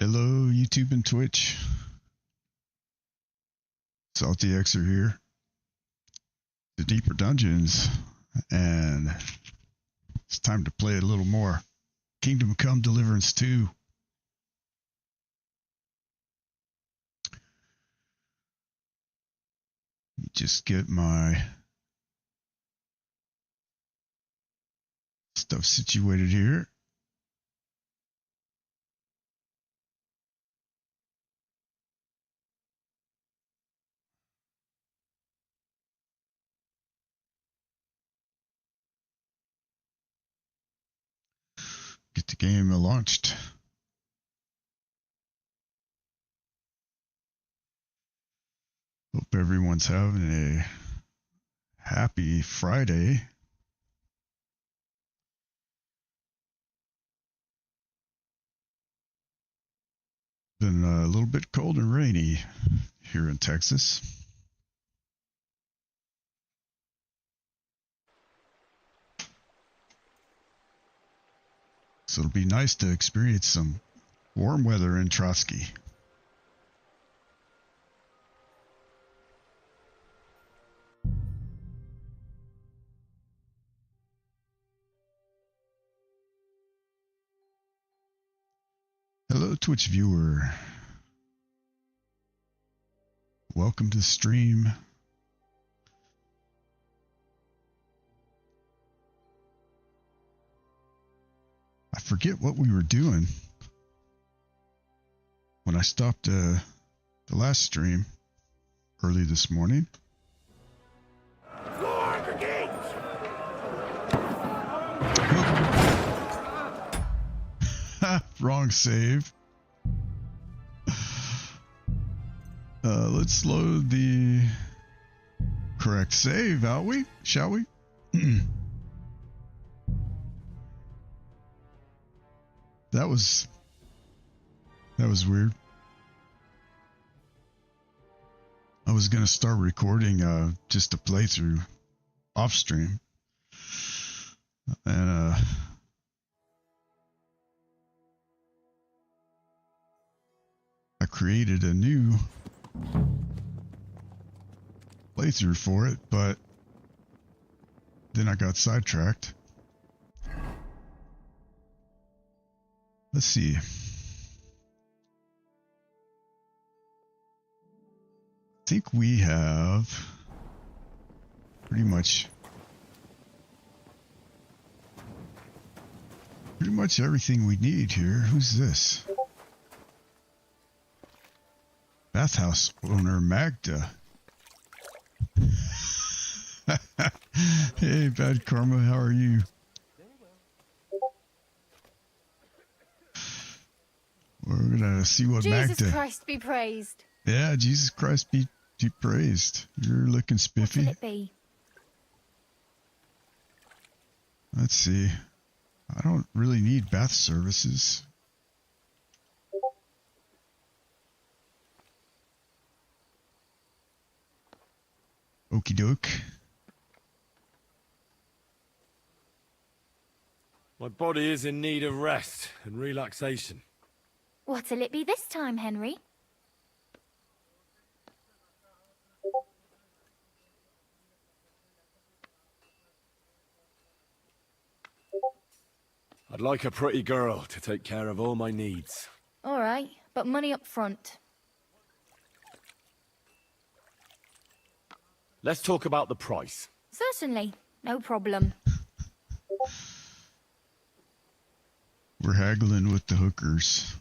Hello, YouTube and Twitch. Salty X are here. The Deeper Dungeons. And it's time to play a little more. Kingdom Come Deliverance II. Just get my stuff situated here. Get the game launched. Hope everyone's having a happy Friday. Been a little bit cold and rainy here in Texas. So it'll be nice to experience some warm weather in Trotsky. Hello, Twitch viewer. Welcome to the stream. I forget what we were doing when I stopped the last stream early this morning. Wrong save. Let's load the correct save, shall we? That was weird. I was gonna start recording just a playthrough off stream, and I created a new playthrough for it, but then I got sidetracked. Let's see. I think we have pretty much everything we need here. Who's this? Bathhouse owner Magda. Hey, Bad Karma, how are you? We're gonna see what Magda. Jesus Christ be praised. Yeah, Jesus Christ be praised. You're looking spiffy. What will it be? Let's see. I don't really need bath services. Okie doke. My body is in need of rest and relaxation. What'll it be this time, Henry? I'd like a pretty girl to take care of all my needs. All right, but money up front. Let's talk about the price. Certainly, no problem. We're haggling with the hookers.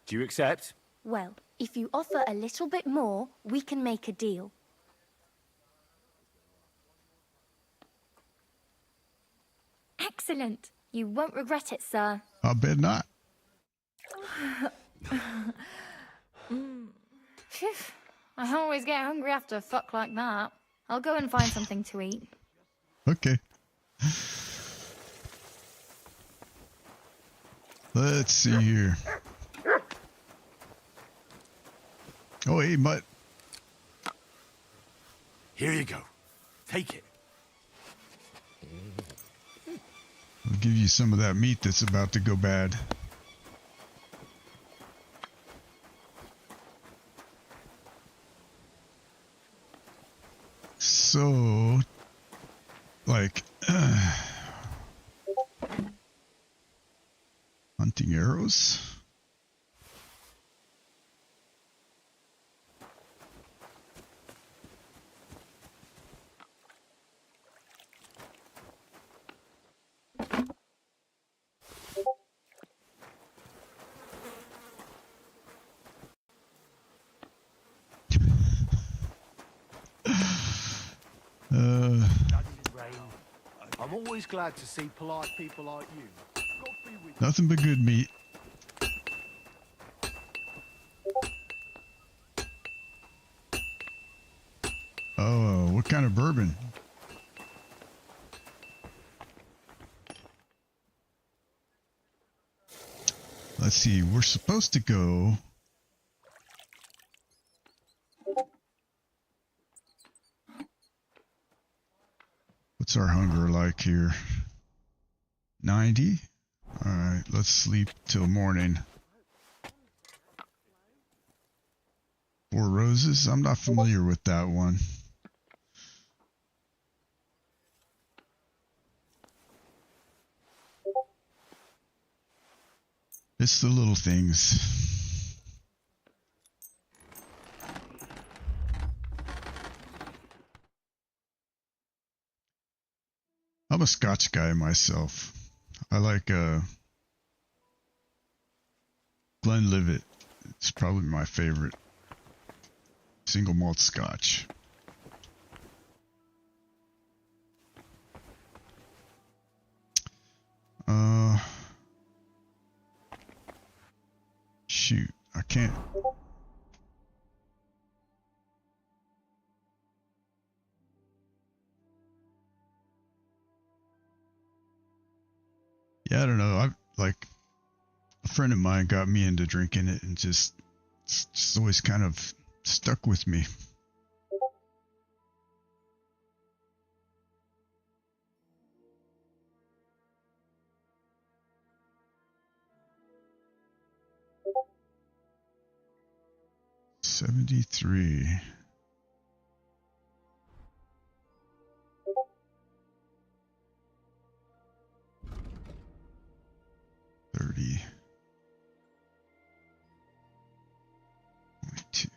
Do you accept? Well, if you offer a little bit more, we can make a deal. Excellent. You won't regret it, sir. I'll bet not. Phew. I always get hungry after a fuck like that. I'll go and find something to eat. Okay. Let's see here. Oh, hey, Mutt. Here you go. Take it. I'll give you some of that meat that's about to go bad. So, like, hunting arrows. I'm always glad to see polite people like you. God be with you. Nothing but good meat. Oh, what kind of bourbon? Let's see, we're supposed to go. What's our hunger like here? 90? Alright, let's sleep till morning. Four Roses? I'm not familiar with that one. It's the little things. I'm a Scotch guy myself. I like Glenlivet. It's probably my favorite single malt Scotch. Shoot, I can't. Yeah, I don't know. I've like a friend of mine got me into drinking it, and it's just always kind of stuck with me. $73. 30. 22.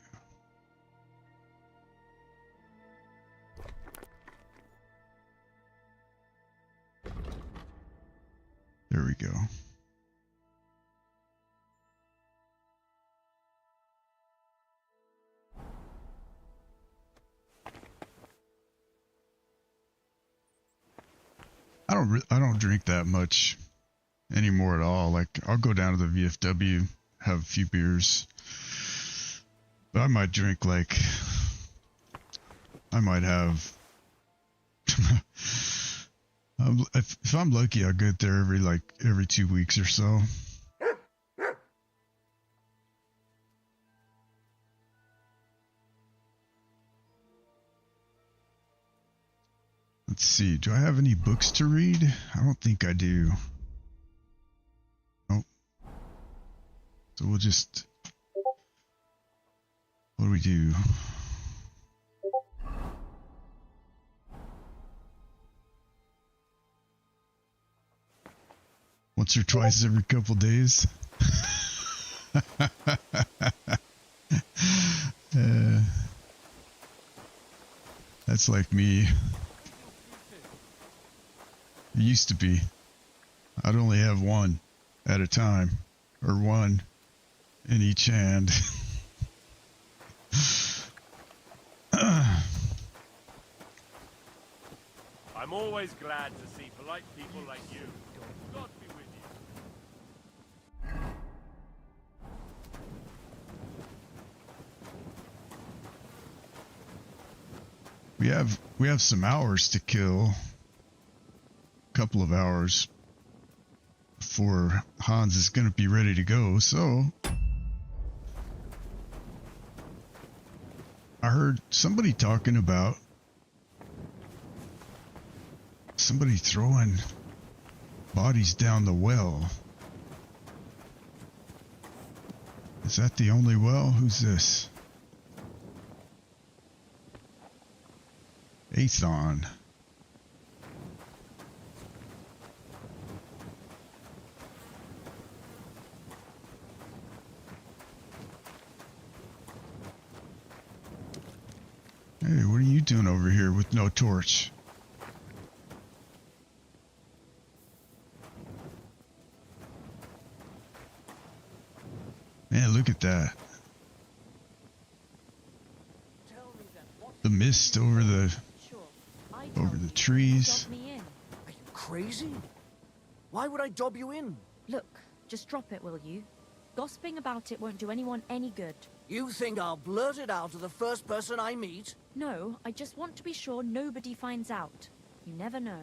There we go. I don't drink that much anymore at all. Like, I'll go down to the VFW, have a few beers, but I might drink like, I might have if I'm lucky, I'll get there every 2 weeks or so. Let's see. Do I have any books to read? I don't think I do. Nope. So we'll just... What do we do? Once or twice every couple days? That's like me. It used to be. I'd only have one at a time, or one in each hand. I'm always glad to see polite people like you. God be with you. We have some hours to kill. Couple of hours before Hans is going to be ready to go, so I heard somebody talking about somebody throwing bodies down the well. Is that the only well? Who's this? Athon. Hey, what are you doing over here with no torch? Man, look at that. The mist over the trees. Dob me in. Are you crazy? Why would I dob you in? Look, just drop it, will you? Gossiping about it won't do anyone any good. You think I'll blurt it out to the first person I meet? No, I just want to be sure nobody finds out. You never know.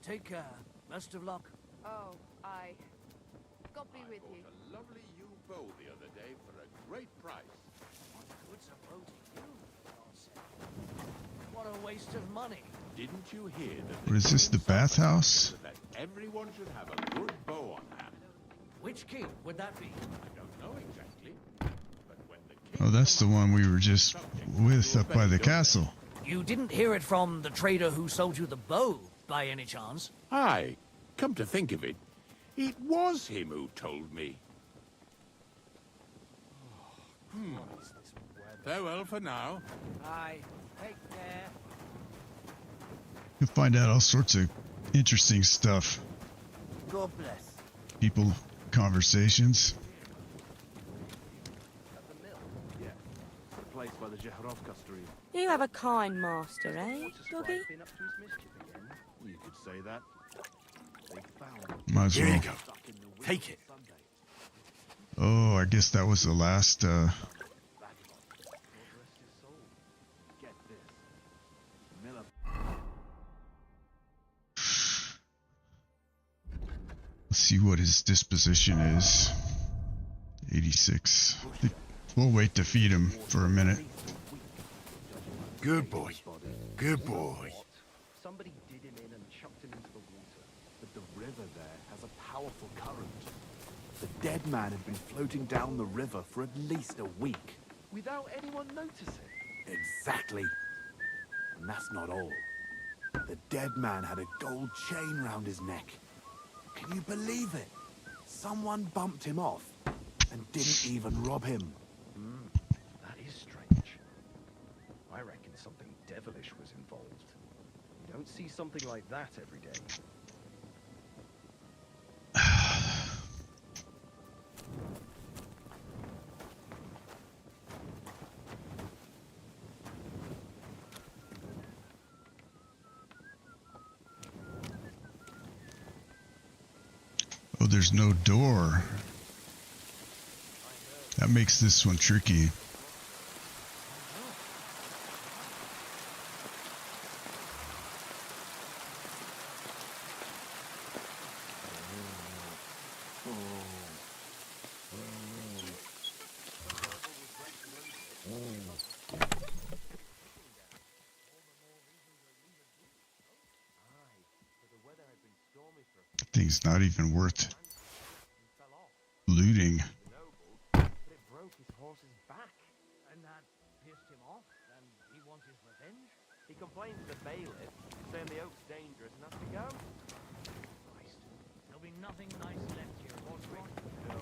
Take care. Best of luck. Oh, God be with you. A lovely new bow the other day for a great price. What good's a bow to you? Nonsense. What a waste of money. Didn't you hear that? What is this, the bathhouse? That everyone should have a good bow on hand. Which king would that be? I don't know exactly, but when the king Oh, that's the one we were just with up by the castle. You didn't hear it from the trader who sold you the bow, by any chance? Aye, come to think of it, it was him who told me. Farewell for now. Aye. Take care. You'll find out all sorts of interesting stuff. God bless. People, conversations. At the mill? Yeah. The place by the Jehorovka stream. You have a kind master, eh, doggy? Been up to his mischief again? You could say that. They found Might as Here you well. go. stuck in the wind Take it. Sunday. Oh, I guess that was the last, God rest his soul. Get this. Miller. let's see what his disposition is. 86. We'll wait to feed him for a minute. Good boy. Good boy. Somebody did him in and chucked him into the water. But the river there has a powerful current. The dead man had been floating down the river for at least a week, without anyone noticing. Exactly. And that's not all. The dead man had a gold chain round his neck. Can you believe it? Someone bumped him off and didn't even rob him. That is strange. I reckon something devilish was involved. You don't see something like that every day. Oh, there's no door. That makes this one tricky. Thing's not even worth looting. But it broke his horse's back, and that pissed him off, and he wants his revenge. He complained to the bailiff, saying the oak's dangerous and has to go. Christ, there'll be nothing nice left here, what's wrong? No.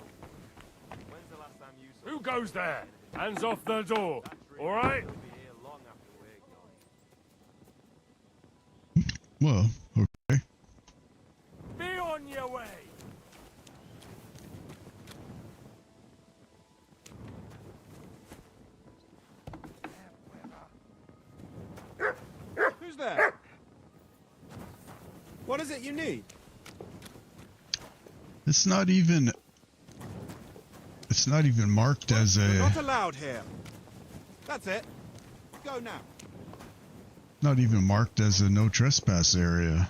When's the last time you saw Who goes there? Hands off the door. All right? He'll be here long after we're gone. Well, okay. Be on your way. Who's there? What is it you need? It's not even marked as Not a allowed here. That's it. Go now. not even marked as a no trespass area.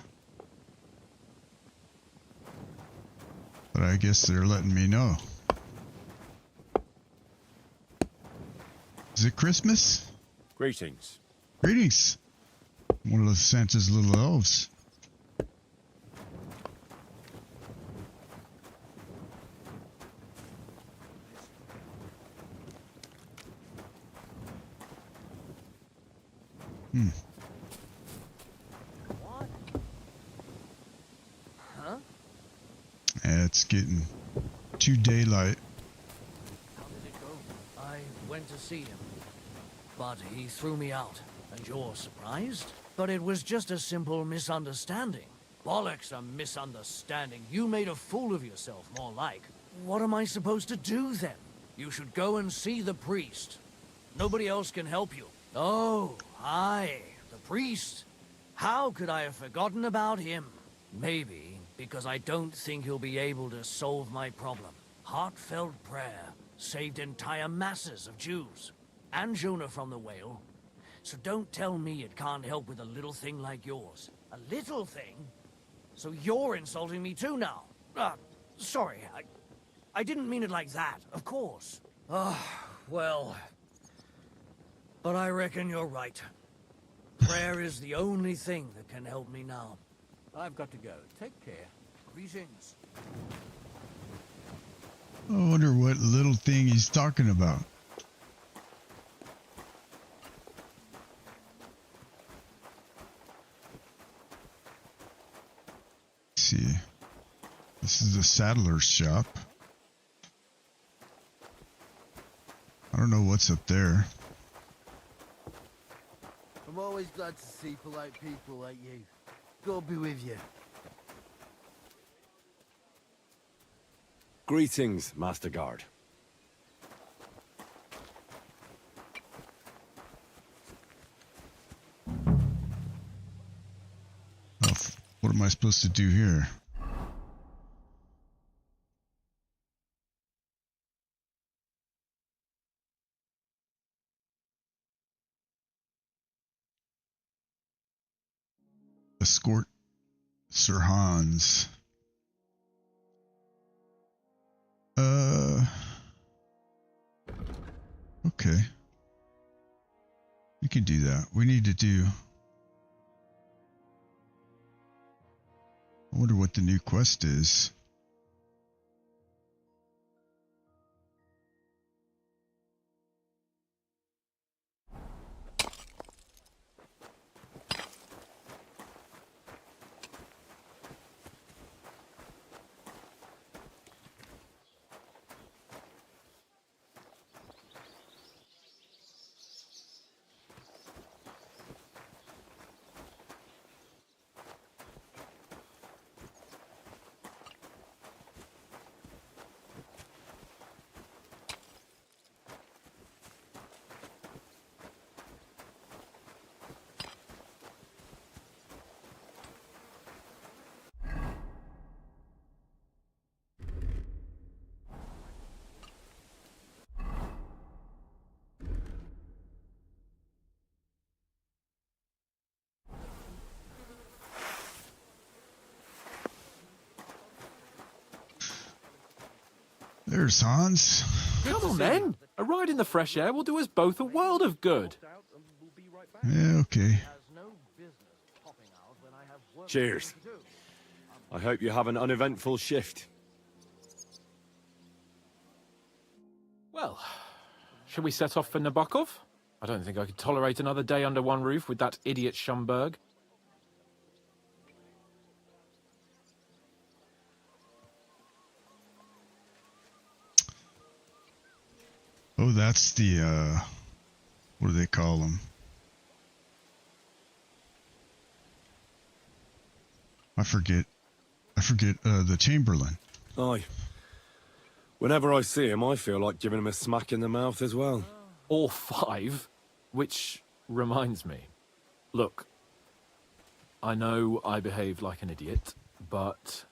But I guess they're letting me know. Is it Christmas? Greetings. Greetings. One of Santa's little elves. What? Huh? Yeah, it's getting too daylight. How did it go? I went to see him, but he threw me out. And you're surprised? But it was just a simple misunderstanding. Bollocks, a misunderstanding. You made a fool of yourself, more like. What am I supposed to do then? You should go and see the priest. Nobody else can help you. Oh, aye, the priest. How could I have forgotten about him? Maybe because I don't think he'll be able to solve my problem. Heartfelt prayer saved entire masses of Jews. And Jonah from the whale. So don't tell me it can't help with a little thing like yours. A little thing? So you're insulting me too now? Sorry, I didn't mean it like that, of course. Well... But I reckon you're right. Prayer is the only thing that can help me now. I've got to go. Take care. Greetings. I wonder what little thing he's talking about. Let's see. This is the saddler's shop. I don't know what's up there. I'm always glad to see polite people like you. God be with you. Greetings, Master Guard. Oh, what am I supposed to do here? Escort Sir Hans. Okay. We can do that. We need to do... I wonder what the new quest is. There's Hans. Come on then. A ride in the fresh air will do us both a world of good. Yeah, okay. Cheers. I hope you have an uneventful shift. Well, shall we set off for Nabokov? I don't think I could tolerate another day under one roof with that idiot Schumberg. Oh, that's the, what do they call them? I forget, the Chamberlain. Aye. Whenever I see him, I feel like giving him a smack in the mouth as well. Or 5, which reminds me. Look, I know I behaved like an idiot, but...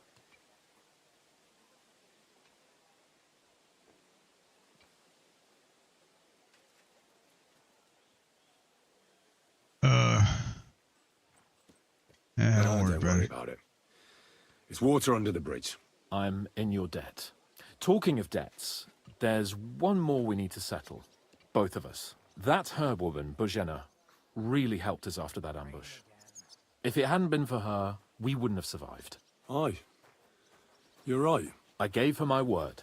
Don't worry Don't worry about it. It's water under the bridge. I'm in your debt. Talking of debts, there's one more we need to settle. Both of us. That herbwoman, Bozhena, really helped us after that ambush. If it hadn't been for her, we wouldn't have survived. Aye. You're right. I gave her my word.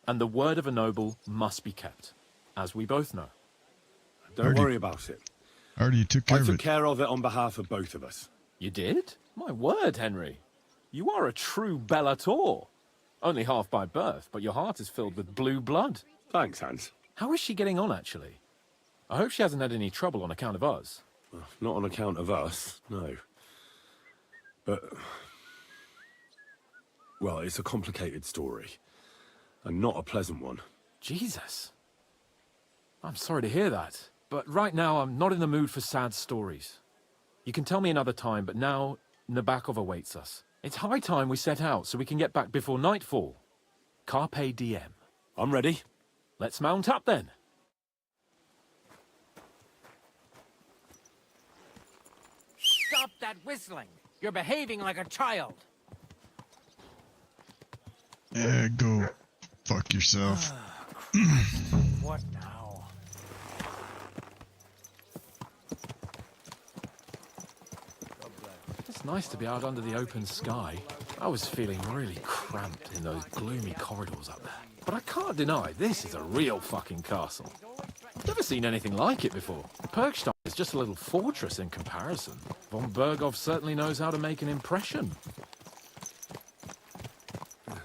And the word of a noble must be kept, as we both know. Don't worry about it. I already took care I of took it. care of it on behalf of both of us. You did? My word, Henry. You are a true Bellator. Only half by birth, but your heart is filled with blue blood. Thanks, Hans. How is she getting on, actually? I hope she hasn't had any trouble on account of us. Well, not on account of us, no. But... well, it's a complicated story. And not a pleasant one. Jesus. I'm sorry to hear that. But right now, I'm not in the mood for sad stories. You can tell me another time, but now, Nabokov awaits us. It's high time we set out so we can get back before nightfall. Carpe diem. I'm ready. Let's mount up then. Stop that whistling. You're behaving like a child. Yeah, go fuck yourself. What now? It's nice to be out under the open sky. I was feeling really cramped in those gloomy corridors up there. But I can't deny, this is a real fucking castle. Never seen anything like it before. Perkstein is just a little fortress in comparison. Von Berghoff certainly knows how to make an impression.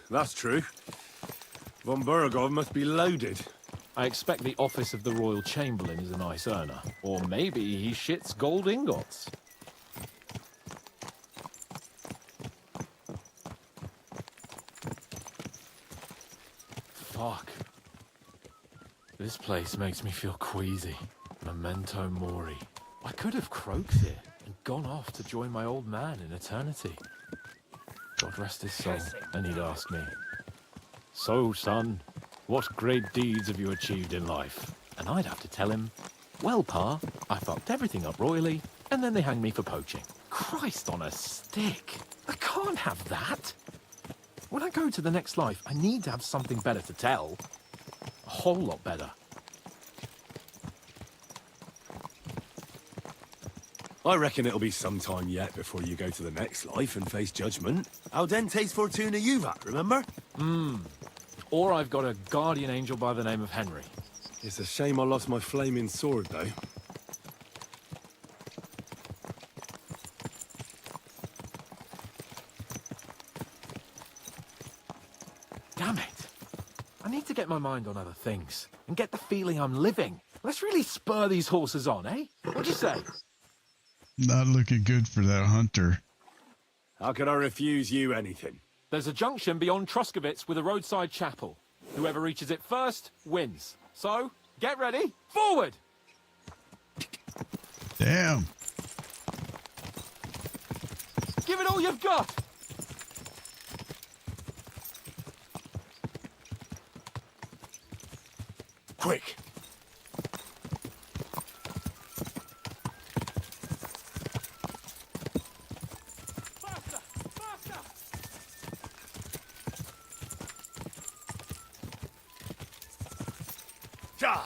That's true. Von Berghoff must be loaded. I expect the office of the Royal Chamberlain is a nice earner. Or maybe he shits gold ingots. Fuck. This place makes me feel queasy. Memento mori. I could have croaked here and gone off to join my old man in eternity. God rest his soul, and he'd ask me, "So, son, what great deeds have you achieved in life?" And I'd have to tell him, "Well, Pa, I fucked everything up royally, and then they hanged me for poaching." Christ on a stick! I can't have that! When I go to the next life, I need to have something better to tell. A whole lot better. I reckon it'll be some time yet before you go to the next life and face judgment. Audentes fortuna juvat, remember? Or I've got a guardian angel by the name of Henry. It's a shame I lost my flaming sword, though. Damn it! I need to get my mind on other things and get the feeling I'm living. Let's really spur these horses on, eh? What'd you say? Not looking good for that hunter. How could I refuse you anything? There's a junction beyond Truskovitz with a roadside chapel. Whoever reaches it first wins. So, get ready. Forward! Damn. Give it all you've got! Quick! Ja!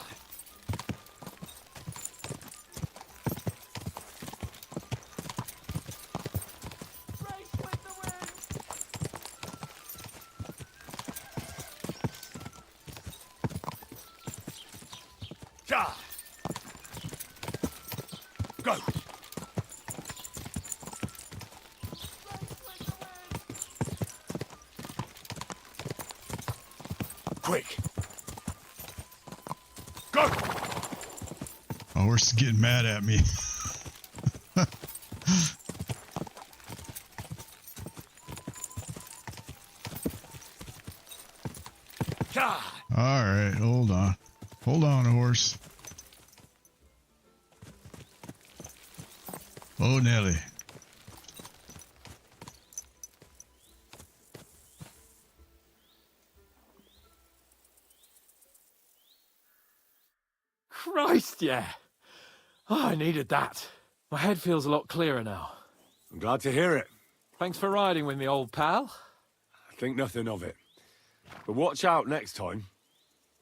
Ja! Go! Quick! Go! My horse is getting mad at me. Ja! All right, hold on. Hold on, horse. Oh, Nelly. Christ, yeah. Oh, I needed that. My head feels a lot clearer now. I'm glad to hear it. Thanks for riding with me, old pal. Think nothing of it. But watch out next time.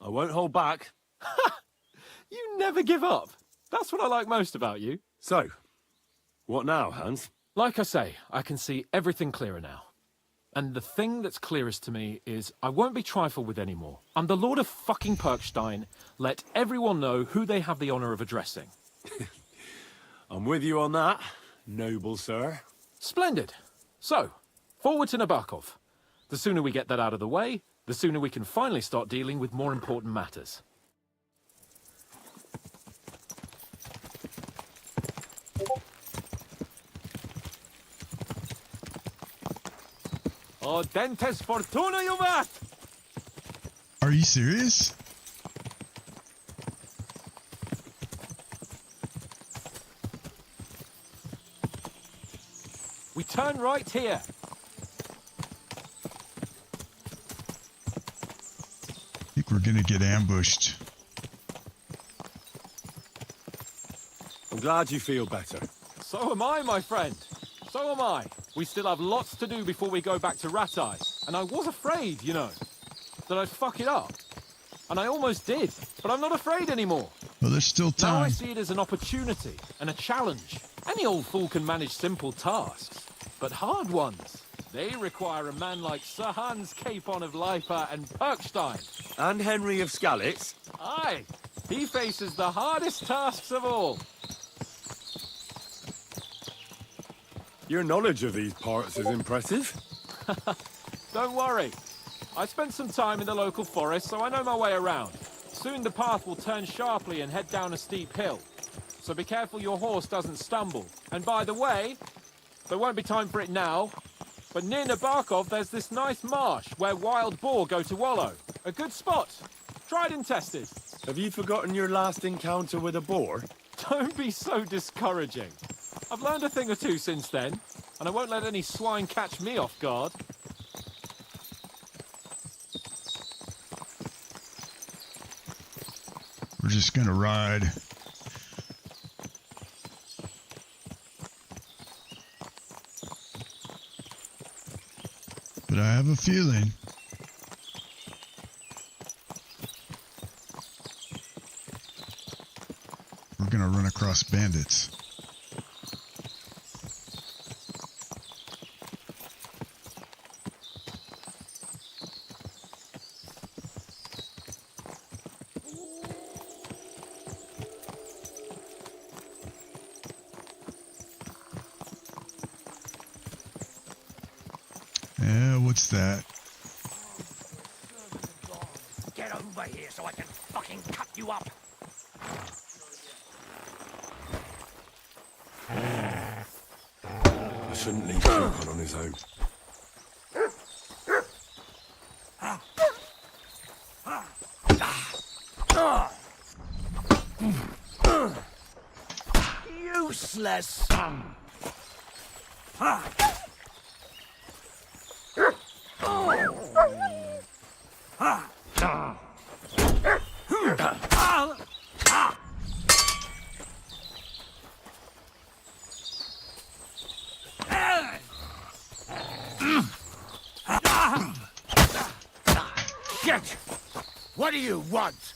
I won't hold back. You never give up. That's what I like most about you. So, what now, Hans? Like I say, I can see everything clearer now. And the thing that's clearest to me is I won't be trifled with anymore. I'm the Lord of fucking Perkstein. Let everyone know who they have the honor of addressing. I'm with you on that, noble sir. Splendid. So, forward to Nabokov. The sooner we get that out of the way, the sooner we can finally start dealing with more important matters. Audentes fortuna juvat! Are you serious? We turn right here. I think we're gonna get ambushed. I'm glad you feel better. So am I, my friend. So am I. We still have lots to do before we go back to Ratai. And I was afraid, you know, that I'd fuck it up. And I almost did. But I'm not afraid anymore. Well, there's still time. Now I see it as an opportunity and a challenge. Any old fool can manage simple tasks. But hard ones, they require a man like Sir Hans Capon of Leipa and Perkstein. And Henry of Skalitz. Aye, he faces the hardest tasks of all. Your knowledge of these parts is impressive. Don't worry. I spent some time in the local forest, so I know my way around. Soon the path will turn sharply and head down a steep hill. So be careful your horse doesn't stumble. And by the way, there won't be time for it now, but near Nabokov there's this nice marsh where wild boar go to wallow. A good spot. Tried and tested. Have you forgotten your last encounter with a boar? Don't be so discouraging. I've learned a thing or two since then, and I won't let any swine catch me off guard. We're just gonna ride. But I have a feeling we're gonna run across bandits. What's that? Get over here so I can fucking cut you up. I shouldn't leave Capon on his own. Useless. Shit! What do you want?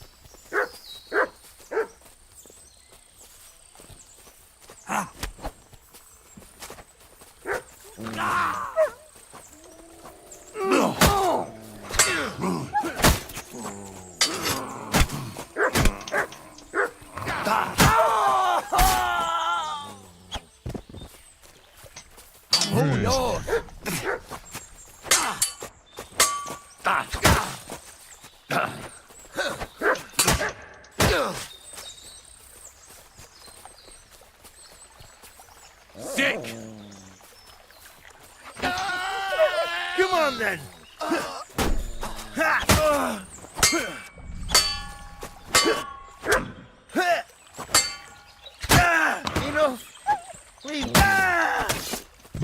Sick! Come on then! Enough! Leave!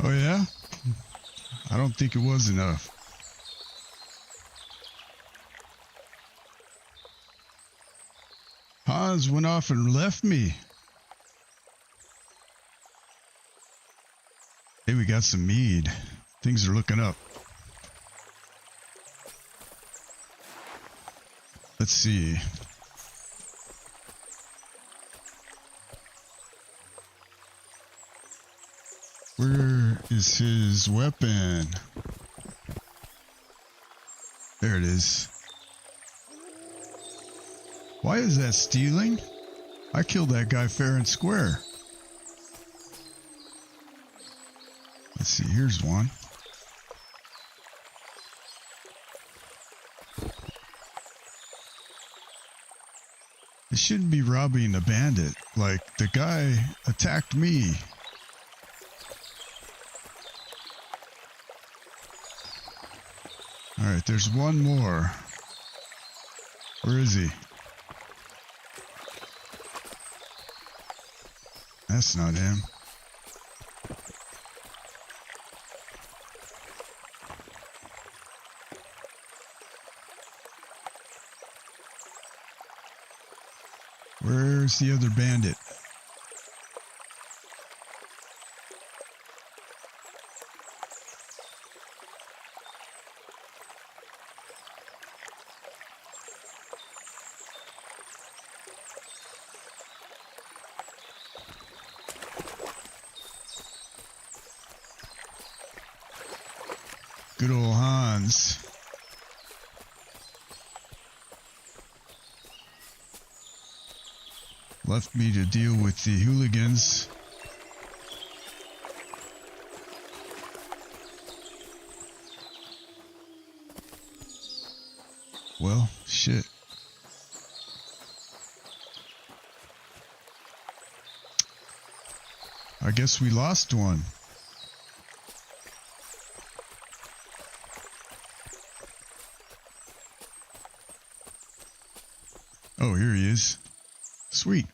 Oh yeah? I don't think it was enough. Hans went off and left me. Hey, we got some mead. Things are looking up. Let's see. Where is his weapon? There it is. Why is that stealing? I killed that guy fair and square. Let's see, here's one. It shouldn't be robbing a bandit. Like, the guy attacked me. Alright, there's one more. Where is he? That's not him. Where's the other bandit? Good old Hans. Left me to deal with the hooligans. Well, shit. I guess we lost one. Oh, here he is. Sweet.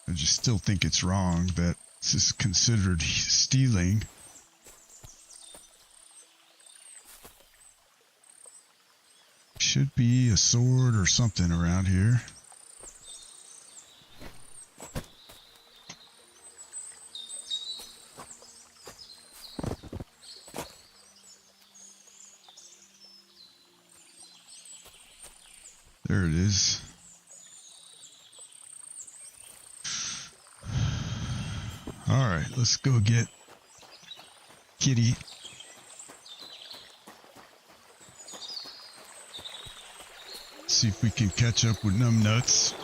I just still think it's wrong that this is considered stealing. Should be a sword or something around here. There it is. All right, let's go get Kitty. See if we can catch up with Numbnuts.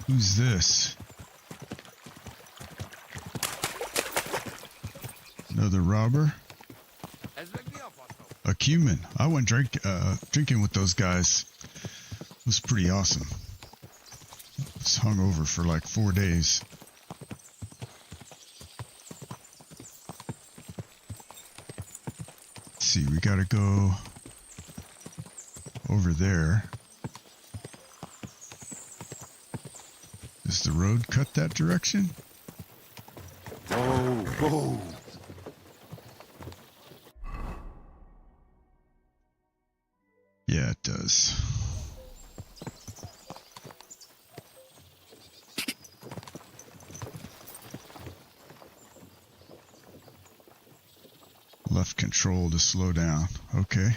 Who's this? Another robber? A cumin. I went drinking with those guys. It was pretty awesome. I was hungover for like 4 days. Let's see, we gotta go over there. Does the road cut that direction? Whoa, whoa. Yeah, it does. Left control to slow down. Okay.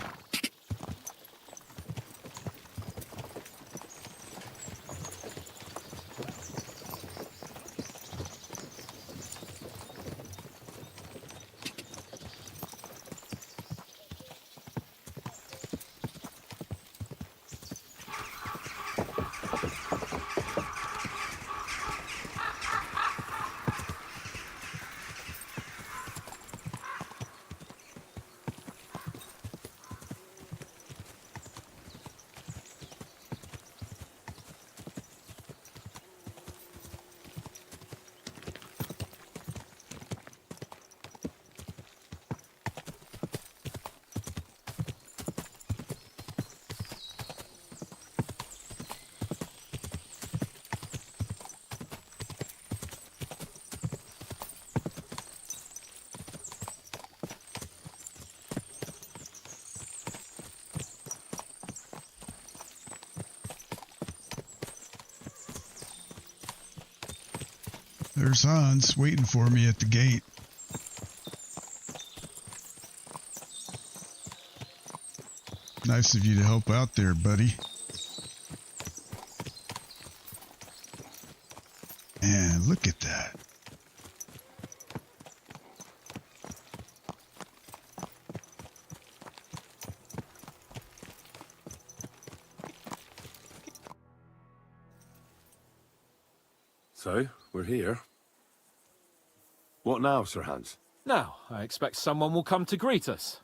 There's Hans waiting for me at the gate. Nice of you to help out there, buddy. Man, look at that. So, we're here. What now, Sir Hans? Now, I expect someone will come to greet us.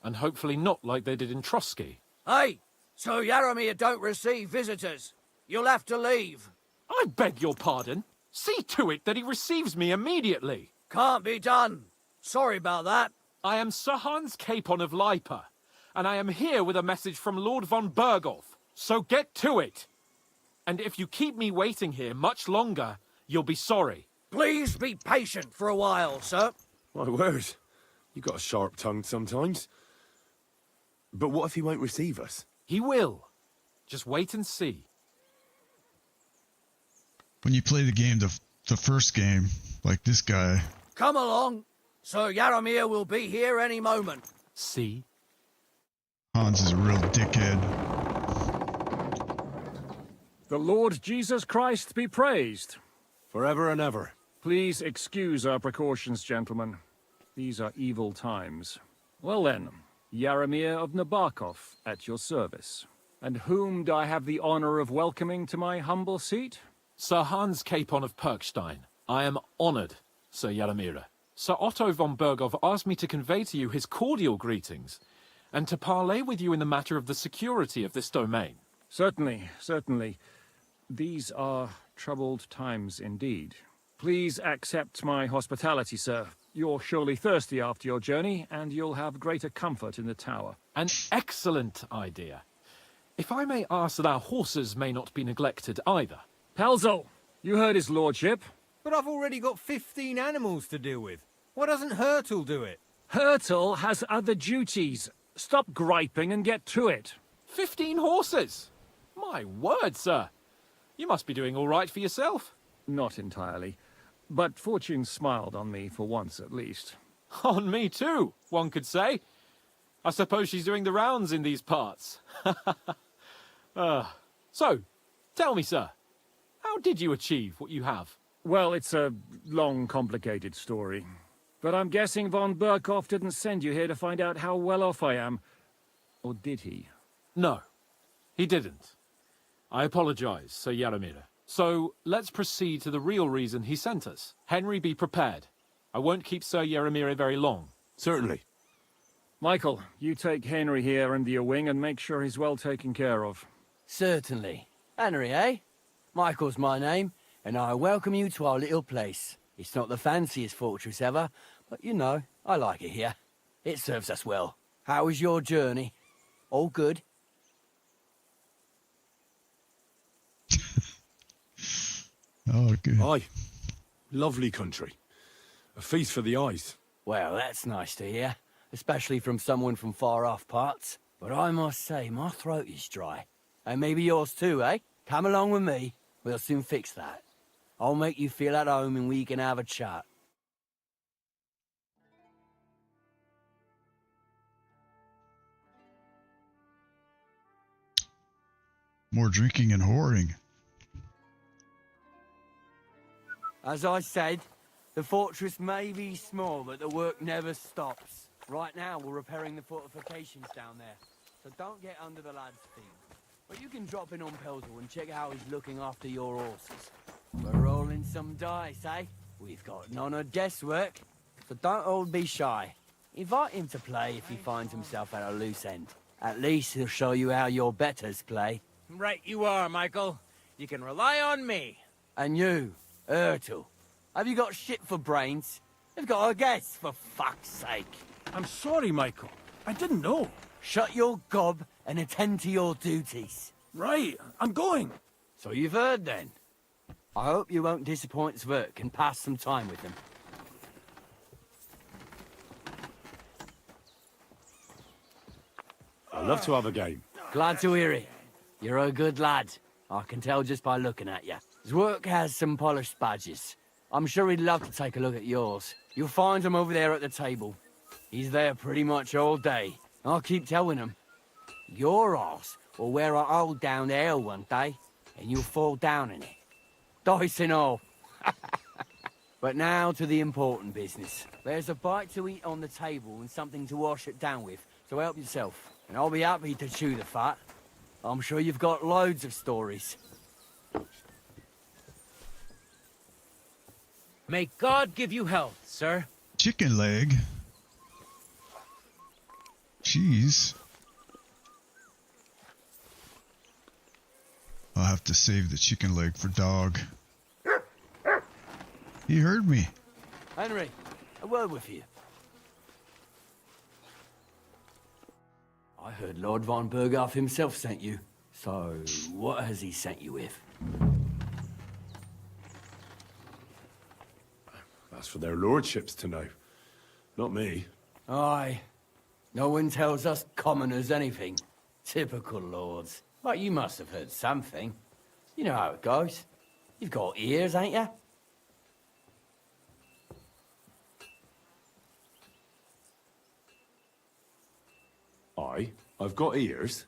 And hopefully not like they did in Trotsky. Hey! So Yaramir don't receive visitors. You'll have to leave. I beg your pardon. See to it that he receives me immediately. Can't be done. Sorry about that. I am Sir Hans Capon of Lipa, and I am here with a message from Lord von Berghoff. So get to it. And if you keep me waiting here much longer, you'll be sorry. Please be patient for a while, sir. My word. You got a sharp tongue sometimes. But what if he won't receive us? He will. Just wait and see. When you play the game, the first game, like this guy. Come along. Sir Yaramir will be here any moment. See? Hans is a real dickhead. The Lord Jesus Christ be praised. Forever and ever. Please excuse our precautions, gentlemen. These are evil times. Well then, Yaramir of Nabokov at your service. And whom do I have the honor of welcoming to my humble seat? Sir Hans Capon of Perkstein. I am honored, Sir Yaramir. Sir Otto von Berghoff asked me to convey to you his cordial greetings, and to parley with you in the matter of the security of this domain. Certainly, certainly. These are troubled times indeed. Please accept my hospitality, sir. You're surely thirsty after your journey, and you'll have greater comfort in the tower. An excellent idea. If I may ask that our horses may not be neglected either. Pelzel, you heard his lordship. But I've already got 15 animals to deal with. Why doesn't Hurtle do it? Hurtle has other duties. Stop griping and get to it. 15 horses? My word, sir. You must be doing all right for yourself. Not entirely. But fortune smiled on me for once at least. On me too, one could say. I suppose she's doing the rounds in these parts. So, tell me, sir, how did you achieve what you have? Well, it's a long, complicated story. But I'm guessing von Berghoff didn't send you here to find out how well off I am. Or did he? No, he didn't. I apologize, Sir Yaramir. So, let's proceed to the real reason he sent us. Henry, be prepared. I won't keep Sir Yaramir very long. Certainly. Michael, you take Henry here under your wing and make sure he's well taken care of. Certainly. Henry, eh? Michael's my name, and I welcome you to our little place. It's not the fanciest fortress ever, but you know, I like it here. It serves us well. How was your journey? All good? Oh, good. Aye. Lovely country. A feast for the eyes. Well, that's nice to hear, especially from someone from far-off parts. But I must say, my throat is dry. And maybe yours too, eh? Come along with me. We'll soon fix that. I'll make you feel at home and we can have a chat. More drinking and whoring. As I said, the fortress may be small, but the work never stops. Right now, we're repairing the fortifications down there, so don't get under the lad's feet. But you can drop in on Pelzel and check how he's looking after your horses. We're rolling some dice, eh? We've got none of guesswork, so don't all be shy. Invite him to play if he finds himself at a loose end. At least he'll show you how your betters play. Right you are, Michael. You can rely on me. And you, Ertl, have you got shit for brains? You've got a guess, for fuck's sake. I'm sorry, Michael. I didn't know. Shut your gob and attend to your duties. Right, I'm going. So you've heard then. I hope you won't disappoint Zwerk and pass some time with him. I'd love to have a game. Glad to hear it. You're a good lad. I can tell just by looking at you. Zwerk has some polished badges. I'm sure he'd love to take a look at yours. You'll find him over there at the table. He's there pretty much all day. I'll keep telling him. Your arse will wear a hole down the ale one day, and you'll fall down in it. Dice and all. But now to the important business. There's a bite to eat on the table and something to wash it down with, so help yourself. And I'll be happy to chew the fat. I'm sure you've got loads of stories. May God give you health, sir. Chicken leg. Cheese. I'll have to save the chicken leg for dog. He heard me. Henry, a word with you. I heard Lord von Berghoff himself sent you. So, what has he sent you with? That's for their lordships to know. Not me. Aye. No one tells us commoners anything. Typical lords. But you must have heard something. You know how it goes. You've got ears, ain't you? I've got ears,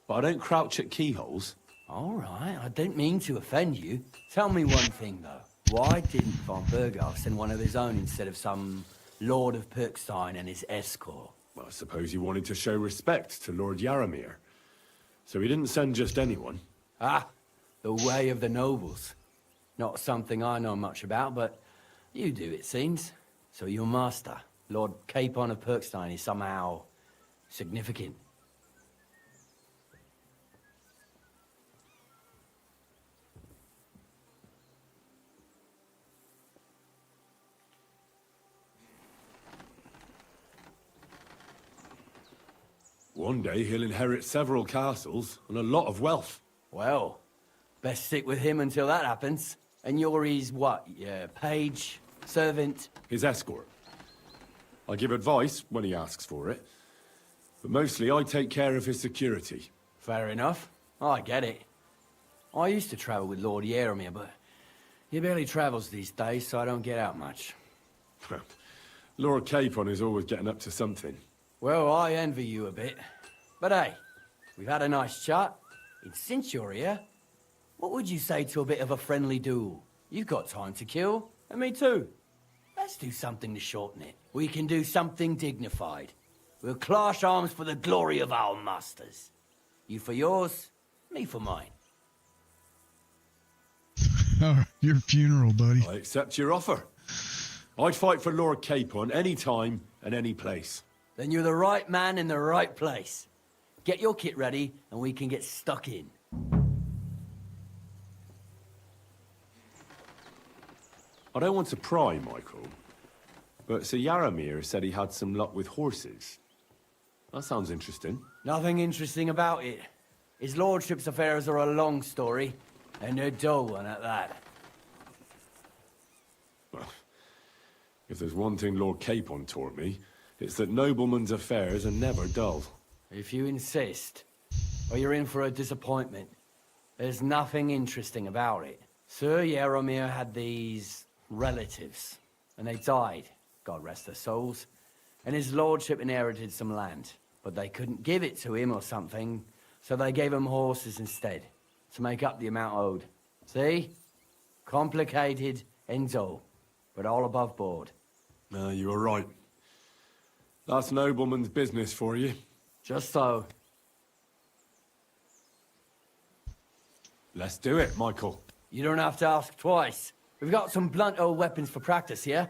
but I don't crouch at keyholes. All right, I didn't mean to offend you. Tell me one thing, though. Why didn't von Berghoff send one of his own instead of some Lord of Pirkstein and his escort? Well, I suppose he wanted to show respect to Lord Yaramir. So he didn't send just anyone. Ah, the way of the nobles. Not something I know much about, but you do, it seems. So your master, Lord Capon of Pirkstein, is somehow significant. One day he'll inherit several castles and a lot of wealth. Well, best stick with him until that happens. And you're his what? Yeah, page? Servant? His escort. I give advice when he asks for it. But mostly I take care of his security. Fair enough. I get it. I used to travel with Lord Yaramir, but he barely travels these days, so I don't get out much. Lord Capon is always getting up to something. Well, I envy you a bit. But hey, we've had a nice chat. And since you're here, what would you say to a bit of a friendly duel? You've got time to kill, and me too. Let's do something to shorten it. We can do something dignified. We'll clash arms for the glory of our masters. You for yours, me for mine. Your funeral, buddy. I accept your offer. I'd fight for Lord Capon any time and any place. Then you're the right man in the right place. Get your kit ready, and we can get stuck in. I don't want to pry, Michael, but Sir Yaramir said he had some luck with horses. That sounds interesting. Nothing interesting about it. His lordship's affairs are a long story, and a dull one at that. Well, if there's one thing Lord Capon taught me, it's that noblemen's affairs are never dull. If you insist, or you're in for a disappointment. There's nothing interesting about it. Sir Yaramir had these relatives, and they died, God rest their souls, and his lordship inherited some land. But they couldn't give it to him or something, so they gave him horses instead, to make up the amount owed. See? Complicated and dull, but all above board. No, you were right. That's nobleman's business for you. Just so. Let's do it, Michael. You don't have to ask twice. We've got some blunt old weapons for practice here,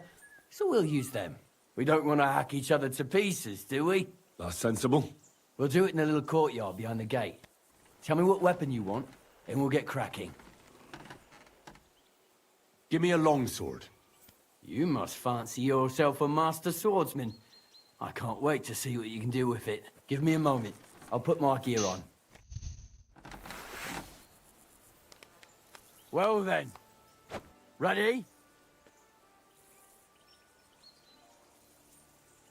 so we'll use them. We don't want to hack each other to pieces, do we? That's sensible. We'll do it in a little courtyard behind the gate. Tell me what weapon you want, and we'll get cracking. Give me a longsword. You must fancy yourself a master swordsman. I can't wait to see what you can do with it. Give me a moment. I'll put my gear on. Well then. Ready?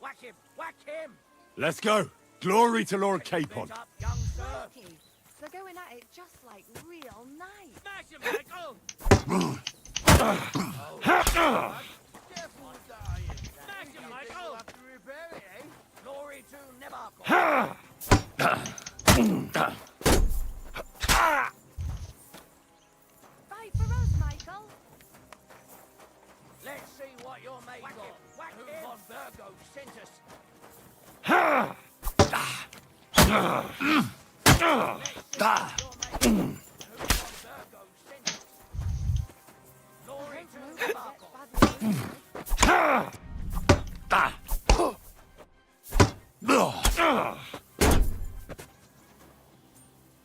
Whack him! Whack him! Let's go. Glory to Lord Capon. Up, young sir. Crikey, they're going at it just like real nice. Smash him, Michael! Careful with the iron. Smash him, Michael! Have to repair it, eh? Glory to Nebuchadnezzar. Fight for us, Michael. what you're made of. Who von Virgo sent us.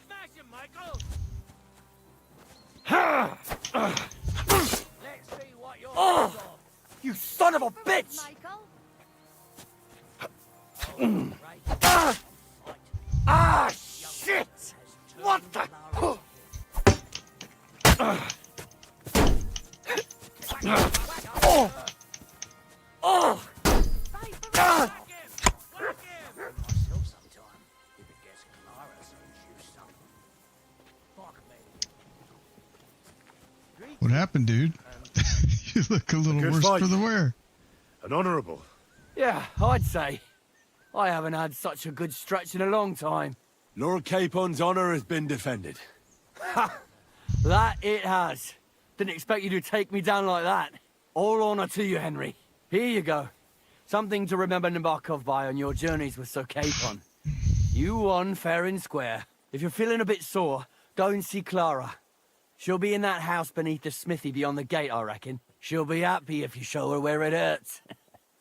Smash him, Michael! Let's see what you're made of. You son of a bitch! Ah, shit! What the? Oh! What happened, dude? You look a little Good worse fight. for the wear. An honourable. Yeah, I'd say. I haven't had such a good stretch in a long time. Lord Capon's honour has been defended. Ha! That it has. Didn't expect you to take me down like that. All honour to you, Henry. Here you go. Something to remember Nabokov by on your journeys with Sir Capon. You won fair and square. If you're feeling a bit sore, go and see Clara. She'll be in that house beneath the smithy beyond the gate, I reckon. She'll be happy if you show her where it hurts.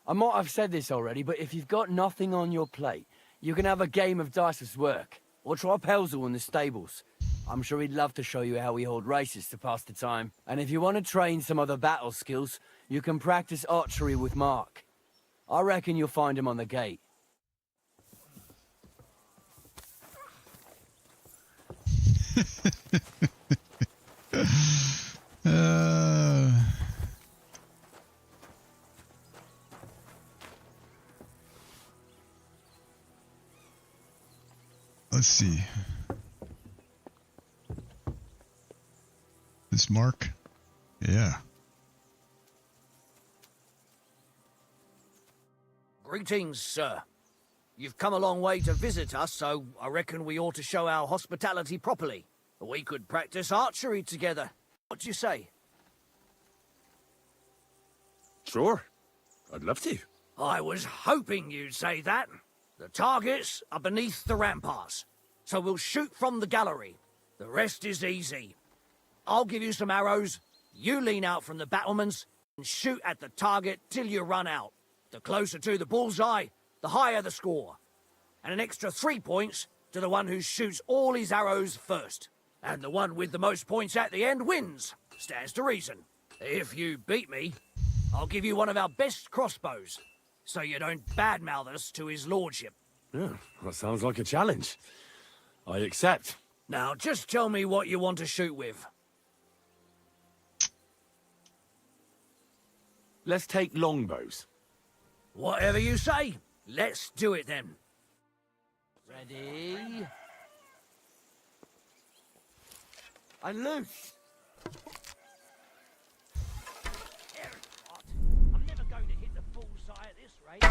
I might have said this already, but if you've got nothing on your plate, you can have a game of dice's work. Or try Pelzel in the stables. I'm sure he'd love to show you how we hold races to pass the time. And if you want to train some other battle skills, you can practice archery with Mark. I reckon you'll find him on the gate. Let's see. This Mark? Yeah. Greetings, sir. You've come a long way to visit us, so I reckon we ought to show our hospitality properly. We could practice archery together. What do you say? Sure. I'd love to. I was hoping you'd say that. The targets are beneath the ramparts, so we'll shoot from the gallery. The rest is easy. I'll give you some arrows, you lean out from the battlements, and shoot at the target till you run out. The closer to the bullseye, the higher the score. And an extra 3 points to the one who shoots all his arrows first. And the one with the most points at the end wins. Stands to reason. If you beat me, I'll give you one of our best crossbows, so you don't badmouth us to his lordship. Yeah, that sounds like a challenge. I accept. Now, just tell me what you want to shoot with. Let's take longbows. Whatever you say. Let's do it then. Ready? And loose! I'm never going to hit the bullseye at this rate.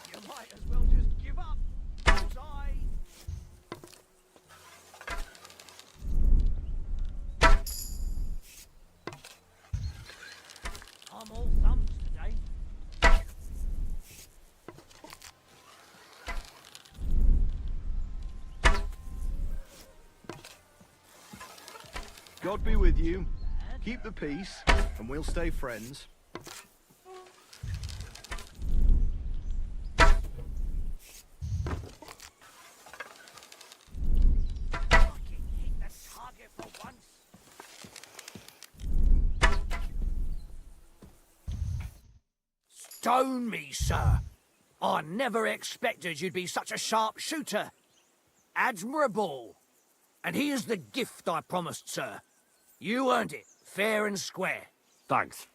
You might as well just give up. Bullseye. I'm all thumbs today. God be with you. Keep the peace, and we'll stay friends. Stone me, sir. I never expected you'd be such a sharp shooter. Admirable. And here's the gift I promised, sir. You earned it, fair and square. Thanks.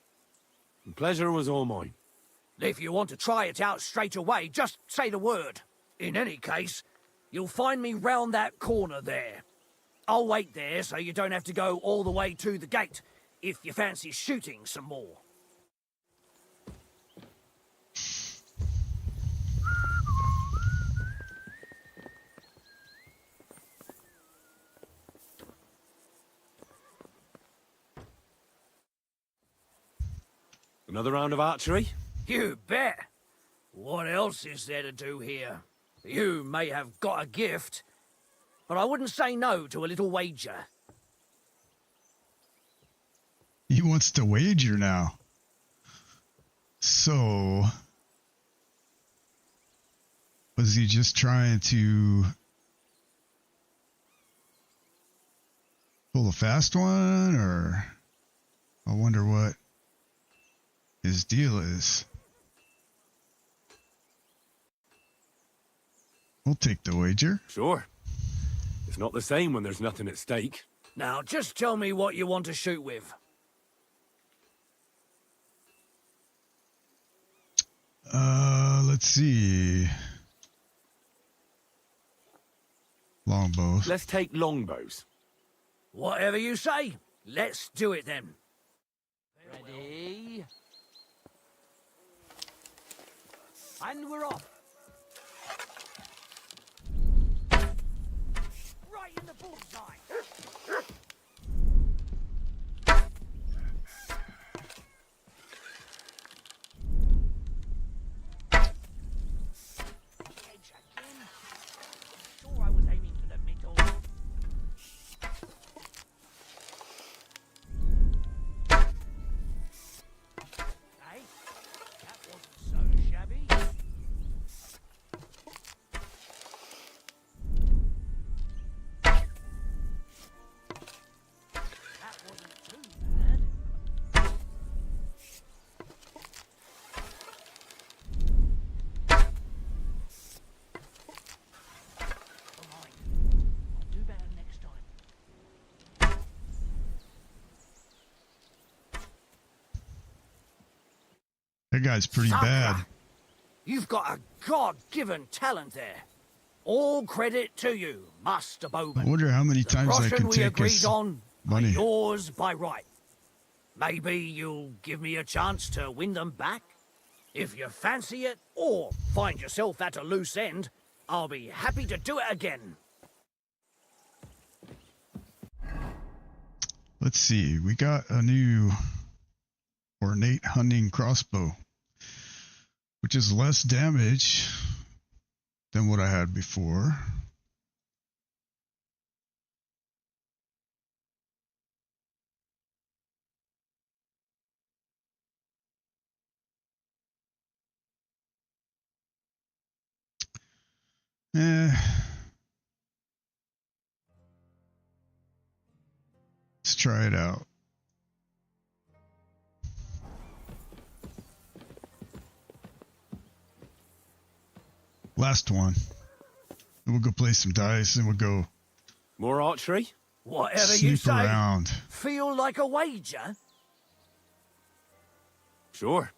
The pleasure was all mine. If you want to try it out straight away, just say the word. In any case, you'll find me round that corner there. I'll wait there so you don't have to go all the way to the gate, if you fancy shooting some more. Another round of archery? You bet. What else is there to do here? You may have got a gift, but I wouldn't say no to a little wager. He wants to wager now. So, was he just trying to pull a fast one, or I wonder what his deal is. We'll take the wager. Sure. It's not the same when there's nothing at stake. Now, just tell me what you want to shoot with. Let's see. Longbows. Let's take longbows. Whatever you say. Let's do it then. Ready? And we're off. Right in the bullseye. Sure, I was aiming for the middle. Hey, that wasn't so shabby. That wasn't too bad. Come on, I'll do better next time. That guy's pretty Sucker. bad. You've got a God-given talent there. All credit to you, Master Bowman. I wonder how many times I Groschen can we take agreed his on are money. yours by right. Maybe you'll give me a chance to win them back? If you fancy it, or find yourself at a loose end, I'll be happy to do it again. Let's see. We got a new ornate hunting crossbow, which is less damage than what I had before. Let's try it out. Last one. Then we'll go play some dice and we'll go More archery? Whatever you snoop say. around. Feel like a wager? Sure.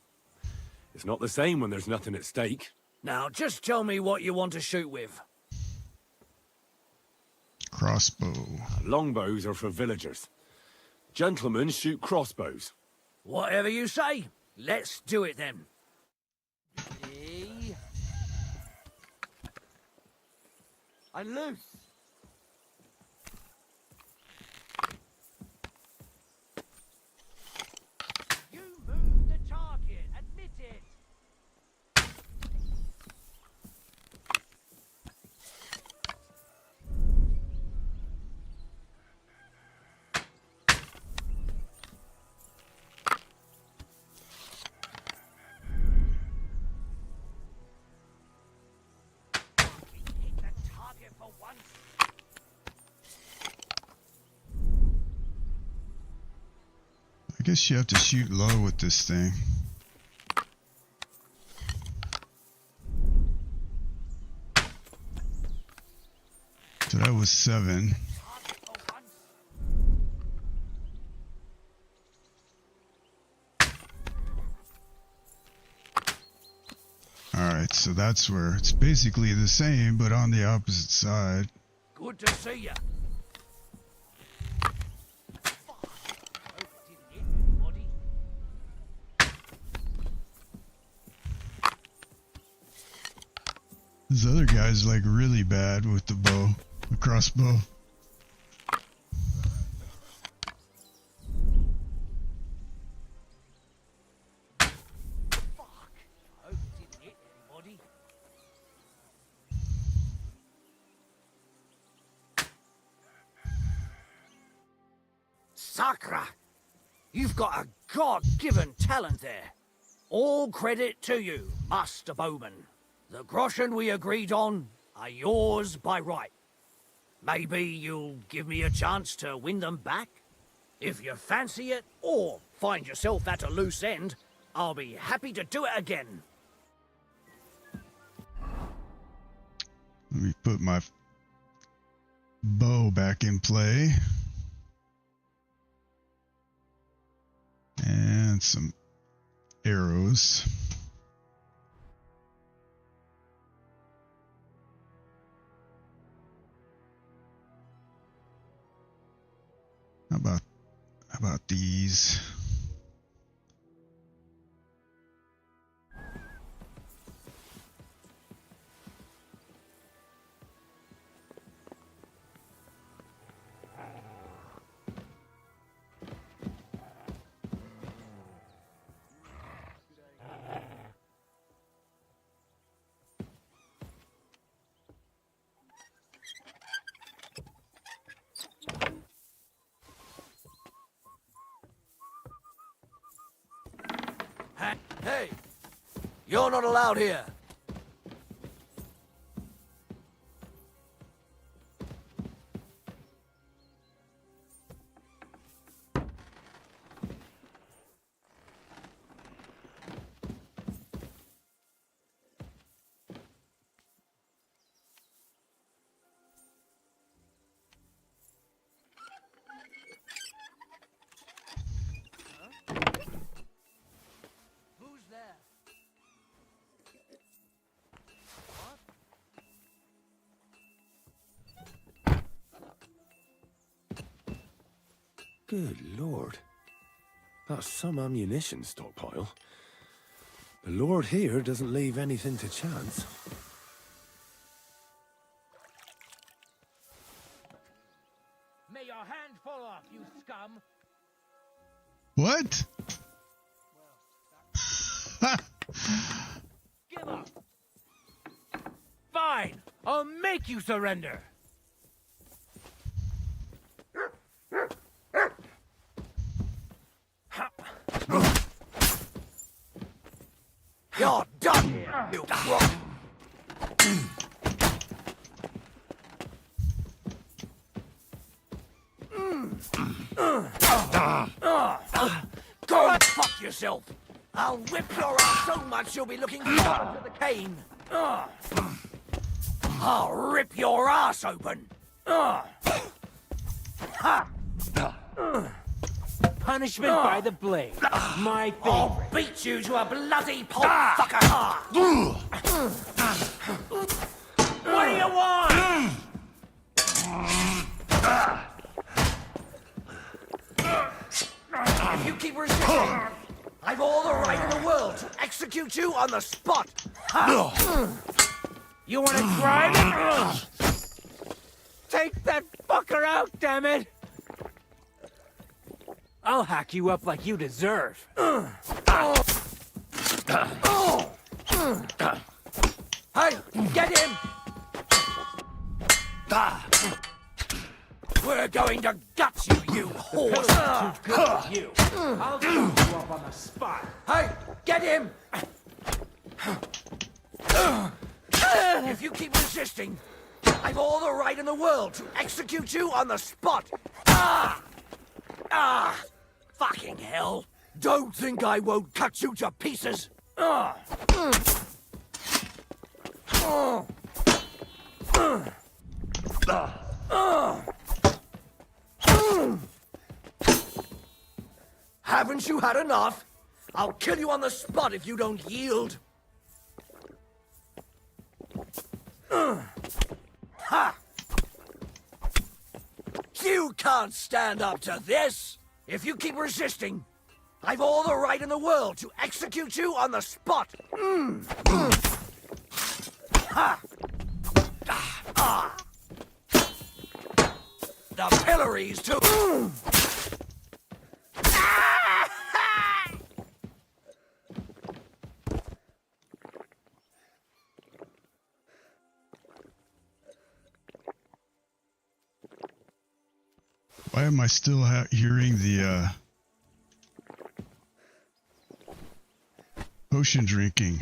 It's not the same when there's nothing at stake. Now, just tell me what you want to shoot with. Crossbow. Longbows are for villagers. Gentlemen shoot crossbows. Whatever you say. Let's do it then. Ready? And loose. You moved the target. Admit it. Hit the target for once. I guess you have to shoot low with this thing. So that was 7. Alright, so that's where it's basically the same, but on the opposite side. Good to see you. This other guy's like really bad with the bow, the crossbow. Sacra! You've got a God-given talent there. All credit to you, Master Bowman. The groschen we agreed on are yours by right. Maybe you'll give me a chance to win them back? If you fancy it, or find yourself at a loose end, I'll be happy to do it again. Let me put my bow back in play. And some arrows. How about these? Hey! You're not allowed here! Good lord. That's some ammunition stockpile. The lord here doesn't leave anything to chance. May your hand fall off, you scum! What? Give up! Fine! I'll make you surrender! You're done here, you crook! Go and fuck yourself! I'll whip your ass so much you'll be looking forward to the cane! I'll rip your ass open! Punishment by the blade. My favorite. I'll beat you to a bloody pulp fucker! What do you want? If you keep resisting, I've all the right in the world to execute you on the spot! You want to try me? Take that fucker out, damn it! I'll hack you up like you deserve. Hey, get him! We're going to gut you, you horse! Too good for you. I'll fuck you up on the spot. Hey, get him! If you keep resisting, I've all the right in the world to execute you on the spot! Fucking hell! Don't think I won't cut you to pieces! Haven't you had enough? I'll kill you on the spot if you don't yield! Ha! You can't stand up to this! If you keep resisting, I've all the right in the world to execute you on the spot! Ha! The pillories too! Why am I still hearing the potion drinking?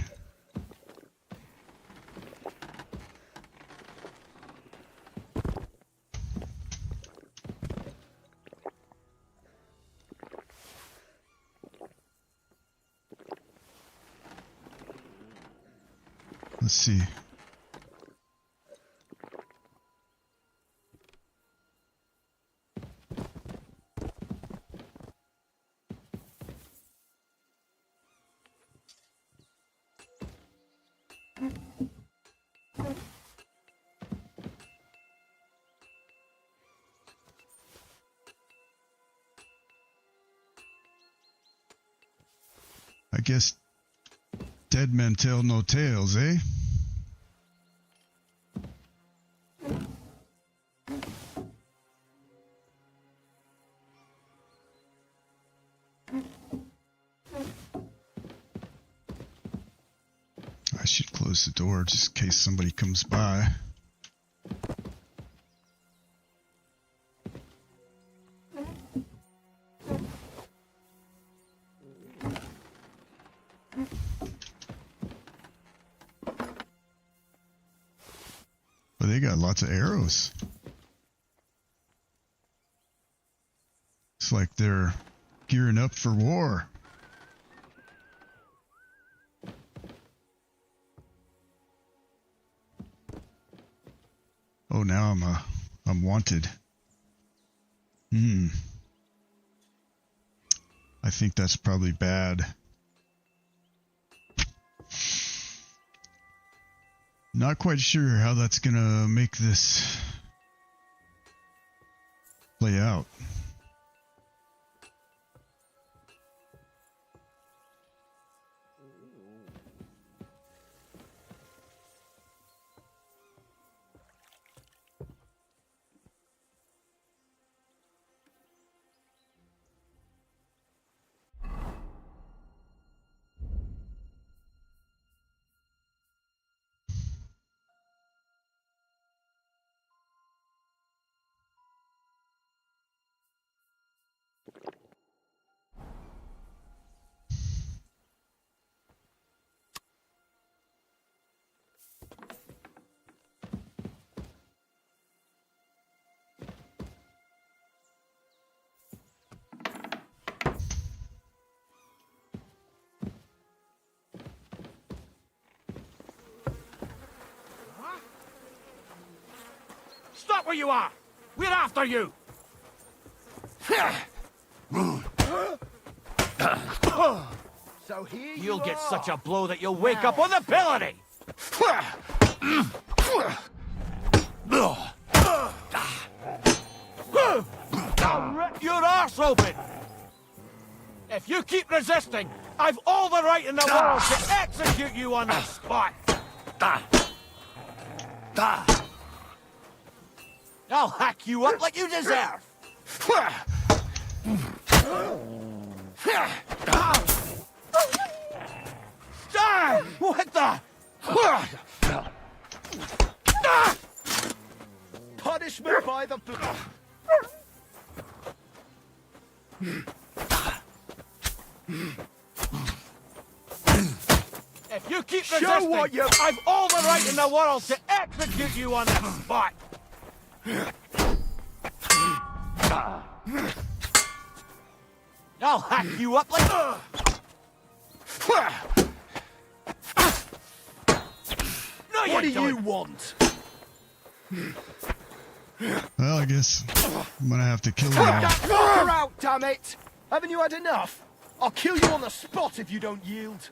Let's see. I guess dead men tell no tales, eh? I should close the door just in case somebody comes by. But they got lots of arrows. It's like they're gearing up for war. Oh, now I'm wanted. I think that's probably bad. Not quite sure how that's gonna make this play out. Stop where you are! We're after you! So here You'll you get are. such a blow that you'll wake up on the pillory! I'll rip your arse open! If you keep resisting, I've all the right in the world to execute you on the spot! I'll hack you up like you deserve! What the? Punishment by the If you keep Show resisting, what you- I've all the right in the world to execute you on the spot! I'll hack you up like... No, What do don't. you want? Well, I guess I'm gonna have to kill Take them that all. fucker out, damn it! Haven't you had enough? I'll kill you on the spot if you don't yield.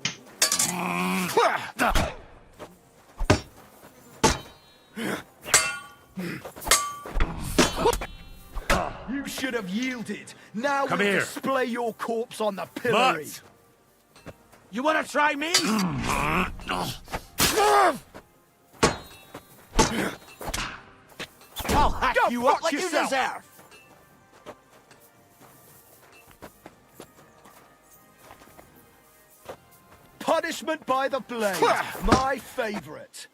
You should have yielded. Now Come we'll here. display your corpse on the pillory. But... You wanna try me? I'll hack Go you up fuck like yourself. you deserve! Punishment by the blade. My favourite.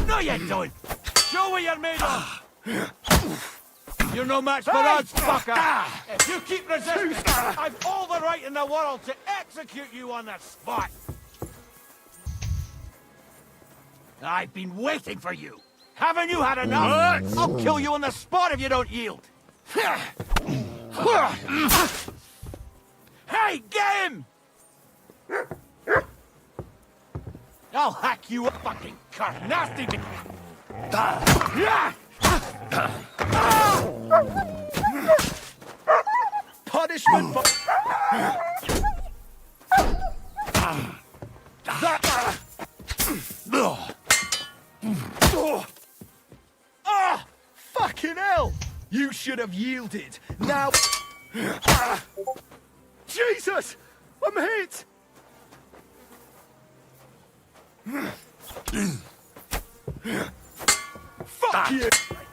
No, you don't! Show what you're made of! You're no match for us, fucker! If you keep resisting, I've all the right in the world to execute you on the spot! I've been waiting for you! Haven't you had enough? I'll kill you on the spot if you don't yield! Hey, get him! I'll hack you up, fucking cunt! Nasty! Punishment for... Fucking hell! You should have yielded. Now... Jesus! I'm hit! Fuck you!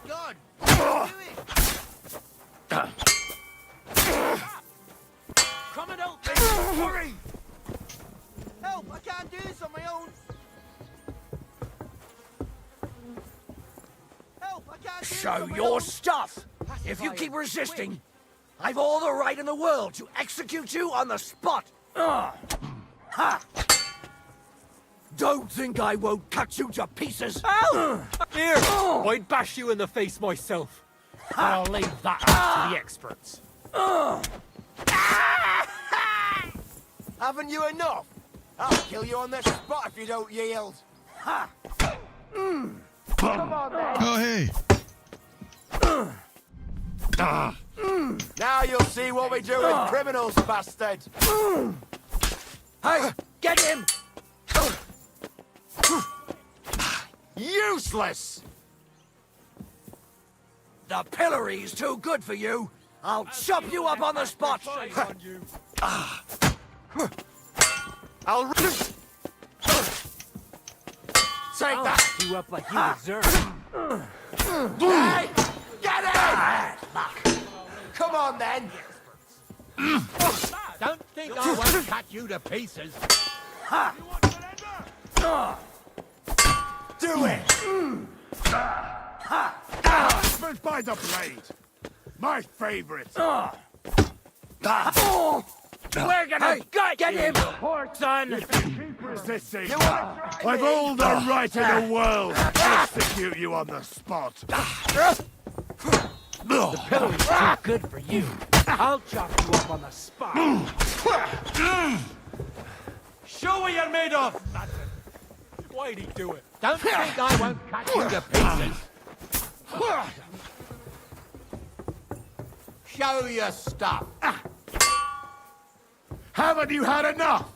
God! What are you doing? Come and help me! Hurry! Help! I can't do this on my own! Help! I can't do this Show on my your own. stuff! If you keep resisting, I've all the right in the world to execute you on the spot! Ha! Don't think I won't cut you to pieces! Here! I'd bash you in the face myself. But I'll leave that to the experts. Haven't you enough? I'll kill you on the spot if you don't yield. Ha! Come on, then. Oh, hey. Now you'll see what we do with criminals, bastard. Hey, get him! Useless! The pillory's too good for you. I'll chop you up on the spot. I'll take that. You up like you deserve. Hey, get it! Come on then. Don't think I won't cut you to pieces. Do it. But by the blade. My favorite. We're gonna get him! Poor son! Keep resisting. I've all the right in the world to execute you on the spot. The pillory's too good for you. I'll chop you up on the spot. Show what you're made of! Why'd he do it? Don't think I won't cut you to pieces. Show your stuff. Haven't you had enough?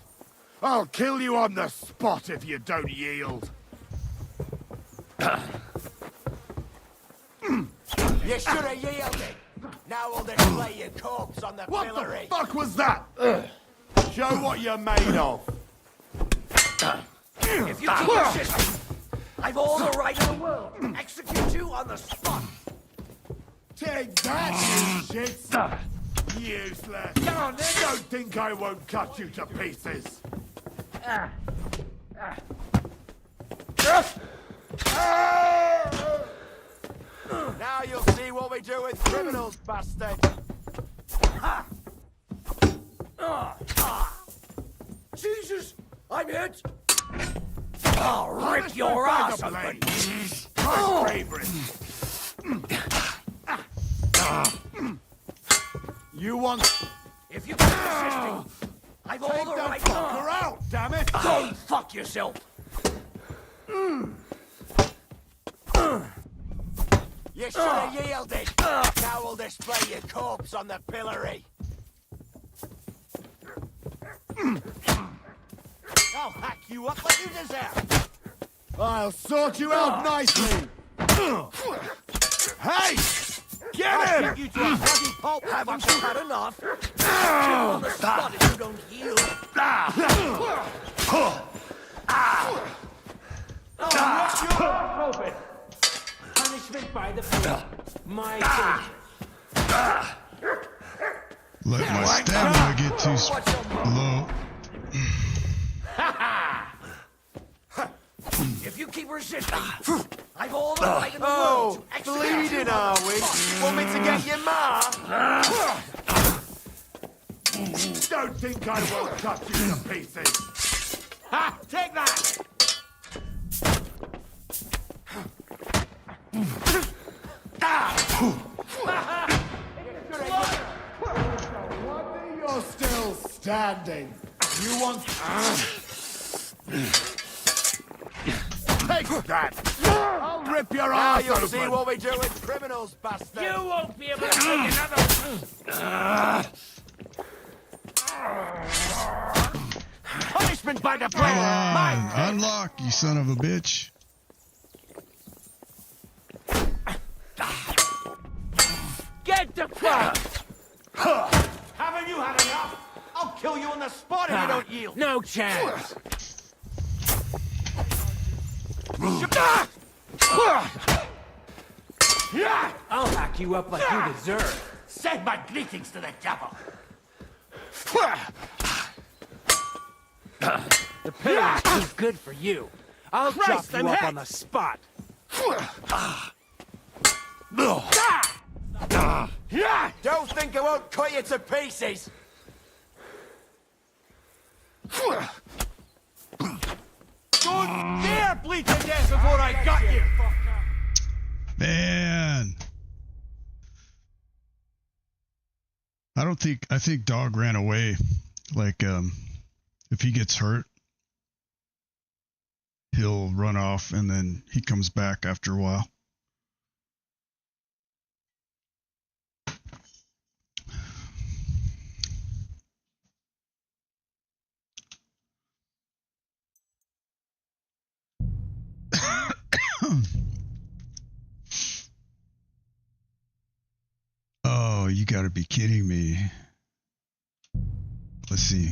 I'll kill you on the spot if you don't yield. You should have yielded. Now we'll display your corpse on the pillory. What the fuck was that? Show what you're made of. If you keep resisting, I've all the right in the world to execute you on the spot. Take that, you shit! Useless! Come on, then! Don't think I won't cut you to pieces! Now you'll see what we do with criminals, bastard. Jesus, I'm hit. I'll rip your ass open. My favorite. You want... If you keep resisting, I've all the right. Take that fucker out, damn it! Don't fuck yourself. You should have yielded. Now we'll display your corpse on the pillory. I'll hack you up like you deserve. I'll sort you out nicely! Hey! Get him! You to a bloody pulp. Haven't you had enough? Kill on the spot if you don't yield. Open. Punishment by the field. My favorite. Let my stamina get too low. If you keep resisting, I've all the right in the world to execute bleeding, you. are we? Want me to get your ma? Don't think I won't cut you to pieces. Ha! Take that! You're still standing. You want... Take that! I'll rip your Now ass you'll open! see what we do with criminals, bastard! You won't be able to take another... Punishment by the Come brain! on, unlock, you son of a bitch. Get the fuck! Haven't you had enough? I'll kill you on the spot if you don't yield. No chance. I'll hack you up like you deserve. Send my greetings to the devil. The pillar is too good for you. I'll chop you up on the spot. Don't think I won't cut you to pieces! Don't dare bleed to death before I got you! Man. I think dog ran away. Like, if he gets hurt, he'll run off and then he comes back after a while. Oh, you gotta be kidding me. Let's see.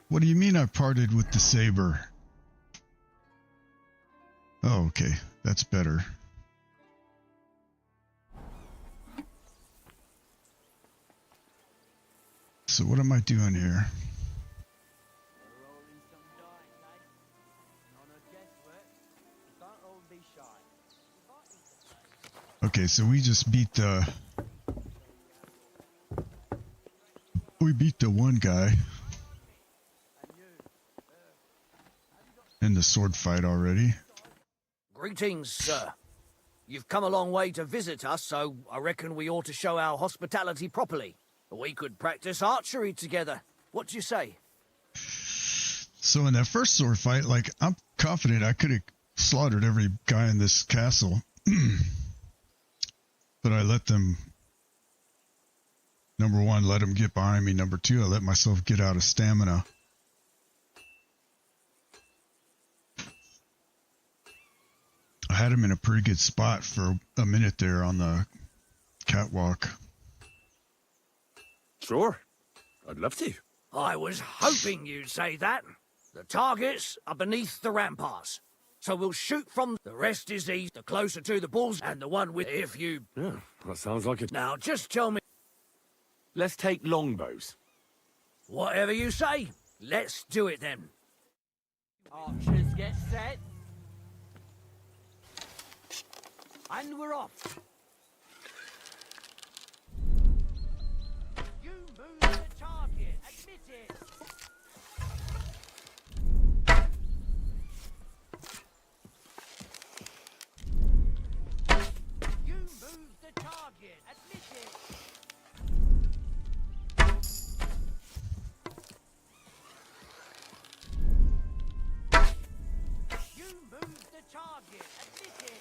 What do you mean I parted with the saber? Oh, okay. That's better. So what am I doing here? Okay, so we just beat the one guy in the sword fight already. Greetings, sir. You've come a long way to visit us, so I reckon we ought to show our hospitality properly. We could practice archery together. What do you say? So in that first sword fight, like, I'm confident I could have slaughtered every guy in this castle. But I let them, number one, let them get behind me. Number two, I let myself get out of stamina. I had him in a pretty good spot for a minute there on the catwalk. Sure. I'd love to. I was hoping you'd say that. The targets are beneath the ramparts. So we'll shoot from the rest is east, the closer to the bulls, and the one with if you... Yeah, that sounds like it. Now, just tell me... Let's take longbows. Whatever you say. Let's do it then. Archers get set. And we're off. You move the target. Admit it. You move the target. Admit it. You move the target. Admit it.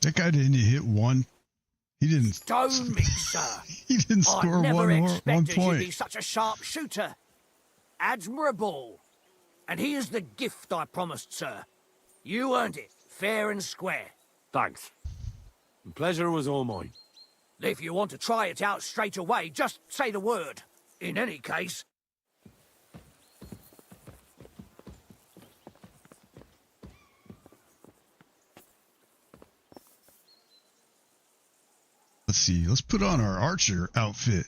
That guy didn't hit one. He didn't. Stone me, sir. He didn't score I never one expected point. you'd be such a sharp shooter. Admirable. And here's the gift I promised, sir. You earned it, fair and square. Thanks. The pleasure was all mine. If you want to try it out straight away, just say the word. In any case... Let's see. Let's put on our archer outfit.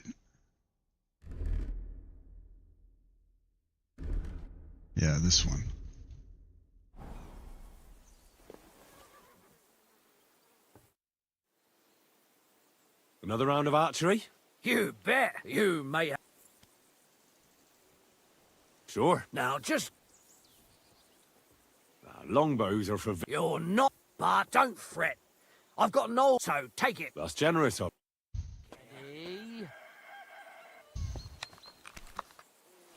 Yeah, this one. Another round of archery? You bet. You may have... Sure. Now, just... Longbows are for... You're not, but don't fret. I've got an old, so take it. That's generous of... Ready?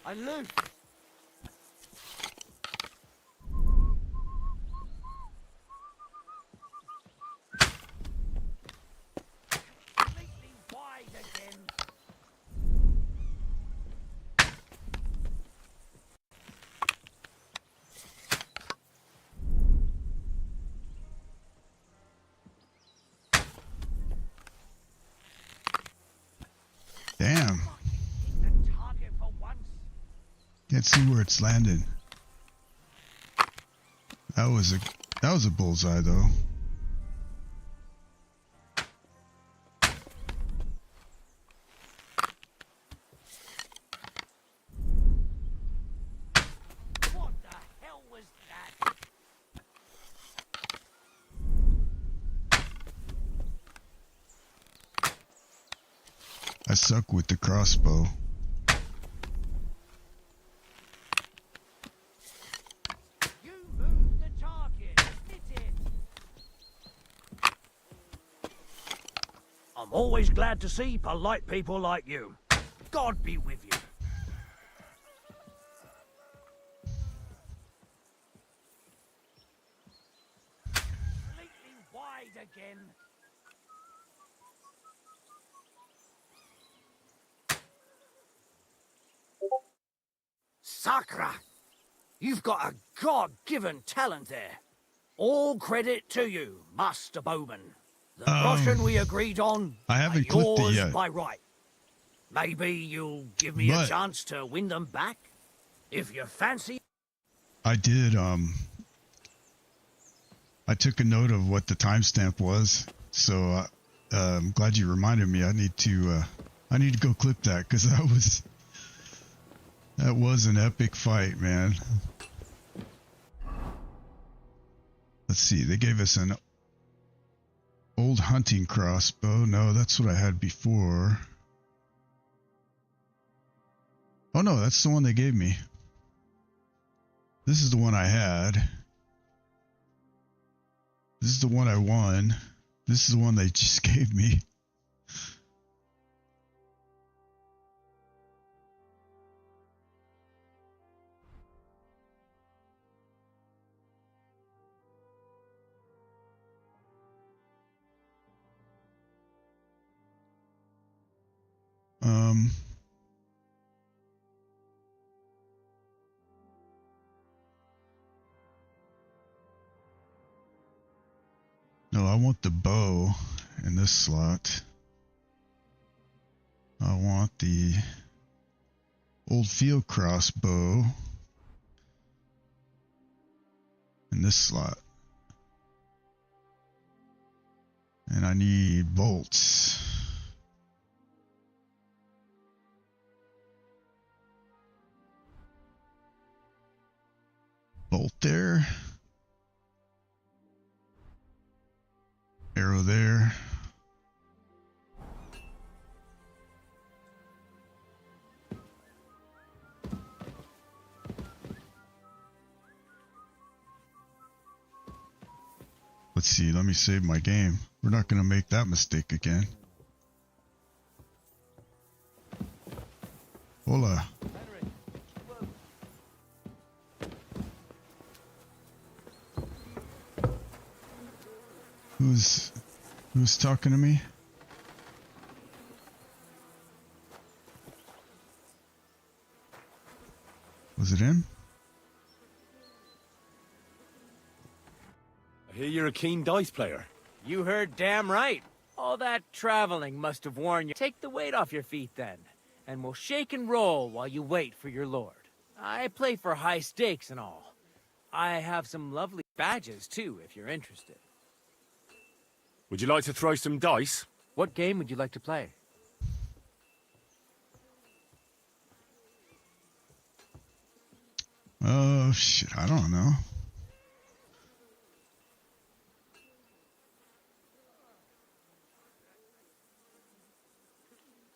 And loose. Completely wide again. Damn. Can't see where it's landed. That was a bullseye though. What the hell was that? I suck with the crossbow. You moved the target. Hit it. I'm always glad to see polite people like you. God be with you. Completely wide again. Sakra! You've got a God-given talent there. All credit to you, Master Bowman. The Russian we agreed on, I haven't are clicked it yours yet. by right. Maybe you'll give me a chance to win them back? If you fancy... I did, I took a note of what the timestamp was, so I'm glad you reminded me. I need to go clip that, because that was an epic fight, man. Let's see, they gave us an old hunting crossbow. No, that's what I had before. Oh no, that's the one they gave me. This is the one I had. This is the one I won. This is the one they just gave me. No, I want the bow in this slot. I want the old field crossbow in this slot. And I need bolts. Bolt there. Arrow there. Let's see, let me save my game. We're not going to make that mistake again. Hola. Who's talking to me? Was it him? hear you're a keen dice player. You heard damn right. All that traveling must have worn you. Take the weight off your feet then, and we'll shake and roll while you wait for your lord. I play for high stakes and all. I have some lovely badges too, if you're interested. Would you like to throw some dice? What game would you like to play? Oh, shit, I don't know.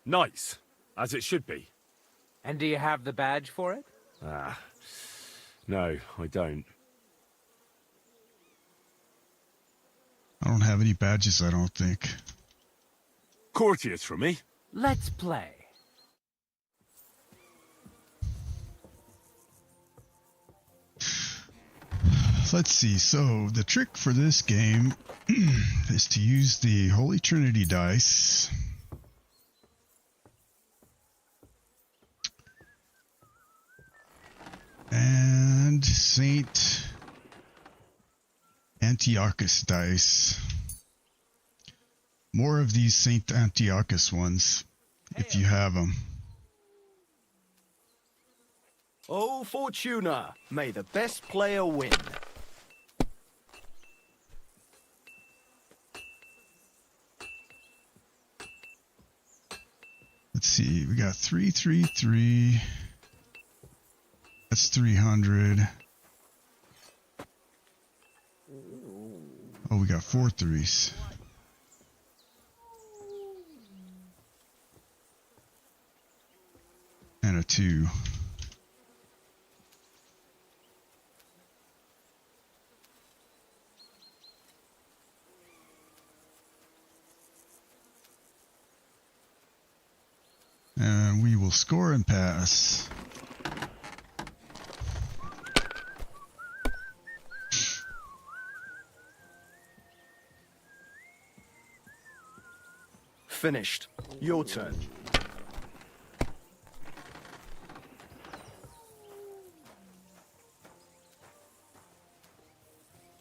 Nice, as it should be. And do you have the badge for it? No, I don't. I don't have any badges, I don't think. Courteous from me. Let's play. Let's see, so the trick for this game is to use the Holy Trinity dice. And Saint Antiochus dice. More of these Saint Antiochus ones, if you have them. Oh, Fortuna, may the best player win. Let's see, we got 333. That's 300. Oh, we got 4 threes. And a 2. And we will score and pass. Finished. Your turn.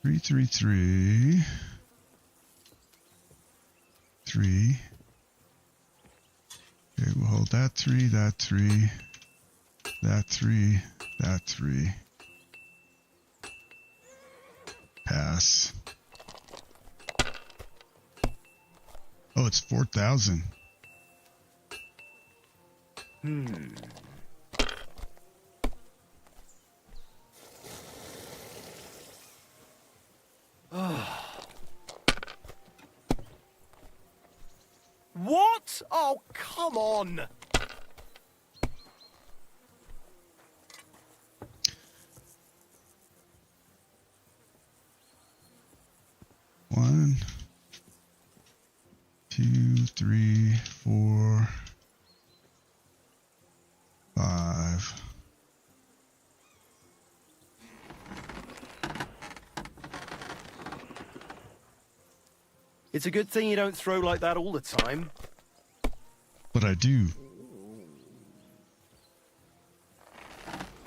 Three, 3. Okay, we'll hold that 3, that 3, that 3, that 3. Pass. Oh, it's 4,000. What? Oh, come on! One, 2, 3, 4, 5. It's a good thing you don't throw like that all the time. But I do.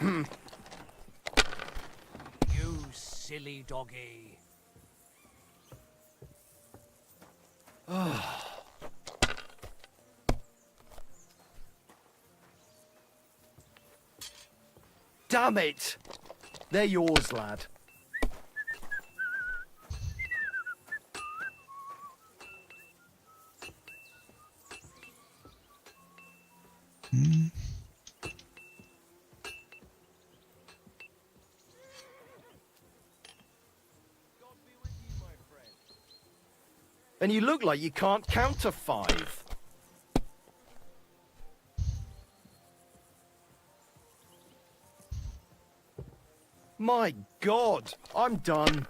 You silly doggy. Damn it! They're yours, lad. And you look like you can't count to 5. My God, I'm done.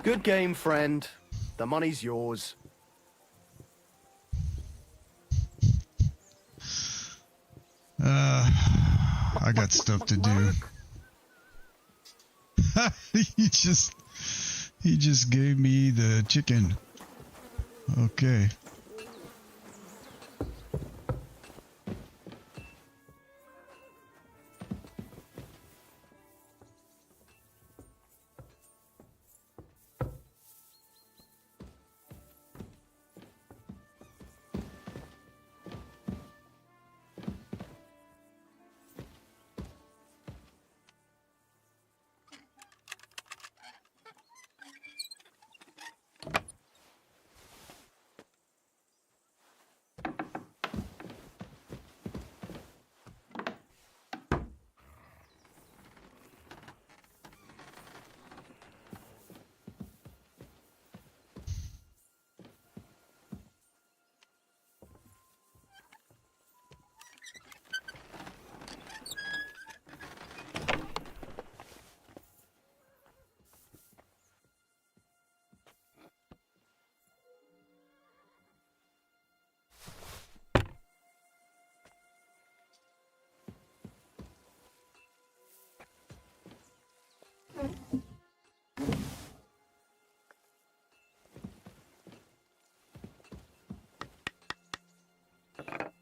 Good game, friend. The money's yours. got stuff to do. he just gave me the chicken. Okay.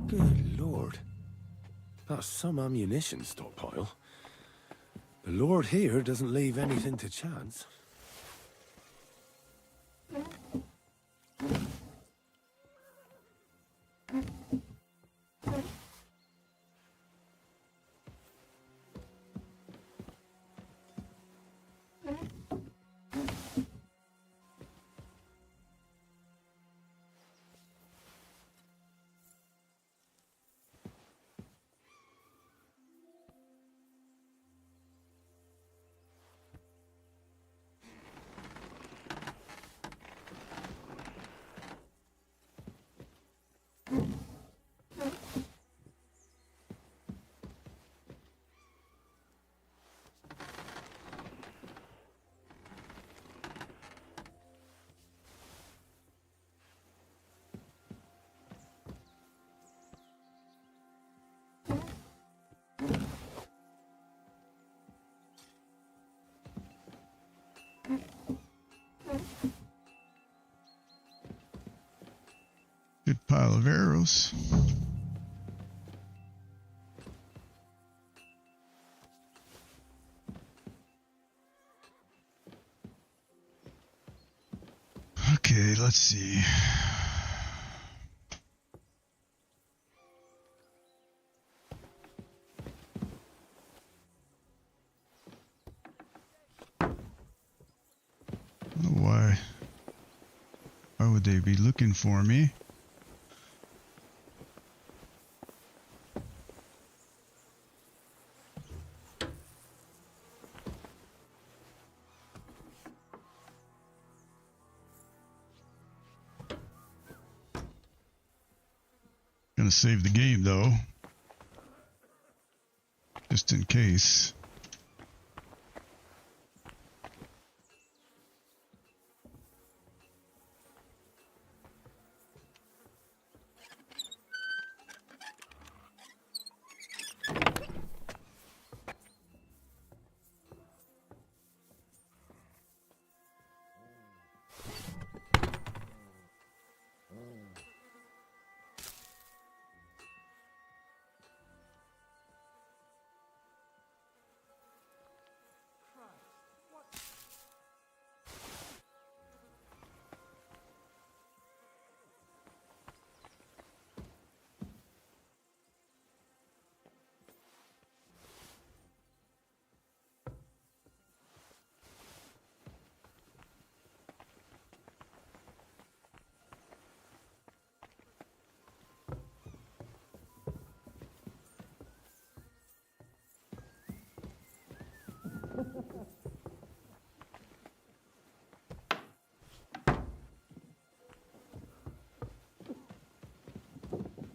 Good lord. That's some ammunition stockpile. The lord here doesn't leave anything to chance. Good pile of arrows. Okay, let's see. I don't know why. Why would they be looking for me? Gonna save the game though, just in case.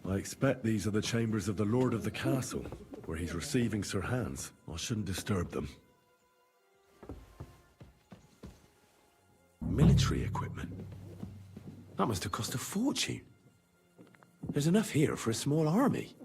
I expect these are the chambers of the Lord of the Castle, where he's receiving Sir Hans. I shouldn't disturb them. Military equipment. That must have cost a fortune. There's enough here for a small army.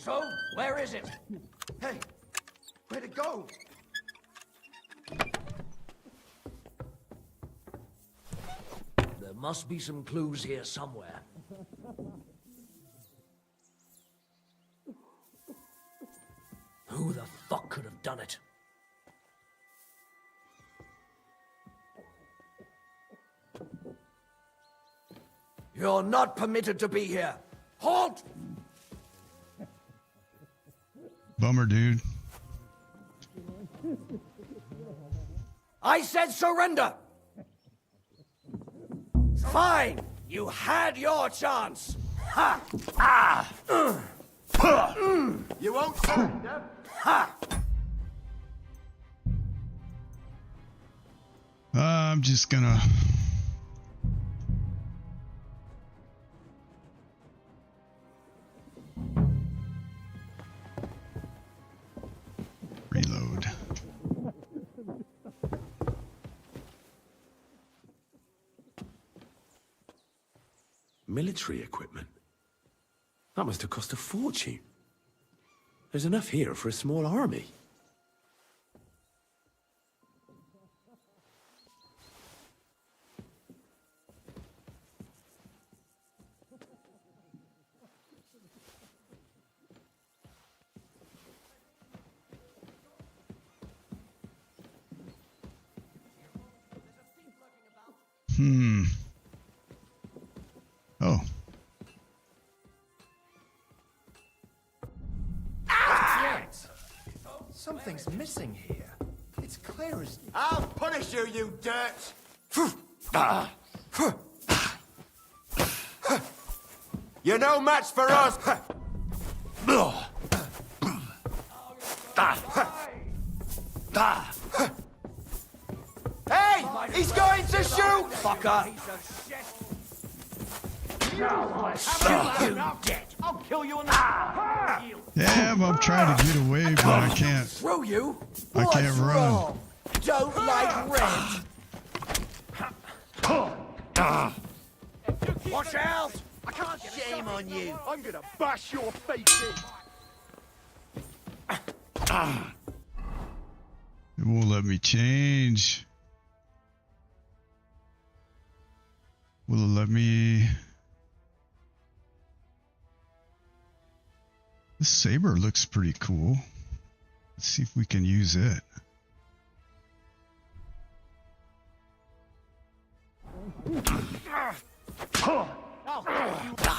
So, where is it? Hey, where'd it go? There must be some clues here somewhere. Who the fuck could have done it? You're not permitted to be here. Halt! Bummer, dude. I said surrender! Fine! You had your chance! Ha! Ah! You won't surrender? Ha! I'm just gonna... reload. Military equipment? That must have cost a fortune. There's enough here for a small army. Oh. Something's missing here. It's clear as... I'll punish you, you dirt! You're no match for us! Hey! He's going to shoot! Fucker! I'll kill you in Damn, I'm trying to get away, but I can't. Throw you? I can't What's run. wrong? Don't like red. Watch out! I can't get Shame on you. I'm gonna bash your face in. It won't let me change. Will it let me... This saber looks pretty cool. Let's see if we can use it.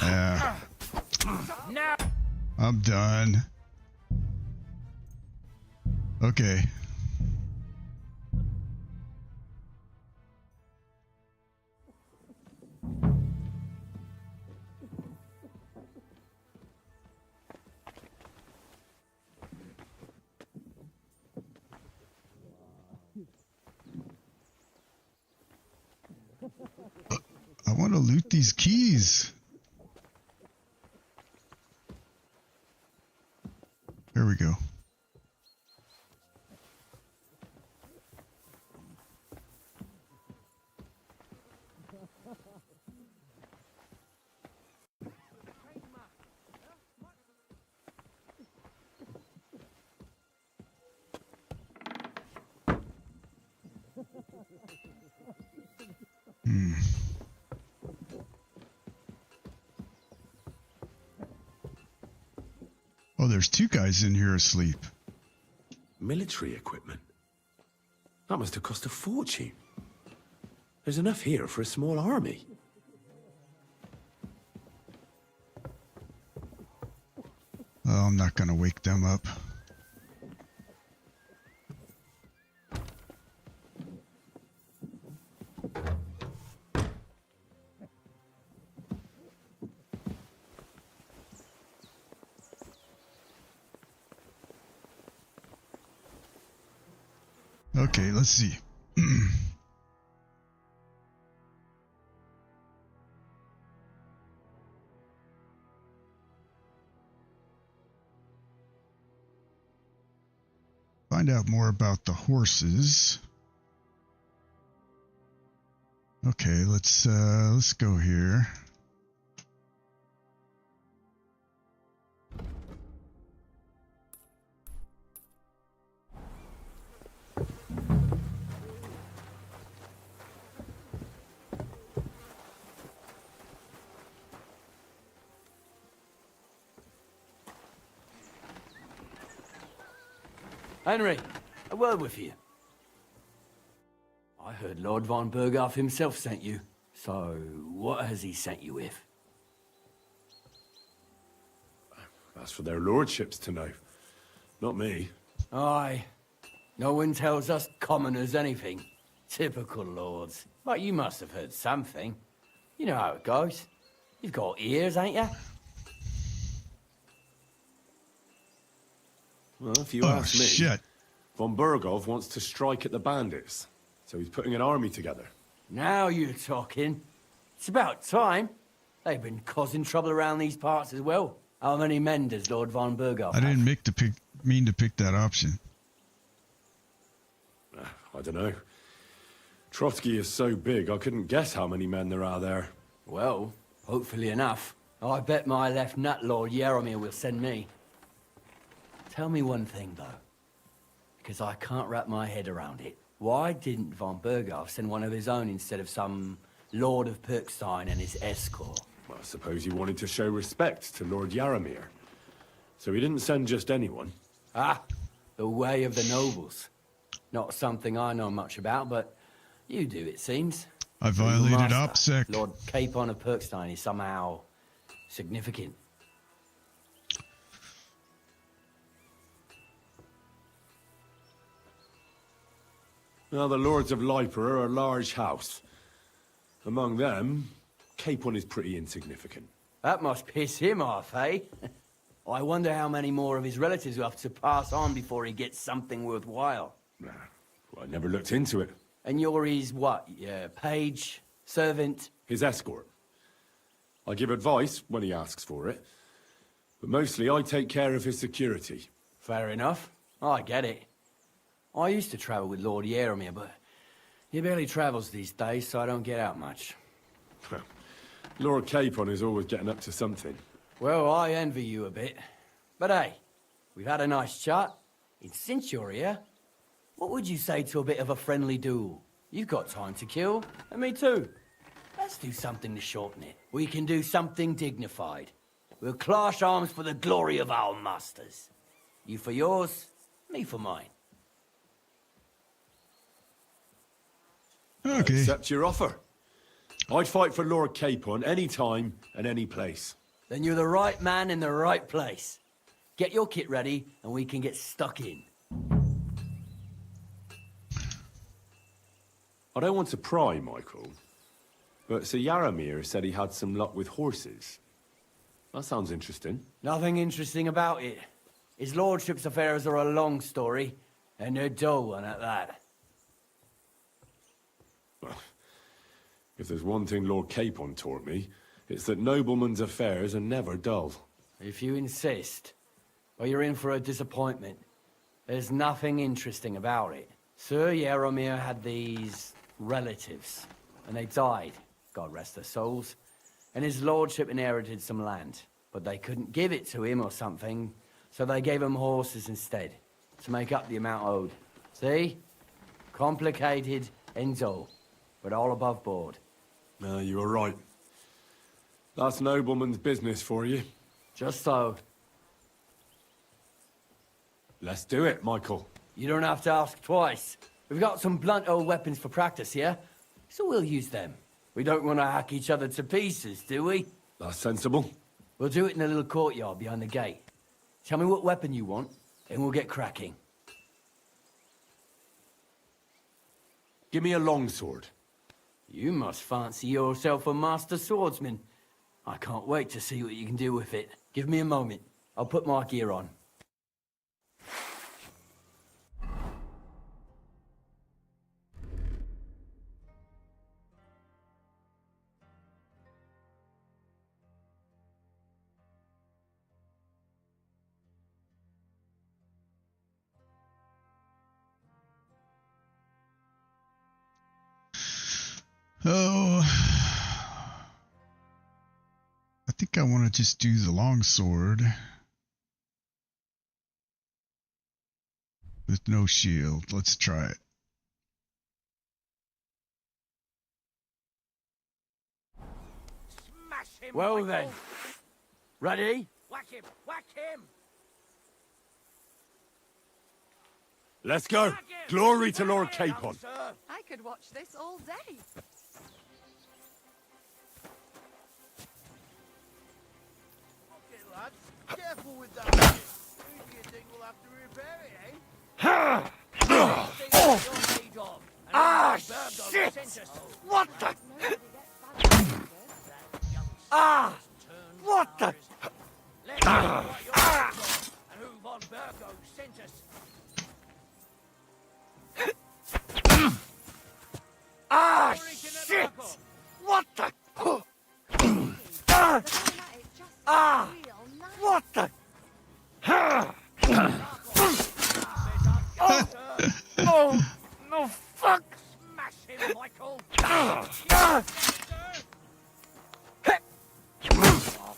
Yeah. I'm done. Okay. I want to loot these keys. There we go. Oh, there's two guys in here asleep. Military equipment? That must have cost a fortune. There's enough here for a small army. Oh, I'm not gonna wake them up. Okay, let's see. Find out more about the horses. Okay, let's go here. Henry, a word with you. I heard Lord von Berghoff himself sent you. So, what has he sent you with? That's for their lordships to know. Not me. Aye. No one tells us commoners anything. Typical lords. But you must have heard something. You know how it goes. You've got ears, ain't you? Well, if you ask me, shit. von Berghoff wants to strike at the bandits. So he's putting an army together. Now you're talking. It's about time. They've been causing trouble around these parts as well. How many men does Lord von Berghoff I didn't have? mean to pick that option. I don't know. Trotsky is so big, I couldn't guess how many men there are there. Well, hopefully enough. I bet my left nut Lord Yaromir will send me. Tell me one thing, though. Because I can't wrap my head around it. Why didn't von Berghoff send one of his own instead of some Lord of Perkstein and his escort? Well, I suppose he wanted to show respect to Lord Yaromir. So he didn't send just anyone. Ah, the way of the nobles. Not something I know much about, but you do, it seems. I violated OPSEC. Lord Capon of Perkstein is somehow significant. Now, the Lords of Liper are a large house. Among them, Capon is pretty insignificant. That must piss him off, eh? I wonder how many more of his relatives will have to pass on before he gets something worthwhile. Nah, well, I never looked into it. And you're his what? Page? Servant? His escort. I give advice when he asks for it. But mostly I take care of his security. Fair enough. I get it. I used to travel with Lord Yaromir, but he barely travels these days, so I don't get out much. Lord Capon is always getting up to something. Well, I envy you a bit. But hey, we've had a nice chat. And since you're here, what would you say to a bit of a friendly duel? You've got time to kill, and me too. Let's do something to shorten it. We can do something dignified. We'll clash arms for the glory of our masters. You for yours, me for mine. Okay. Accept your offer. I'd fight for Lord Capon any time and any place. Then you're the right man in the right place. Get your kit ready, and we can get stuck in. I don't want to pry, Michael, but Sir Yaromir said he had some luck with horses. That sounds interesting. Nothing interesting about it. His lordship's affairs are a long story, and a dull one at that. Well, if there's one thing Lord Capon taught me, it's that noblemen's affairs are never dull. If you insist, well, you're in for a disappointment. There's nothing interesting about it. Sir Yaromir had these relatives, and they died, God rest their souls, and his lordship inherited some land, but they couldn't give it to him or something, so they gave him horses instead, to make up the amount owed. See? Complicated and dull, but all above board. No, you were right. That's nobleman's business for you. Just so. Let's do it, Michael. You don't have to ask twice. We've got some blunt old weapons for practice here, so we'll use them. We don't want to hack each other to pieces, do we? That's sensible. We'll do it in a little courtyard behind the gate. Tell me what weapon you want, and we'll get cracking. Give me a longsword. You must fancy yourself a master swordsman. I can't wait to see what you can do with it. Give me a moment. I'll put my gear on. Oh, I think I want to just do the longsword with no shield. Let's try it. Smash him, Well Michael. then. Ready? Whack him! Whack him! Let's go. Glory to Lord Capon. I could watch this all day. Okay, lads. Careful with that. Maybe you think we'll have to repair it, eh? Ah, shit! What the? Ah! What the? Ah, shit! What the? Ah! What the? Oh, no, fuck! Smash him, Michael! Ah! I'll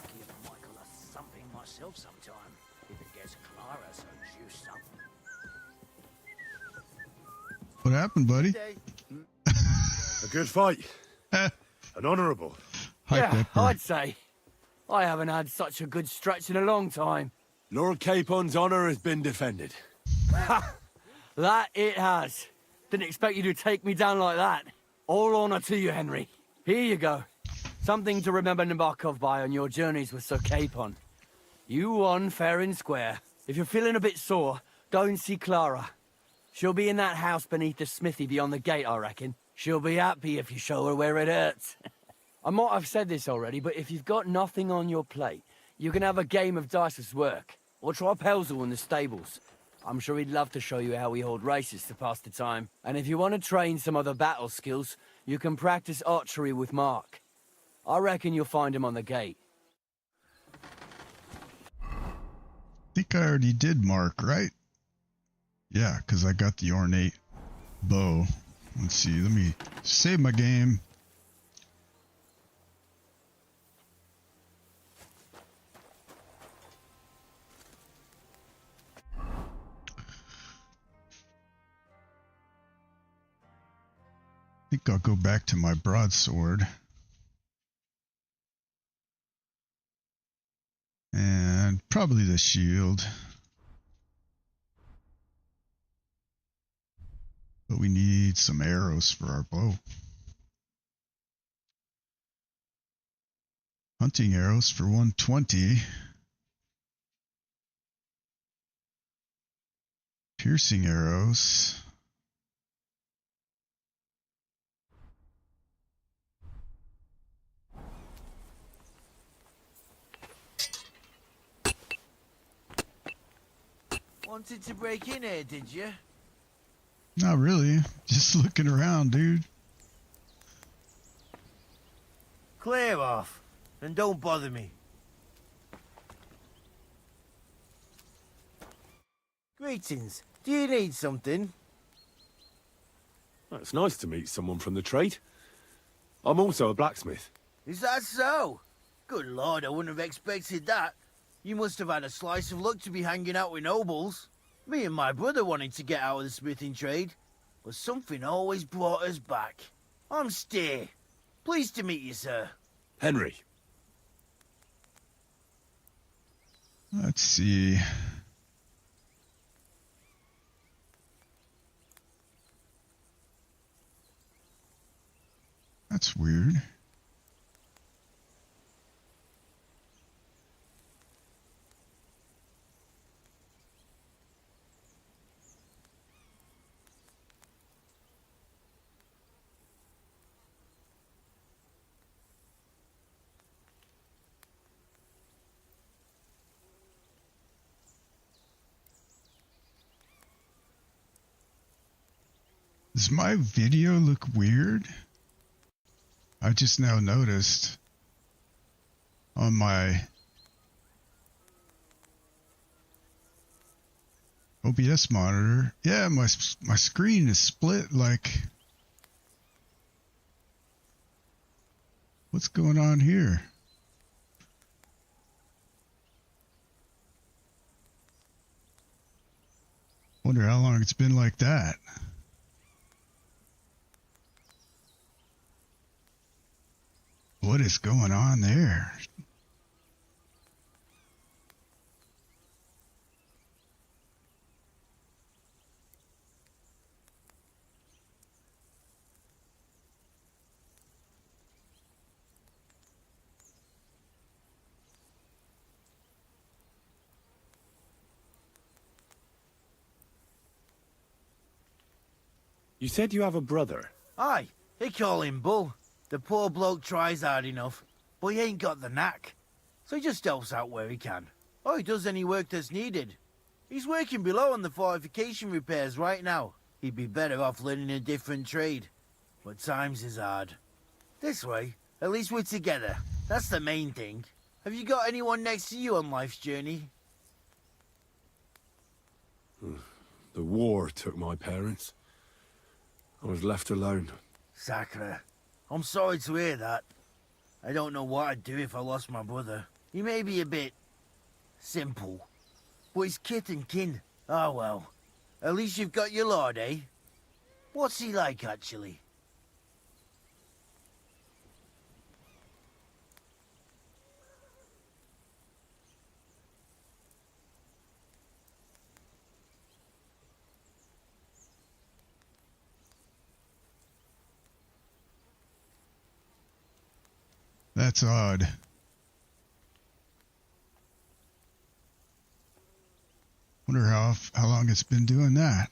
give Michael a thumping myself sometime, if it gets Clara so juiced up. What happened, buddy? A good fight. An honourable. Yeah, I'd say. I haven't had such a good stretch in a long time. Lord Capon's honour has been defended. Ha! That it has. Didn't expect you to take me down like that. All honour to you, Henry. Here you go. Something to remember Nabokov by on your journeys with Sir Capon. You won fair and square. If you're feeling a bit sore, go and see Clara. She'll be in that house beneath the smithy beyond the gate, I reckon. She'll be happy if you show her where it hurts. I might have said this already, but if you've got nothing on your plate, you can have a game of dice's work. Or try Pelzel in the stables. I'm sure he'd love to show you how we hold races to pass the time. And if you want to train some other battle skills, you can practice archery with Mark. I reckon you'll find him on the gate. I think I already did Mark, right? Yeah, because I got the ornate bow. Let's see, let me save my game. I think I'll go back to my broadsword. And probably the shield. But we need some arrows for our bow. Hunting arrows for 120. Piercing arrows. Wanted to break in here, did you? Not really. Just looking around, dude. Clear off, and don't bother me. Greetings. Do you need something? Well, it's nice to meet someone from the trade. I'm also a blacksmith. Is that so? Good lord, I wouldn't have expected that. You must have had a slice of luck to be hanging out with nobles. Me and my brother wanted to get out of the smithing trade, but something always brought us back. I'm Steer. Pleased to meet you, sir. Henry. Let's see. That's weird. Does my video look weird? I just now noticed on my OBS monitor. Yeah, my screen is split like... What's going on here? Wonder how long it's been like that. What is going on there? You said you have a brother. Aye, they call him Bull. The poor bloke tries hard enough, but he ain't got the knack. So he just helps out where he can. Or he does any work that's needed. He's working below on the fortification repairs right now. He'd be better off learning a different trade. But times is hard. This way, at least we're together. That's the main thing. Have you got anyone next to you on life's journey? The war took my parents. I was left alone. Sacre. I'm sorry to hear that. I don't know what I'd do if I lost my brother. He may be a bit... simple. But he's kith and kin. Ah well. At least you've got your lord, eh? What's he like, actually? That's odd. Wonder how long it's been doing that.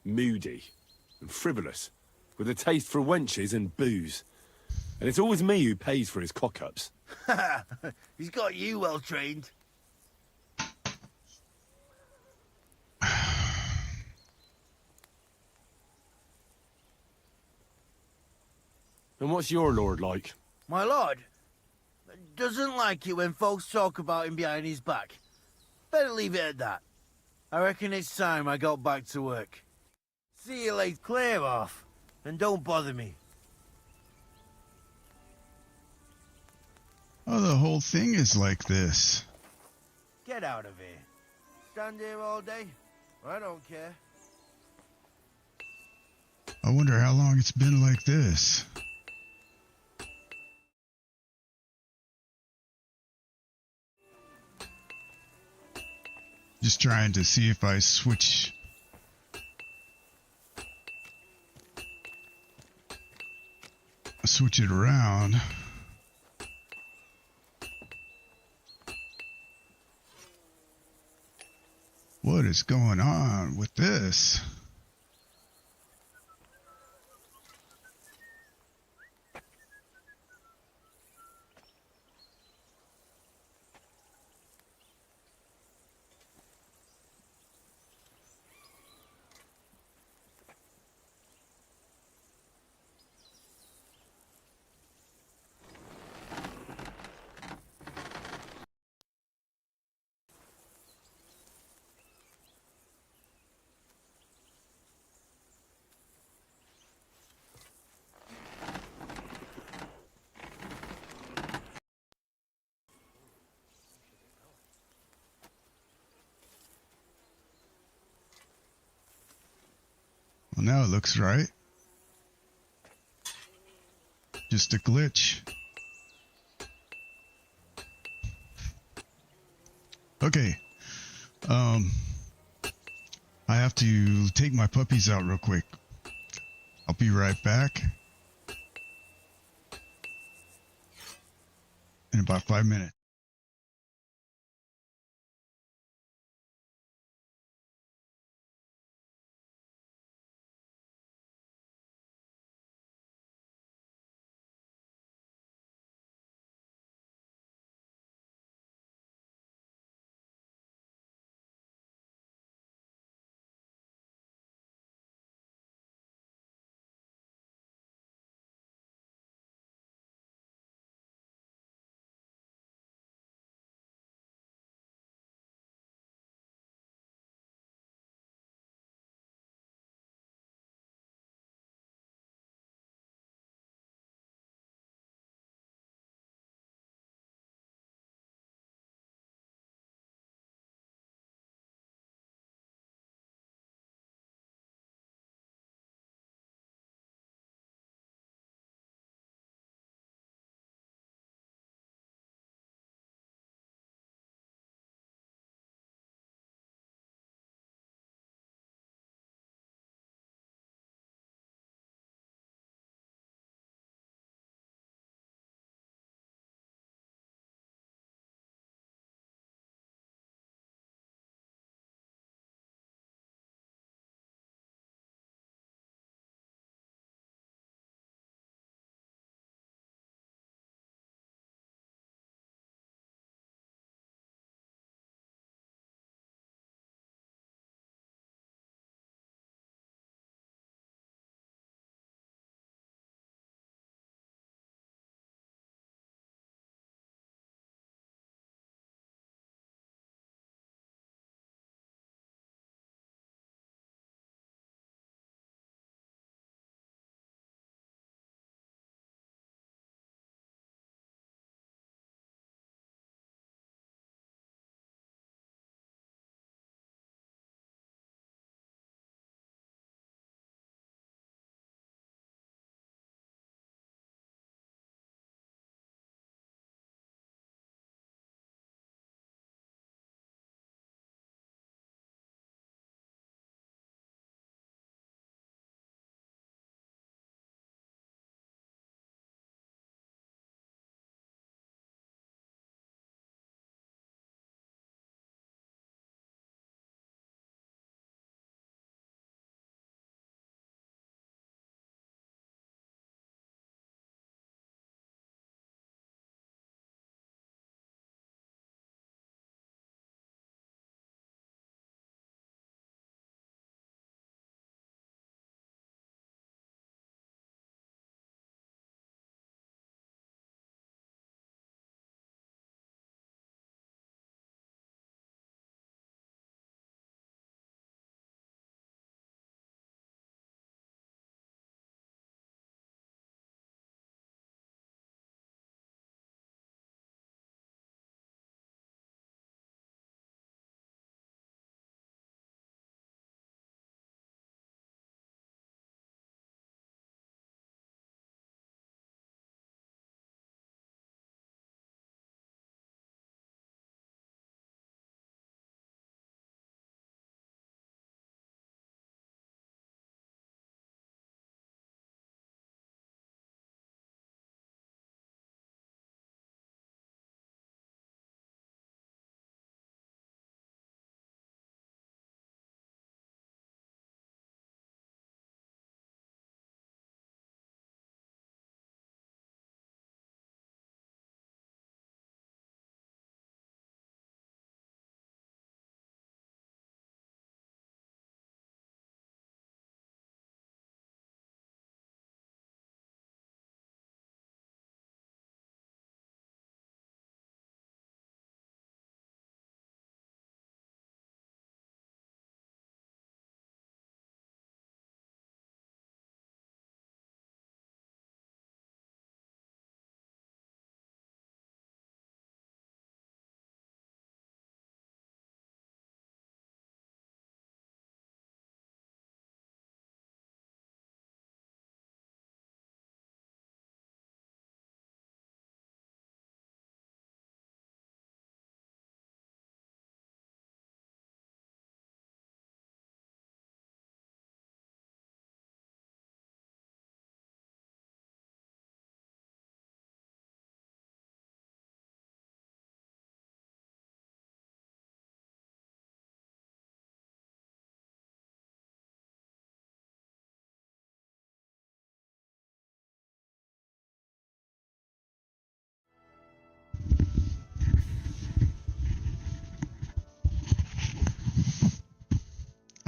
Moody and frivolous, with a taste for wenches and booze. And it's always me who pays for his cock-ups. He's got you well trained. And what's your lord like? My lord doesn't like it when folks talk about him behind his back. Better leave it at that. I reckon it's time I got back to work. See you later. Clear off. And don't bother me. Oh, the whole thing is like this. Get out of here. Stand here all day? I don't care. I wonder how long it's been like this. Just trying to see if I switch it around. What is going on with this? Well, now it looks right. Just a glitch. Okay. I have to take my puppies out real quick. I'll be right back. In about 5 minutes.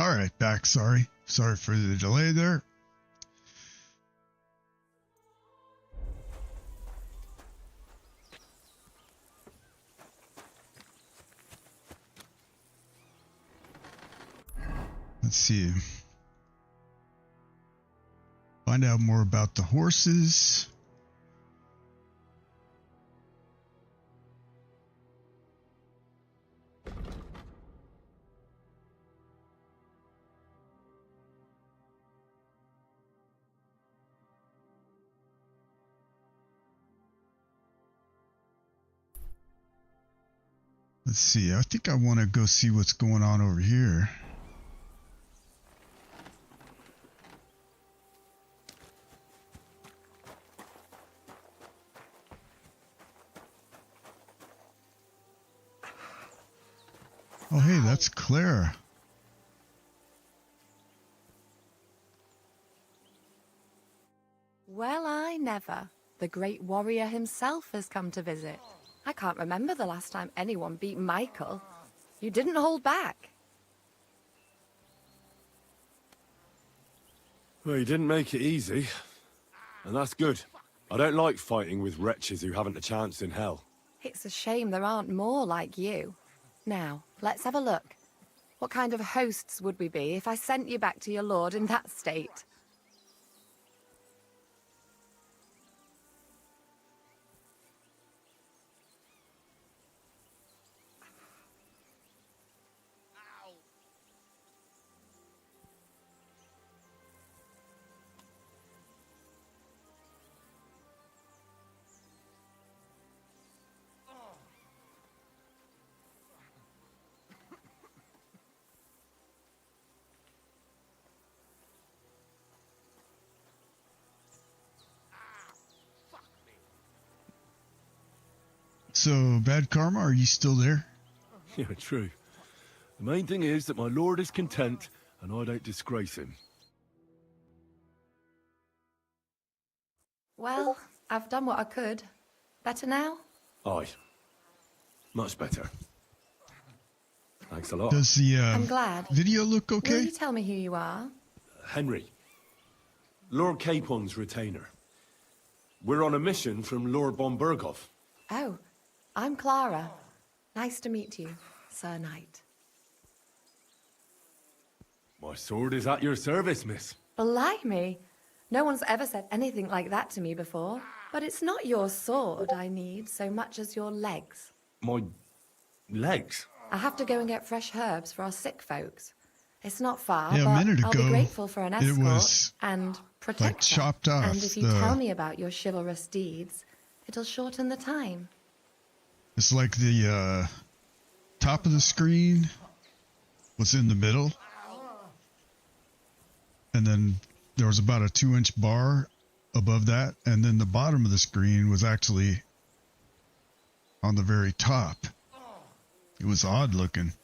Alright, back. Sorry for the delay there. Let's see. Find out more about the horses. Let's see. I think I want to go see what's going on over here. Oh, hey, that's Claire. Well, I never. The great warrior himself has come to visit. I can't remember the last time anyone beat Michael. You didn't hold back. Well, you didn't make it easy. And that's good. I don't like fighting with wretches who haven't a chance in hell. It's a shame there aren't more like you. Now, let's have a look. What kind of hosts would we be if I sent you back to your lord in that state? So, Bad Karma, are you still there? Yeah, true. The main thing is that my lord is content, and I don't disgrace him. Well, I've done what I could. Better now? Aye. Much better. Thanks a lot. Does the I'm glad. video look okay? Will you tell me who you are? Henry. Lord Capon's retainer. We're on a mission from Lord Bombergov. Oh, I'm Clara. Nice to meet you, Sir Knight. My sword is at your service, miss. Blimey! No one's ever said anything like that to me before. But it's not your sword I need so much as your legs. My legs? I have to go and get fresh herbs for our sick folks. It's not far, Yeah, a but minute I'll ago, be grateful for an it escort was, and like, protection. chopped off. And if you tell me about your chivalrous deeds, it'll shorten the time. It's like the top of the screen was in the middle. And then there was about a 2-inch bar above that. And then the bottom of the screen was actually on the very top. It was odd looking.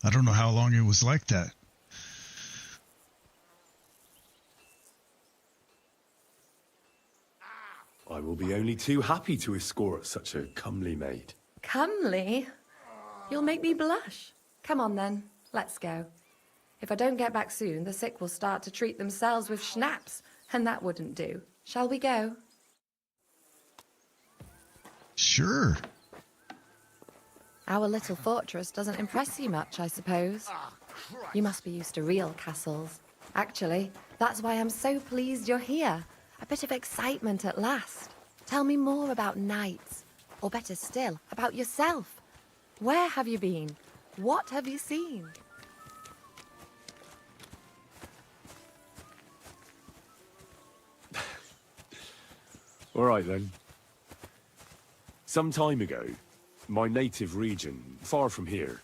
I don't know how long it was like that. I will be only too happy to escort such a comely maid. Comely? You'll make me blush. Come on then, let's go. If I don't get back soon, the sick will start to treat themselves with schnapps, and that wouldn't do. Shall we go? Sure. Our little fortress doesn't impress you much, I suppose. You must be used to real castles. Actually, that's why I'm so pleased you're here. A bit of excitement at last. Tell me more about knights, or better still, about yourself. Where have you been? What have you seen? All right, then. Some time ago, my native region, far from here,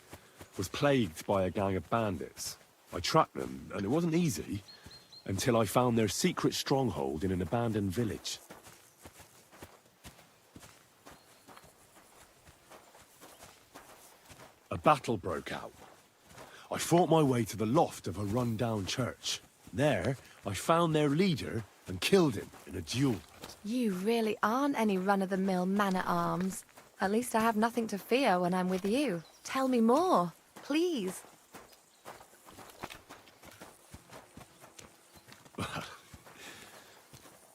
was plagued by a gang of bandits. I tracked them, and it wasn't easy, until I found their secret stronghold in an abandoned village. A battle broke out. I fought my way to the loft of a run-down church. There, I found their leader and killed him in a duel. You really aren't any run-of-the-mill man-at-arms. At least I have nothing to fear when I'm with you. Tell me more, please.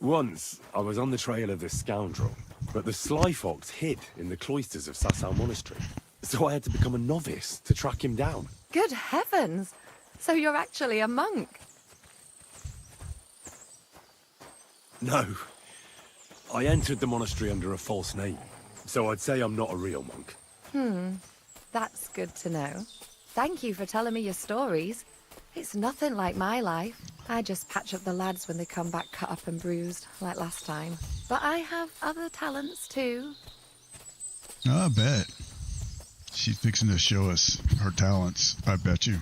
Once, I was on the trail of this scoundrel, but the sly fox hid in the cloisters of Sasau Monastery. So I had to become a novice to track him down. Good heavens! So you're actually a monk? No. I entered the monastery under a false name, so I'd say I'm not a real monk. That's good to know. Thank you for telling me your stories. It's nothing like my life. I just patch up the lads when they come back cut up and bruised, like last time. But I have other talents too. I bet. She's fixing to show us her talents, I bet you.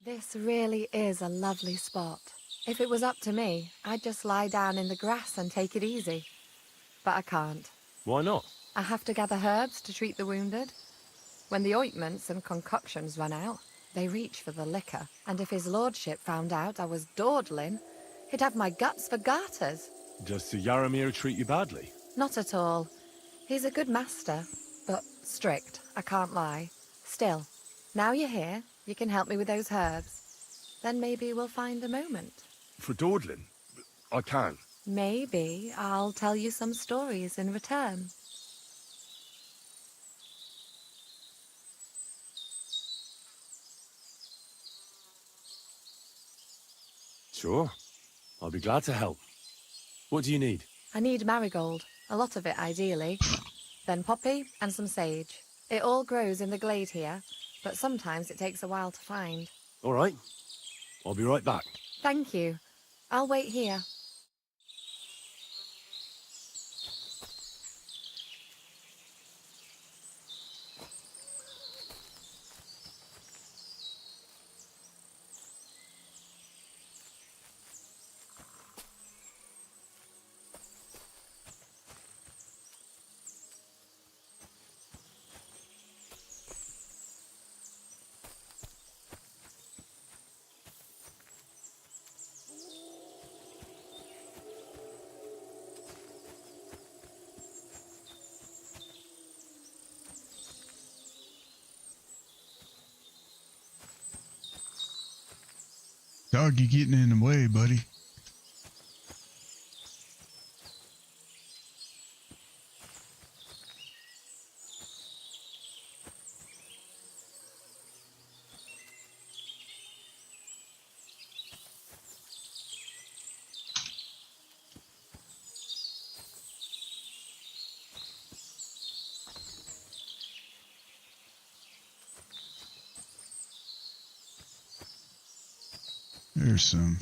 This really is a lovely spot. If it was up to me, I'd just lie down in the grass and take it easy. But I can't. Why not? I have to gather herbs to treat the wounded. When the ointments and concoctions run out, they reach for the liquor. And if his lordship found out I was dawdling, he'd have my guts for garters. Does Sir Yaramir treat you badly? Not at all. He's a good master, but strict, I can't lie. Still, now you're here, you can help me with those herbs. Then maybe we'll find a moment. For dawdling? I can. Maybe I'll tell you some stories in return. Sure. I'll be glad to help. What do you need? I need marigold, a lot of it ideally. Then poppy and some sage. It all grows in the glade here, but sometimes it takes a while to find. All right. I'll be right back. Thank you. I'll wait here. Dog, you getting in the way, buddy. There's some.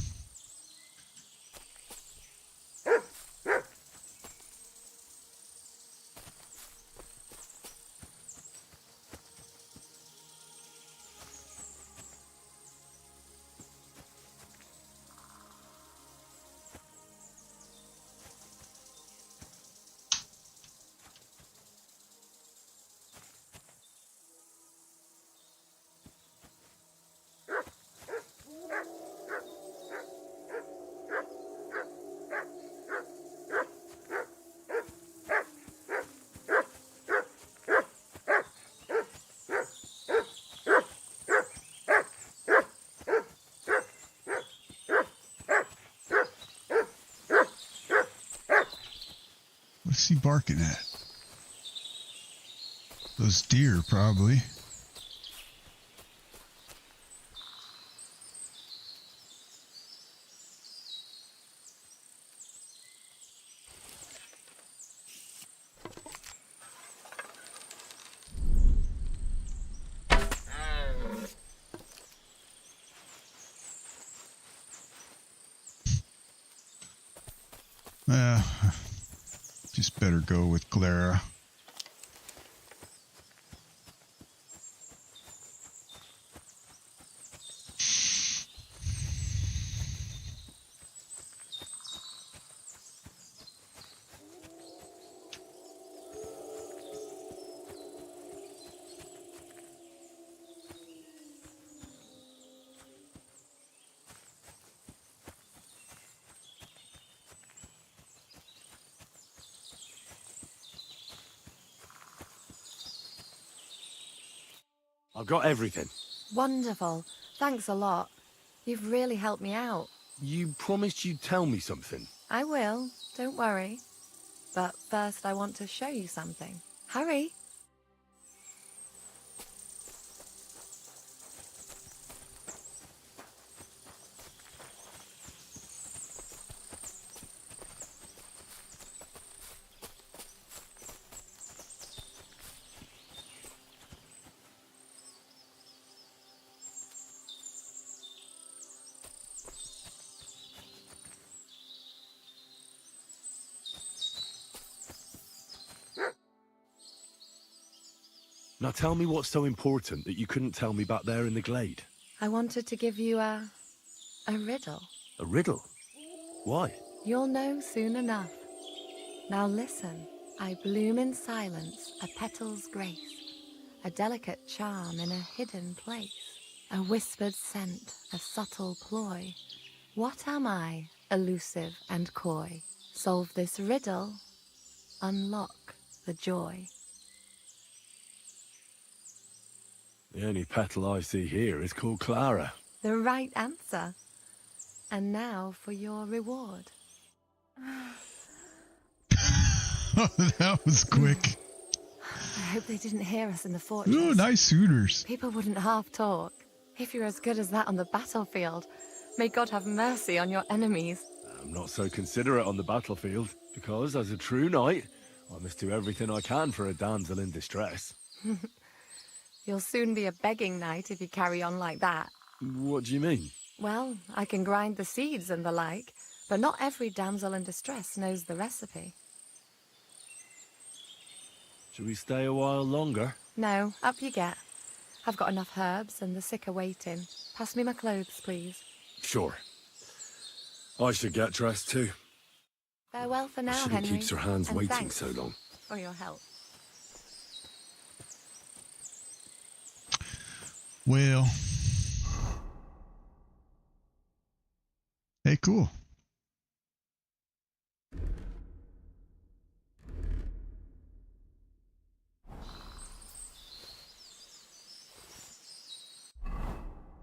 What's he barking at? Those deer, probably. Just better go with Clara. I've got everything. Wonderful. Thanks a lot. You've really helped me out. You promised you'd tell me something. I will. Don't worry. But first I want to show you something. Hurry. Now tell me what's so important that you couldn't tell me back there in the glade. I wanted to give you a riddle. A riddle? Why? You'll know soon enough. Now listen. I bloom in silence, a petal's grace, a delicate charm in a hidden place, a whispered scent, a subtle ploy. What am I, elusive and coy? Solve this riddle, unlock the joy. The only petal I see here is called Clara. The right answer. And now for your reward. That was quick. I hope they didn't hear us in the fortress. Ooh, nice suitors. People wouldn't half talk. If you're as good as that on the battlefield, may God have mercy on your enemies. I'm not so considerate on the battlefield, because as a true knight, I must do everything I can for a damsel in distress. You'll soon be a begging knight if you carry on like that. What do you mean? Well, I can grind the seeds and the like, but not every damsel in distress knows the recipe. Should we stay a while longer? No, up you get. I've got enough herbs and the sick are waiting. Pass me my clothes, please. Sure. I should get dressed too. Farewell for now, Shouldn't Henry. keep Sir Hans and waiting thanks so long. for your help. Well. Hey, cool.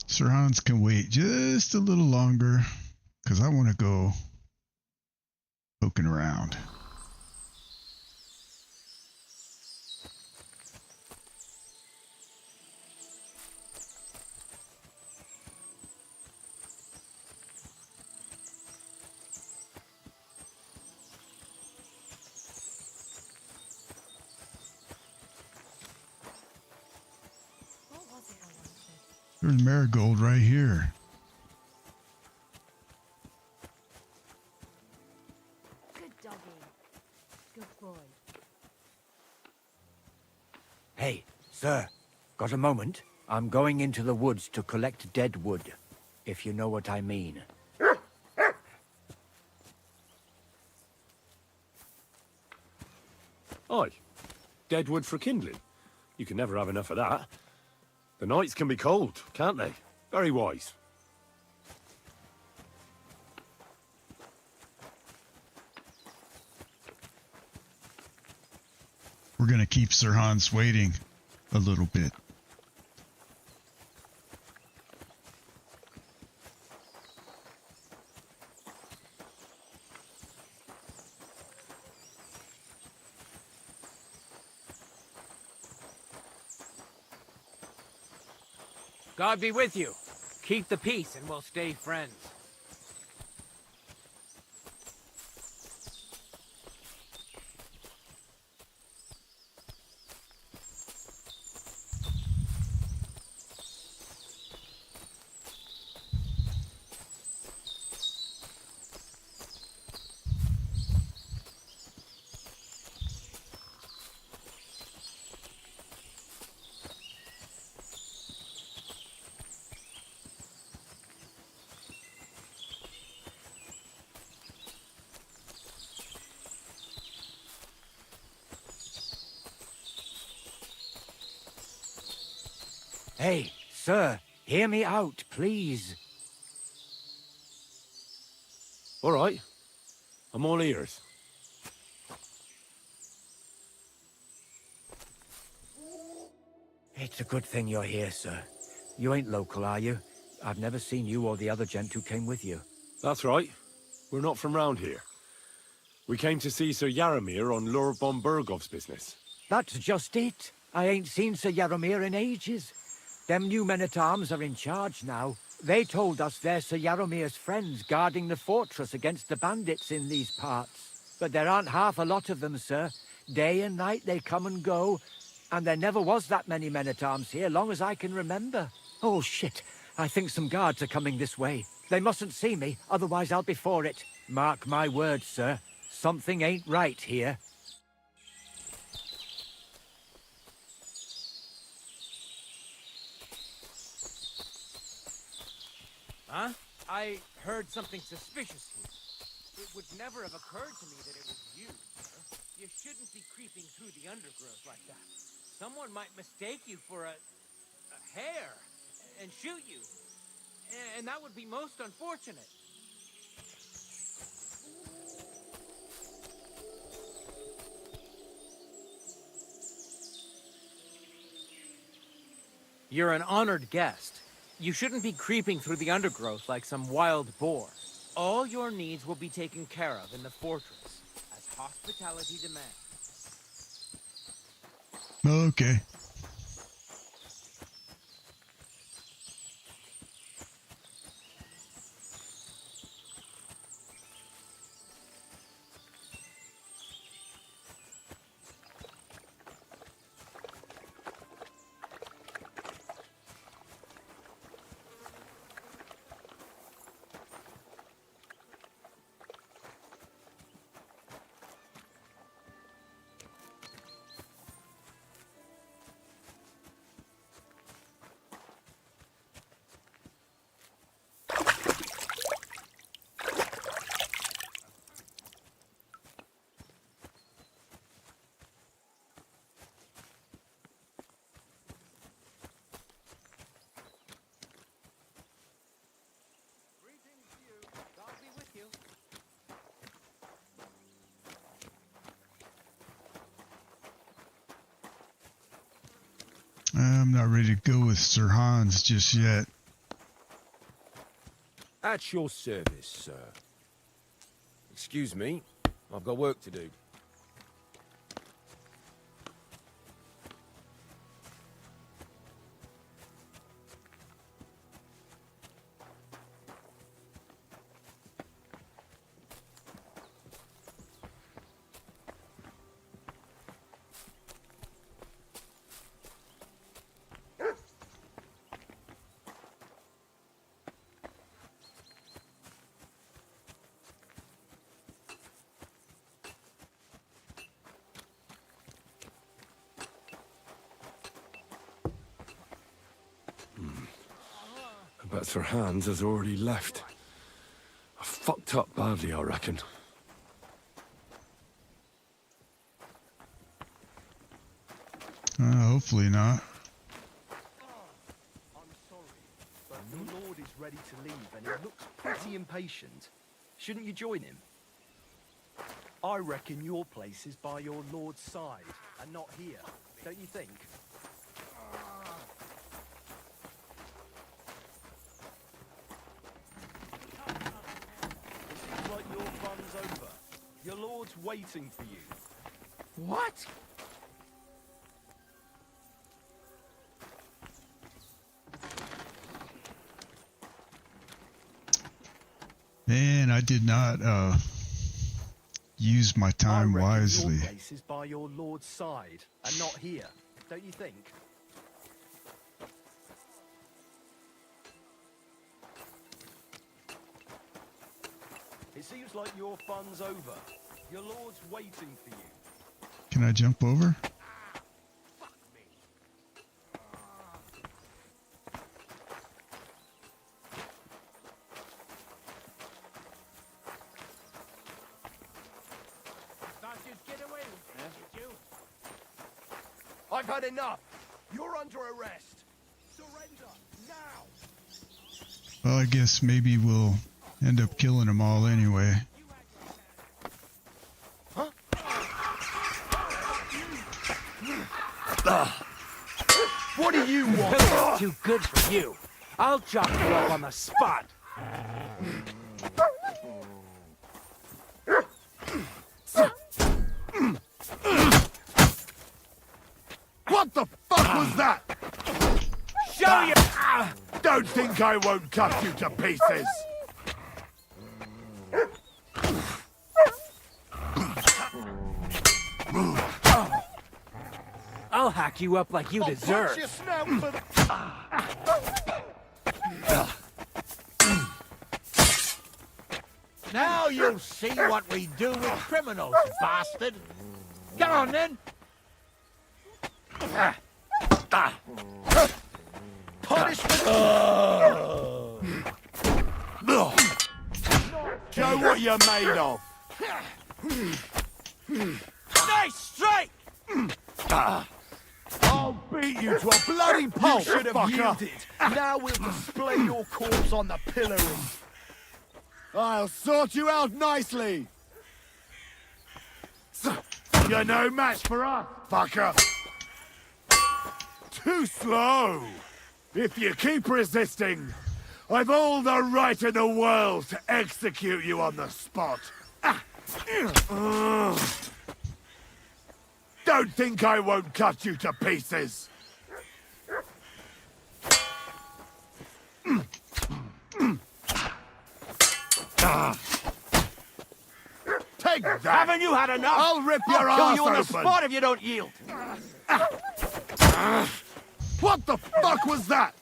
Sir Hans can wait just a little longer because I want to go poking around. There's marigold right here. Good doggy. Good boy. Hey, sir, got a moment? I'm going into the woods to collect dead wood, if you know what I mean. Aye. Dead wood for kindling. You can never have enough of that. The nights can be cold, can't they? Very wise. We're going to keep Sir Hans waiting a little bit. God be with you. Keep the peace and we'll stay friends. Hey, sir, hear me out, please. All right. I'm all ears. It's a good thing you're here, sir. You ain't local, are you? I've never seen you or the other gent who came with you. That's right. We're not from round here. We came to see Sir Yaramir on Lord von Bergov's business. That's just it. I ain't seen Sir Yaramir in ages. Them new men-at-arms are in charge now. They told us they're Sir Yaramir's friends guarding the fortress against the bandits in these parts. But there aren't half a lot of them, sir. Day and night they come and go. And there never was that many men-at-arms here, long as I can remember. Oh, shit. I think some guards are coming this way. They mustn't see me, otherwise I'll be for it. Mark my words, sir. Something ain't right here. Huh? I heard something suspicious here. It would never have occurred to me that it was you, sir. You shouldn't be creeping through the undergrowth like that. Someone might mistake you for a hare and shoot you. And that would be most unfortunate. You're an honored guest. You shouldn't be creeping through the undergrowth like some wild boar. All your needs will be taken care of in the fortress, as hospitality demands. Okay. I'm not ready to go with Sir Hans just yet. At your service, sir. Excuse me, I've got work to do. But Sir Hans has already left. I fucked up badly, I reckon. Hopefully not. I'm sorry, but your lord is ready to leave and he looks pretty impatient. Shouldn't you join him? I reckon your place is by your lord's side and not here, don't you think? It seems like your fun's over. Your lord's waiting for you. What? Man, I did not use my time wisely. Your place is by your lord's side and not here, don't you think? It seems like your fun's over. Your lord's waiting for you. Can I jump over? I've had enough. You're under arrest. Surrender now. Well, I guess maybe we'll end up killing them all anyway. What do you want? Too good for you. I'll chop you up on the spot. What the fuck was that? Show you! Don't think I won't cut you to pieces! I'll hack you up like you deserve. Now you'll see what we do with criminals, bastard. Come on, then. Punishment! Show what you're made of! Nice strike! I'll beat you to a bloody pulp, You should have fucker! yielded. Now we'll display your corpse on the pillory. I'll sort you out nicely! You're no match for us, fucker! Too slow! If you keep resisting, I've all the right in the world to execute you on the spot. Don't think I won't cut you to pieces! Take that! Haven't you had enough? I'll rip your I'll ass kill you on the open. spot if you don't yield. What the fuck was that?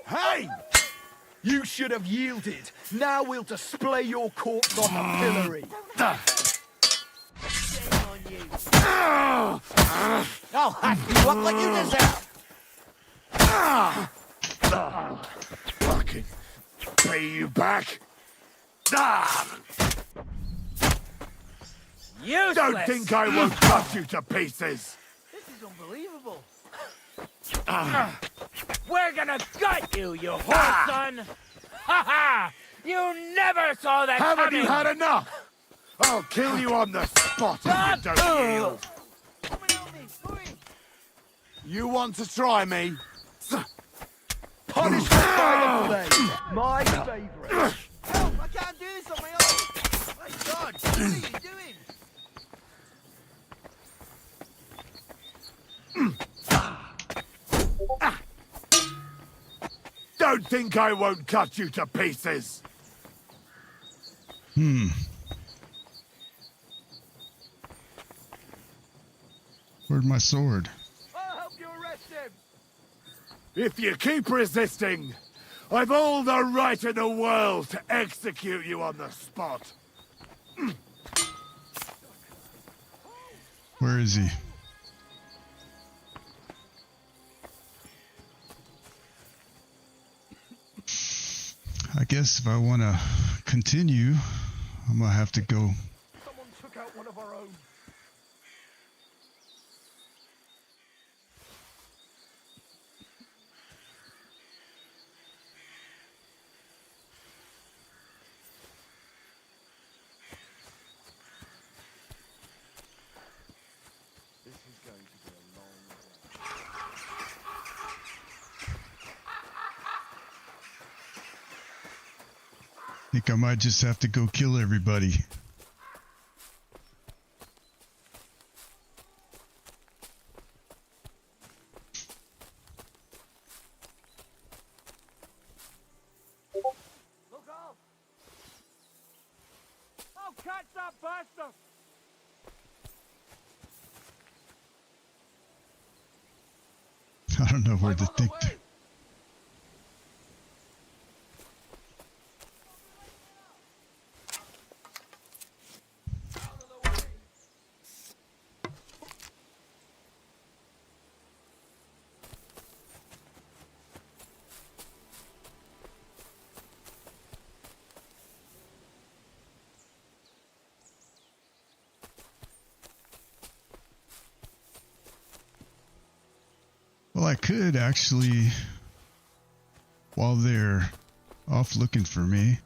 Hey! You should have yielded. Now we'll display your corpse on the pillory. I'll hack you up like you deserve. Fucking pay you back. Useless. Don't think I won't cut you to pieces. This is unbelievable. We're gonna gut you, you whore son! Ha ha! You never saw that Haven't coming! you had enough? I'll kill you on the spot if you don't yield. You want to try me? Punishment by the blade. My favourite. Help! I can't do this on my own! My God! What are you doing? Don't think I won't cut you to pieces. Where'd my sword? I'll help you arrest him. If you keep resisting, I've all the right in the world to execute you on the spot. Where is he? I guess if I want to continue, I'm gonna have to go. Someone took out one of our own. This is going to be a long day. Think I might just have to go kill everybody. Look out! I'll catch that bastard! I don't know where to think. Well, I could actually, while they're off looking for me.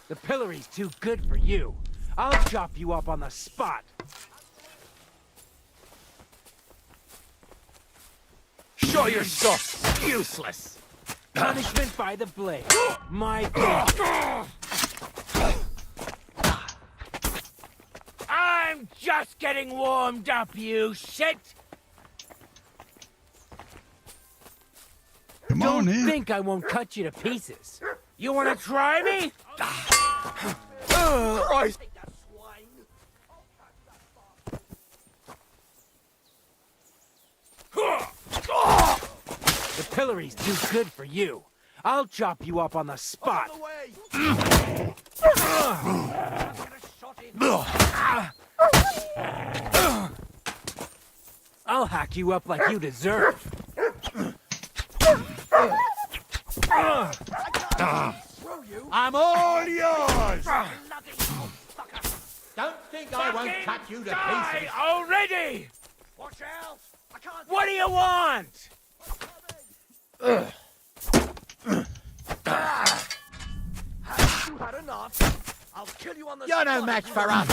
The pillory's too good for you. I'll chop you up on the spot. Show yourself useless. Punishment by the blade. My God. I'm just getting warmed up, you shit! Come on in. Don't think I won't cut you to pieces. You wanna try me? Christ! The pillory's too good for you. I'll chop you up on the spot. I'll hack you up like you deserve. I'm all yours! Don't think I won't cut you to pieces. Already! Watch out! I can't. What do you want? Have you had enough? I'll kill you on the You're spot. no match for us.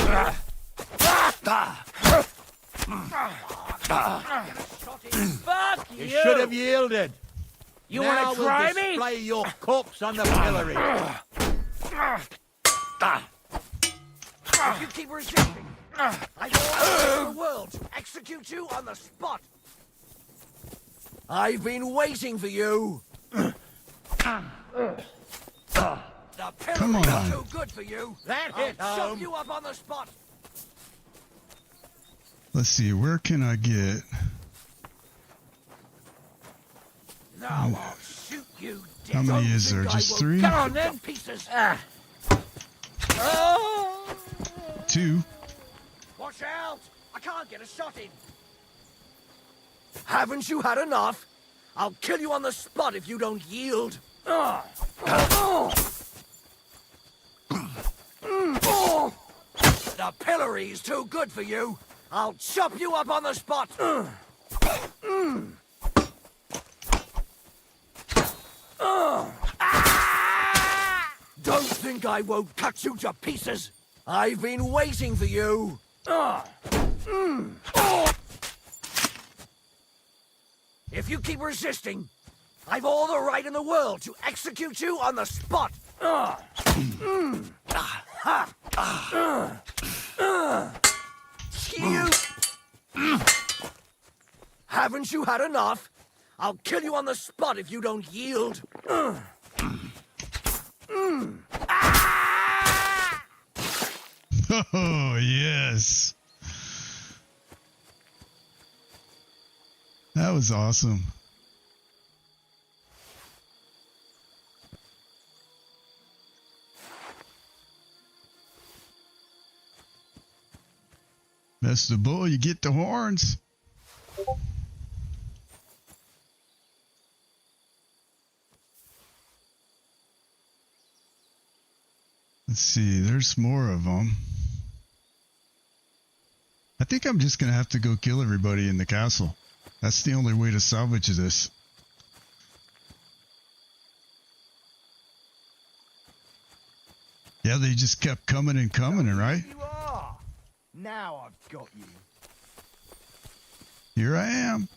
Fuck you! You should have yielded. You now wanna try we'll me? display your corpse on the pillory. If you keep resisting, I will order the world to execute you on the spot. I've been waiting for you. The Come pillory's on. too good for you. That I'll hit chop home. you up on the spot. Let's see, where can I get? Now I'll shoot you. How many is there? Just 3? Come on then, pieces. 2. Watch out! I can't get a shot in. Haven't you had enough? I'll kill you on the spot if you don't yield. The pillory's too good for you. I'll chop you up on the spot. Don't think I won't cut you to pieces. I've been waiting for you. If you keep resisting, I've all the right in the world to execute you on the spot. You... Haven't you had enough? I'll kill you on the spot if you don't yield. Oh, yes. That was awesome. That's the bull, you get the horns. Let's see, there's more of them. I think I'm just gonna have to go kill everybody in the castle. That's the only way to salvage this. Yeah, they just kept coming and coming, right? You are. Now I've got you. Here I am.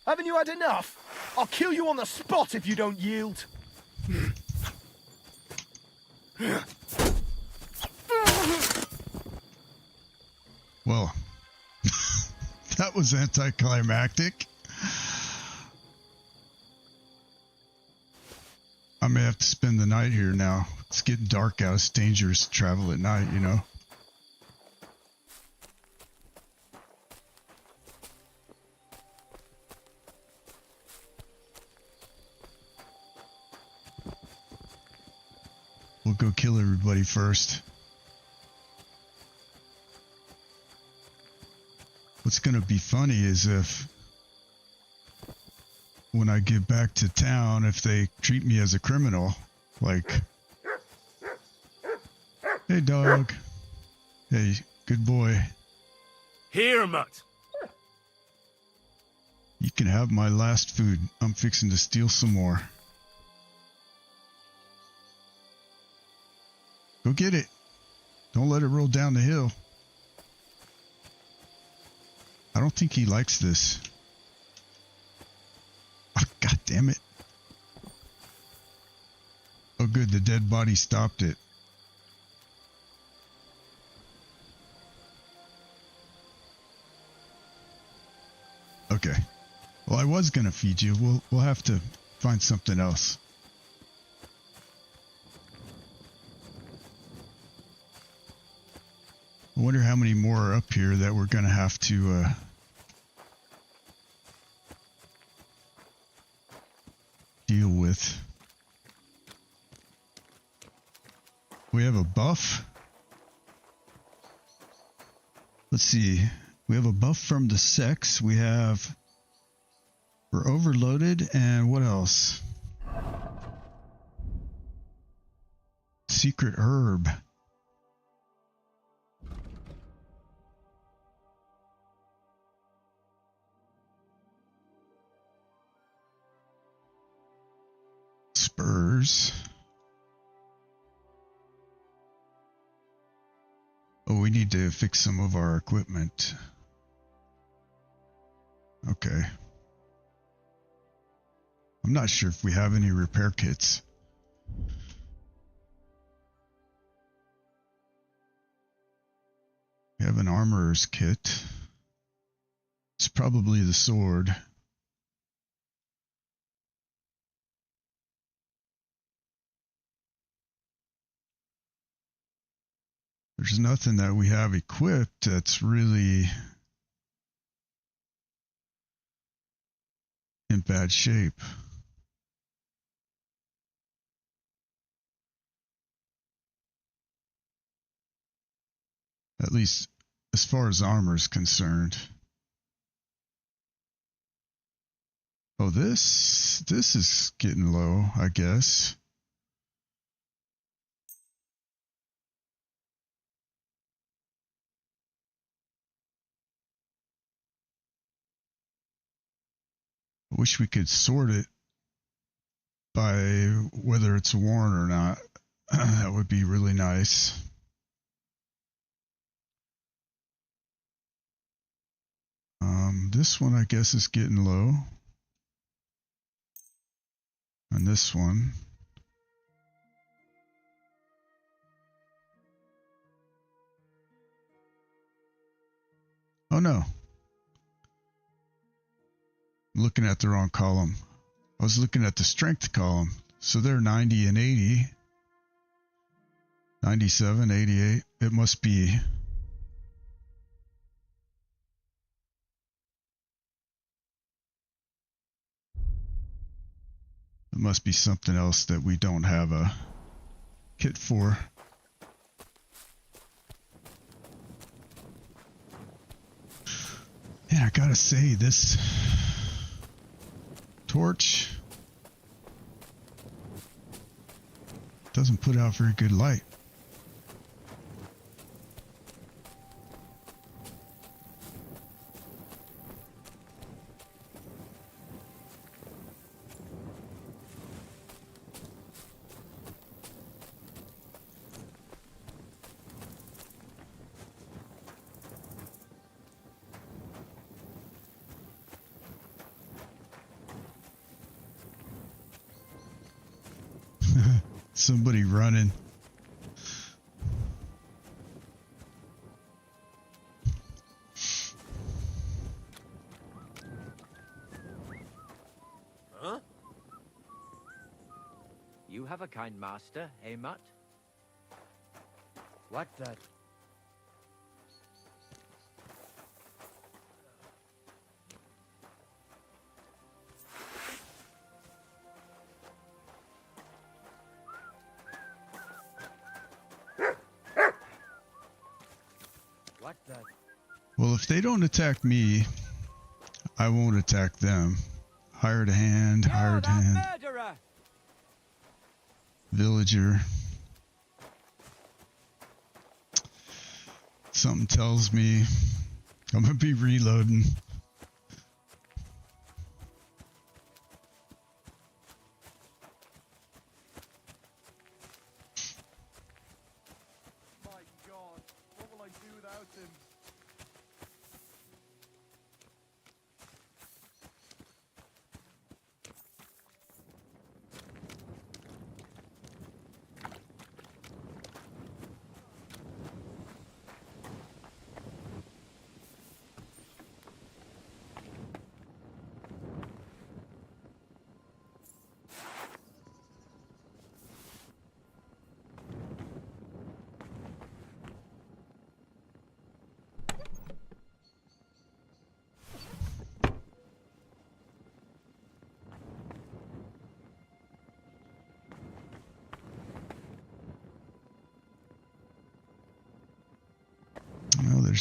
Haven't you had enough? I'll kill you on the spot if you don't yield. Well, that was anticlimactic. I may have to spend the night here now. It's getting dark out. It's dangerous to travel at night, you know. We'll go kill everybody first. What's going to be funny is if, when I get back to town, if they treat me as a criminal, like, hey dog, hey good boy, Here, Mutt. you can have my last food. I'm fixing to steal some more. Go get it. Don't let it roll down the hill. I don't think he likes this. Oh, God damn it. Oh, good. The dead body stopped it. Okay. Well, I was going to feed you. We'll have to find something else. I wonder how many more are up here that we're going to have to deal with. We have a buff. Let's see. We have a buff from the sex. We're overloaded, and what else? Secret herb. Spurs. Oh, we need to fix some of our equipment. Okay. I'm not sure if we have any repair kits. We have an armorer's kit. It's probably the sword. There's nothing that we have equipped that's really in bad shape. At least as far as armor is concerned. Oh, this is getting low, I guess. I wish we could sort it by whether it's worn or not. That would be really nice. This one, I guess, is getting low. And this one. Oh no. I'm looking at the wrong column. I was looking at the strength column. So they're 90 and 80. 97, 88. It must be... It must be something else that we don't have a kit for. And I gotta say, this torch doesn't put out very good light. Somebody running. Huh? You have a kind master, eh, Mutt? What the... What the... Well, if they don't attack me, I won't attack them. Hired hand, hired hand. Murderer! Villager. Something tells me I'm gonna be reloading.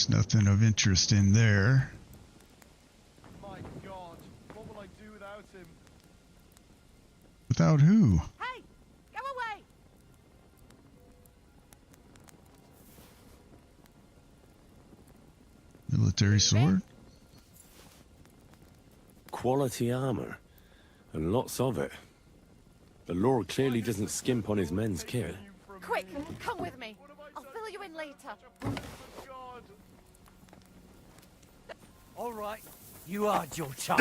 There's nothing of interest in there. My God, what will I do without him? Without who? Hey, go away! Military sword? Quality armor. And lots of it. The Lord clearly doesn't skimp on his men's kit. Quick, come with me. I'll fill you in later. All right, you had your chance.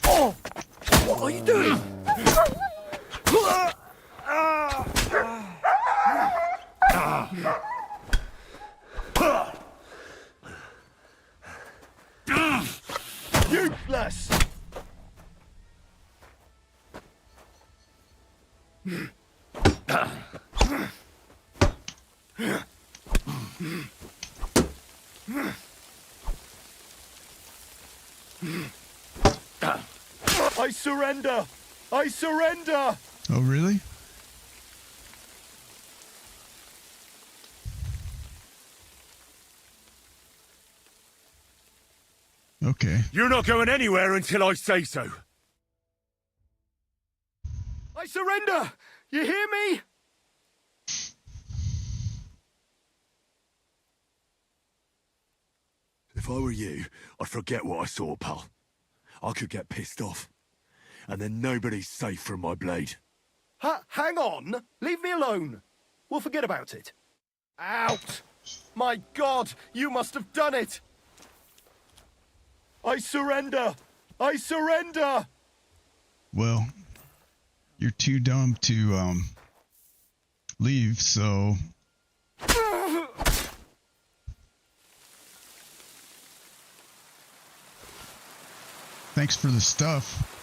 Oh! What are you doing? Useless! I surrender! I surrender! Oh, really? Okay. You're not going anywhere until I say so. I surrender! You hear me? If I were you, I'd forget what I saw, pal. I could get pissed off. And then nobody's safe from my blade. Hang on! Leave me alone! We'll forget about it. Out! My God, you must have done it! I surrender! I surrender! Well, you're too dumb to, leave, so... Thanks for the stuff.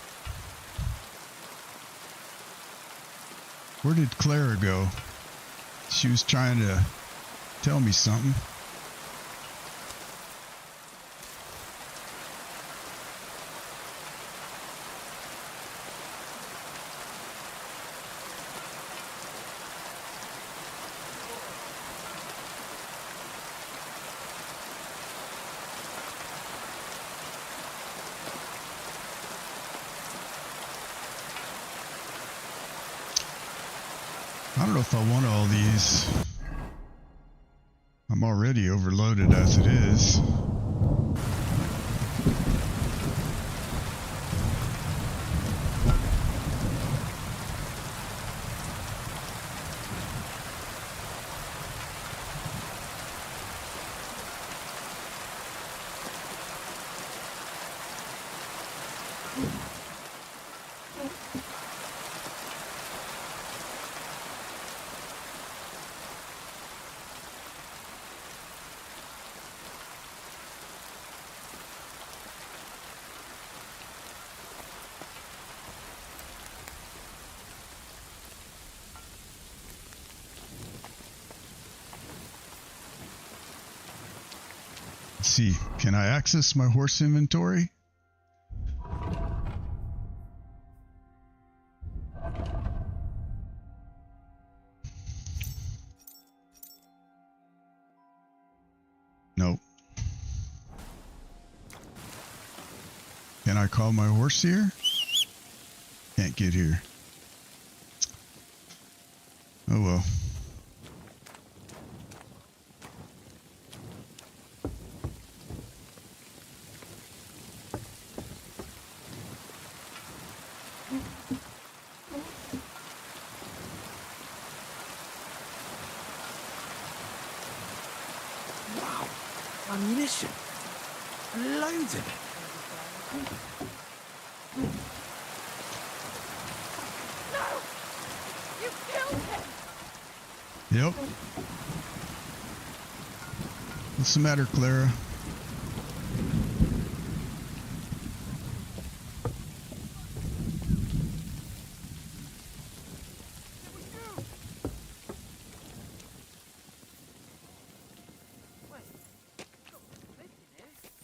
Where did Clara go? She was trying to tell me something. I don't know if I want all these. I'm already overloaded as it is. Let's see, can I access my horse inventory? Nope. Can I call my horse here? Can't get here. Oh well. Wow, ammunition. Loads of it. No! You killed him! Yep. What's the matter, Clara?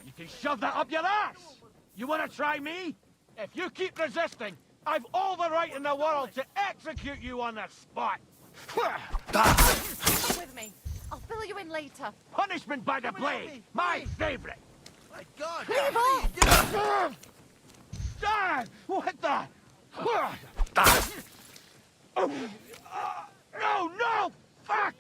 You can shove that up your ass! You wanna try me? If you keep resisting, I've all the right in the world to execute you on the spot. Come with me. I'll fill you in later. Punishment by the blade, my favorite. My God! Leave off! Dad! What the? No, no! Fuck!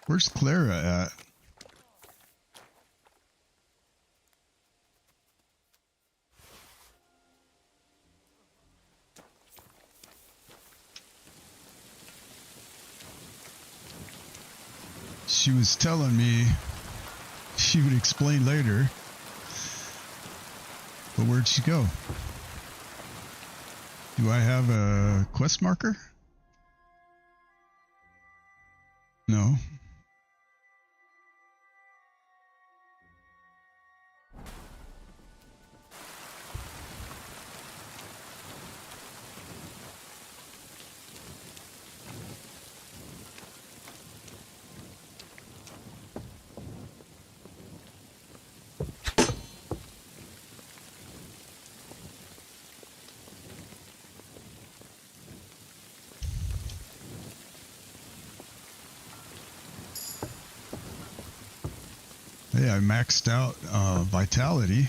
Where's Clara at? She was telling me she would explain later. But where'd she go? Do I have a quest marker? No. Hey, I maxed out vitality.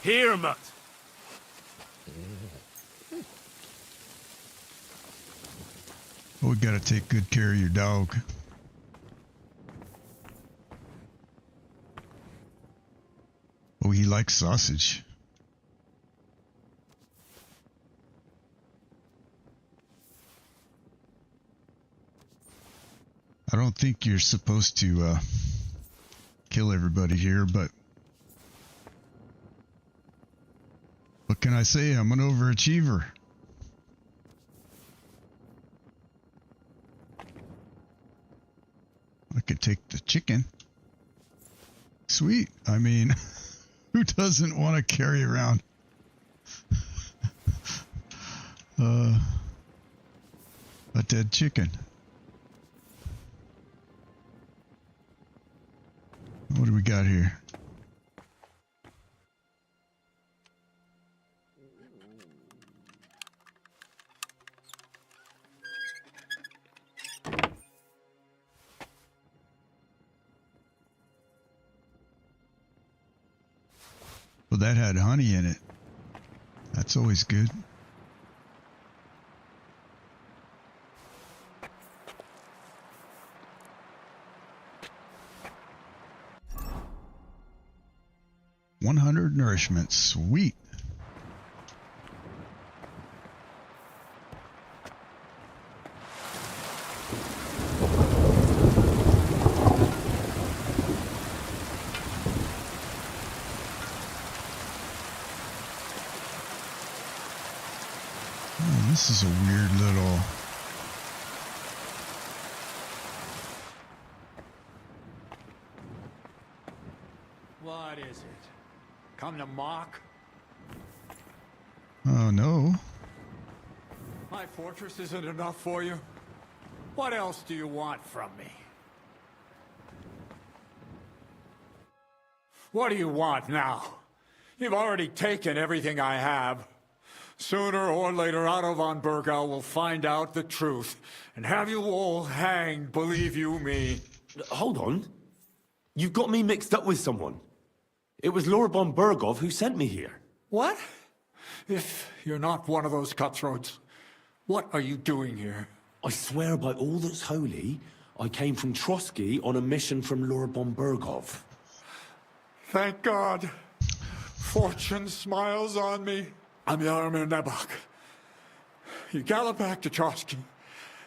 Here, Mutt. Oh, we gotta take good care of your dog. Oh, he likes sausage. I don't think you're supposed to kill everybody here, but what can I say? I'm an overachiever. I could take the chicken. Sweet. I mean, who doesn't want to carry around a dead chicken? What do we got here? Well, that had honey in it. That's always good. $100 nourishment. Sweet. Oh, this is a weird little... What is it? Come to mock? Oh, no. My fortress isn't enough for you? What else do you want from me? What do you want now? You've already taken everything I have. Sooner or later, Otto von Bergau will find out the truth and have you all hanged, believe you me. Hold on. You've got me mixed up with someone. It was Laura von Bergov who sent me here. What? If you're not one of those cutthroats, what are you doing here? I swear by all that's holy, I came from Trotsky on a mission from Lord Bombergov. Thank God. Fortune smiles on me. I'm Yarmir Nebok. You gallop back to Trotsky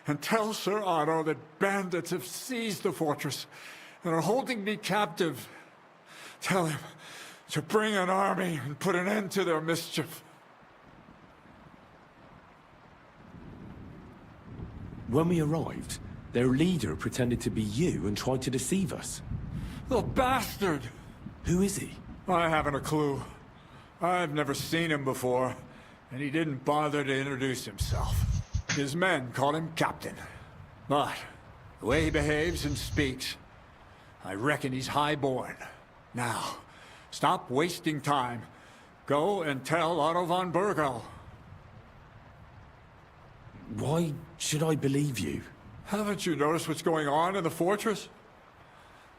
and tell Sir Otto that bandits have seized the fortress and are holding me captive. Tell him to bring an army and put an end to their mischief. When we arrived, their leader pretended to be you and tried to deceive us. The bastard! Who is he? I haven't a clue. I've never seen him before, and he didn't bother to introduce himself. His men called him Captain. But the way he behaves and speaks, I reckon he's high-born. Now, stop wasting time. Go and tell Otto von Bergau. Why should I believe you? Haven't you noticed what's going on in the fortress?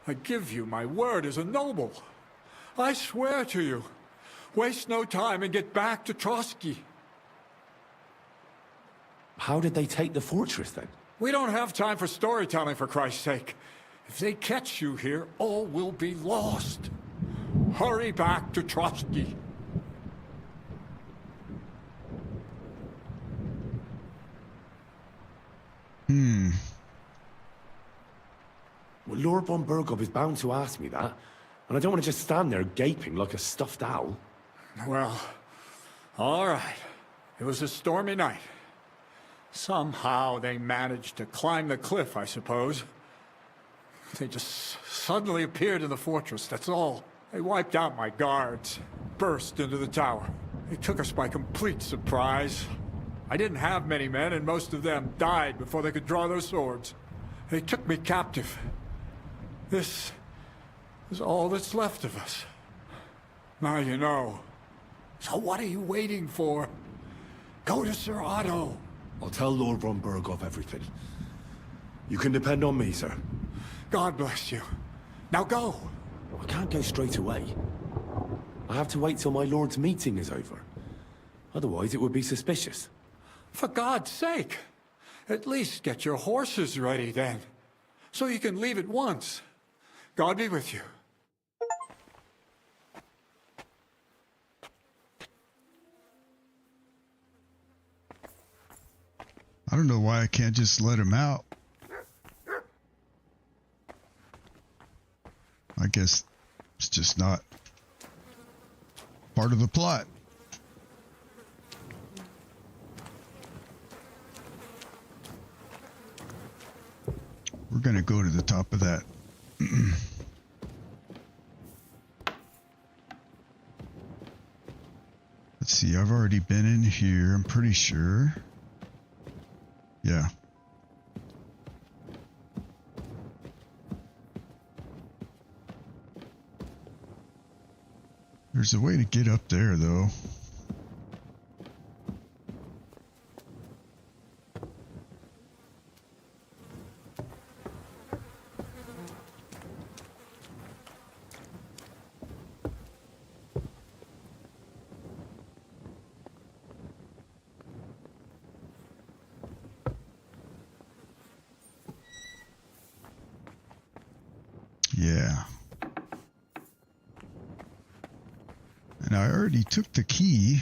I give you my word as a noble. I swear to you. Waste no time and get back to Trotsky. How did they take the fortress then? We don't have time for storytelling, for Christ's sake. If they catch you here, all will be lost. Hurry back to Trotsky. Well, Lord von Bergov is bound to ask me that, and I don't want to just stand there gaping like a stuffed owl. Well, all right. It was a stormy night. Somehow they managed to climb the cliff, I suppose. They just suddenly appeared in the fortress, that's all. They wiped out my guards, burst into the tower. They took us by complete surprise. I didn't have many men, and most of them died before they could draw their swords. They took me captive. This is all that's left of us. Now you know. So what are you waiting for? Go to Sir Otto. I'll tell Lord von Bergov everything. You can depend on me, sir. God bless you. Now go. I can't go straight away. I have to wait till my lord's meeting is over. Otherwise it would be suspicious. For God's sake. At least get your horses ready then. So you can leave at once. God be with you. I don't know why I can't just let him out. I guess it's just not part of the plot. We're gonna go to the top of that. Let's see, I've already been in here, I'm pretty sure. Yeah. There's a way to get up there, though. Yeah. And I already took the key.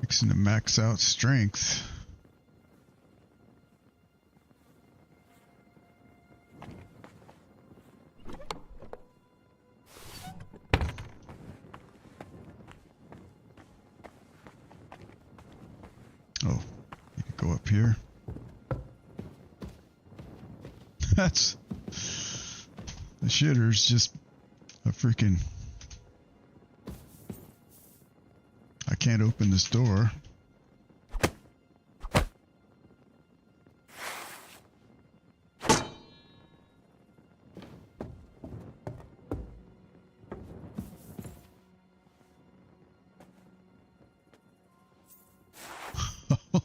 Fixing to max out strength. Oh, you can go up here. That's the shitter's just a freaking. I can't open this door.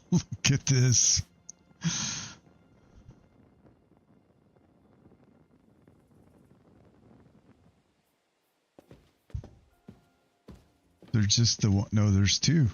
Look at this. there's just the one. No, there's two.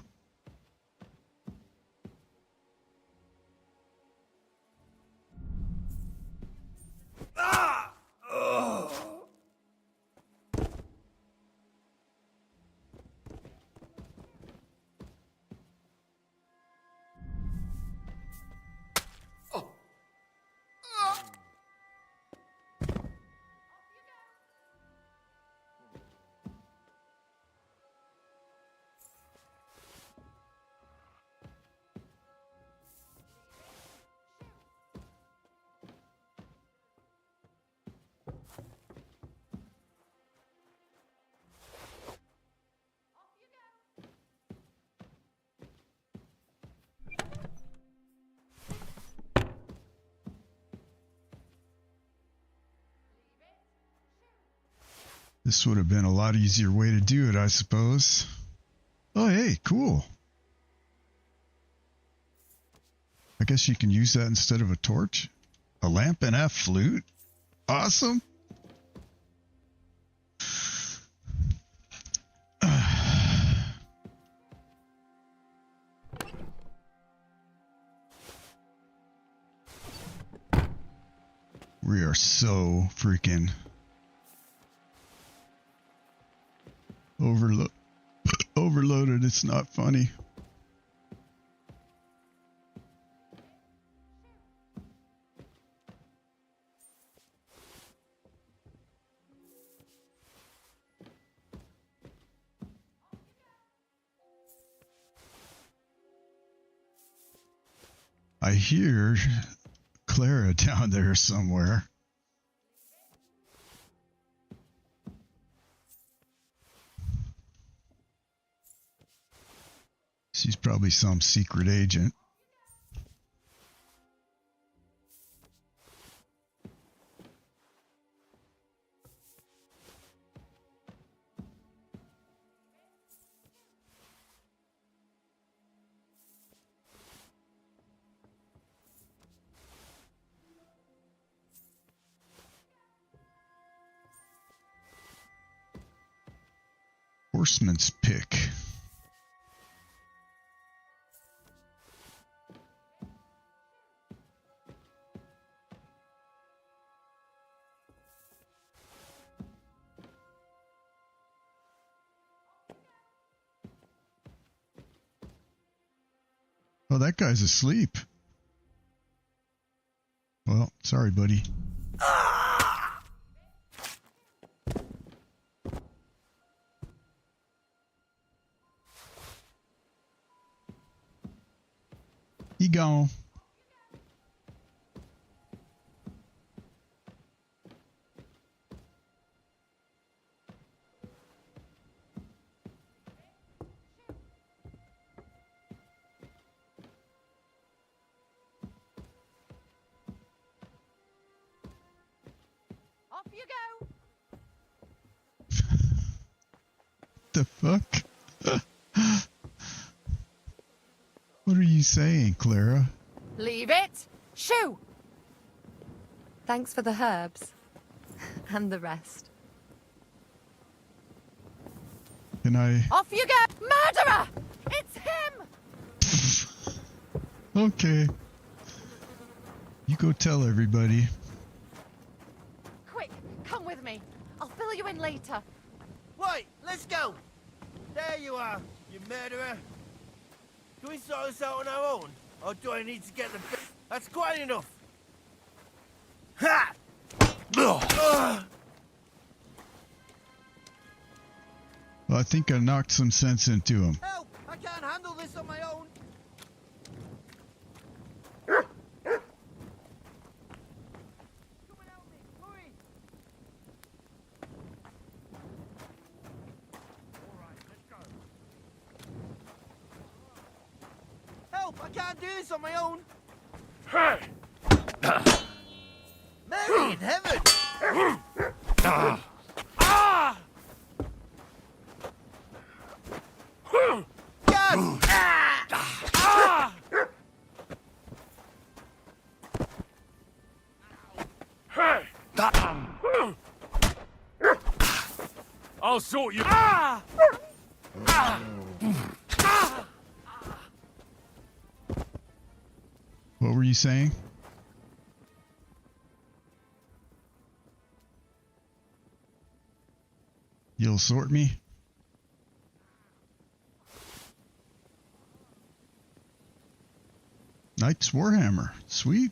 This would have been a lot easier way to do it, I suppose. Oh, hey, cool. I guess you can use that instead of a torch. A lamp and a flute. Awesome. We are so freaking overloaded. It's not funny. I hear Clara down there somewhere. She's probably some secret agent. Horseman's pick. Oh, that guy's asleep. Well, sorry, buddy. He gone. Off you go. The fuck? What are you saying, Clara? Leave it. Shoo. Thanks for the herbs. And the rest. Can I? Off you go. Murderer. It's him. Okay. You go tell everybody. Quick, come with me. I'll fill you in later. Wait, let's go. There you are, you murderer. Can we sort this out on our own? Or do I need to get the... That's quite enough. Ha! Well, I think I knocked some sense into him. Help! I can't handle this on my own. Help! I can't do this on my own. Hey! Mary in heaven! Ah! Yes! Ah! Hey! I'll sort you. Ah! What were you saying? You'll sort me? Knight's Warhammer. Sweet.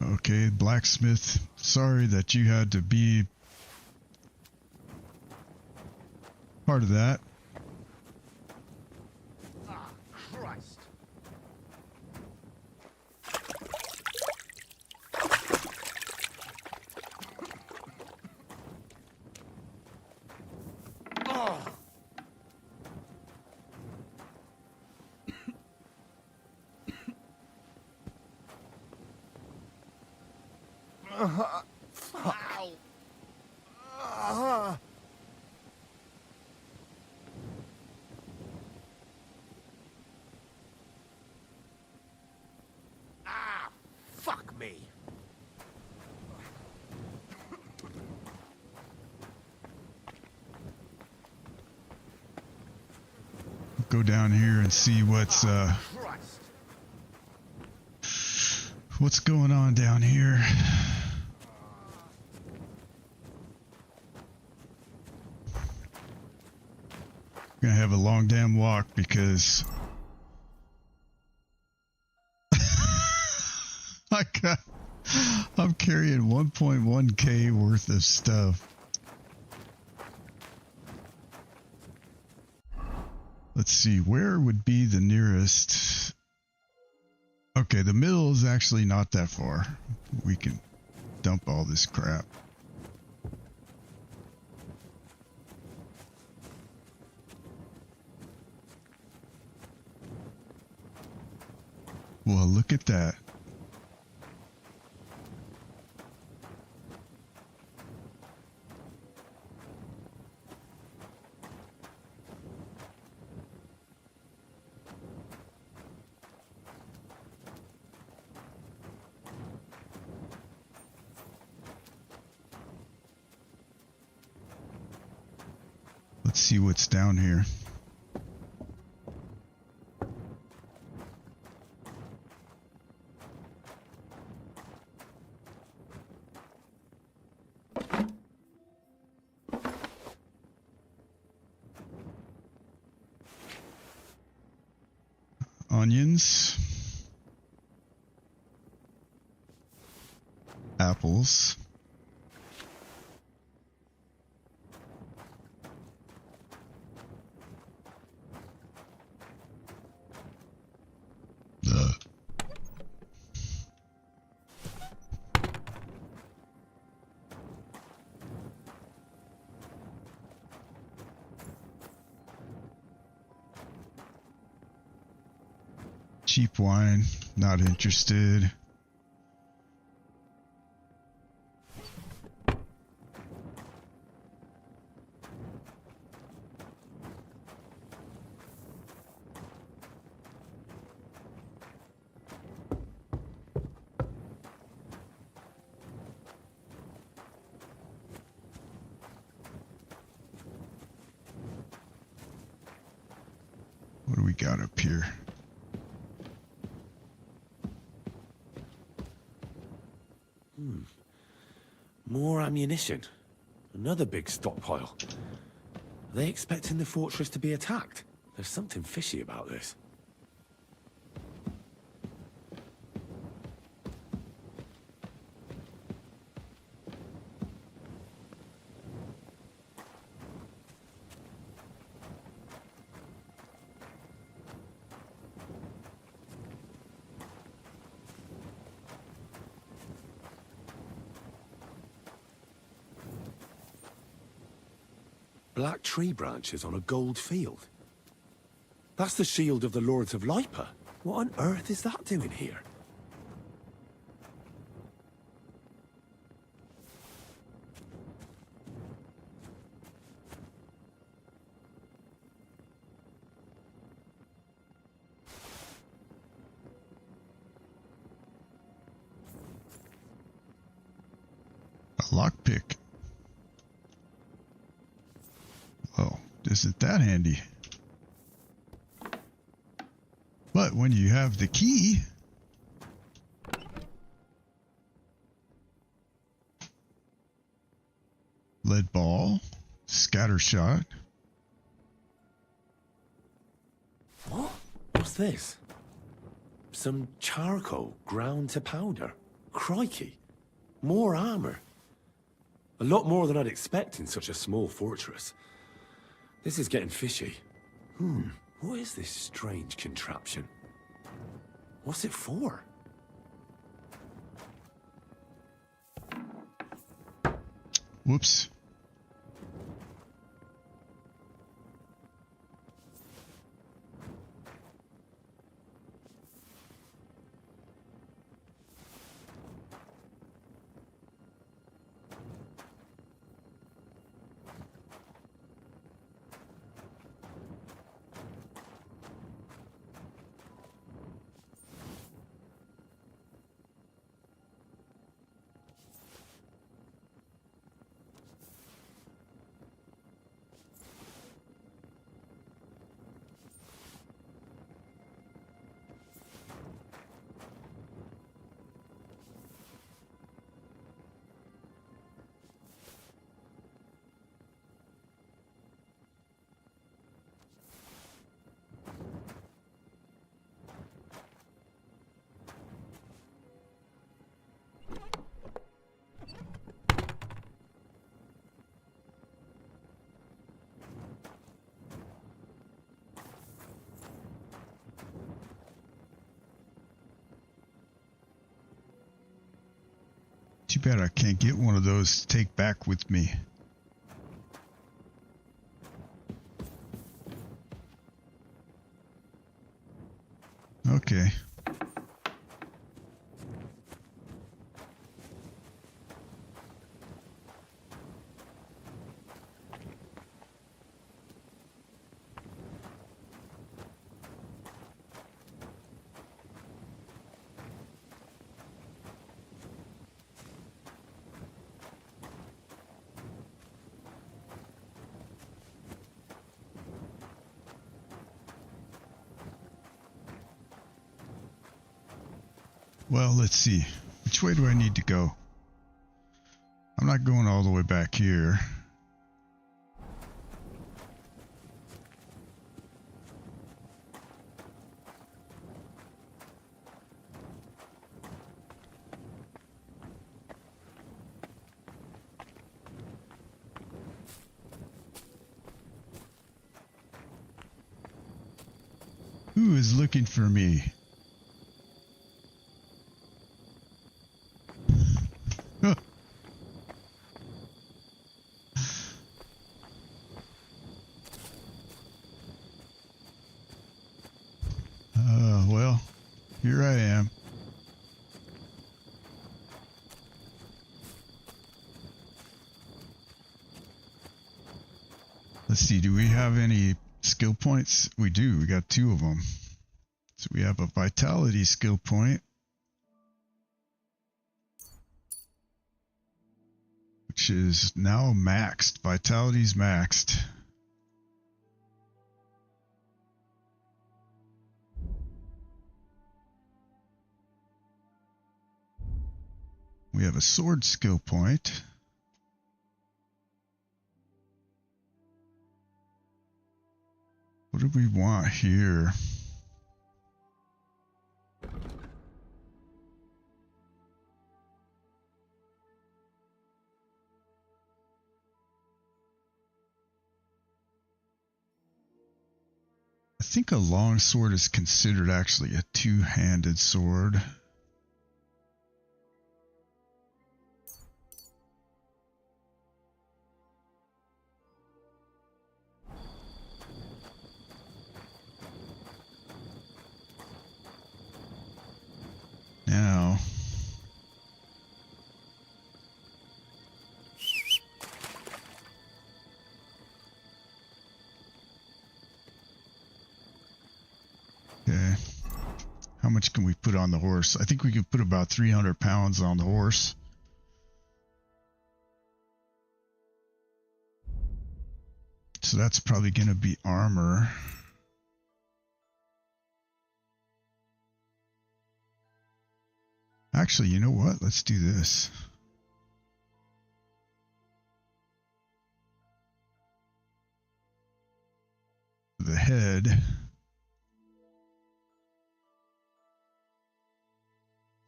Okay, blacksmith. Sorry that you had to be part of that. Ah, Christ. Oh. Ow. Ah, fuck me. Go down here and see what's going on down here. Gonna have a long damn walk because I'm carrying 1.1k worth of stuff. Let's see, where would be the nearest? Okay, the middle is actually not that far. We can dump all this crap. Well, look at that. Let's see what's down here. Onions, apples, cheap wine, not interested. What do we got up here? More ammunition. Another big stockpile. Are they expecting the fortress to be attacked? There's something fishy about this. Black tree branches on a gold field. That's the shield of the Lords of Lipa. What on earth is that doing here? lockpick. Oh, isn't that handy? But when you have the key, lead ball, scatter shot. What? What's this? Some charcoal ground to powder. Crikey. More armor. A lot more than I'd expect in such a small fortress. This is getting fishy. What is this strange contraption? What's it for? Whoops. Too bad I can't get one of those to take back with me. Okay. Well, let's see. Which way do I need to go? I'm not going all the way back here. Who is looking for me? Well, here I am. Let's see, do we have any skill points? We do, we got 2 of them. So we have a vitality skill point, which is now maxed. Vitality's maxed. We have a sword skill point. What do we want here? I think a long sword is considered actually a two-handed sword. Now, okay, how much can we put on the horse? I think we could put about 300 pounds on the horse. So that's probably going to be armor. Actually, you know what? Let's do this. The head.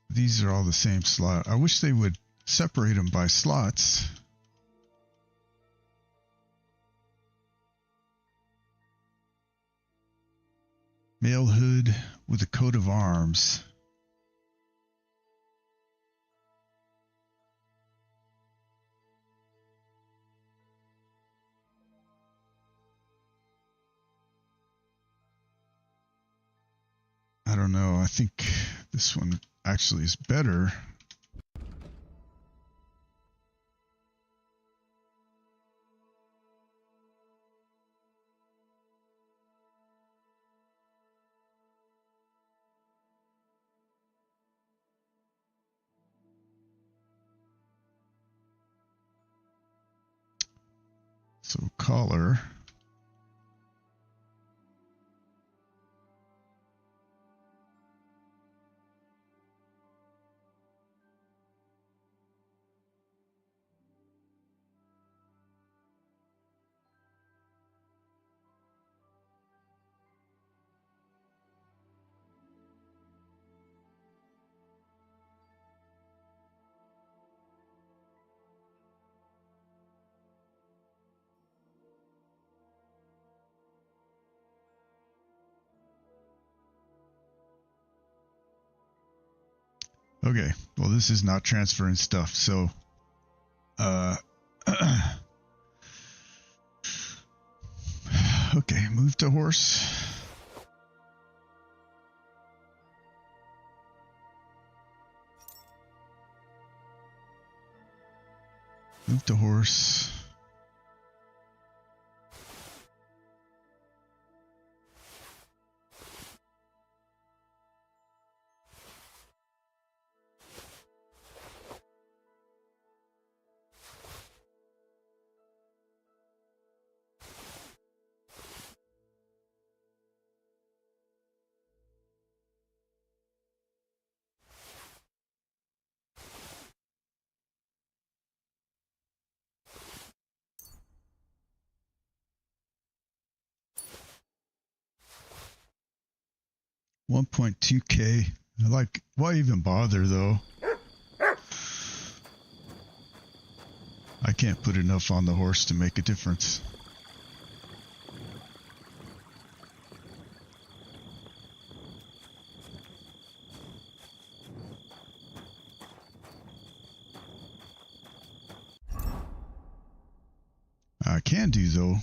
These are all the same slot. I wish they would separate them by slots. Male hood with a coat of arms. I don't know. I think this one actually is better. So collar. Okay, well this is not transferring stuff, so okay, move to horse. Move to horse. $1.2K. Like, why even bother though? I can't put enough on the horse to make a difference. I can do though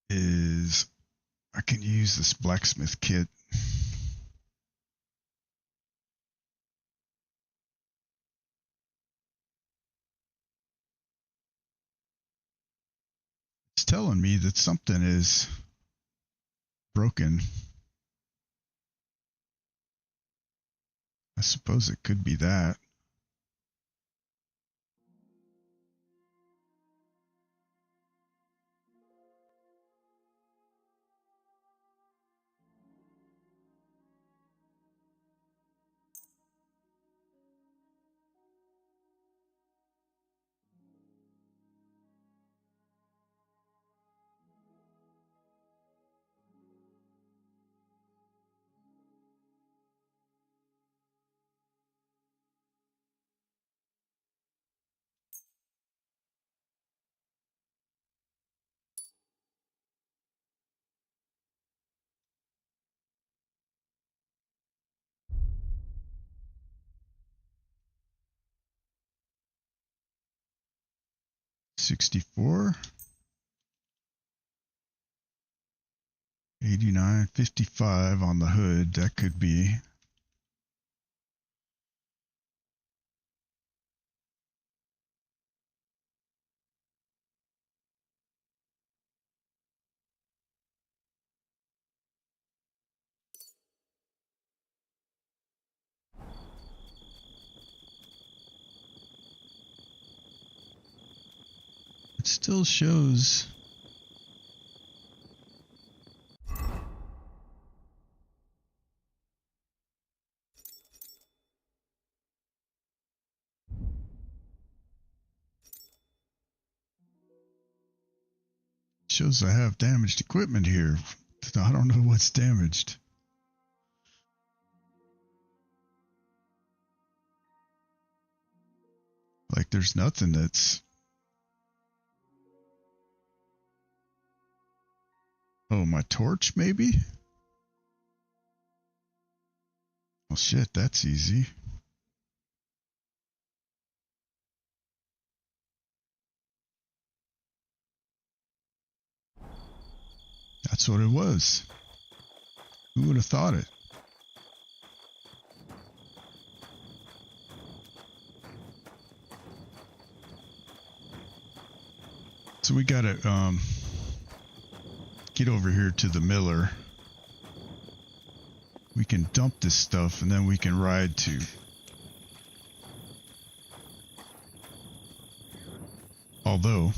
is I can use this blacksmith kit. It's telling me that something is broken. I suppose it could be that. $64, $89, $55 on the hood. That could be. Let's still shows. Shows I have damaged equipment here. I don't know what's damaged. Like there's nothing that's... Oh, my torch maybe? Well shit, that's easy. That's what it was. Who would have thought it? So we gotta get over here to the miller. We can dump this stuff and then we can ride to... Although...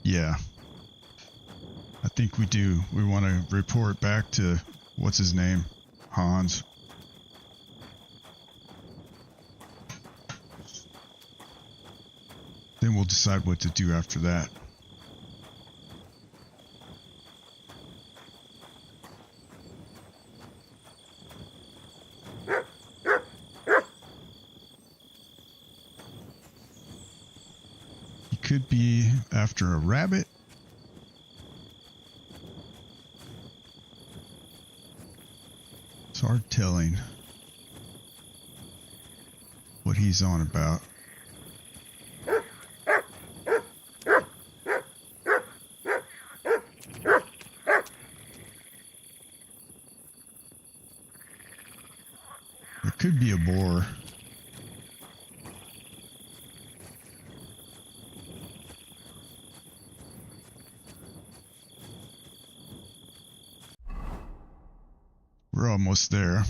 Yeah. I think we do. We want to report back to, what's his name? Hans. Then we'll decide what to do after that. He could be after a rabbit. It's hard telling what he's on about. It could be a boar. We're almost there.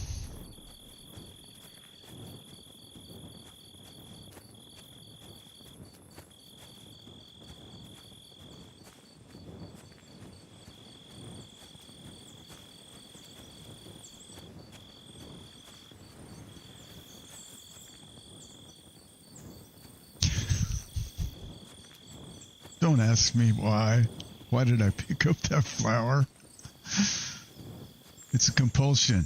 Don't ask me why. Why did I pick up that flower? It's a compulsion.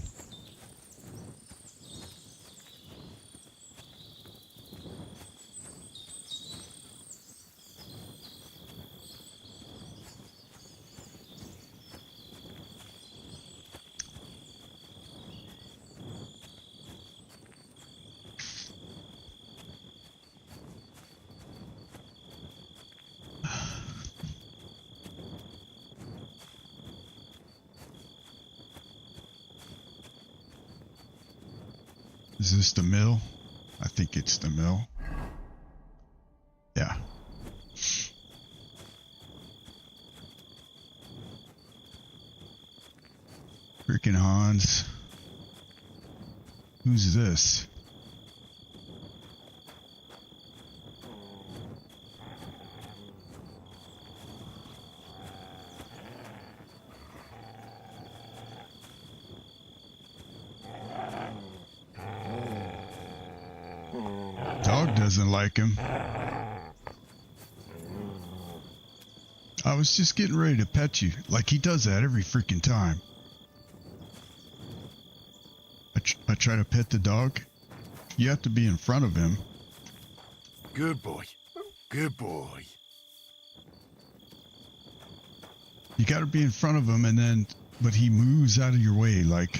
Is this the mill? I think it's the mill. Yeah. Freaking Hans. Who's this? Dog doesn't like him. I was just getting ready to pet you. Like he does that every freaking time. I try to pet the dog. You have to be in front of him. Good boy. Good boy. You got to be in front of him and then, but he moves out of your way like...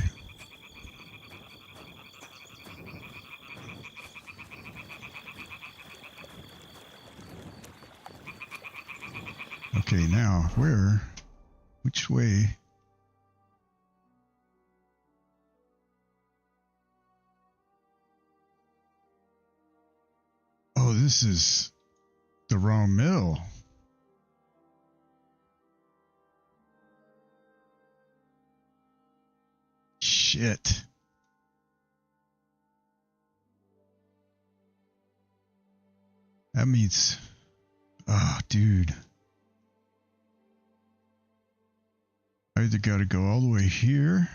Okay, now, which way? Oh, this is the wrong mill. Shit. That means... Oh, dude. I either gotta go all the way here.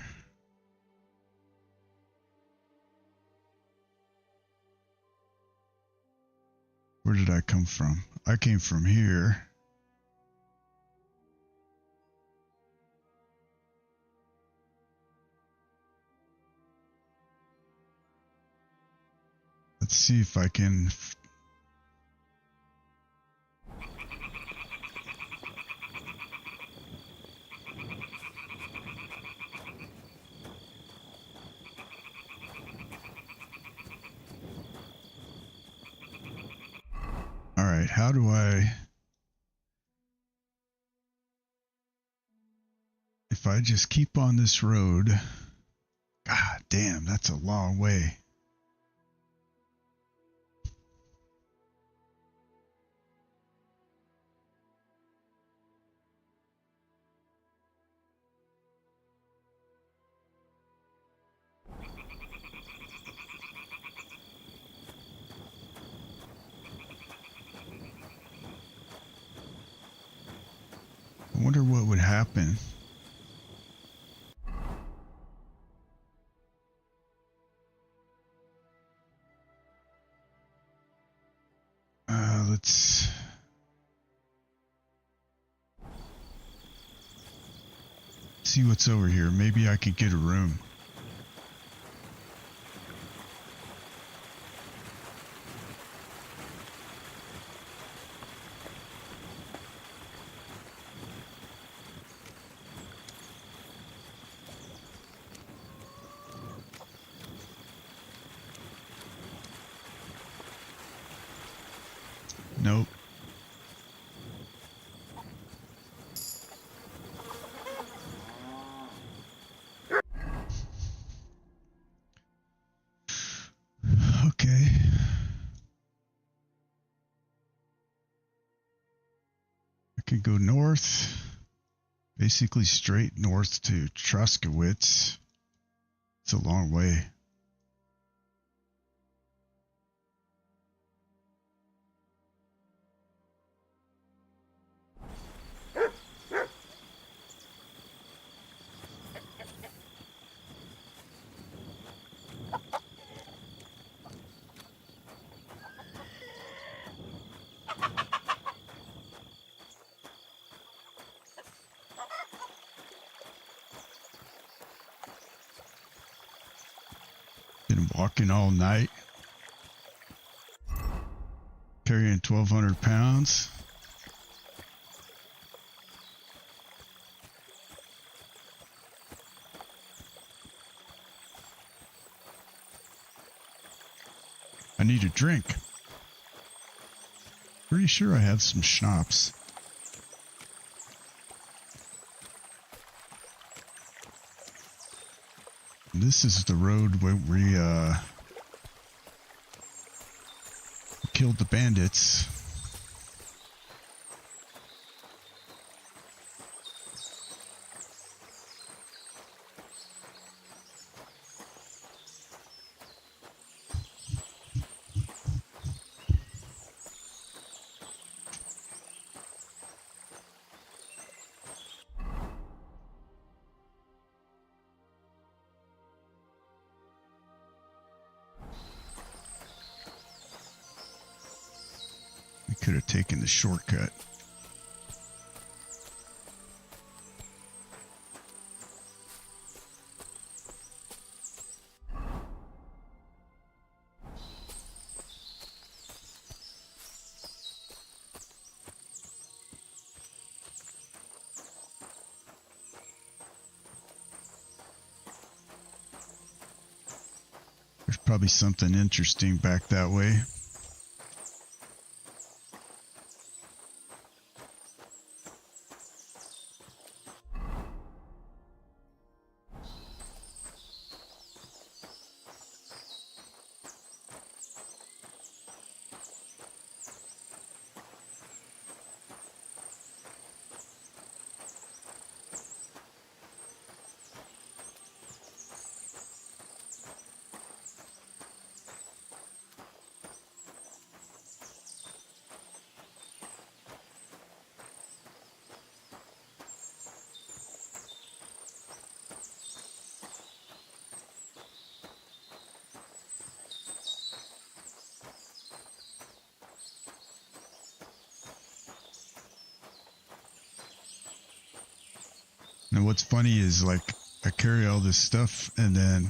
Where did I come from? I came from here. Let's see if I can... All right, how do I... If I just keep on this road... God damn, that's a long way. I wonder what would happen. Let's see what's over here. Maybe I could get a room. Nope. Okay. I could go north. Basically straight north to Truskowitz. It's a long way. Been walking all night. Carrying 1,200 pounds. I need a drink. Pretty sure I have some schnapps. This is the road where we killed the bandits. We could have taken the shortcut. There's probably something interesting back that way. And what's funny is, like, I carry all this stuff and then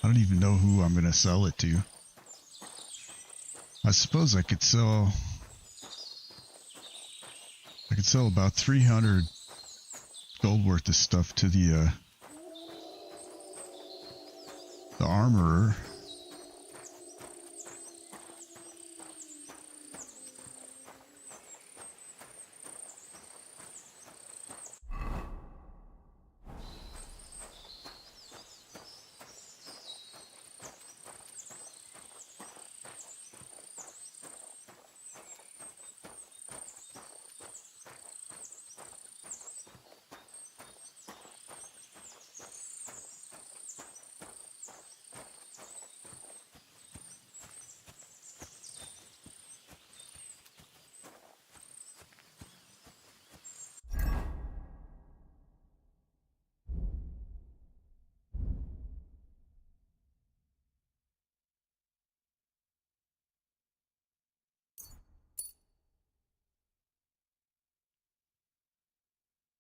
I don't even know who I'm gonna sell it to. I suppose I could sell about 300 gold worth of stuff to the armorer.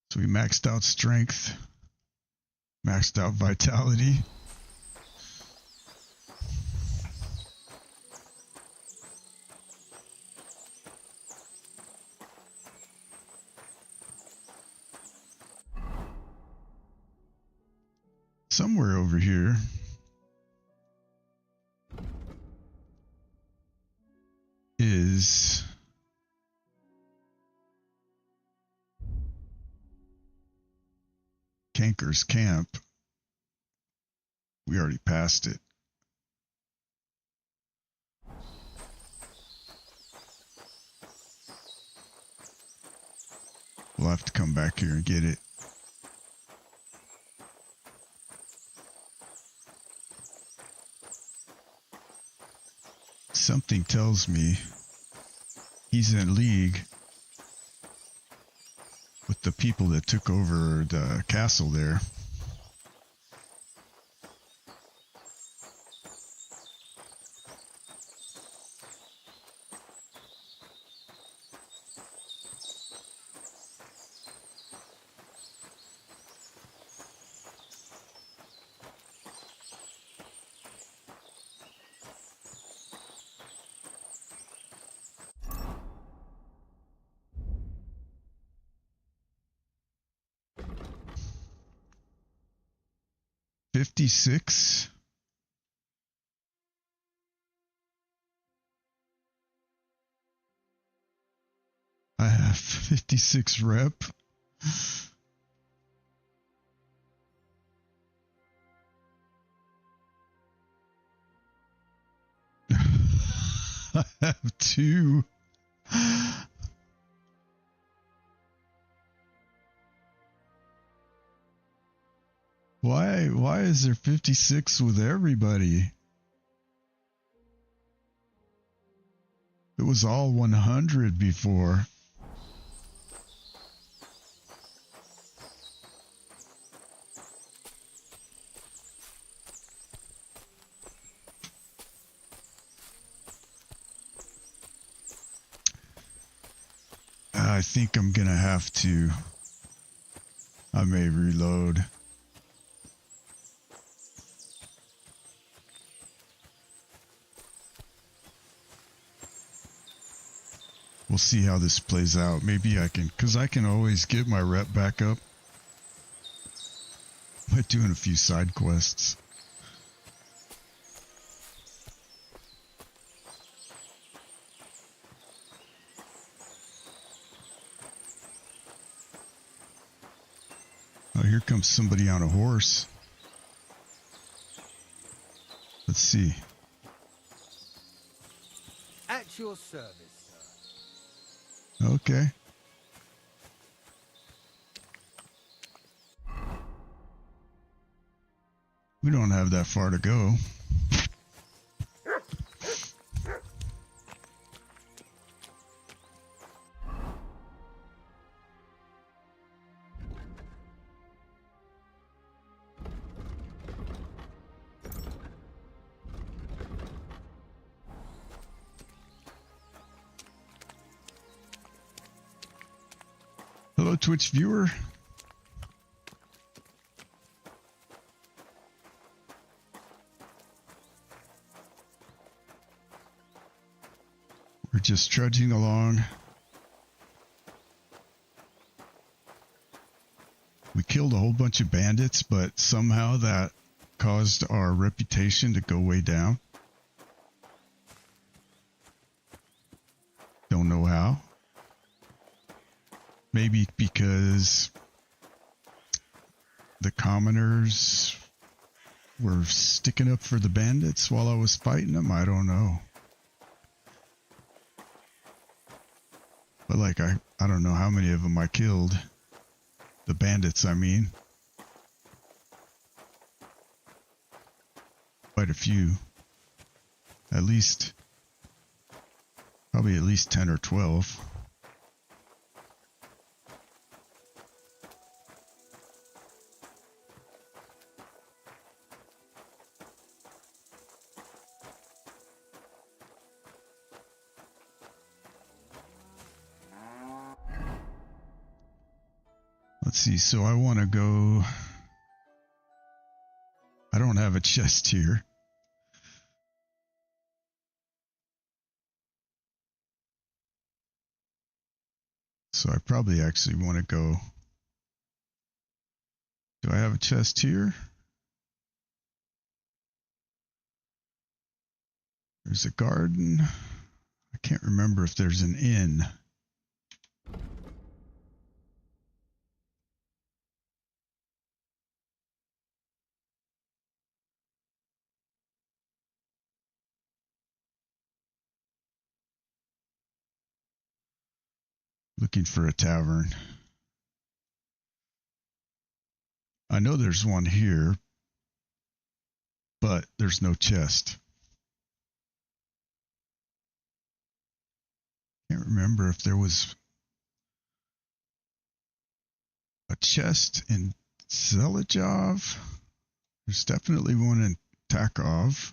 So we maxed out strength, maxed out vitality. Somewhere over here is Kanker's camp. We already passed it. We'll have to come back here and get it. Something tells me he's in league with the people that took over the castle there. $56. I have 56 rep. I have 2. Why is there 56 with everybody? It was all 100 before. I think I'm gonna have to. I may reload. We'll see how this plays out. Maybe I can, because I can always get my rep back up by doing a few side quests. Oh, here comes somebody on a horse. Let's see. At your service. Okay. We don't have that far to go. Hello, Twitch viewer. We're just trudging along. We killed a whole bunch of bandits, but somehow that caused our reputation to go way down. Don't know how. Maybe because the commoners were sticking up for the bandits while I was fighting them. I don't know. But like, I don't know how many of them I killed. The bandits, I mean. Quite a few. At least, probably at least 10 or 12. Let's see, so I want to go... I don't have a chest here. So I probably actually want to go... Do I have a chest here? There's a garden. I can't remember if there's an inn. Looking for a tavern. I know there's one here, but there's no chest. Can't remember if there was a chest in Zelejov. There's definitely one in Takov.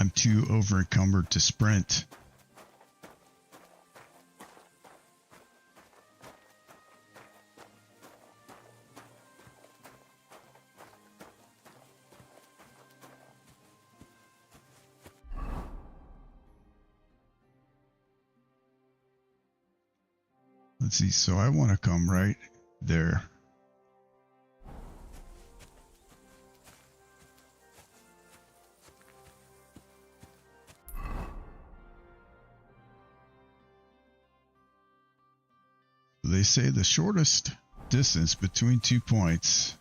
I'm too over encumbered to sprint. Let's see, so I want to come right there. They say the shortest distance between 2 points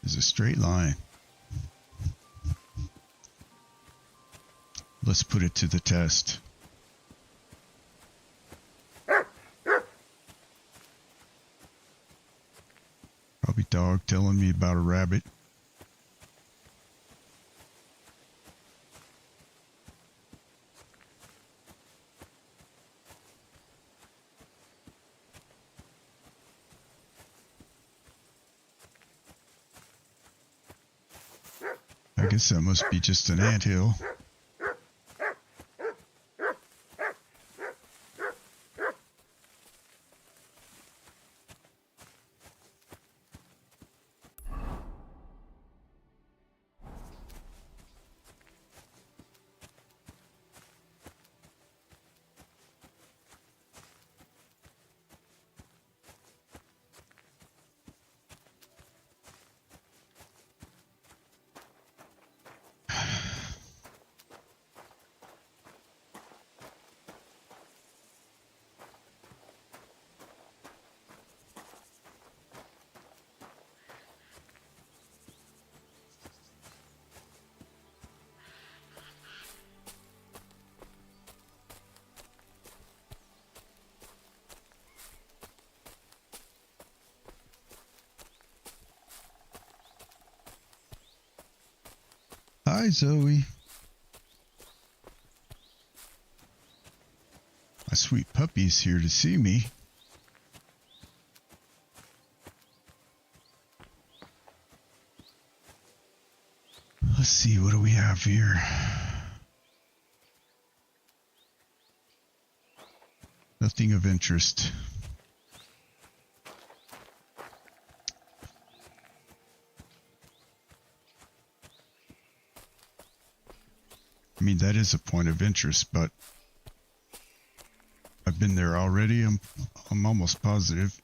is a straight line. Let's put it to the test. Probably dog telling me about a rabbit. I guess that must be just an anthill. Hi, Zoe. My sweet puppy's here to see me. Let's see, what do we have here? Nothing of interest. I mean, that is a point of interest, but I've been there already. I'm almost positive.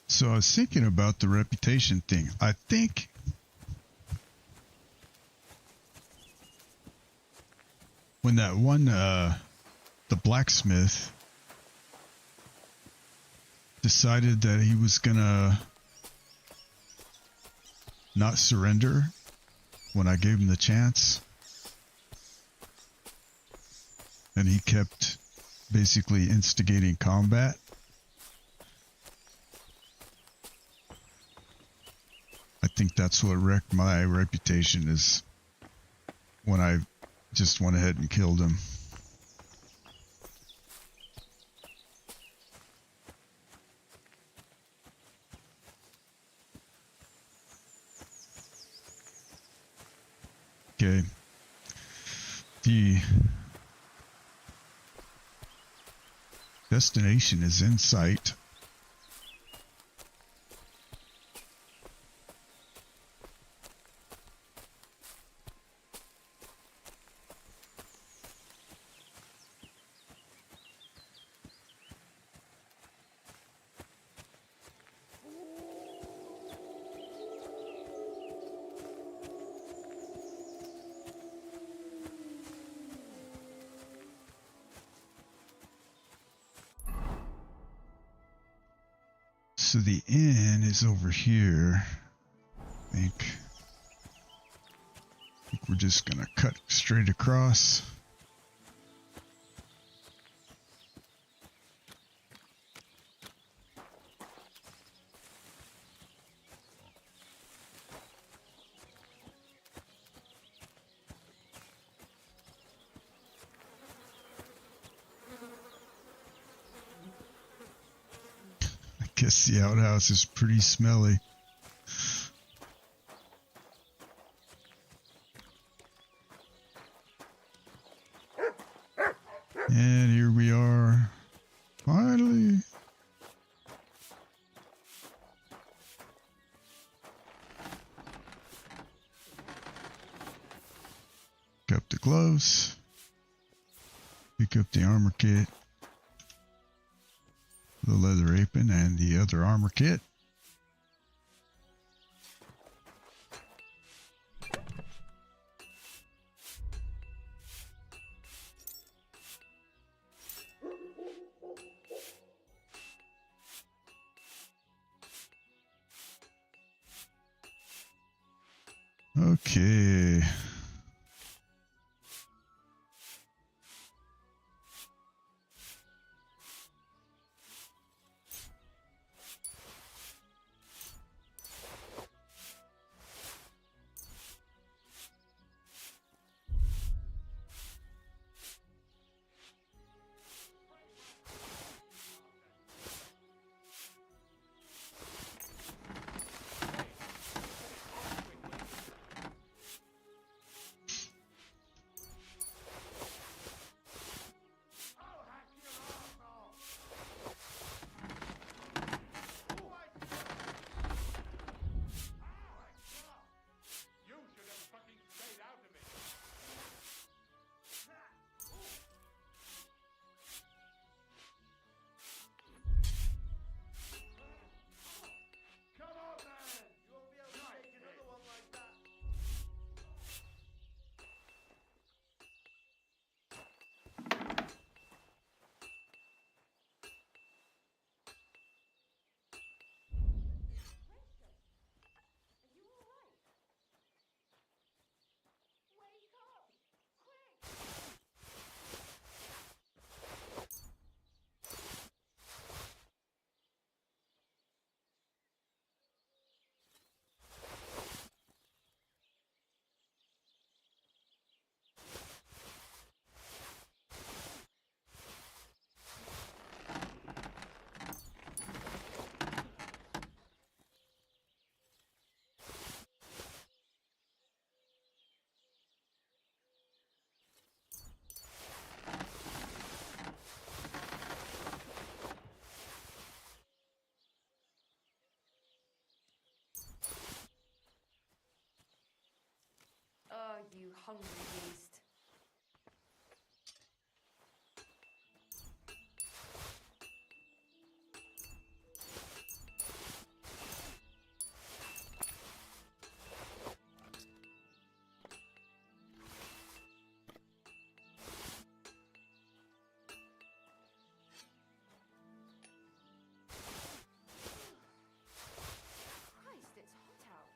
So I was thinking about the reputation thing. I think when that one, the blacksmith decided that he was gonna not surrender when I gave him the chance, and he kept basically instigating combat. I think that's what wrecked my reputation, is when I just went ahead and killed him. Okay. The destination is in sight. So the inn is over here. I think we're just gonna cut straight across. I guess the outhouse is pretty smelly. And here we are, finally. Pick up the gloves. Pick up the armor kit. The leather apron and the other armor kit. Okay. you hungry beast. Christ, it's hot out.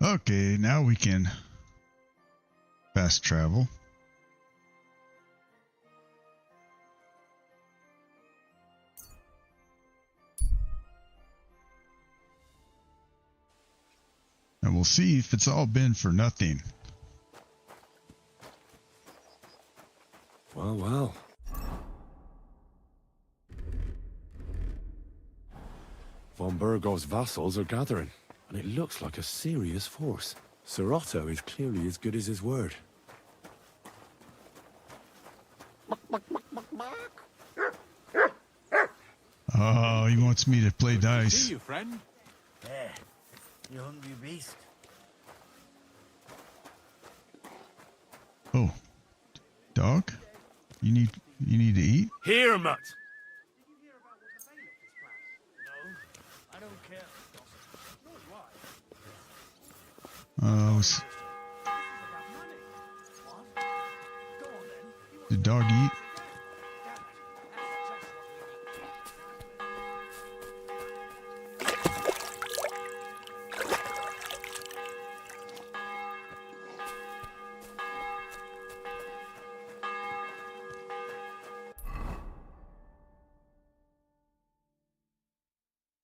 Okay, now we can fast travel. And we'll see if it's all been for nothing. Well, well. Von Burgov's vassals are gathering, and it looks like a serious force. Sir Otto is clearly as good as his word. Oh, he wants me to play dice. See you, friend. There, you hungry beast. Oh, dog, you need to eat. Here, Mutt. I don't care. Did dog eat?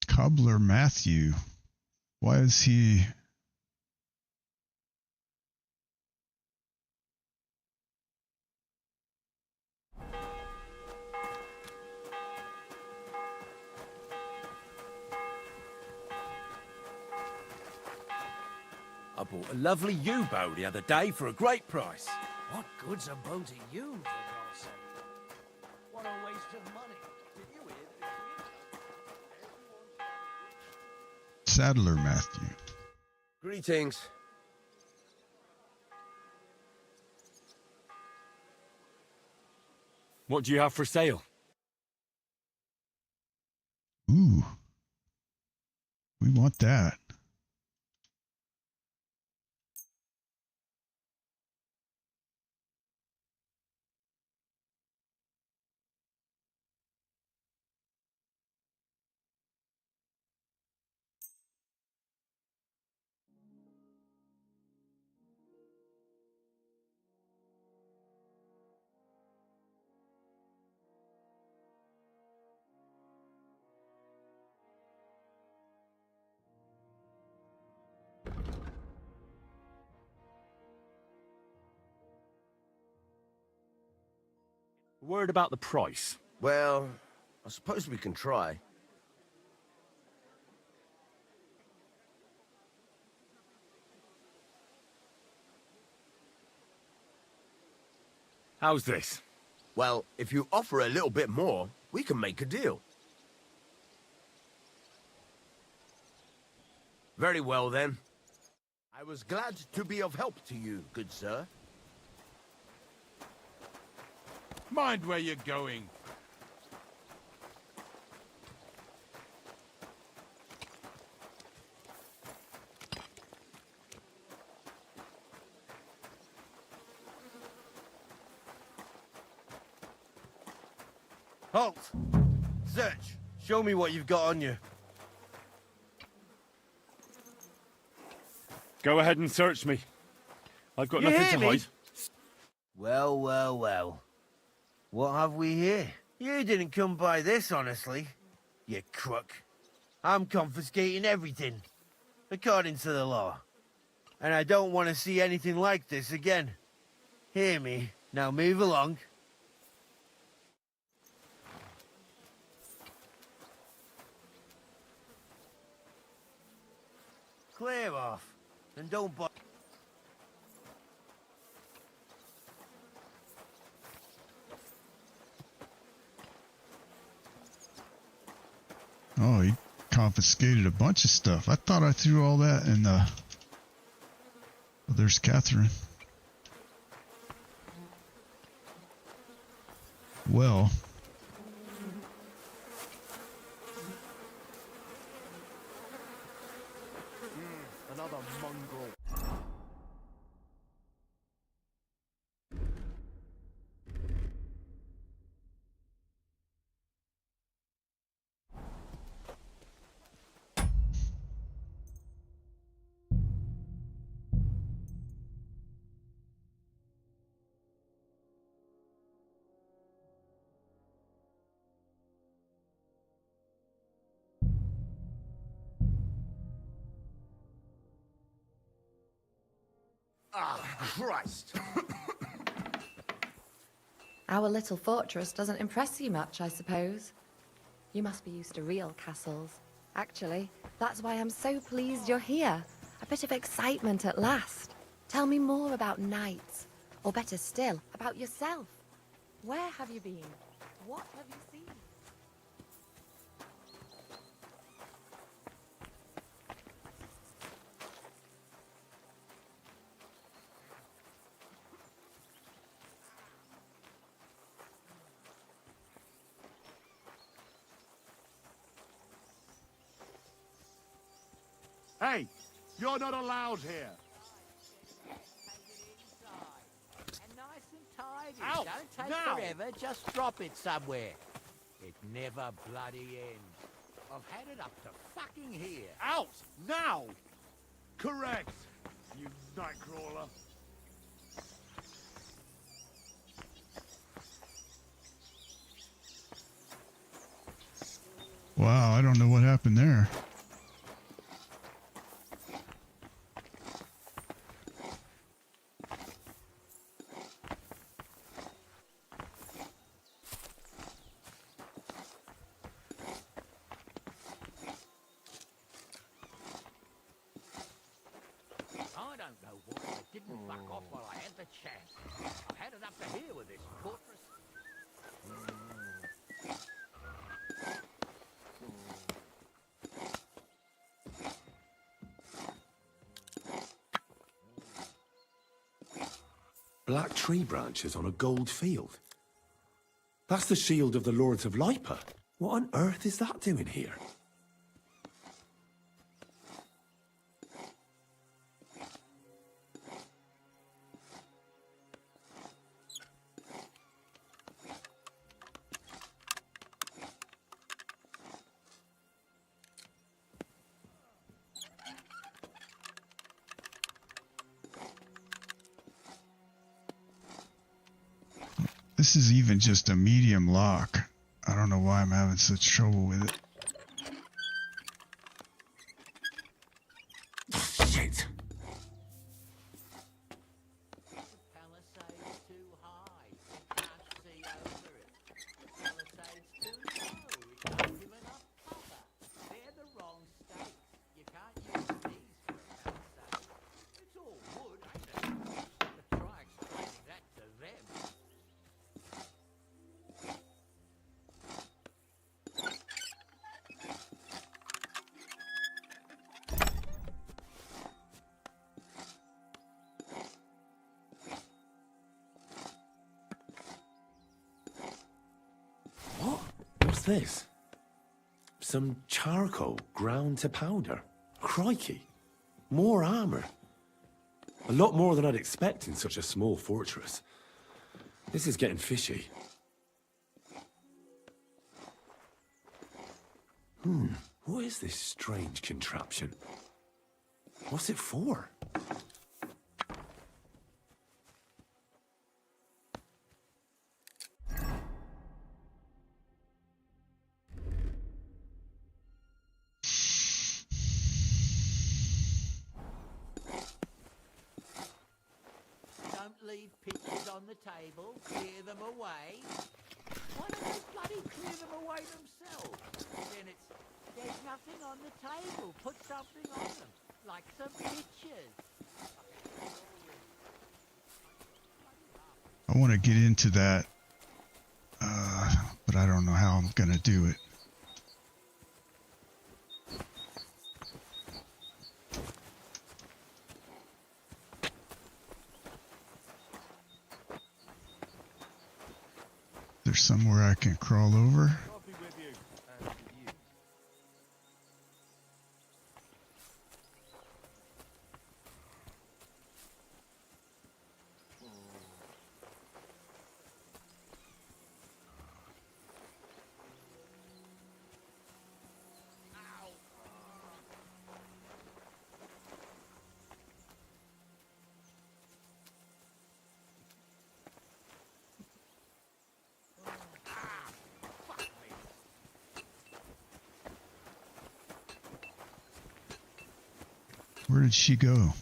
Cobbler Matthew. Why is he... I bought a lovely U-boat the other day for a great price. What good's a boat to you, for God's sake? What a waste of money. Did you hear that? Saddler Matthew. Greetings. What do you have for sale? Ooh. We want that. Word about the price. Well, I suppose we can try. How's this? Well, if you offer a little bit more, we can make a deal. Very well, then. I was glad to be of help to you, good sir. Mind where you're going. Halt! Search! Show me what you've got on you. Go ahead and search me. I've got You nothing hear to me? hide. Well, well, well. What have we here? You didn't come by this, honestly. You crook. I'm confiscating everything, according to the law. And I don't want to see anything like this again. Hear me. Now move along. Clear off. And don't bother. Oh, he confiscated a bunch of stuff. I thought I threw all that in the... Oh, there's Catherine. Well... Another mongrel. Christ! Our little fortress doesn't impress you much, I suppose. You must be used to real castles. Actually, that's why I'm so pleased you're here. A bit of excitement at last. Tell me more about knights. Or better still, about yourself. Where have you been? What have you seen? Hey, you're not allowed here. And nice and tidy. Out! Don't take Now! forever, just drop it somewhere. It never bloody ends. I've had it up to fucking here. Out! Now! Correct, you nightcrawler. Wow, I don't know what happened there. I don't know why I didn't fuck off while I had the chance. I've had it up to here with this fortress. Black tree branches on a gold field. That's the shield of the Lords of Lipa. What on earth is that doing here? This is even just a medium lock. I don't know why I'm having such trouble with it. Shit. Palisade's too high. You can't see over it. Palisade's too low. It don't give enough cover. They're the wrong stakes. You can't use these for a palisade. It's all wood, ain't it? But try explaining that to them. What? What's this? Some charcoal ground to powder. Crikey. More armor. A lot more than I'd expect in such a small fortress. This is getting fishy. What is this strange contraption? What's it for? Don't leave pictures on the table. Clear them away. Why don't they bloody clear them away themselves? Then it's, there's nothing on the table. Put something on them. Like some pictures. I want to get into that, but I don't know how I'm gonna do it. There's somewhere I can crawl over. Where did she go?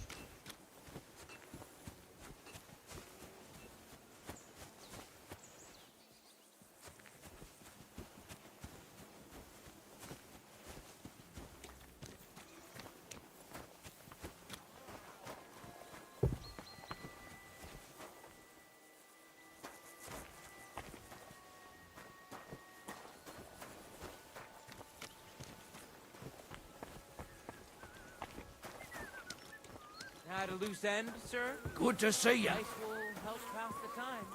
At a loose end, sir? Good to see you. Ice will help pass the time.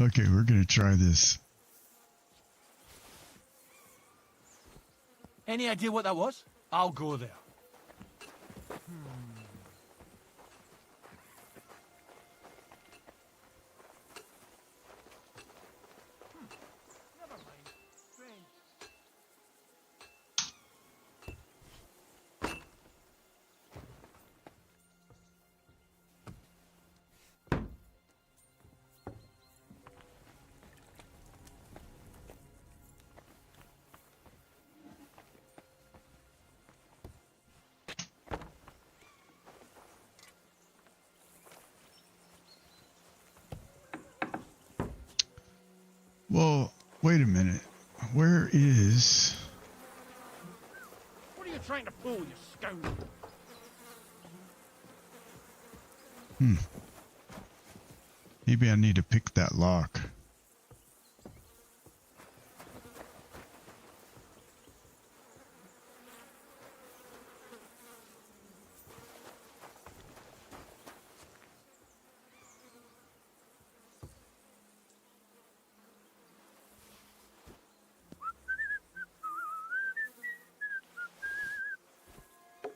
Okay, we're gonna try this. Any idea what that was? I'll go there. Well, wait a minute. Where is... What are you trying to pull, you scoundrel? Maybe I need to pick that lock.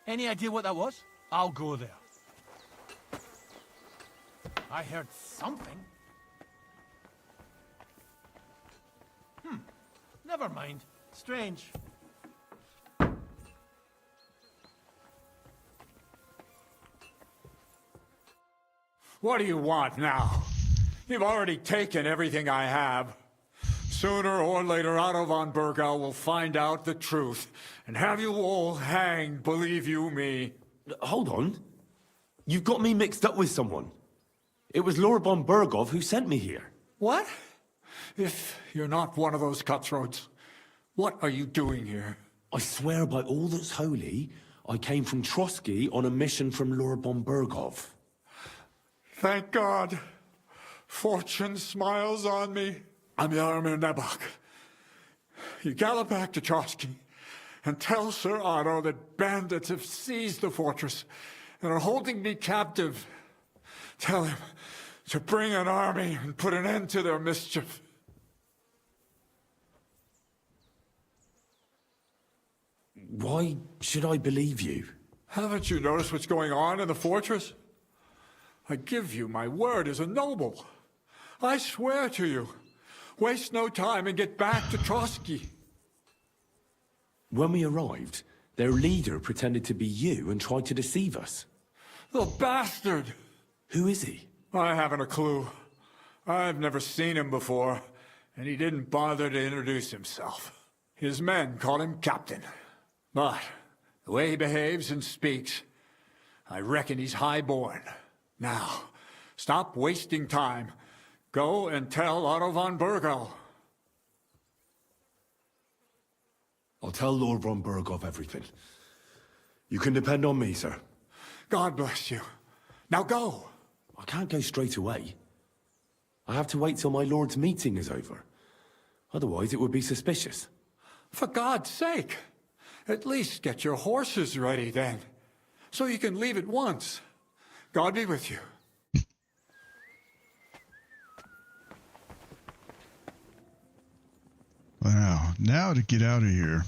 Any idea what that was? I'll go there. I heard something. Never mind. Strange. What do you want now? You've already taken everything I have. Sooner or later, Otto von Bergau will find out the truth and have you all hanged, believe you me. Hold on. You've got me mixed up with someone. It was Lord von Bergov who sent me here. What? If you're not one of those cutthroats, what are you doing here? I swear by all that's holy, I came from Trotsky on a mission from Lord von Bergov. Thank God. Fortune smiles on me. I'm Yarmir Nebok. You gallop back to Trotsky and tell Sir Otto that bandits have seized the fortress and are holding me captive. Tell him to bring an army and put an end to their mischief. Why should I believe you? Haven't you noticed what's going on in the fortress? I give you my word as a noble. I swear to you. Waste no time and get back to Trotsky. When we arrived, their leader pretended to be you and tried to deceive us. The bastard! Who is he? I haven't a clue. I've never seen him before, and he didn't bother to introduce himself. His men call him Captain. But the way he behaves and speaks, I reckon he's high-born. Now, stop wasting time. Go and tell Otto von Bergau. I'll tell Lord von Bergov everything. You can depend on me, sir. God bless you. Now go. I can't go straight away. I have to wait till my lord's meeting is over. Otherwise, it would be suspicious. For God's sake, at least get your horses ready then, so you can leave at once. God be with you. Wow, now to get out of here.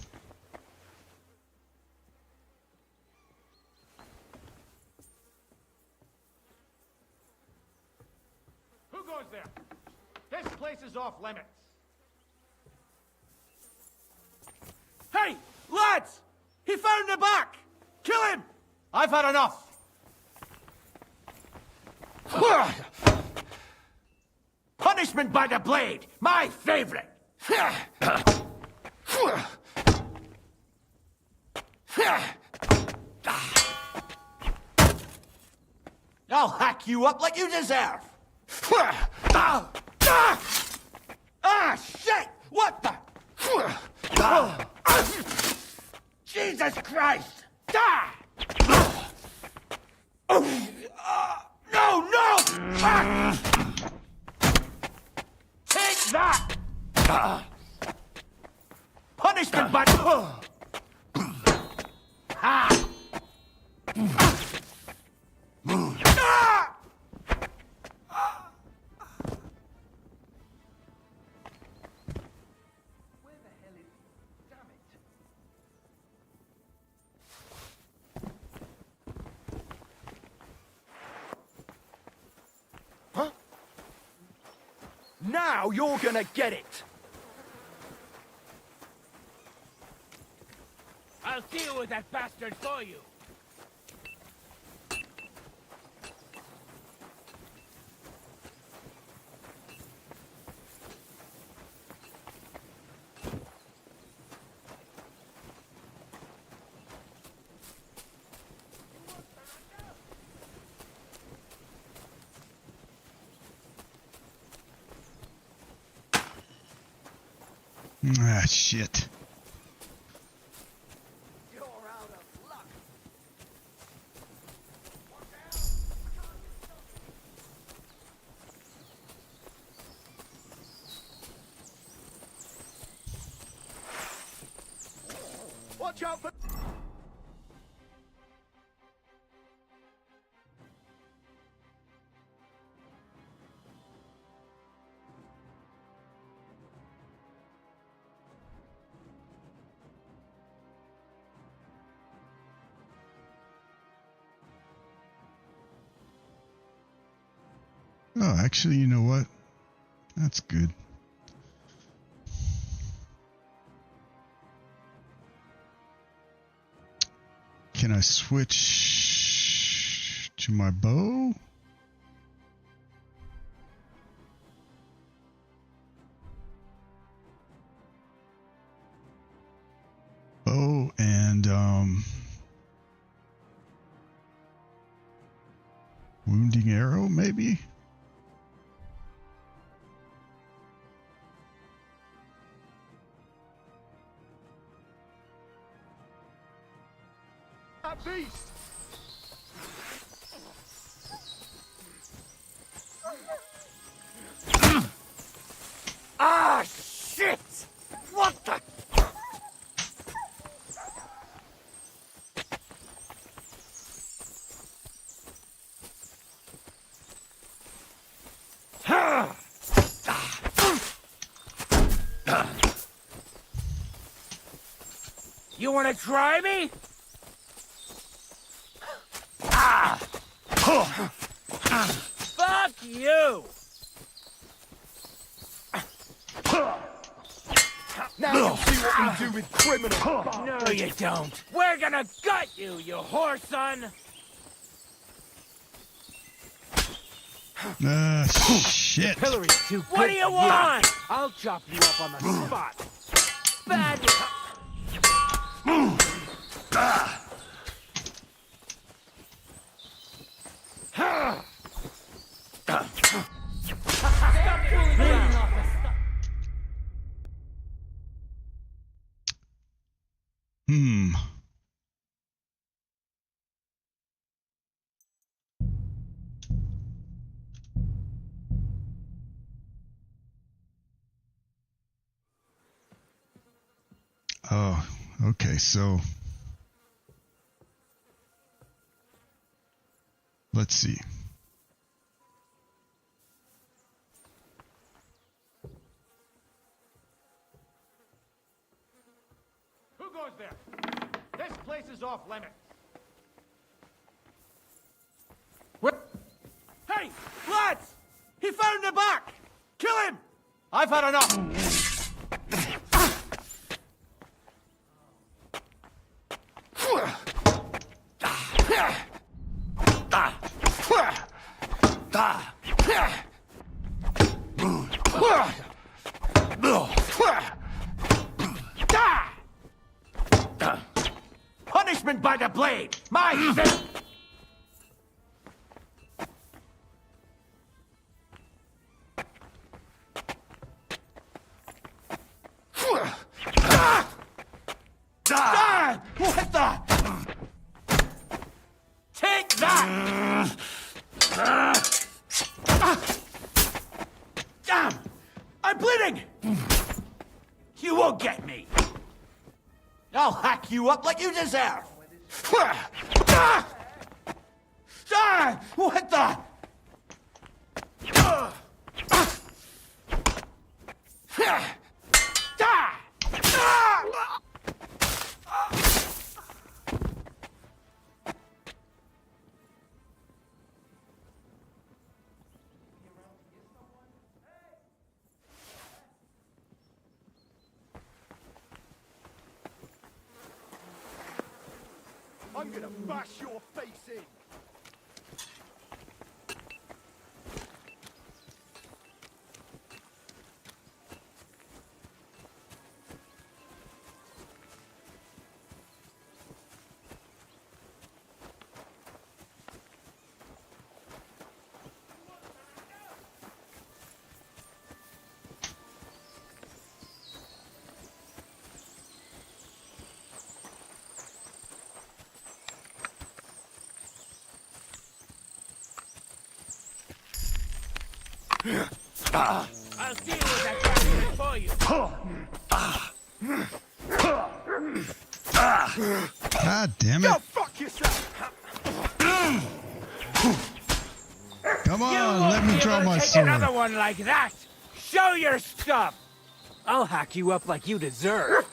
Who goes there? This place is off limits. Hey, lads! He found the back! Kill him! I've had enough! Punishment by the blade! My favorite! I'll hack you up like you deserve! Ah, shit! What the? Jesus Christ! Die! No, no! Take that! Punishment, but... Ah! Now you're gonna get it! I'll deal with that bastard for you! Ah, shit. Watch out for... Oh, actually, you know what? That's good. Can I switch to my bow? Bow and wounding arrow, maybe? That beast! Ah, shit! What the... You wanna try me? Ah! Fuck you! Now you'll see what we do with criminals! No, you don't. We're gonna gut you, you whore son! Ah, shit. Hillary's too good. What do you want? I'll chop you up on the spot. Bad. Oh, okay, so let's see. Who goes there? This place is off limits. What? Hey, lads! He found the back! Kill him! I've had enough. Punishment by the blade! My heathen! What the? I'm bleeding! You won't get me! I'll hack you up like you deserve! What the? I'm gonna bash your face in! I'll deal with that bastard for you. God damn it. Go fuck yourself! Come on, let me draw my Take sword. another one like that. Show your stuff. I'll hack you up like you deserve.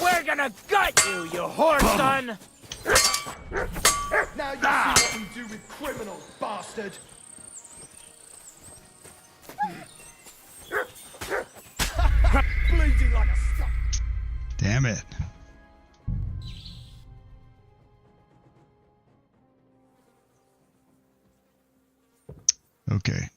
We're gonna gut you, you whore son. Now you see what we do with criminals, bastard! Bleeding like a stuck. Damn it. Okay.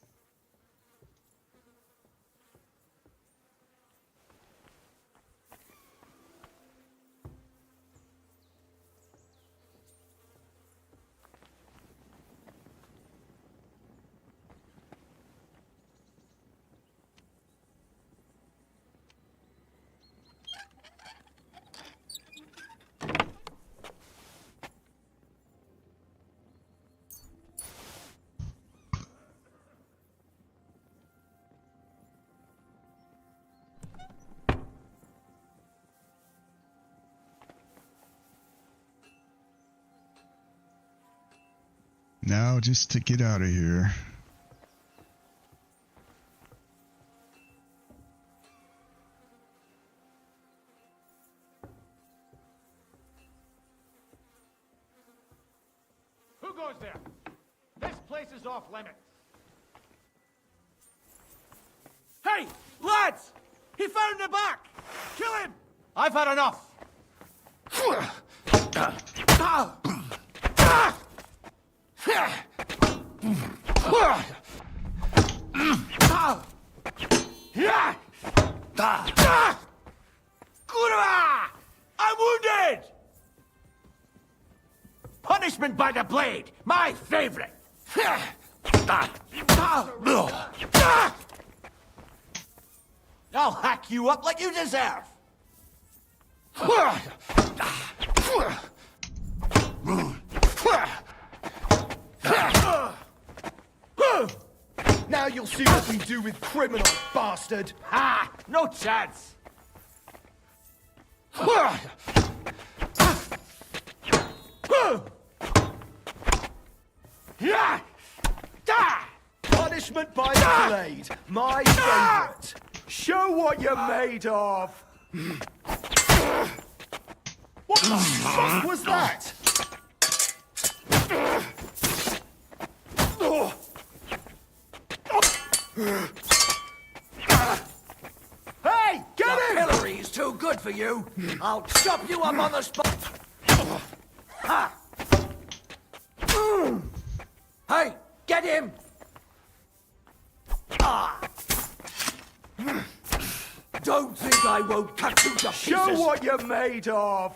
Now, just to get out of here. Who goes there? This place is off limits. Hey, lads! He found the back! Kill him! I've had enough. I'm wounded! Punishment by the blade, my favorite! I'll hack you up like you deserve! Now you'll see what we do with criminals, bastard! Ha! No chance! Punishment by the blade, my favorite. Show what you're made of. What the fuck was that? Hey, get him! him! Hillary's too good for you. I'll chop you up on the spot. Ha! Hey, get him! Don't think I won't cut you to pieces. Show what you're made of.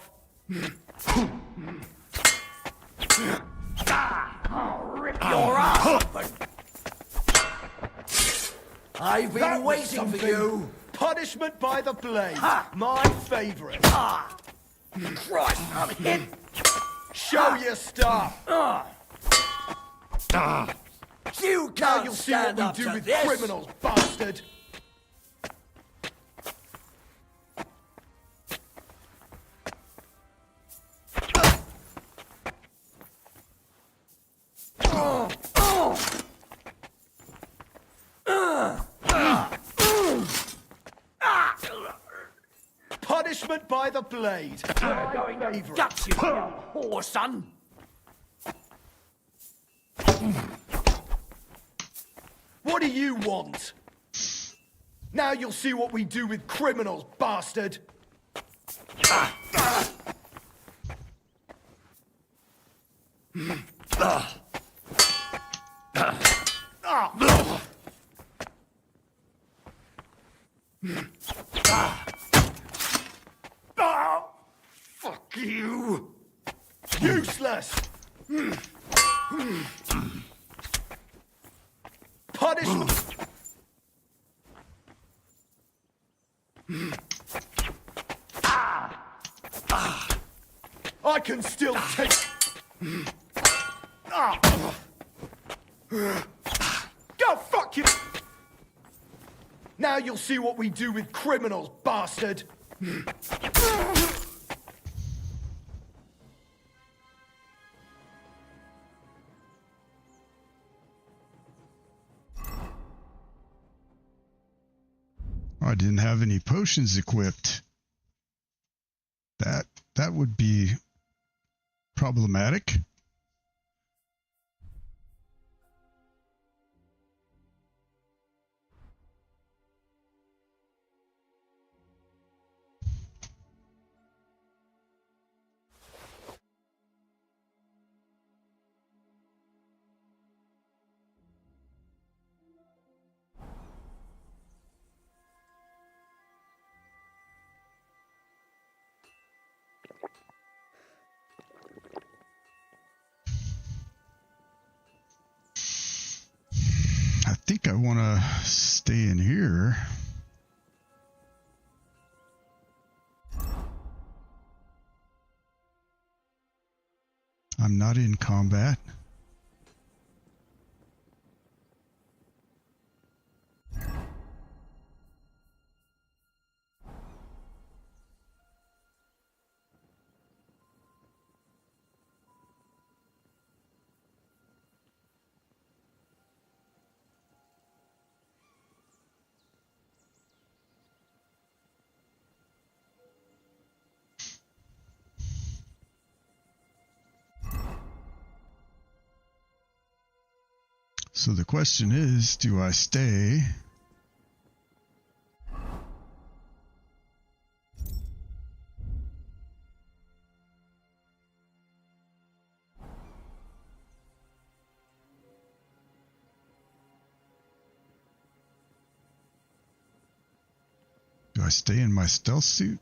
I'll rip your ass open. I've been That was waiting for you. Punishment by the blade, my favorite. Christ, I'm hit. Show your stuff. You Now can't you'll see what stand we up do to with this. criminals, bastard! Punishment by the blade. Got you, whore son. What do you want? Now you'll see what we do with criminals, bastard! Fuck you! Useless! Punishment! I can still take... Go fuck you! Now you'll see what we do with criminals, bastard! I didn't have any potions equipped. That would be problematic. I think I want to stay in here. I'm not in combat. So the question is, do I stay? Do I stay in my stealth suit?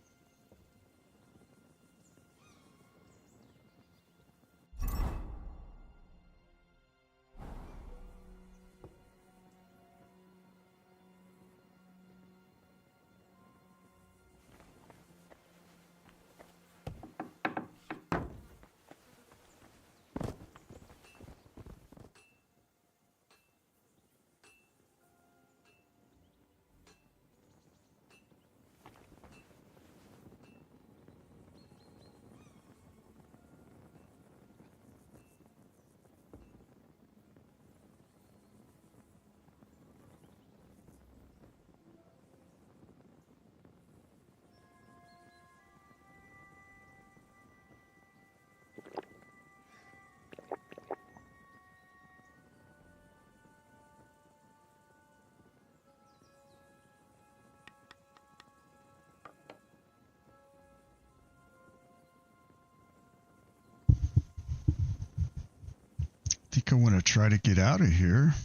I think I want to try to get out of here.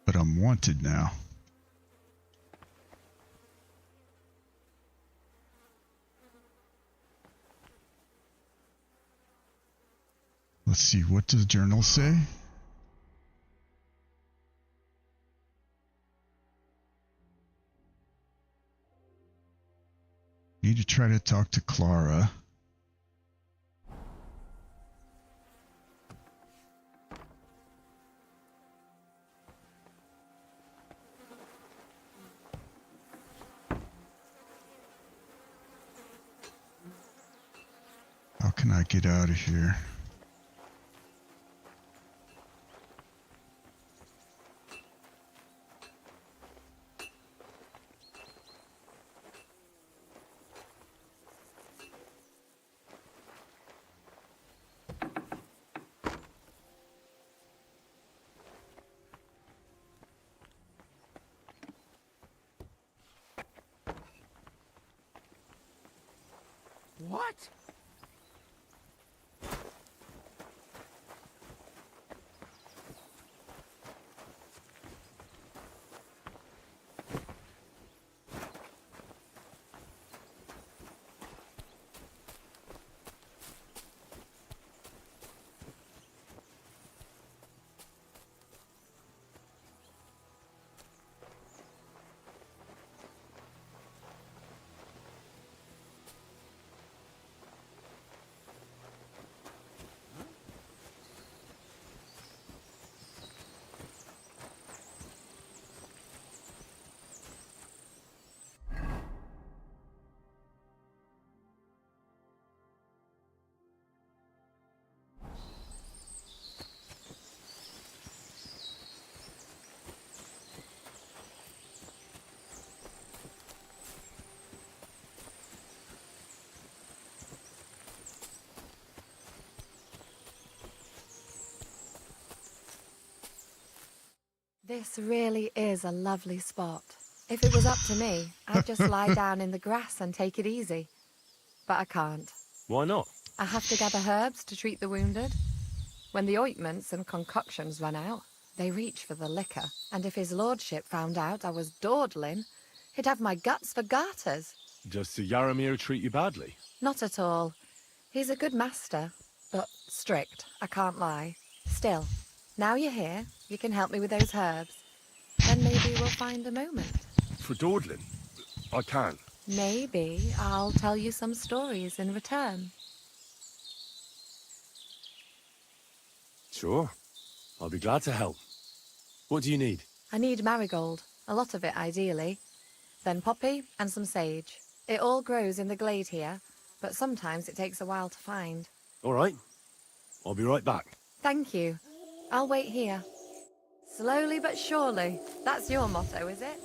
But I'm wanted now. Let's see, what does the journal say? Need to try to talk to Clara. can I get out of here? What? This really is a lovely spot. If it was up to me, I'd just lie down in the grass and take it easy. But I can't. Why not? I have to gather herbs to treat the wounded. When the ointments and concoctions run out, they reach for the liquor. And if his lordship found out I was dawdling, he'd have my guts for garters. Does Sir Yaramir treat you badly? Not at all. He's a good master, but strict, I can't lie. Still, now you're here, you can help me with those herbs. Then maybe we'll find a moment. For dawdling? I can. Maybe I'll tell you some stories in return. Sure. I'll be glad to help. What do you need? I need marigold, a lot of it ideally. Then poppy and some sage. It all grows in the glade here, but sometimes it takes a while to find. All right. I'll be right back. Thank you. I'll wait here. Slowly but surely. That's your motto, is it?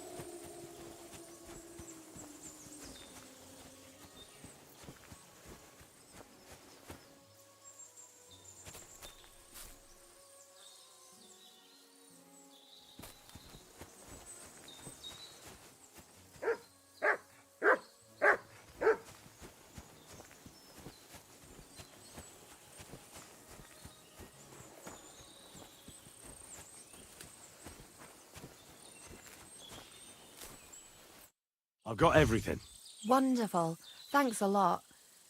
I've got everything. Wonderful. Thanks a lot.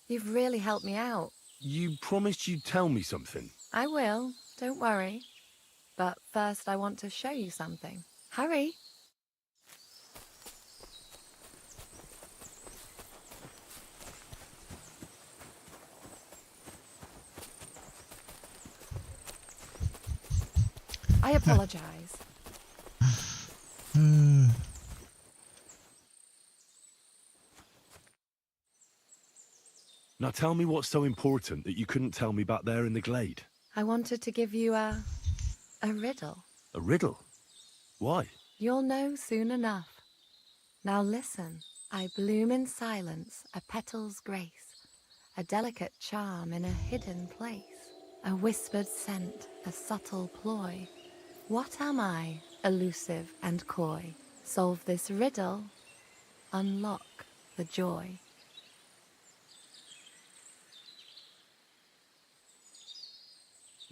You've really helped me out. You promised you'd tell me something. I will. Don't worry. But first I want to show you something. Hurry. I apologize. Now tell me what's so important that you couldn't tell me back there in the glade. I wanted to give you a riddle. A riddle? Why? You'll know soon enough. Now listen. I bloom in silence, a petal's grace, a delicate charm in a hidden place, a whispered scent, a subtle ploy. What am I, elusive and coy? Solve this riddle, unlock the joy.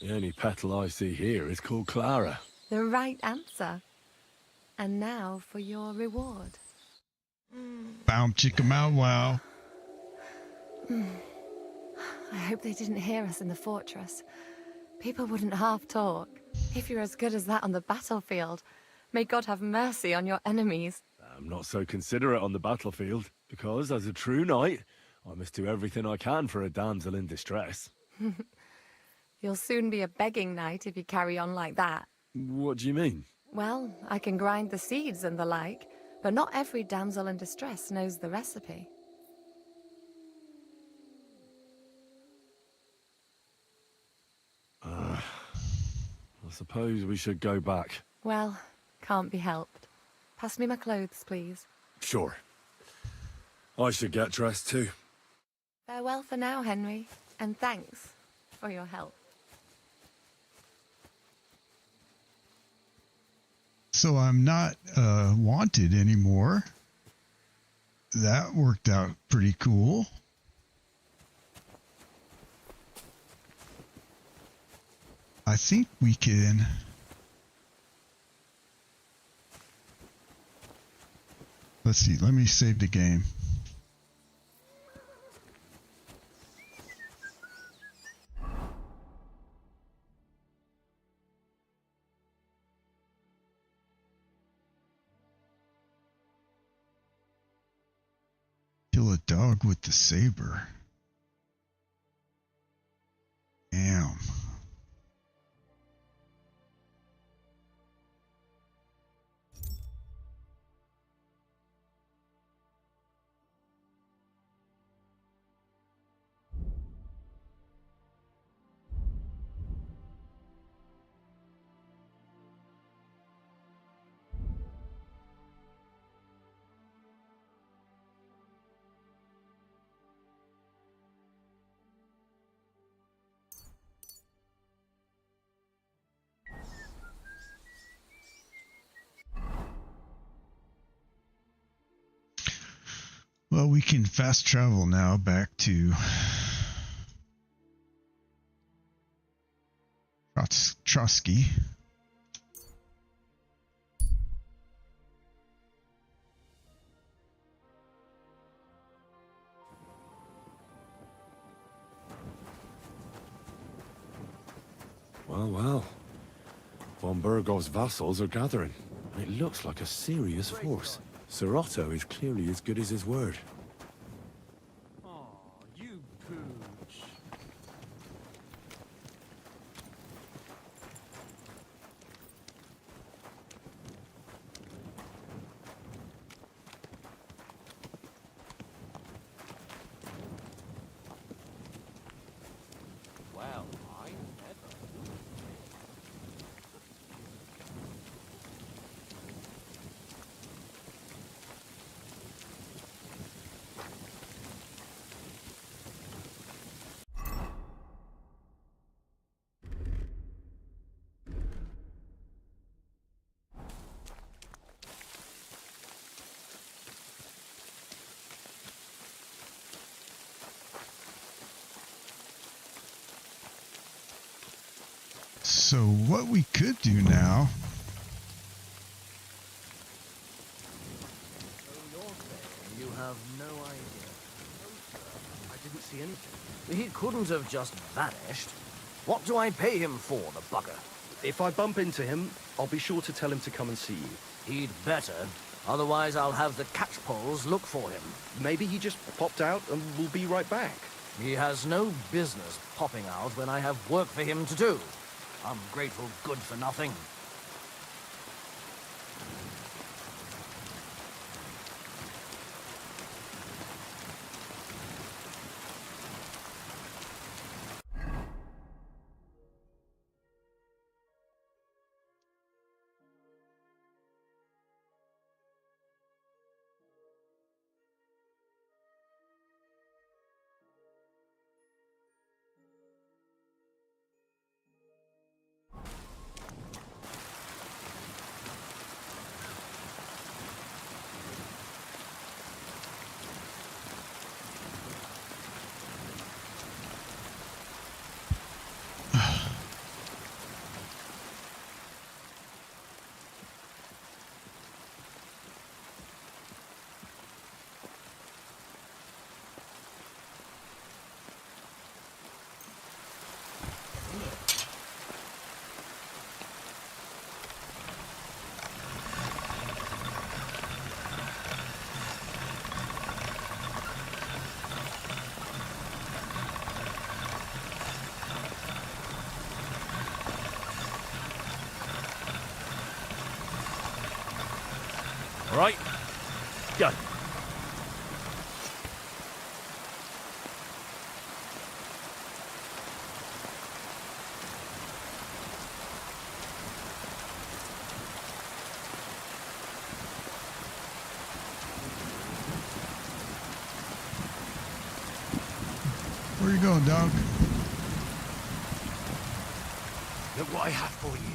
The only petal I see here is called Clara. The right answer. And now for your reward. Bow chicka mow wow. I hope they didn't hear us in the fortress. People wouldn't half talk. If you're as good as that on the battlefield, may God have mercy on your enemies. I'm not so considerate on the battlefield, because as a true knight, I must do everything I can for a damsel in distress. You'll soon be a begging knight if you carry on like that. What do you mean? Well, I can grind the seeds and the like, but not every damsel in distress knows the recipe. suppose we should go back. Well, can't be helped. Pass me my clothes, please. Sure. I should get dressed too. Farewell for now, Henry, and thanks for your help. So I'm not wanted anymore. That worked out pretty cool. I think we can... Let's see, let me save the game. Kill a dog with the saber. Damn. Well, we can fast travel now back to Trotsky. Well, well. Von Burgov's vassals are gathering, and it looks like a serious force. Sir Otto is clearly as good as his word. Oh, you pooch. Well, I never. So what we could do now... You have no idea. I didn't see anything. He couldn't have just vanished. What do I pay him for, the bugger? If I bump into him, I'll be sure to tell him to come and see you. He'd better. Otherwise, I'll have the catchpoles look for him. Maybe he just popped out and will be right back. He has no business popping out when I have work for him to do. Ungrateful good for nothing. All right, go. going, dog? Look what I have for you.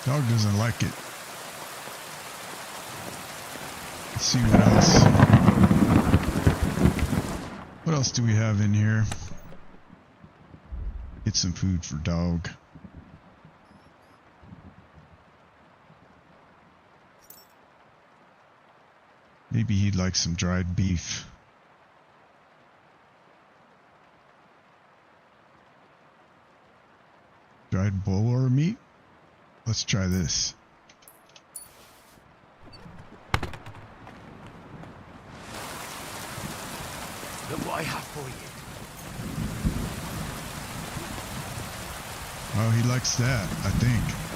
Dog doesn't like it. Let's see what else. What else do we have in here? Get some food for dog. Maybe he'd like some dried beef. Dried boar meat? Let's try this. Look what I have for you. Oh, he likes that, I think.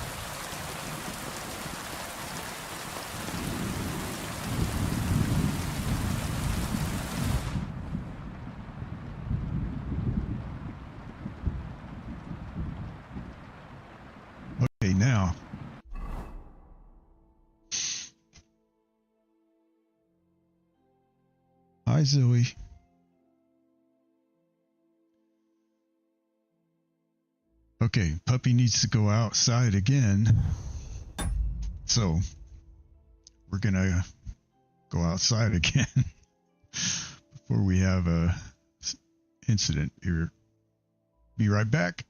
Okay, now. Hi, Zoe. Okay, puppy needs to go outside again. So, we're gonna go outside again before we have a incident here. Be right back.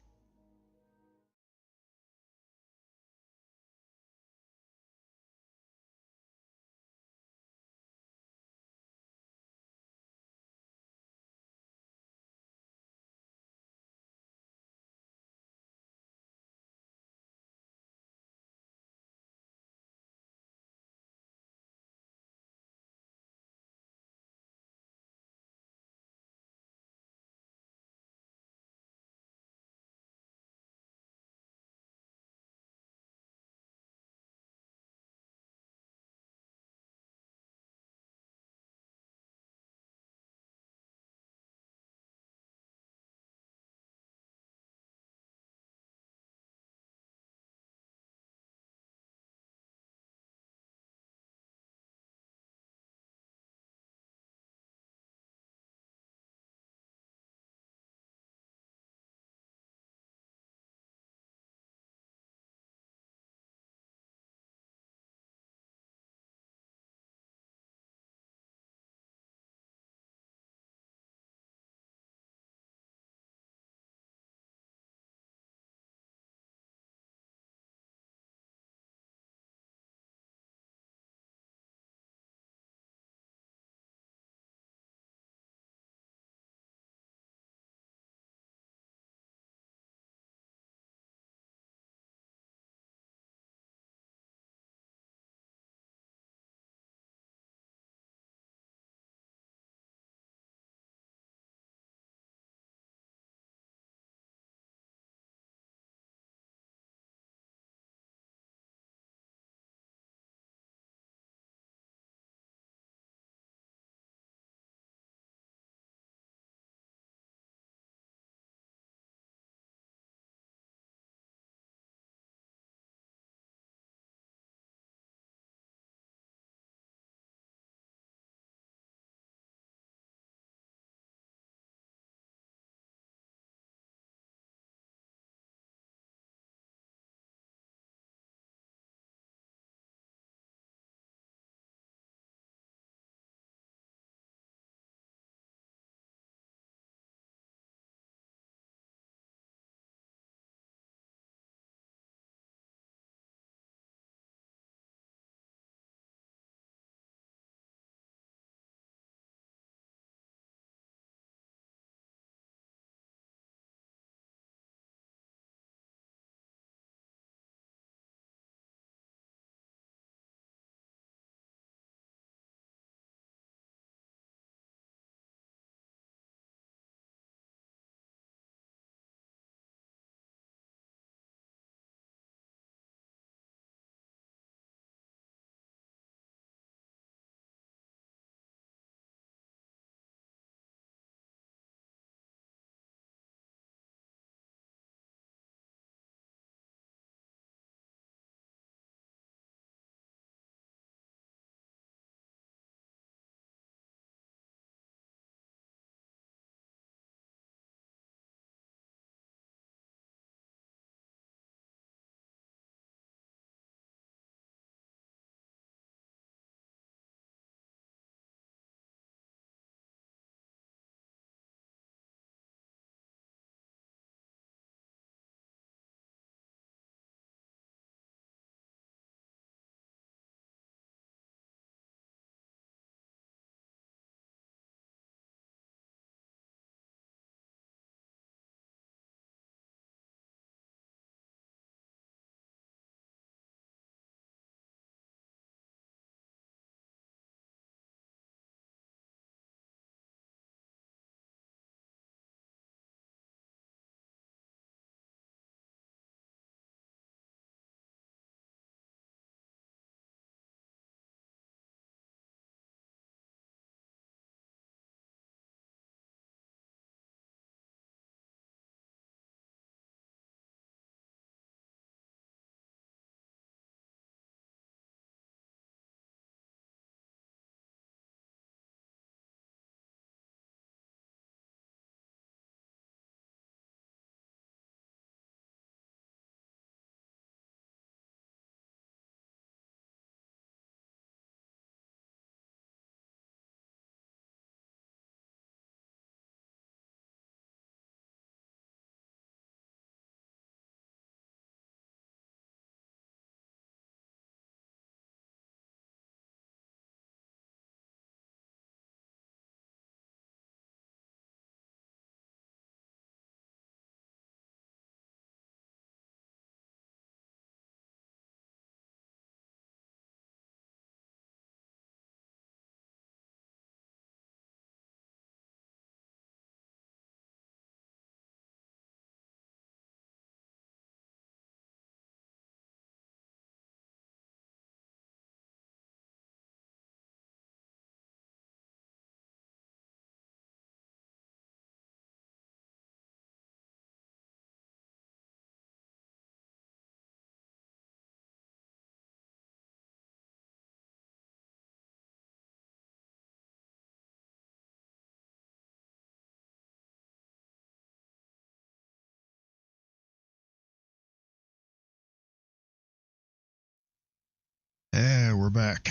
back.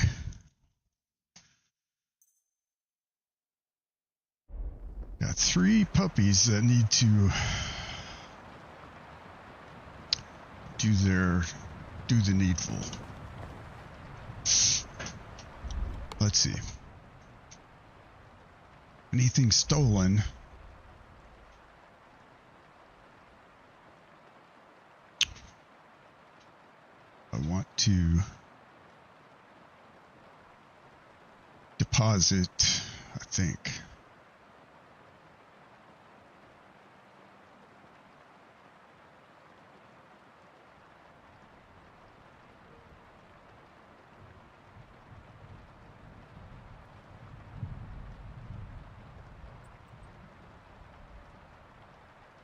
Got 3 puppies that need to do the needful. Let's see. Anything stolen? I want to deposit, I think.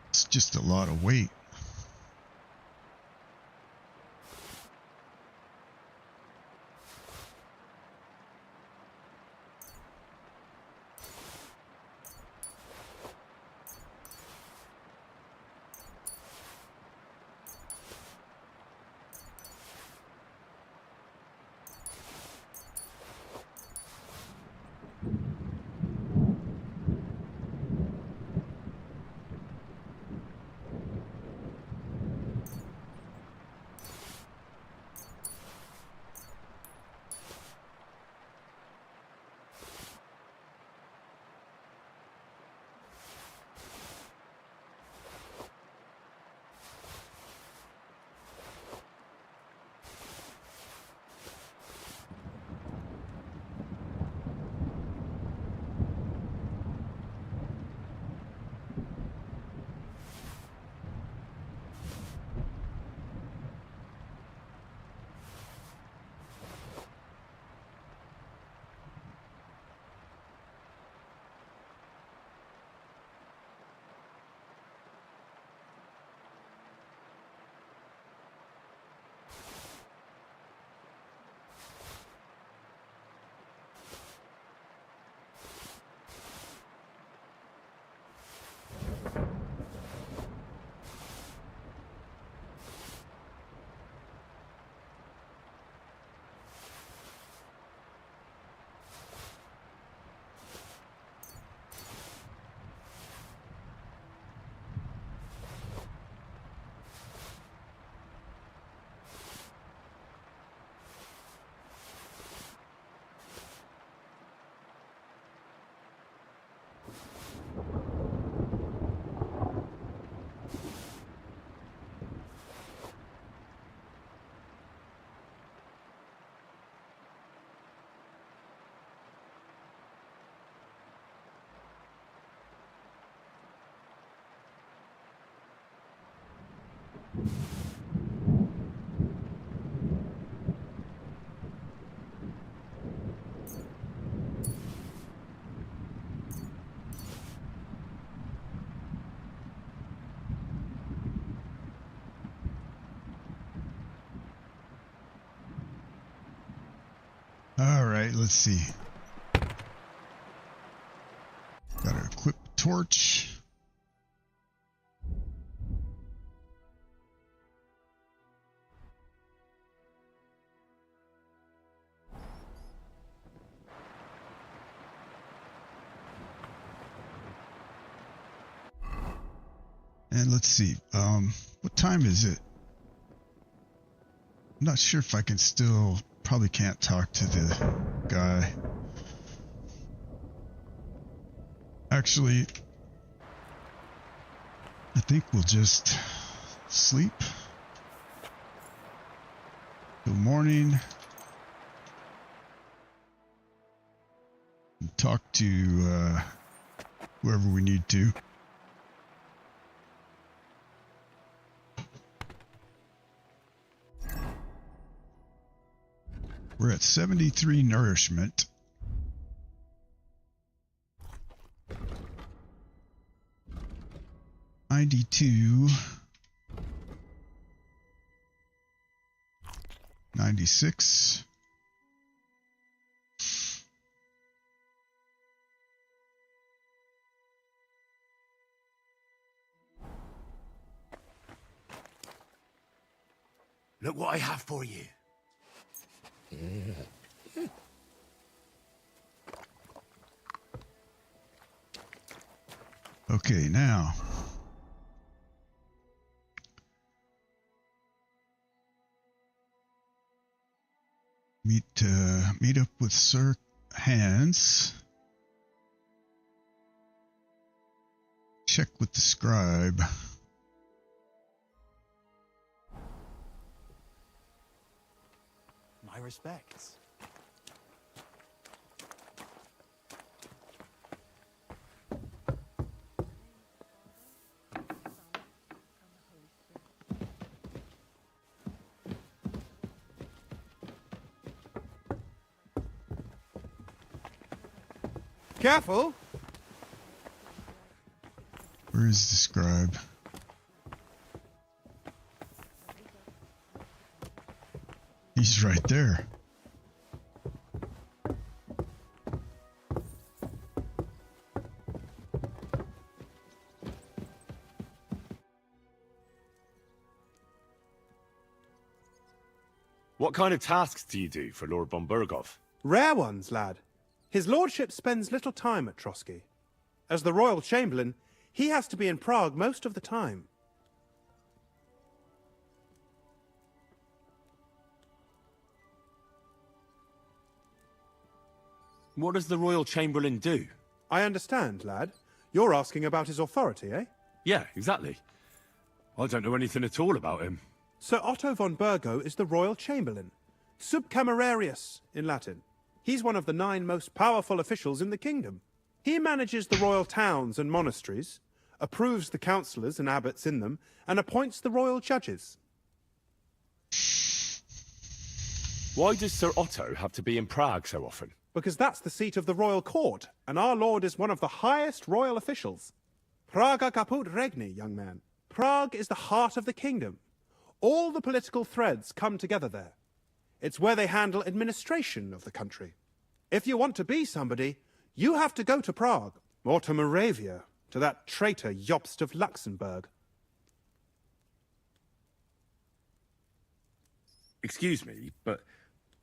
It's just a lot of weight. All right, let's see. Gotta equip torch. And let's see. What time is it? I'm not sure if I can still. Probably can't talk to the guy. Actually, I think we'll just sleep till morning. And talk to whoever we need to. We're at 73 nourishment. $92. 96. Look what I have for you. Yeah. Okay, now. Meet up with Sir Hans. Check with the scribe. My respects. Careful! Where is the scribe? He's right there. What kind of tasks do you do for Lord von Berghoff? Rare ones, lad. His lordship spends little time at Trotsky. As the royal chamberlain, he has to be in Prague most of the time. What does the royal chamberlain do? I understand, lad. You're asking about his authority, eh? Yeah, exactly. I don't know anything at all about him. Sir Otto von Burgo is the royal chamberlain, subcamerarius in Latin. He's one of the 9 most powerful officials in the kingdom. He manages the royal towns and monasteries, approves the councillors and abbots in them, and appoints the royal judges. Why does Sir Otto have to be in Prague so often? Because that's the seat of the royal court, and our lord is one of the highest royal officials. Praga caput regni, young man. Prague is the heart of the kingdom. All the political threads come together there. It's where they handle administration of the country. If you want to be somebody, you have to go to Prague, or to Moravia, to that traitor Jobst of Luxembourg. Excuse me, but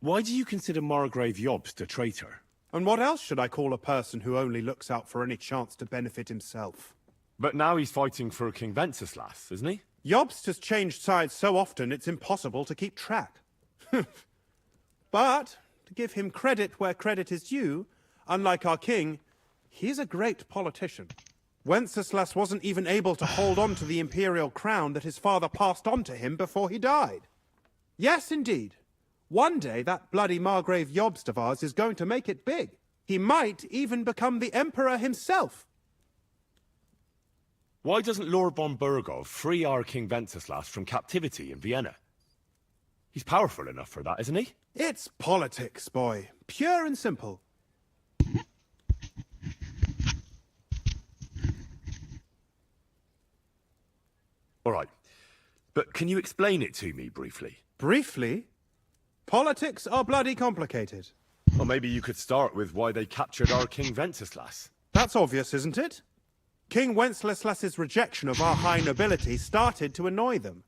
why do you consider Margrave Jobst a traitor? And what else should I call a person who only looks out for any chance to benefit himself? But now he's fighting for King Wenceslas, isn't he? Jobst has changed sides so often it's impossible to keep track. But, to give him credit where credit is due, unlike our king, he's a great politician. Wenceslas wasn't even able to hold on to the imperial crown that his father passed on to him before he died. Yes, indeed. One day that bloody Margrave Jobst of ours is going to make it big. He might even become the emperor himself. Why doesn't Lord von Berghoff free our King Wenceslas from captivity in Vienna? He's powerful enough for that, isn't he? It's politics, boy. Pure and simple. All right. But can you explain it to me briefly? Briefly? Politics are bloody complicated. Or maybe you could start with why they captured our King Wenceslas. That's obvious, isn't it? King Wenceslas's rejection of our high nobility started to annoy them.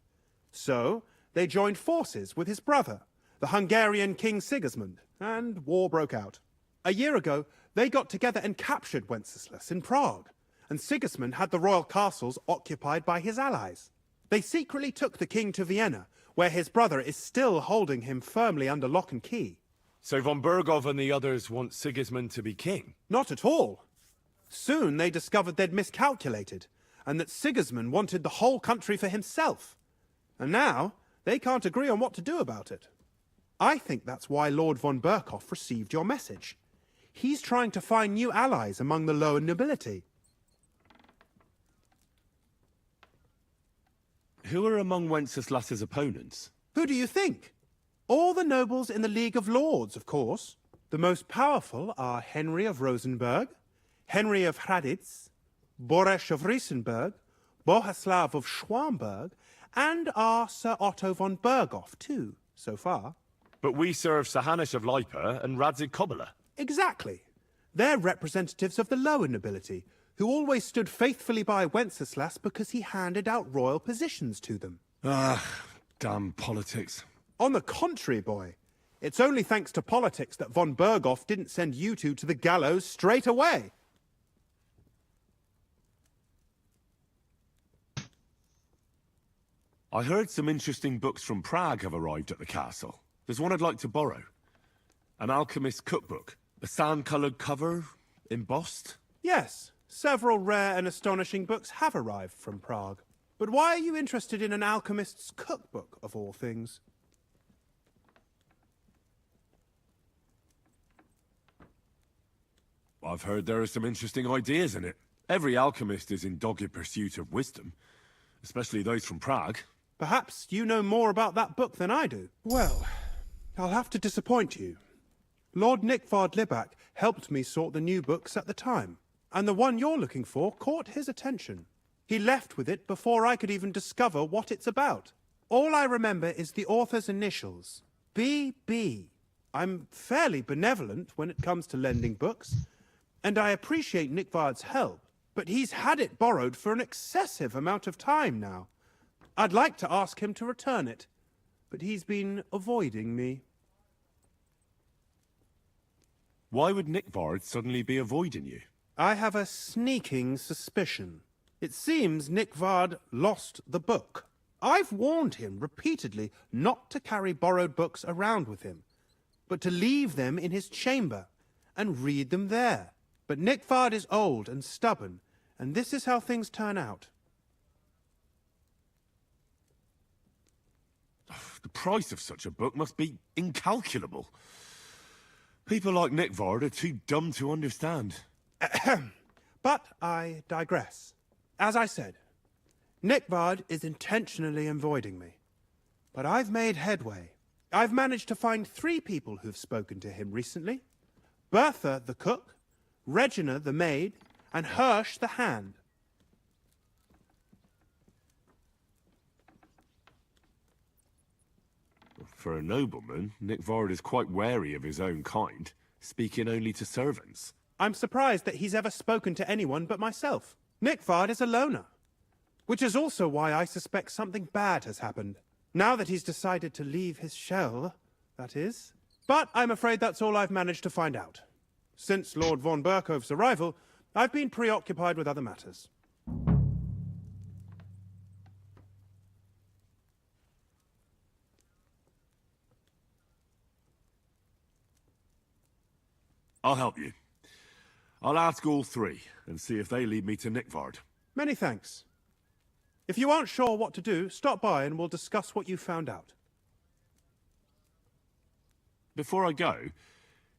So, they joined forces with his brother, the Hungarian King Sigismund, and war broke out. A year ago, they got together and captured Wenceslas in Prague, and Sigismund had the royal castles occupied by his allies. They secretly took the king to Vienna, where his brother is still holding him firmly under lock and key. So von Berghoff and the others want Sigismund to be king? Not at all. Soon they discovered they'd miscalculated, and that Sigismund wanted the whole country for himself. And now, they can't agree on what to do about it. I think that's why Lord von Berghoff received your message. He's trying to find new allies among the lower nobility. Who are among Wenceslas's opponents? Who do you think? All the nobles in the League of Lords, of course. The most powerful are Henry of Rosenberg, Henry of Hraditz, Boresh of Riesenberg, Bohuslav of Schwamberg, and our Sir Otto von Berghoff, too, so far. But we serve Sahanish of Lipa and Radzig Kobyla. Exactly. They're representatives of the lower nobility, who always stood faithfully by Wenceslas because he handed out royal positions to them. Ah, damn politics. On the contrary, boy. It's only thanks to politics that von Berghoff didn't send you two to the gallows straight away. I heard some interesting books from Prague have arrived at the castle. There's one I'd like to borrow. An alchemist's cookbook. A sand-coloured cover, embossed. Yes, several rare and astonishing books have arrived from Prague. But why are you interested in an alchemist's cookbook, of all things? I've heard there are some interesting ideas in it. Every alchemist is in dogged pursuit of wisdom, especially those from Prague. Perhaps you know more about that book than I do. Well, I'll have to disappoint you. Lord Nickvard Libak helped me sort the new books at the time, and the one you're looking for caught his attention. He left with it before I could even discover what it's about. All I remember is the author's initials, B.B. I'm fairly benevolent when it comes to lending books, and I appreciate Nickvard's help, but he's had it borrowed for an excessive amount of time now. I'd like to ask him to return it, but he's been avoiding me. Why would Nickvard suddenly be avoiding you? I have a sneaking suspicion. It seems Nickvard lost the book. I've warned him repeatedly not to carry borrowed books around with him, but to leave them in his chamber and read them there. But Nickvard is old and stubborn, and this is how things turn out. The price of such a book must be incalculable. People like Nickvard are too dumb to understand. But I digress. As I said, Nickvard is intentionally avoiding me. But I've made headway. I've managed to find 3 people who've spoken to him recently. Bertha, the cook, Regina, the maid, and Hirsch, the hand. For a nobleman, Nickvard is quite wary of his own kind, speaking only to servants. I'm surprised that he's ever spoken to anyone but myself. Nickvard is a loner, which is also why I suspect something bad has happened. Now that he's decided to leave his shell, that is. But I'm afraid that's all I've managed to find out. Since Lord von Berkhove's arrival, I've been preoccupied with other matters. I'll help you. I'll ask all 3 and see if they lead me to Nickvard. Many thanks. If you aren't sure what to do, stop by and we'll discuss what you found out. Before I go,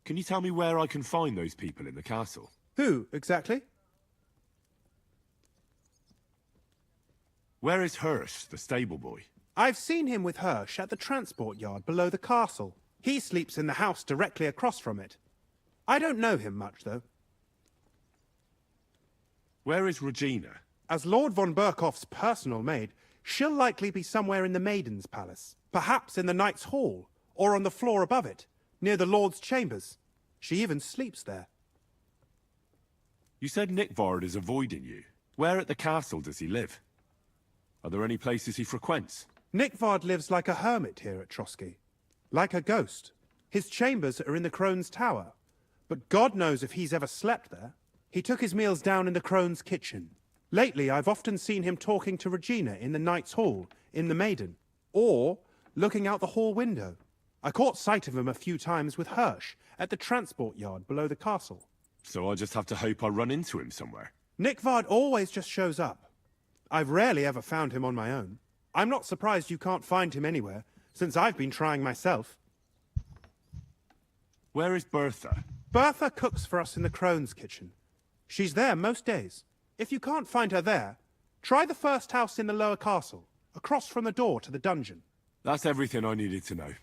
can you tell me where I can find those people in the castle? Who, exactly? Where is Hirsch, the stable boy? I've seen him with Hirsch at the transport yard below the castle. He sleeps in the house directly across from it. I don't know him much, though. Where is Regina? As Lord von Berkhoff's personal maid, she'll likely be somewhere in the Maiden's Palace. Perhaps in the Knight's Hall, or on the floor above it, near the Lord's chambers. She even sleeps there. You said Nickvard is avoiding you. Where at the castle does he live? Are there any places he frequents? Nickvard lives like a hermit here at Trotsky. Like a ghost. His chambers are in the Crone's Tower. But God knows if he's ever slept there. He took his meals down in the Crone's kitchen. Lately, I've often seen him talking to Regina in the Knight's Hall, in the Maiden, or looking out the hall window. I caught sight of him a few times with Hirsch at the transport yard below the castle. So I just have to hope I run into him somewhere. Nickvard always just shows up. I've rarely ever found him on my own. I'm not surprised you can't find him anywhere, since I've been trying myself. Where is Bertha? Bertha cooks for us in the Crone's kitchen. She's there most days. If you can't find her there, try the first house in the lower castle, across from the door to the dungeon. That's everything I needed to know.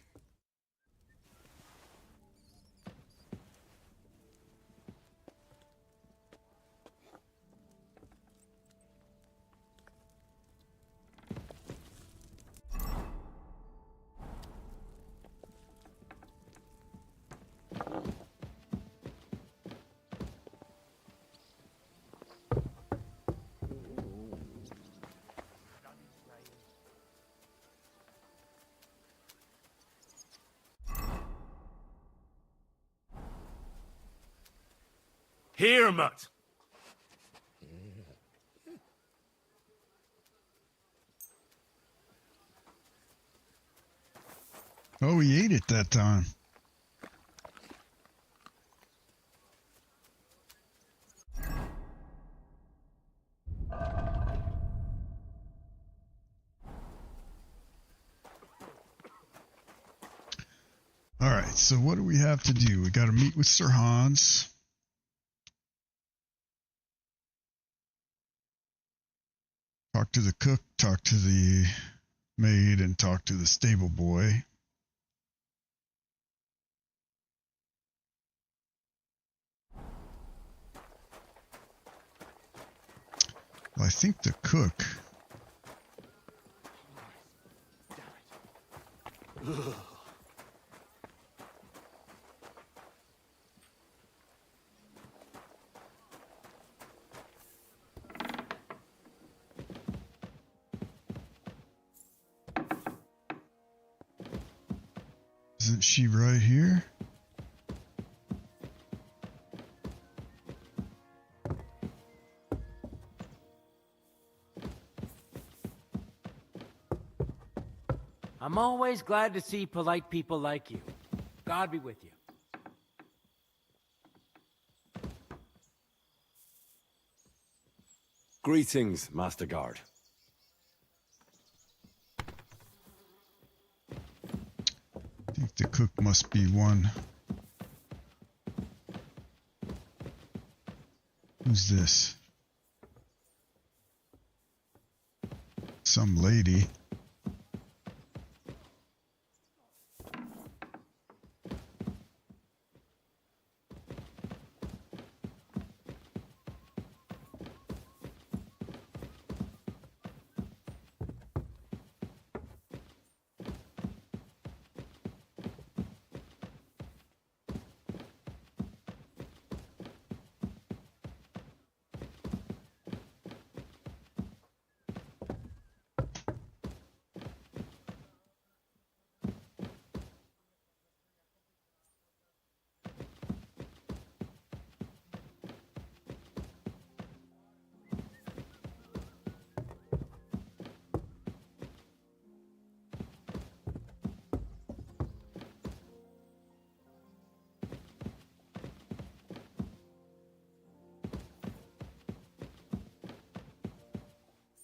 Here, Mutt. Oh, he ate it that time. All right, so what do we have to do? We got to meet with Sir Hans. Talk to the cook, talk to the maid, and talk to the stable boy. Well, I think the cook. Ugh. Isn't she right here? I'm always glad to see polite people like you. God be with you. Greetings, Master Guard. I think the cook must be one. Who's this? Some lady.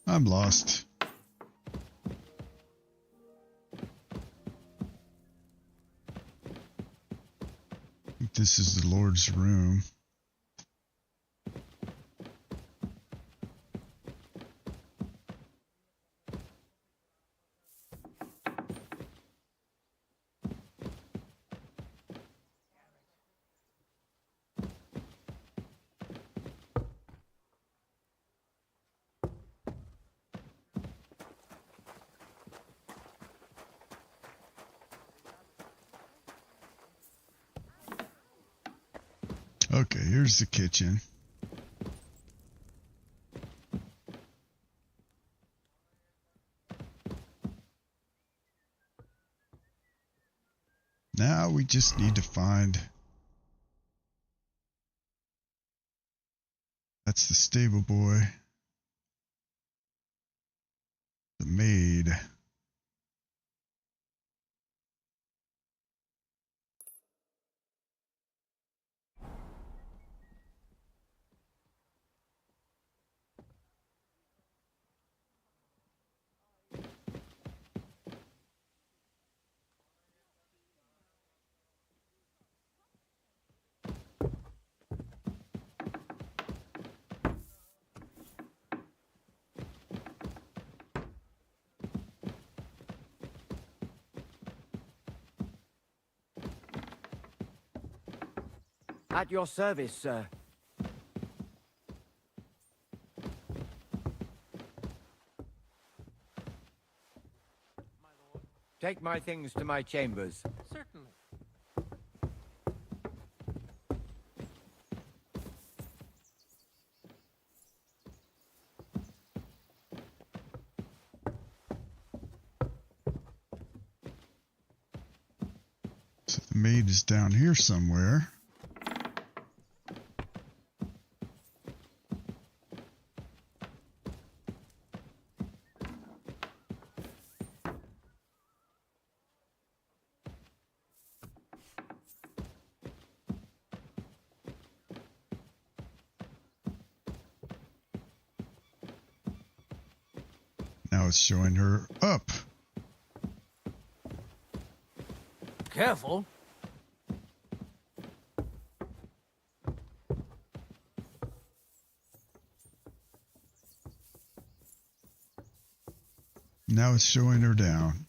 I'm lost. I think this is the Lord's room. Okay, here's the kitchen. Now we just need to find... That's the stable boy. The maid. At your service, sir. Take my things to my chambers. Certainly. So the maid is down here somewhere. Now it's showing her up. Careful. Now it's showing her down.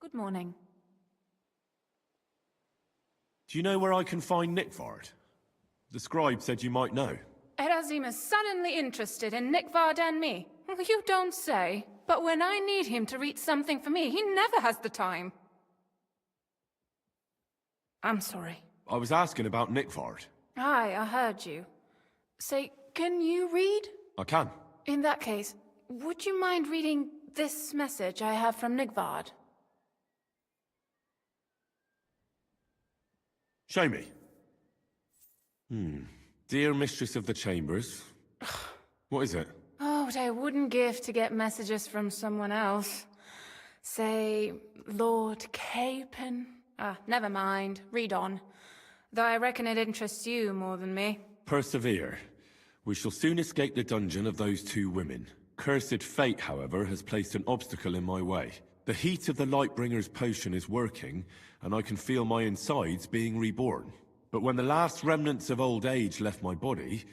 Good morning. Do you know where I can find Nickvard? The scribe said you might know. Erazim is suddenly interested in Nickvard and me. You don't say. But when I need him to read something for me, he never has the time. I'm sorry. I was asking about Nickvard. Aye, I heard you. Say, can you read? I can. In that case, would you mind reading this message I have from Nickvard? Show me. Dear Mistress of the Chambers. What is it? Oh, what I wouldn't give to get messages from someone else. Say, Lord Capon. Never mind. Read on. Though I reckon it interests you more than me. Persevere. We shall soon escape the dungeon of those two women. Cursed fate, however, has placed an obstacle in my way. The heat of the Lightbringer's potion is working, and I can feel my insides being reborn. But when the last remnants of old age left my body,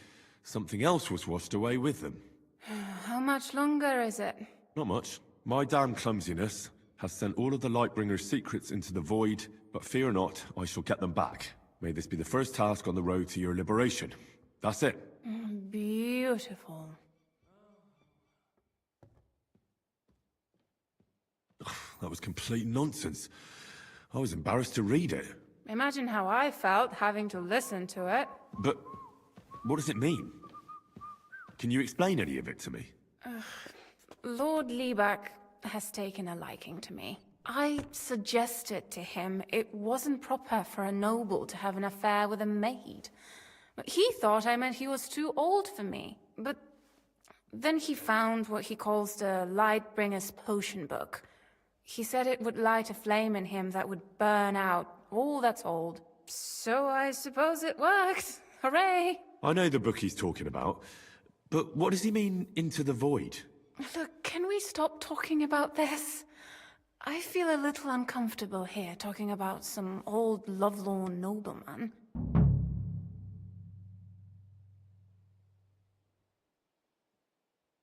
something else was washed away with them. How much longer is it? Not much. My damn clumsiness has sent all of the Lightbringer's secrets into the void, but fear not, I shall get them back. May this be the first task on the road to your liberation. That's it. Beautiful. That was complete nonsense. I was embarrassed to read it. Imagine how I felt having to listen to it. But what does it mean? Can you explain any of it to me? Lord Liebach has taken a liking to me. I suggested to him it wasn't proper for a noble to have an affair with a maid. But he thought I meant he was too old for me. But then he found what he calls the Lightbringer's potion book. He said it would light a flame in him that would burn out all that's old. So I suppose it worked. Hooray! I know the book he's talking about, but what does he mean, into the void? Look, can we stop talking about this? I feel a little uncomfortable here, talking about some old lovelorn nobleman.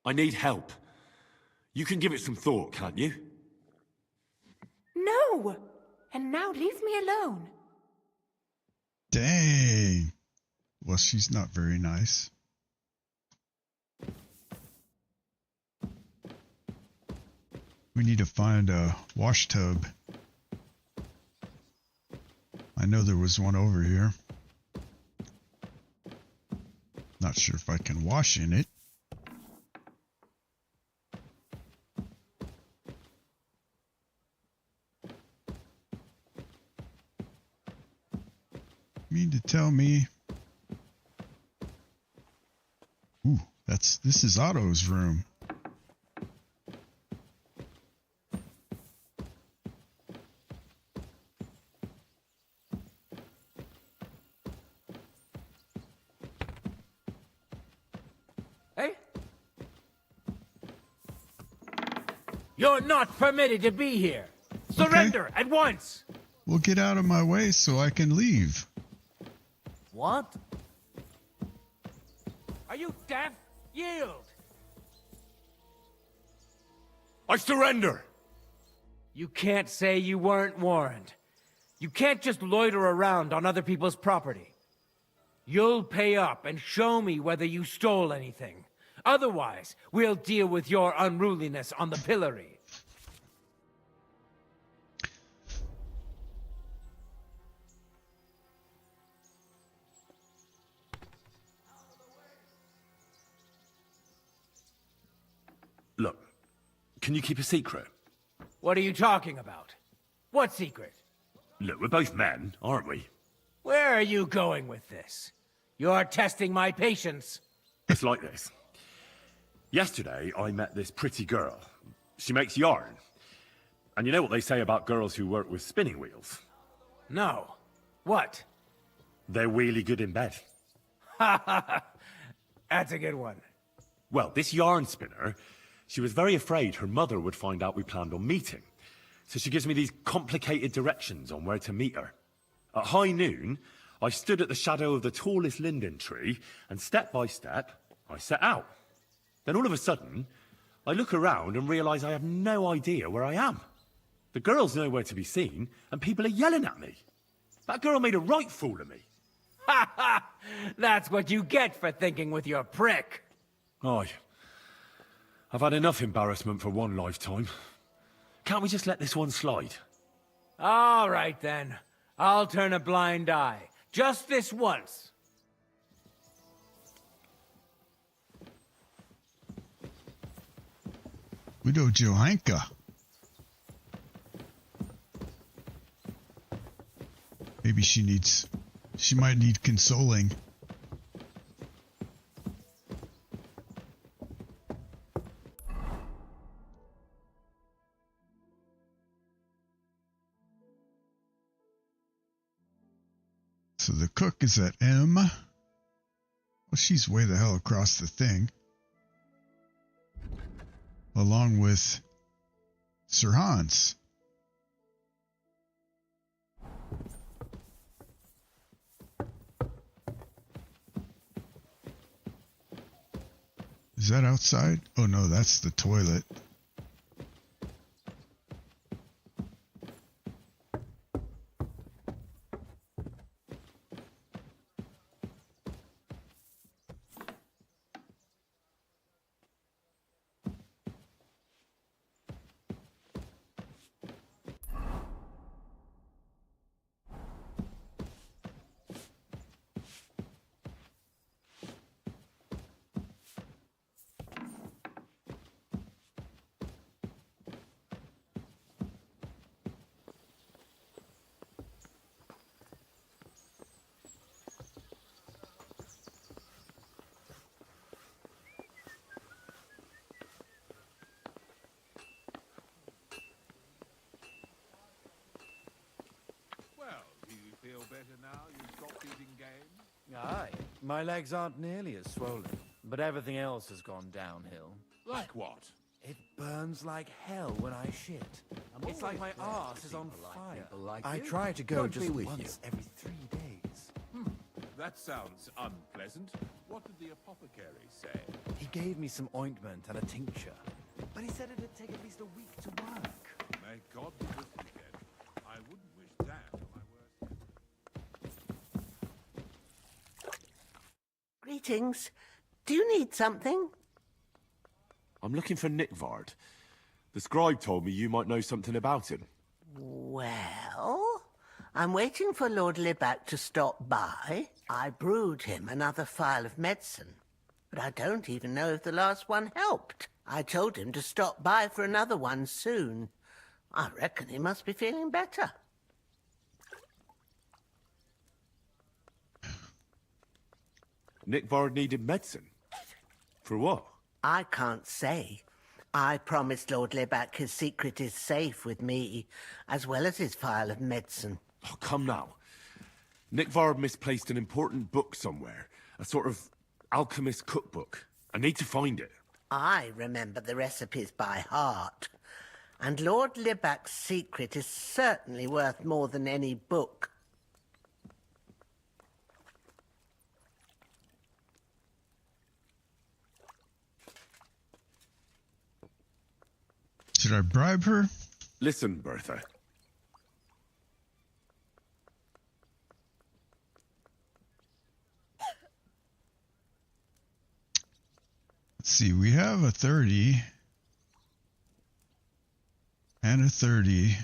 I need help. You can give it some thought, can't you? No! And now leave me alone. Dang. Well, she's not very nice. We need to find a wash tub. I know there was one over here. Not sure if I can wash in it. Mean to tell me? Ooh, this is Otto's room. Hey? You're not permitted to be here. Surrender at once. Well, get out of my way so I can leave. What? Are you deaf? Yield! I surrender! You can't say you weren't warned. You can't just loiter around on other people's property. You'll pay up and show me whether you stole anything. Otherwise, we'll deal with your unruliness on the pillory. Look, can you keep a secret? What are you talking about? What secret? Look, we're both men, aren't we? Where are you going with this? You're testing my patience. It's like this. Yesterday, I met this pretty girl. She makes yarn. And you know what they say about girls who work with spinning wheels? No. What? They're really good in bed. Ha ha ha! That's a good one. Well, this yarn spinner, she was very afraid her mother would find out we planned on meeting. So she gives me these complicated directions on where to meet her. At high noon, I stood at the shadow of the tallest linden tree, and step by step, I set out. Then all of a sudden, I look around and realise I have no idea where I am. The girl's nowhere to be seen, and people are yelling at me. That girl made a right fool of me. Ha ha! That's what you get for thinking with your prick. Aye. I've had enough embarrassment for one lifetime. Can't we just let this one slide? All right, then. I'll turn a blind eye. Just this once. Widow Johanka. Maybe she might need consoling. So the cook is at M. Well, she's way the hell across the thing. Along with Sir Hans. Is that outside? Oh no, that's the toilet. Aye, my legs aren't nearly as swollen, but everything else has gone downhill. Like what? It burns like hell when I shit. It's like my arse is on fire. I try to go just once every 3 days. That sounds unpleasant. What did the apothecary say? He gave me some ointment and a tincture, but he said it'd take at least a week to work. May God be with you then. I wouldn't wish that on my worst. Greetings. Do you need something? I'm looking for Nickvard. The scribe told me you might know something about him. Well, I'm waiting for Lord Libac to stop by. I brewed him another phial of medicine, but I don't even know if the last one helped. I told him to stop by for another one soon. I reckon he must be feeling better. Nickvard needed medicine? For what? I can't say. I promised Lord Libac his secret is safe with me, as well as his phial of medicine. Oh, come now. Nickvard misplaced an important book somewhere. A sort of alchemist cookbook. I need to find it. I remember the recipes by heart. And Lord Libac's secret is certainly worth more than any book. Should I bribe her? Listen, Bertha. Let's see, we have a 30 and a 30.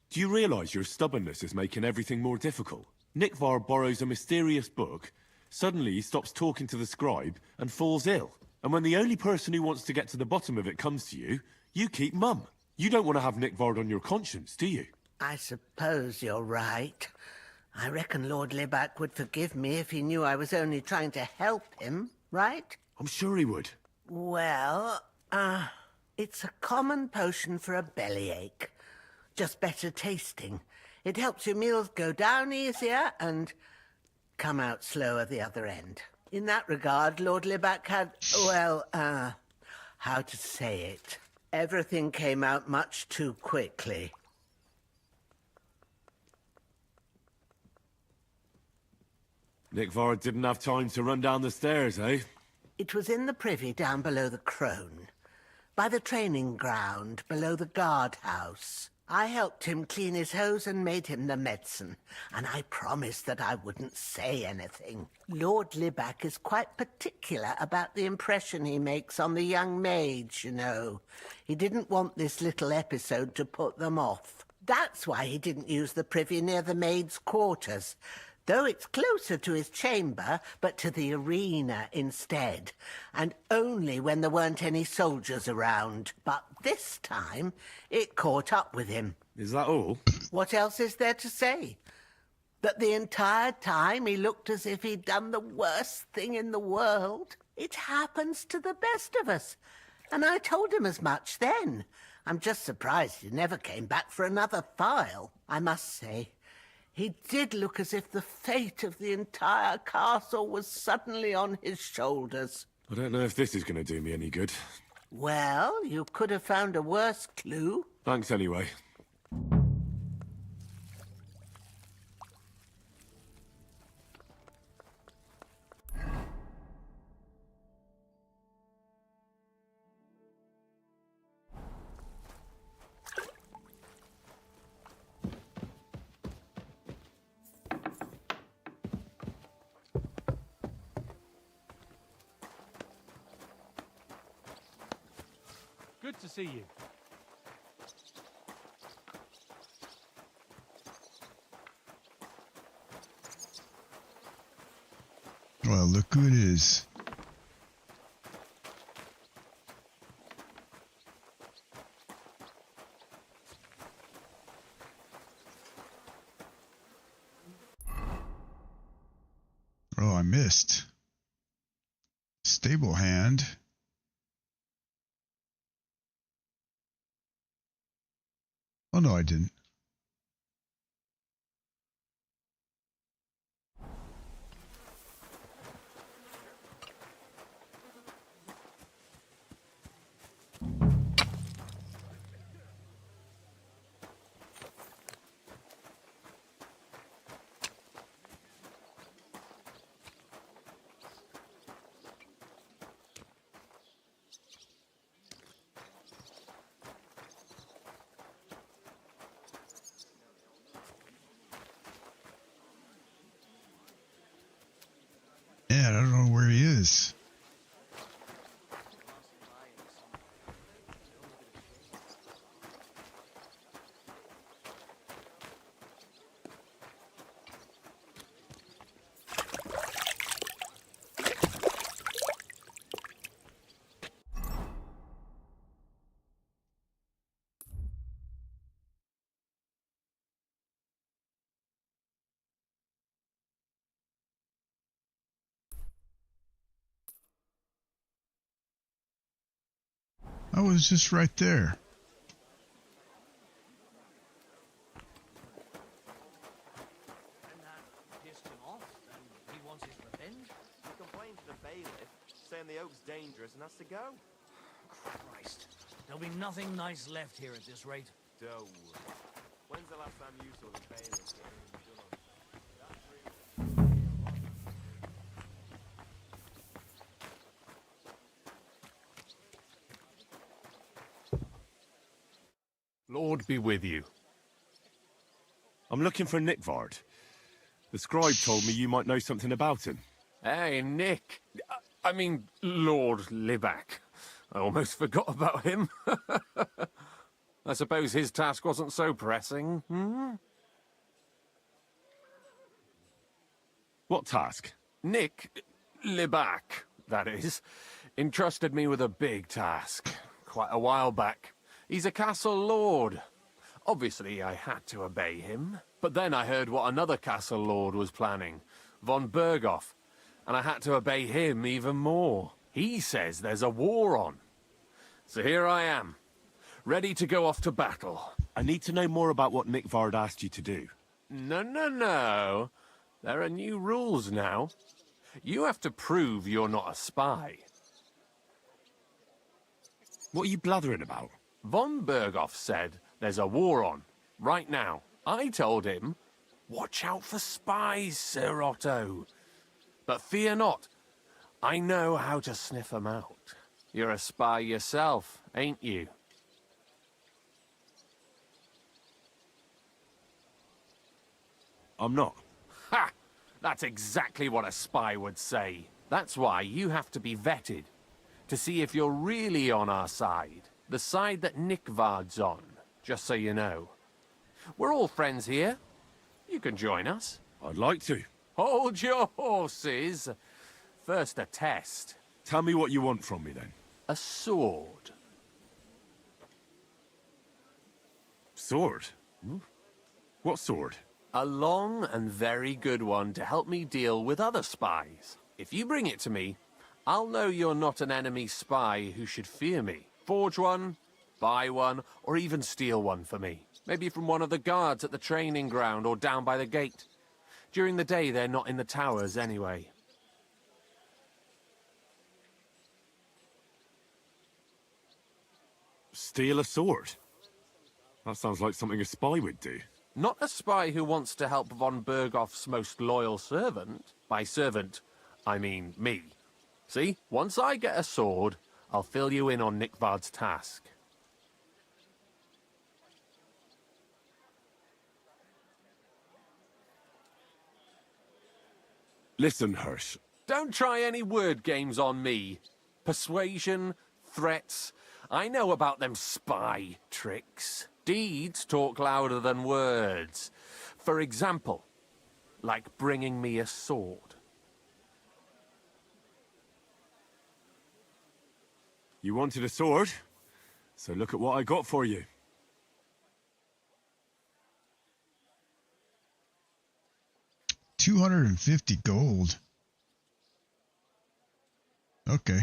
Do you realize your stubbornness is making everything more difficult? Nickvard borrows a mysterious book, suddenly he stops talking to the scribe and falls ill. And when the only person who wants to get to the bottom of it comes to you, You keep mum. You don't want to have Nick Vard on your conscience, do you? I suppose you're right. I reckon Lord Libac would forgive me if he knew I was only trying to help him, right? I'm sure he would. Well, it's a common potion for a bellyache. Just better tasting. It helps your meals go down easier and come out slower the other end. In that regard, Lord Libac had, well, how to say it? Everything came out much too quickly. Nick Vard didn't have time to run down the stairs, eh? It was in the privy down below the Crone, by the training ground below the guardhouse. I helped him clean his hose and made him the medicine, and I promised that I wouldn't say anything. Lord Libac is quite particular about the impression he makes on the young maids, you know. He didn't want this little episode to put them off. That's why he didn't use the privy near the maids' quarters, though it's closer to his chamber, but to the arena instead, and only when there weren't any soldiers around. But this time, it caught up with him. Is that all? What else is there to say? That the entire time he looked as if he'd done the worst thing in the world. It happens to the best of us, and I told him as much then. I'm just surprised he never came back for another file. I must say, he did look as if the fate of the entire castle was suddenly on his shoulders. I don't know if this is going to do me any good. Well, you could have found a worse clue. Thanks anyway. Good to see you. Well, look who it is. Oh, I missed. Stable hand. Oh, no, I didn't. Yeah, I don't know where he is. I was just right there. And that pissed him off, and he wants his revenge? He complained to the bailiff, saying the oak's dangerous and has to go. Christ. There'll be nothing nice left here at this rate. Don't worry. When's the last time you saw the bailiff get anything done? Lord be with you. I'm looking for Nick Vard. The scribe told me you might know something about him. Hey, Nick. I mean, Lord Libac. I almost forgot about him. I suppose his task wasn't so pressing, hmm? What task? Nick Libac, that is, entrusted me with a big task quite a while back. He's a castle lord. Obviously, I had to obey him. But then I heard what another castle lord was planning, von Berghoff, and I had to obey him even more. He says there's a war on. So here I am, ready to go off to battle. I need to know more about what Nickvard asked you to do. No. There are new rules now. You have to prove you're not a spy. What are you blathering about? Von Berghoff said there's a war on, right now. I told him, watch out for spies, Sir Otto. But fear not, I know how to sniff them out. You're a spy yourself, ain't you? I'm not. Ha! That's exactly what a spy would say. That's why you have to be vetted, to see if you're really on our side. The side that Nickvard's on, just so you know. We're all friends here. You can join us. I'd like to. Hold your horses. First a test. Tell me what you want from me, then. A sword. Sword? What sword? A long and very good one to help me deal with other spies. If you bring it to me, I'll know you're not an enemy spy who should fear me. Forge one, buy one, or even steal one for me. Maybe from one of the guards at the training ground or down by the gate. During the day, they're not in the towers anyway. Steal a sword? That sounds like something a spy would do. Not a spy who wants to help von Berghoff's most loyal servant. By servant, I mean me. See, once I get a sword, I'll fill you in on Nickvard's task. Listen, Hirsch. Don't try any word games on me. Persuasion, threats. I know about them spy tricks. Deeds talk louder than words. For example, like bringing me a sword. You wanted a sword? So look at what I got for you. $250 gold. Okay.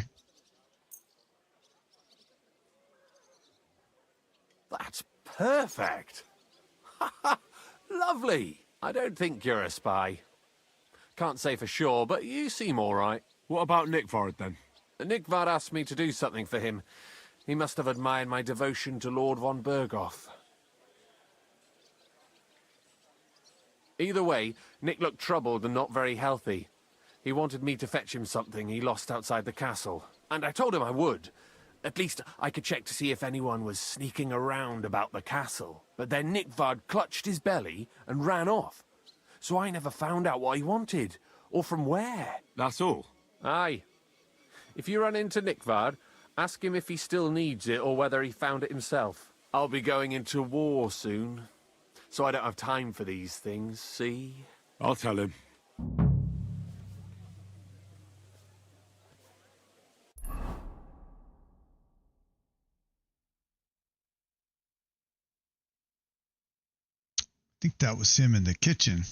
That's perfect. Lovely. I don't think you're a spy. Can't say for sure, but you seem all right. What about Nickvard, then? Nickvard asked me to do something for him. He must have admired my devotion to Lord von Berghoff. Either way, Nick looked troubled and not very healthy. He wanted me to fetch him something he lost outside the castle. And I told him I would. At least I could check to see if anyone was sneaking around about the castle. But then Nickvard clutched his belly and ran off. So I never found out what he wanted, or from where. That's all? Aye. If you run into Nickvard, ask him if he still needs it or whether he found it himself. I'll be going into war soon, so I don't have time for these things, see? I'll tell him. I think that was him in the kitchen.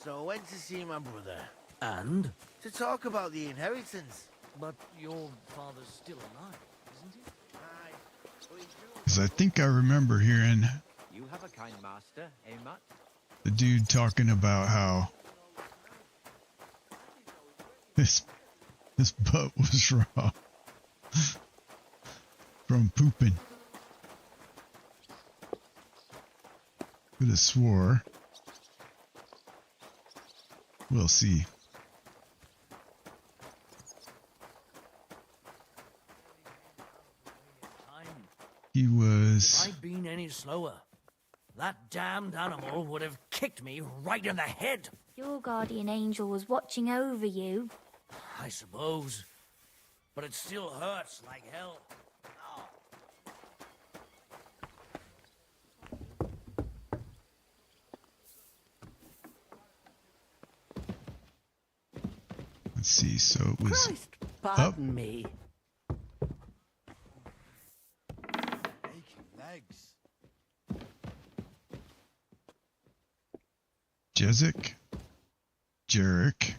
So I went to see my brother. And? To talk about the inheritance. But your father's still alive, isn't he? Because I think I remember hearing You have a kind master, eh, Matt? the dude talking about how his butt was raw from pooping. Could have swore. We'll see. He was... If I'd been any slower, that damned animal would have kicked me right in the head. Your guardian angel was watching over you. I suppose. But it still hurts like hell. Let's see, so it was Christ, up. pardon me. Aching legs. Jezik, Jarek,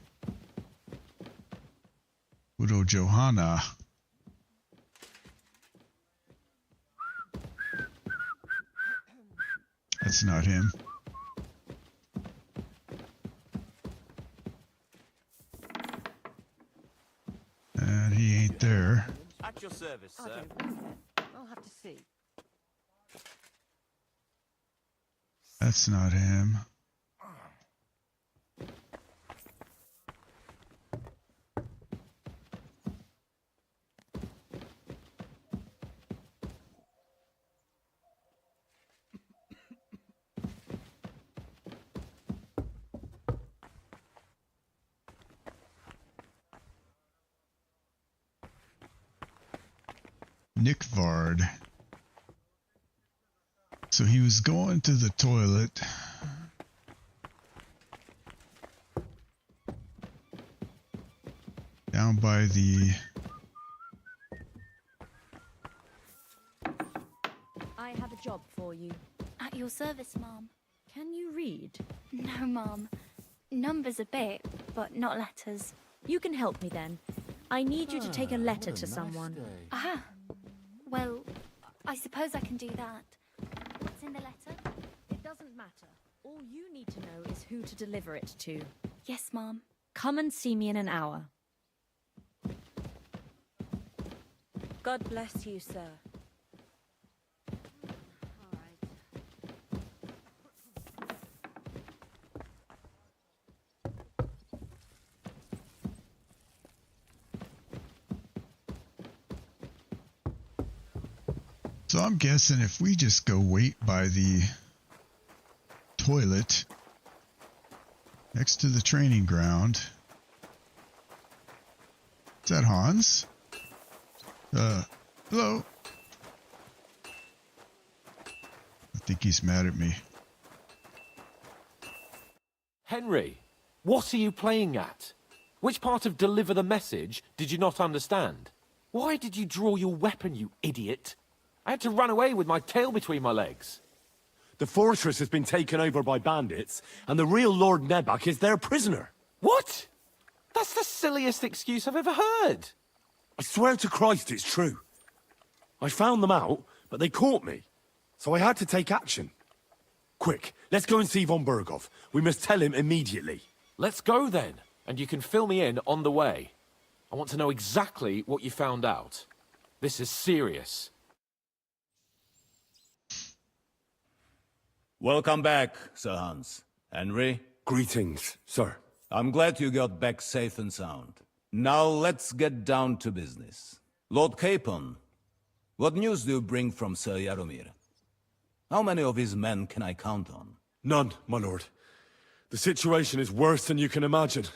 Udo Johanna. That's not him. And he ain't there. At your service, sir. I'll have to see. That's not him. Nick Vard. So he was going to the toilet. Down by the... I have a job for you. At your service, Mom. Can you read? No, Mom. Numbers a bit, but not letters. You can help me then. I need you to take a letter to someone. Aha. Well, I suppose I can do that. What's in the letter? It doesn't matter. All you need to know is who to deliver it to. Yes, Mom. Come and see me in an hour. God bless you, sir. So I'm guessing if we just go wait by the toilet next to the training ground. Is that Hans? Hello? I think he's mad at me. Henry, what are you playing at? Which part of deliver the message did you not understand? Why did you draw your weapon, you idiot? I had to run away with my tail between my legs. The fortress has been taken over by bandits, and the real Lord Nebak is their prisoner. What? That's the silliest excuse I've ever heard. I swear to Christ it's true. I found them out, but they caught me. So I had to take action. Quick, let's go and see von Berghoff. We must tell him immediately. Let's go then, and you can fill me in on the way. I want to know exactly what you found out. This is serious. Welcome back, Sir Hans. Henry? Greetings, sir. I'm glad you got back safe and sound. Now let's get down to business. Lord Capon, what news do you bring from Sir Jaromir? How many of his men can I count on? None, my lord. The situation is worse than you can imagine.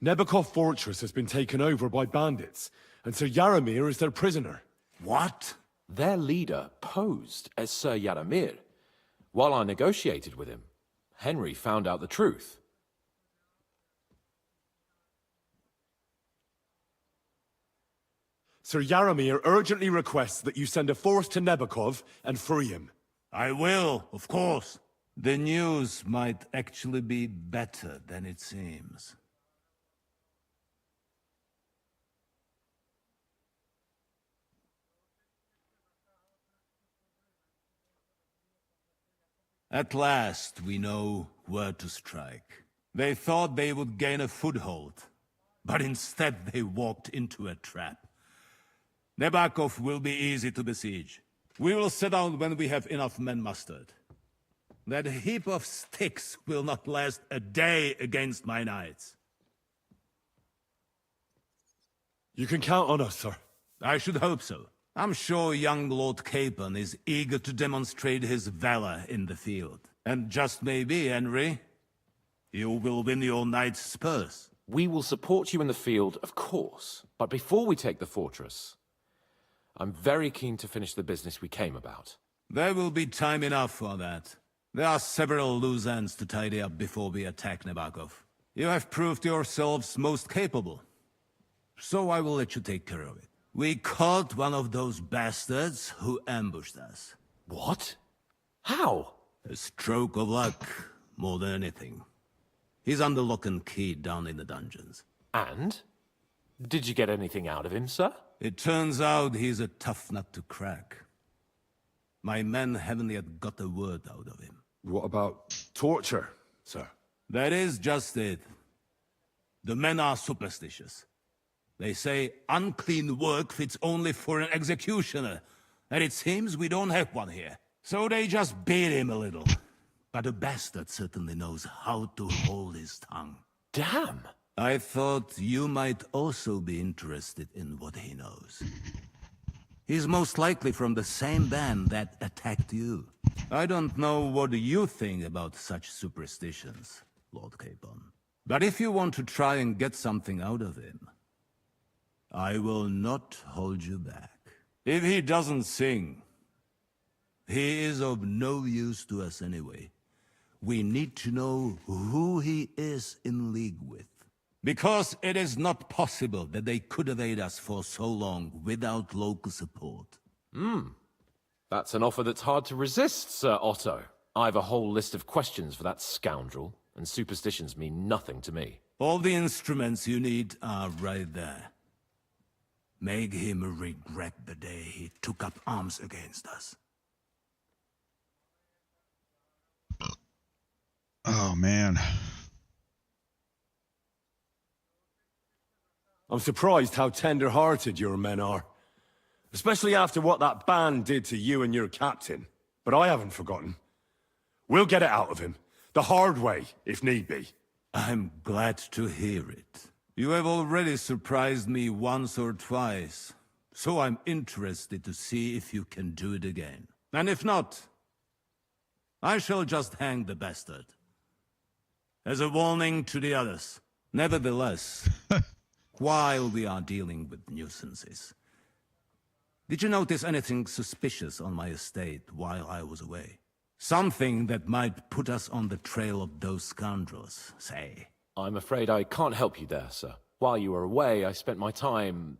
Nebakov Fortress has been taken over by bandits, and Sir Jaromir is their prisoner. What? Their leader posed as Sir Jaromir. While I negotiated with him, Henry found out the truth. Sir Jaromir urgently requests that you send a force to Nebakov and free him. I will, of course. The news might actually be better than it seems. At last, we know where to strike. They thought they would gain a foothold, but instead they walked into a trap. Nebakov will be easy to besiege. We will set out when we have enough men mustered. That heap of sticks will not last a day against my knights. You can count on us, sir. I should hope so. I'm sure young Lord Capon is eager to demonstrate his valor in the field. And just maybe, Henry, you will win your knight's spurs. We will support you in the field, of course. But before we take the fortress, I'm very keen to finish the business we came about. There will be time enough for that. There are several loose ends to tidy up before we attack Nebakov. You have proved yourselves most capable. so I will let you take care of it. We caught one of those bastards who ambushed us. What? How? A stroke of luck, more than anything. He's under lock and key down in the dungeons. And? Did you get anything out of him, sir? It turns out he's a tough nut to crack. My men haven't yet got a word out of him. What about torture, sir? That is just it. The men are superstitious. They say unclean work fits only for an executioner, and it seems we don't have one here. So they just beat him a little. But the bastard certainly knows how to hold his tongue. Damn! I thought you might also be interested in what he knows. He's most likely from the same band that attacked you. I don't know what you think about such superstitions, Lord Capon. But if you want to try and get something out of him, I will not hold you back. If he doesn't sing, he is of no use to us anyway. We need to know who he is in league with. Because it is not possible that they could evade us for so long without local support. That's an offer that's hard to resist, Sir Otto. I've a whole list of questions for that scoundrel, and superstitions mean nothing to me. All the instruments you need are right there. Make him regret the day he took up arms against us. Oh, man. I'm surprised how tender-hearted your men are. Especially after what that band did to you and your captain. But I haven't forgotten. We'll get it out of him. The hard way, if need be. I'm glad to hear it. You have already surprised me once or twice, so I'm interested to see if you can do it again. And if not, I shall just hang the bastard. As a warning to the others. Nevertheless, while we are dealing with nuisances, did you notice anything suspicious on my estate while I was away? Something that might put us on the trail of those scoundrels, say. I'm afraid I can't help you there, sir. While you were away, I spent my time,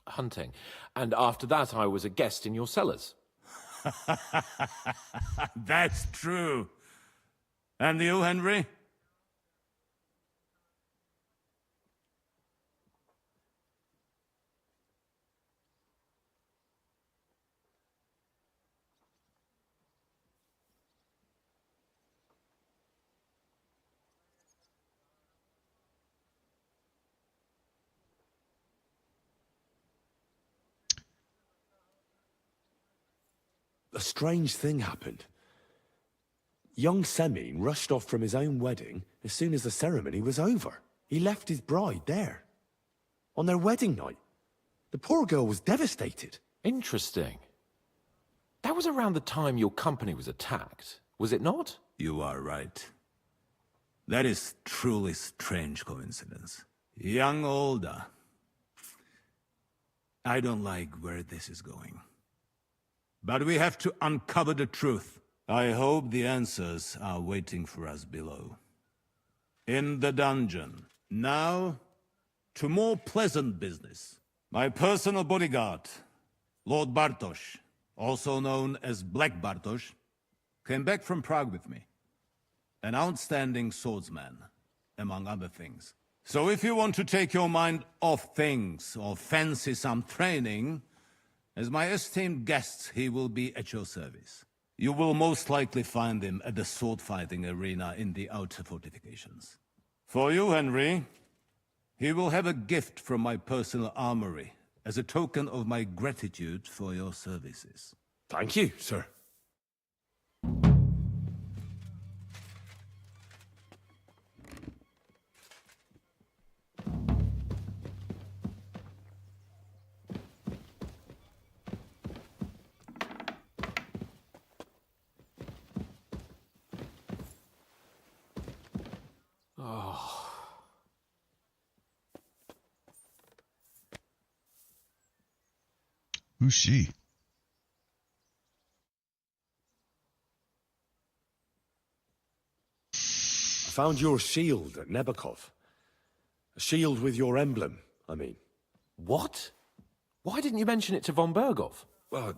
hunting. And after that, I was a guest in your cellars. That's true. And you, Henry? A strange thing happened. Young Semine rushed off from his own wedding as soon as the ceremony was over. He left his bride there. On their wedding night. The poor girl was devastated. Interesting. That was around the time your company was attacked, was it not? You are right. That is truly strange coincidence. Young Olda. I don't like where this is going. But we have to uncover the truth. I hope the answers are waiting for us below. In the dungeon. Now, to more pleasant business. My personal bodyguard, Lord Bartosz, also known as Black Bartosz, came back from Prague with me. An outstanding swordsman, among other things. So if you want to take your mind off things or fancy some training, as my esteemed guest, he will be at your service. You will most likely find him at the sword-fighting arena in the outer fortifications. For you, Henry, he will have a gift from my personal armory as a token of my gratitude for your services. Thank you, sir. Who's she? I found your shield at Nebakov. A shield with your emblem, I mean. What? Why didn't you mention it to von Berghoff? Well,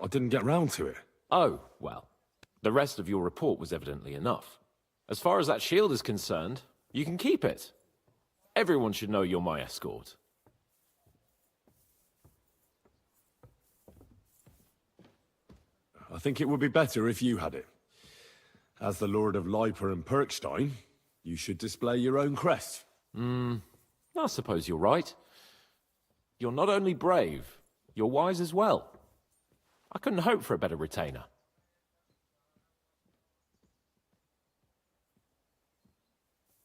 I didn't get round to it. Oh, well. The rest of your report was evidently enough. As far as that shield is concerned, you can keep it. Everyone should know you're my escort. I think it would be better if you had it. As the Lord of Leiper and Perkstein, you should display your own crest. I suppose you're right. You're not only brave, you're wise as well. I couldn't hope for a better retainer.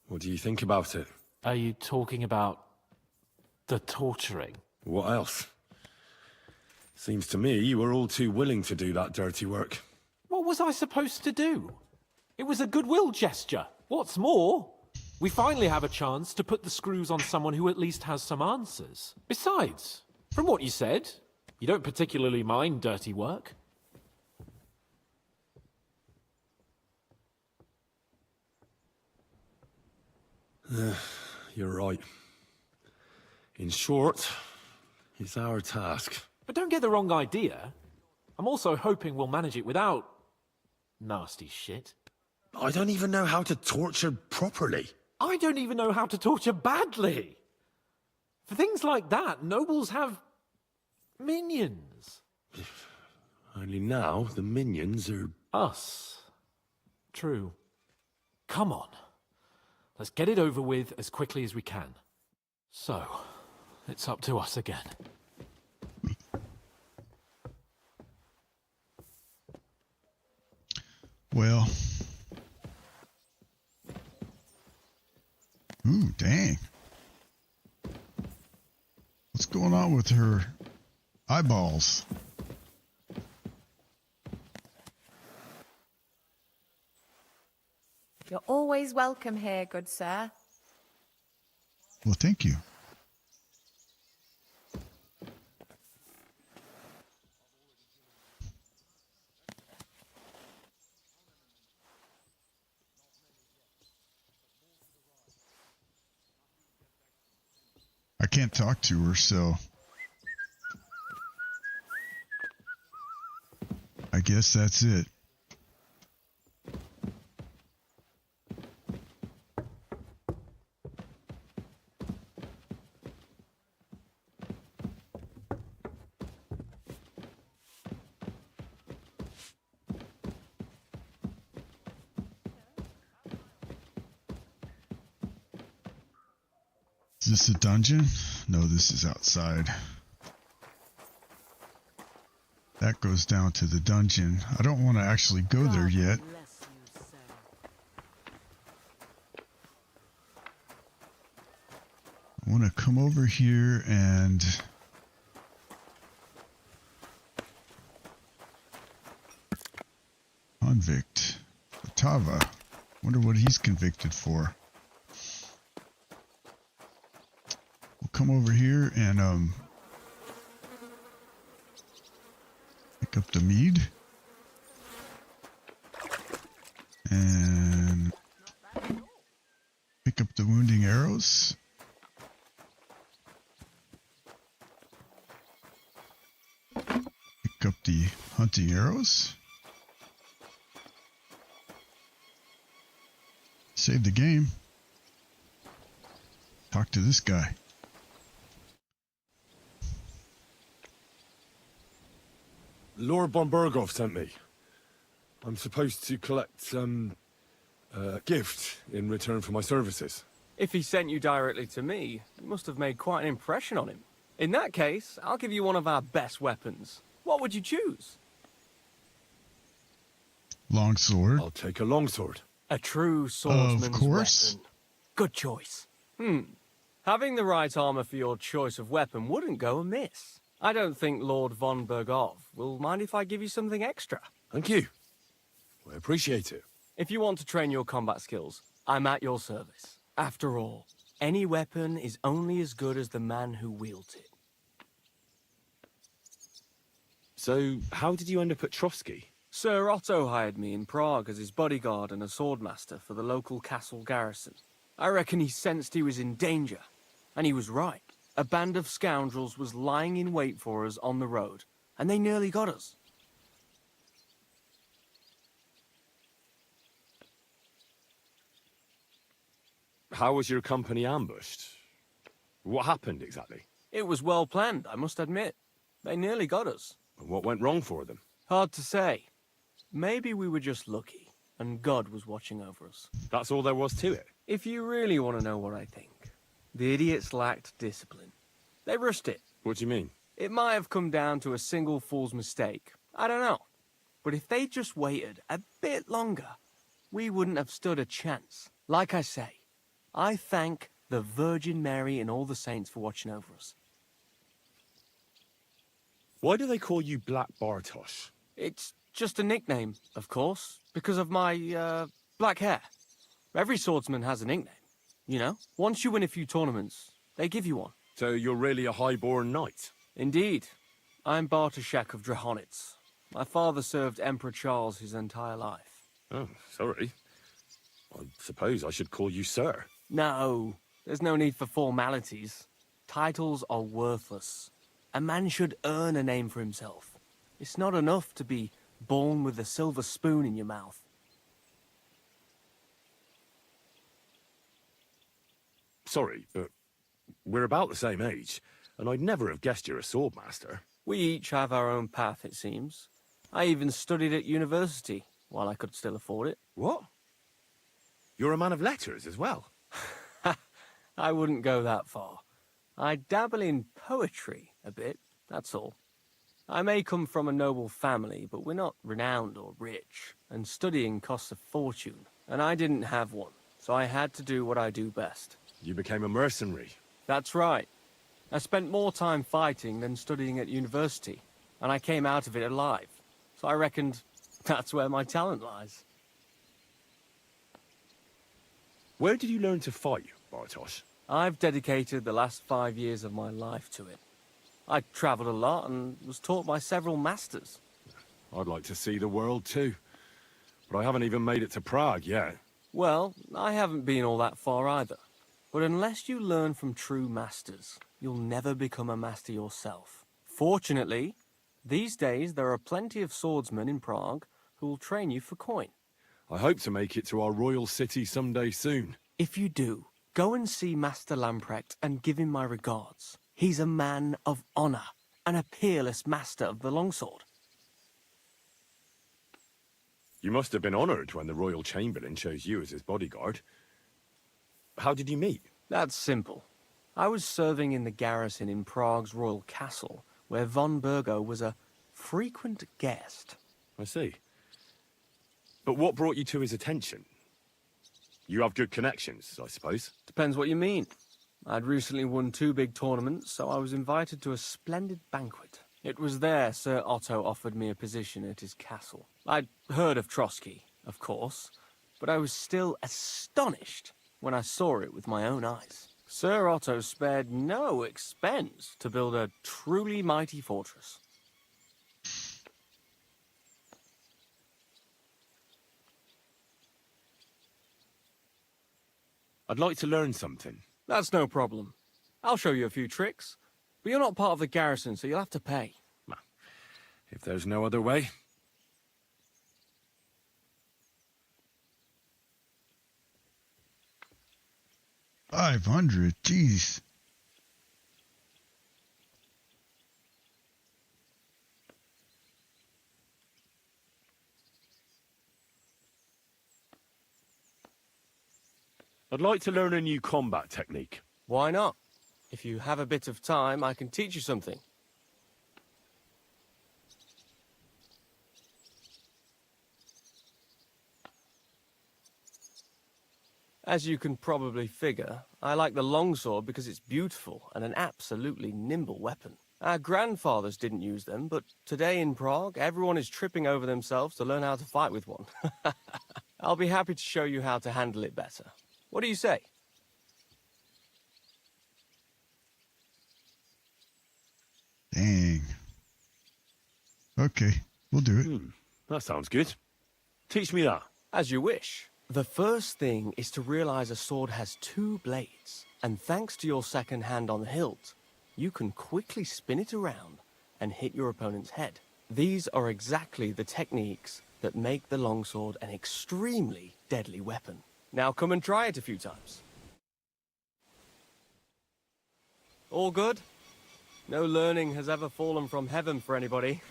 What do you think about it? Are you talking about the torturing? What else? Seems to me you were all too willing to do that dirty work. What was I supposed to do? It was a goodwill gesture. What's more, we finally have a chance to put the screws on someone who at least has some answers. Besides, from what you said, you don't particularly mind dirty work. You're right. In short, it's our task. But don't get the wrong idea. I'm also hoping we'll manage it without nasty shit. I don't even know how to torture properly. I don't even know how to torture badly. For things like that, nobles have minions. Only now the minions are... Us. True. Come on. Let's get it over with as quickly as we can. So, it's up to us again. Well. Ooh, dang. What's going on with her eyeballs? You're always welcome here, good sir. Well, thank you. I can't talk to her, so I guess that's it. Is this a dungeon? No, this is outside. That goes down to the dungeon. I don't want to actually go there yet. I want to come over here and convict Otava. Wonder what he's convicted for. We'll come over here and pick up the mead and pick up the wounding arrows. Pick up the hunting arrows. Save the game. Talk to this guy. Lord von Berghoff sent me. I'm supposed to collect a gift in return for my services. If he sent you directly to me, you must have made quite an impression on him. In that case, I'll give you one of our best weapons. What would you choose? Longsword. I'll take a longsword. A true swordsman's of course. weapon. Good choice. Having the right armor for your choice of weapon wouldn't go amiss. I don't think Lord von Berghoff will mind if I give you something extra. Thank you. I appreciate it. If you want to train your combat skills, I'm at your service. After all, any weapon is only as good as the man who wields it. So, how did you end up at Trotsky? Sir Otto hired me in Prague as his bodyguard and a swordmaster for the local castle garrison. I reckon he sensed he was in danger, And he was right. A band of scoundrels was lying in wait for us on the road, and they nearly got us. How was your company ambushed? What happened exactly? It was well planned, I must admit. They nearly got us. And what went wrong for them? Hard to say. Maybe we were just lucky, and God was watching over us. That's all there was to it? If you really want to know what I think, the idiots lacked discipline. They rushed it. What do you mean? It might have come down to a single fool's mistake. I don't know. But if they just waited a bit longer, we wouldn't have stood a chance. Like I say, I thank the Virgin Mary and all the saints for watching over us. Why do they call you Black Bartosz? It's just a nickname, of course, because of my, black hair. Every swordsman has a nickname, you know? Once you win a few tournaments, they give you one. So you're really a high-born knight? Indeed. I'm Bartoszek of Drahonitz. My father served Emperor Charles his entire life. Oh, sorry. I suppose I should call you sir. No, there's no need for formalities. Titles are worthless. A man should earn a name for himself. It's not enough to be born with a silver spoon in your mouth. Sorry, but we're about the same age, and I'd never have guessed you're a swordmaster. We each have our own path, it seems. I even studied at university, while I could still afford it. What? You're a man of letters as well? I wouldn't go that far. I dabble in poetry a bit, that's all. I may come from a noble family, but we're not renowned or rich, and studying costs a fortune, and I didn't have one, so I had to do what I do best. You became a mercenary. That's right. I spent more time fighting than studying at university, and I came out of it alive. So I reckoned that's where my talent lies. Where did you learn to fight, Bartosz? I've dedicated the last 5 years of my life to it. I travelled a lot and was taught by several masters. I'd like to see the world too, but I haven't even made it to Prague yet. Well, I haven't been all that far either. But unless you learn from true masters, you'll never become a master yourself. Fortunately, these days there are plenty of swordsmen in Prague who will train you for coin. I hope to make it to our royal city someday soon. If you do, go and see Master Lamprecht and give him my regards. He's a man of honor and a peerless master of the longsword. You must have been honored when the royal chamberlain chose you as his bodyguard. How did you meet? That's simple. I was serving in the garrison in Prague's royal castle, where von Burgo was a frequent guest. I see. But what brought you to his attention? You have good connections, I suppose. Depends what you mean. I'd recently won 2 big tournaments, so I was invited to a splendid banquet. It was there Sir Otto offered me a position at his castle. I'd heard of Trotsky, of course, but I was still astonished when I saw it with my own eyes. Sir Otto spared no expense to build a truly mighty fortress. I'd like to learn something. That's no problem. I'll show you a few tricks, but you're not part of the garrison, so you'll have to pay. If there's no other way. $500, jeez. I'd like to learn a new combat technique. Why not? If you have a bit of time, I can teach you something. As you can probably figure, I like the longsword because it's beautiful and an absolutely nimble weapon. Our grandfathers didn't use them, but today in Prague, everyone is tripping over themselves to learn how to fight with one. I'll be happy to show you how to handle it better. What do you say? Dang. Okay, we'll do it. That sounds good. Teach me that. As you wish. The first thing is to realize a sword has 2 blades, and thanks to your second hand on the hilt, you can quickly spin it around and hit your opponent's head. These are exactly the techniques that make the longsword an extremely deadly weapon. Now come and try it a few times. All good? No learning has ever fallen from heaven for anybody.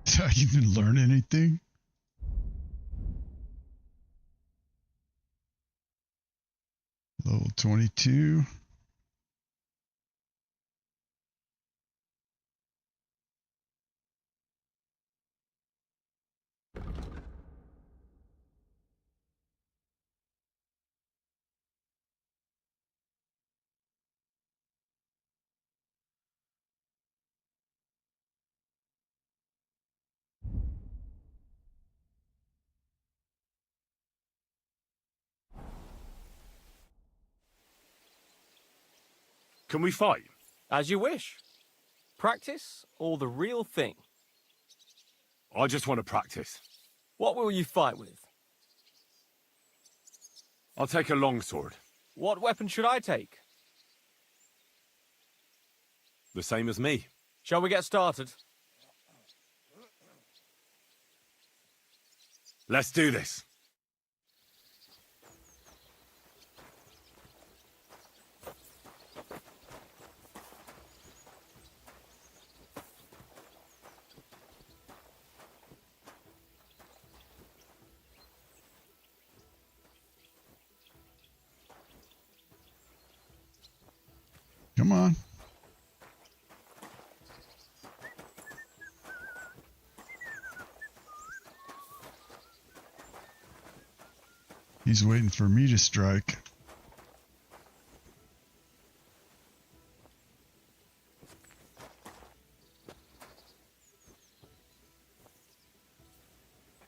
Did I even learn anything? Level 22. Can we fight? As you wish. Practice or the real thing? I just want to practice. What will you fight with? I'll take a longsword. What weapon should I take? The same as me. Shall we get started? Let's do this. Come on. He's waiting for me to strike.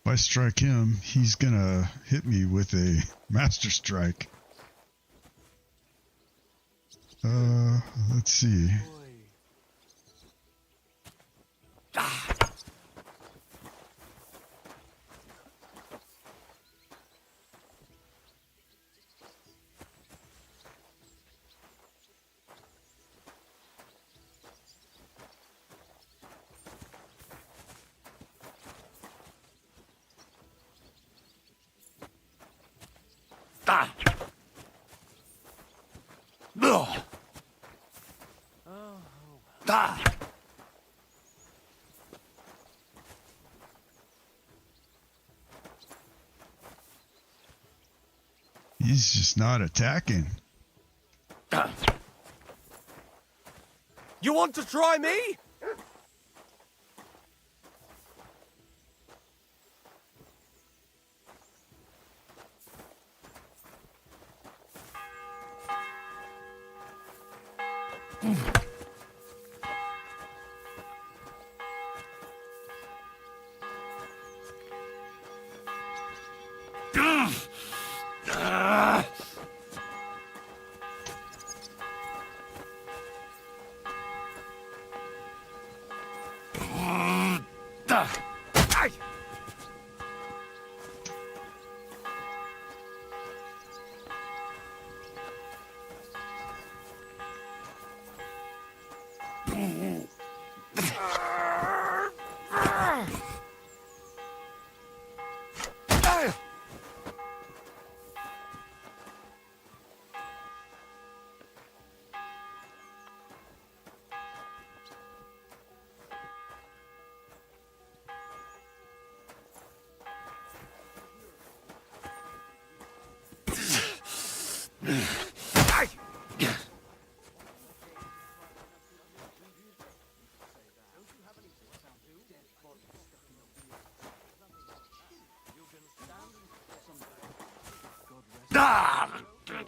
If I strike him, he's gonna hit me with a master strike. Let's see. He's just not attacking. You want to try me?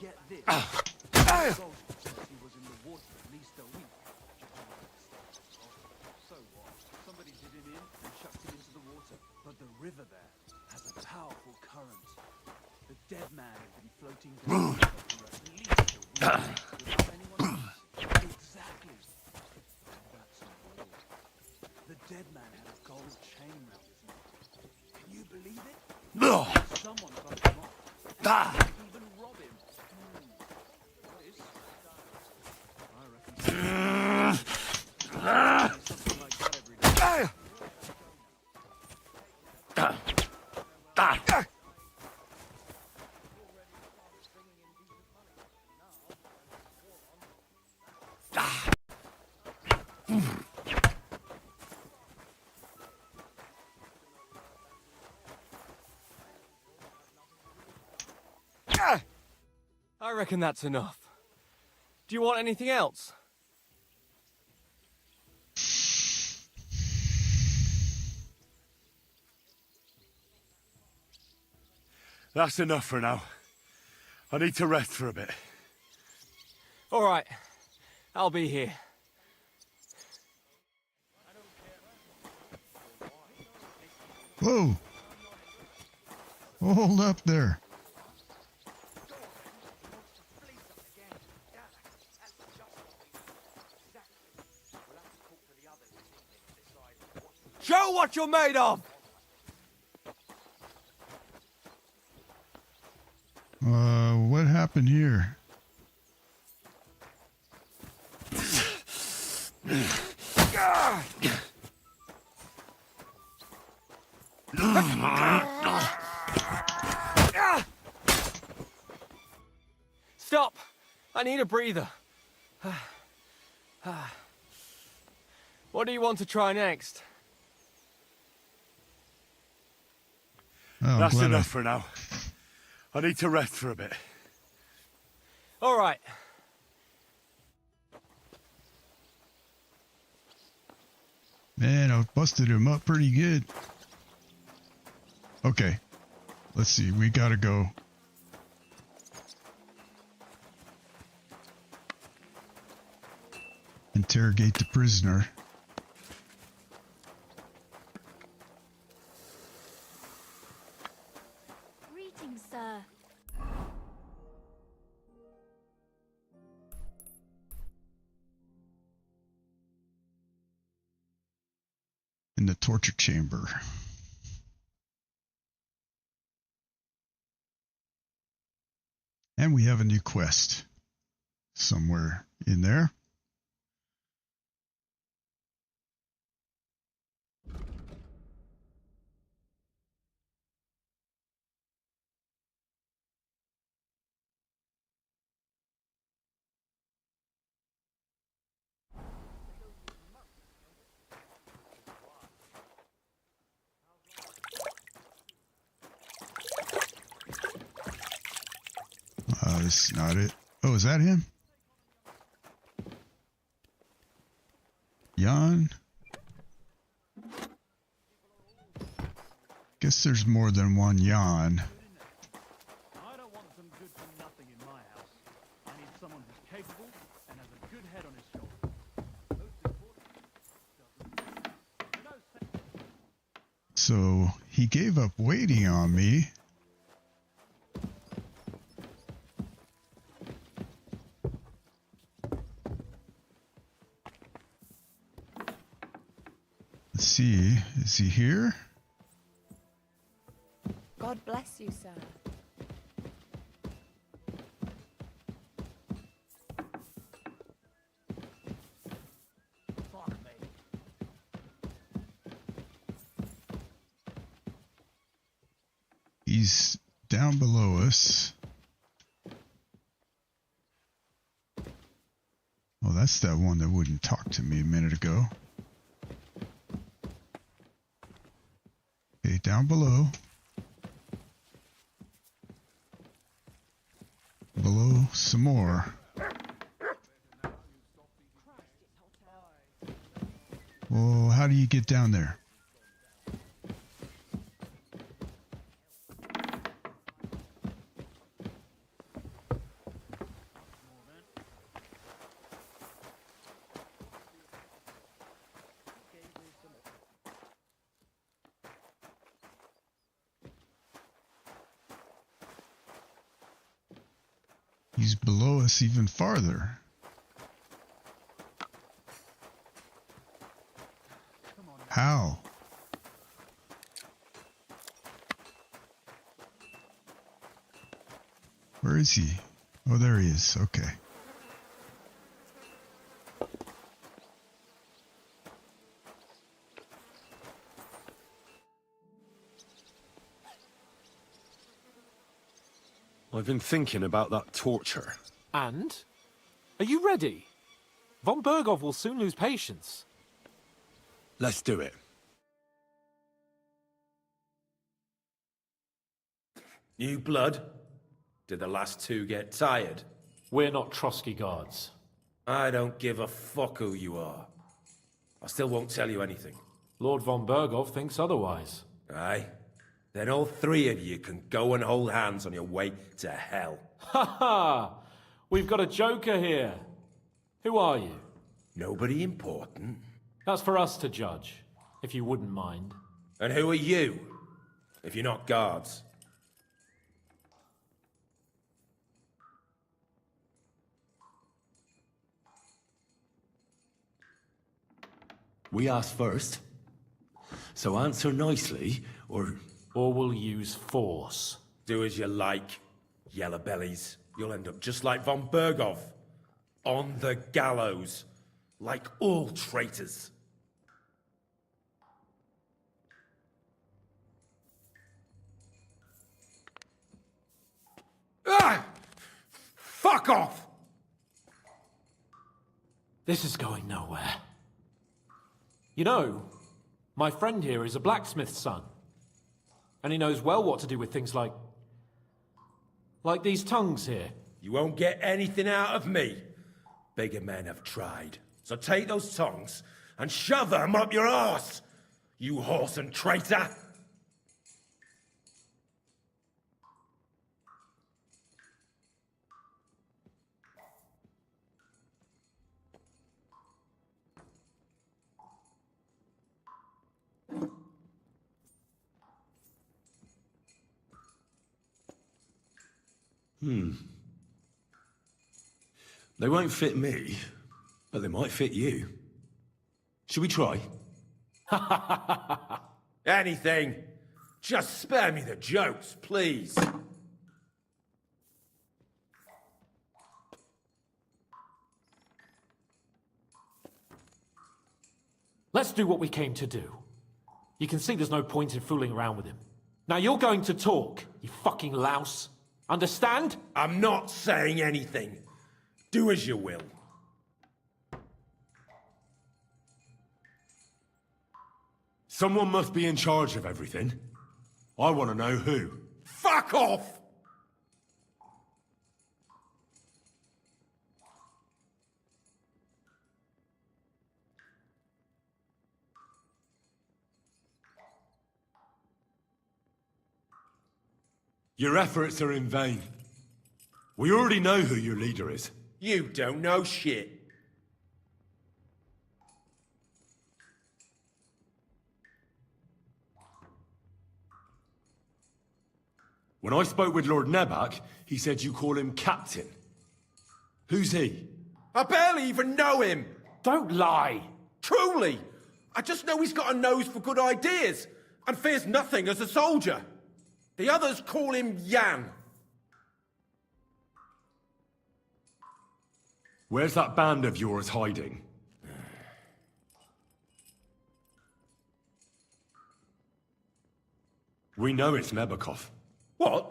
Get this. He was in the water at least a week. So what? Somebody did him in and chucked him into the water. But the river there has a powerful current. The dead man had been floating down the river for at least a week without anyone noticing. Exactly. And that's not all. I reckon that's enough. Do you want anything else? That's enough for now. I need to rest for a bit. All right. I'll be here. Whoa! Hold up there. Show what you're made of! What happened here? Stop! I need a breather. What do you want to try next? Oh, that's enough for now. I need to rest for a bit. All right. Man, I busted him up pretty good. Okay. Let's see. We gotta go. Interrogate the prisoner. Greetings, sir. In the torture chamber. And we have a new quest somewhere in there. This is not it. Oh, is that him? Jan? Guess there's more than one Jan. I don't want some good for nothing in my house. I need someone who's capable and has a good head on his shoulders. So he gave up waiting on me. Let's see, is he here? God bless you, sir. He's down below us. Oh, that's that one that wouldn't talk to me a minute ago. Okay, down below. Below some more. Well, how do you get down there? He's below us even farther. How? Where is he? Oh, there he is. Okay. I've been thinking about that torture. And? Are you ready? Von Bergov will soon lose patience. Let's do it. New blood? Did the last two get tired? We're not Trotsky guards. I don't give a fuck who you are. I still won't tell you anything. Lord von Berghoff thinks otherwise. Aye? Then all three of you can go and hold hands on your way to hell. Ha ha! We've got a joker here. Who are you? Nobody important. That's for us to judge, if you wouldn't mind. And who are you, if you're not guards? We asked first. So answer nicely, or... Or we'll use force. Do as you like, yellow bellies. You'll end up just like von Berghoff. On the gallows. Like all traitors. Ah! Fuck off! This is going nowhere. You know, my friend here is a blacksmith's son. And he knows well what to do with things like these tongues here. You won't get anything out of me. Bigger men have tried. So take those tongues and shove them up your arse, you horse and traitor! They won't fit me, but they might fit you. Should we try? Anything. Just spare me the jokes, please. Let's do what we came to do. You can see there's no point in fooling around with him. Now you're going to talk, you fucking louse. Understand? I'm not saying anything. Do as you will. Someone must be in charge of everything. I want to know who. Fuck off! Your efforts are in vain. We already know who your leader is. You don't know shit. When I spoke with Lord Nebak, he said you call him Captain. Who's he? I barely even know him. Don't lie. Truly. I just know he's got a nose for good ideas and fears nothing as a soldier. The others call him Jan. Where's that band of yours hiding? We know it's Nebakov. What?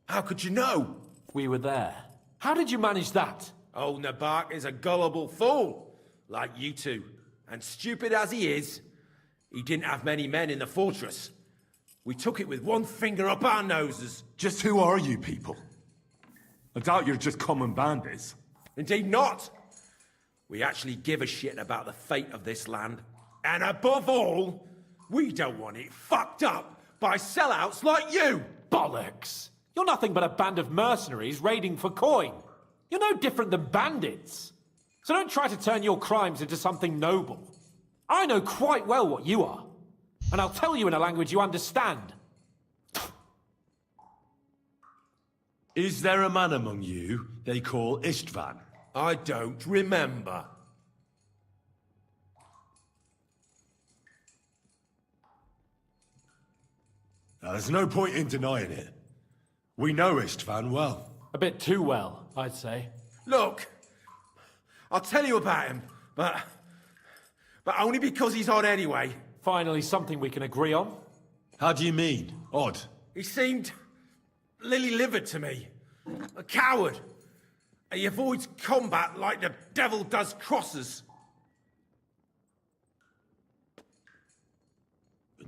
How could you know? We were there. How did you manage that? Old Nabak is a gullible fool, like you two. And stupid as he is, he didn't have many men in the fortress. We took it with one finger up our noses. Just who are you people? I doubt you're just common bandits. Indeed not. We actually give a shit about the fate of this land. And above all, we don't want it fucked up by sellouts like you. Bollocks! You're nothing but a band of mercenaries raiding for coin. You're no different than bandits. So don't try to turn your crimes into something noble. I know quite well what you are. And I'll tell you in a language you understand. Is there a man among you they call Istvan? I don't remember. Now, there's no point in denying it. We know Istvan well. A bit too well, I'd say. Look, I'll tell you about him, but only because he's odd anyway. Finally, something we can agree on. How do you mean, odd? He seemed lily-livered to me. A coward. He avoids combat like the devil does crosses.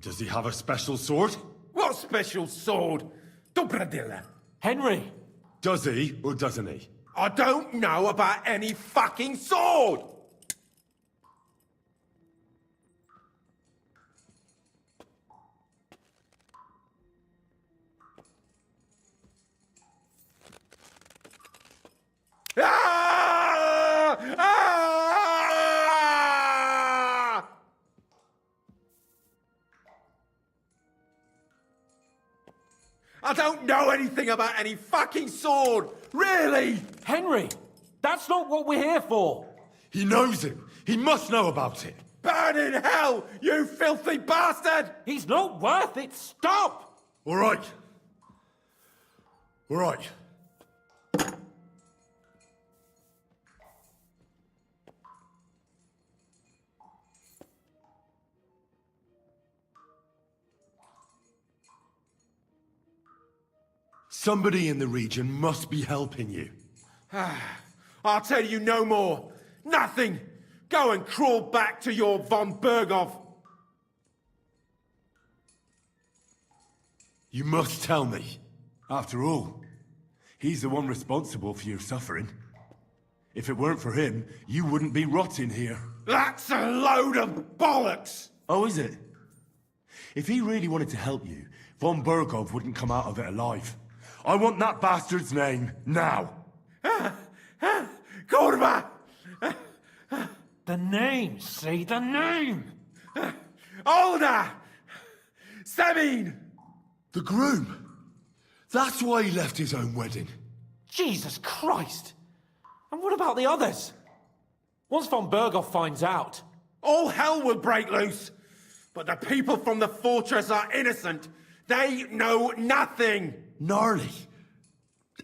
Does he have a special sword? What special sword? Dobradilla. Henry, Does he, or doesn't he? I don't know about any fucking sword! Ah! Ah! I don't know anything about any fucking sword! Really? Henry, that's not what we're here for. He knows it. He must know about it. Burn in hell, you filthy bastard! He's not worth it. Stop! All right. All right. Somebody in the region must be helping you. I'll tell you no more. Nothing. Go and crawl back to your von Berghoff. You must tell me. After all, he's the one responsible for your suffering. If it weren't for him, you wouldn't be rotting here. That's a load of bollocks! Oh, is it? If he really wanted to help you, von Berghoff wouldn't come out of it alive. I want that bastard's name, now! Kurva! The name, say the name! Olda! Sabine! The groom! That's why he left his own wedding. Jesus Christ! And what about the others? Once von Berghoff finds out... All hell will break loose! But the people from the fortress are innocent! They know nothing! Gnarly.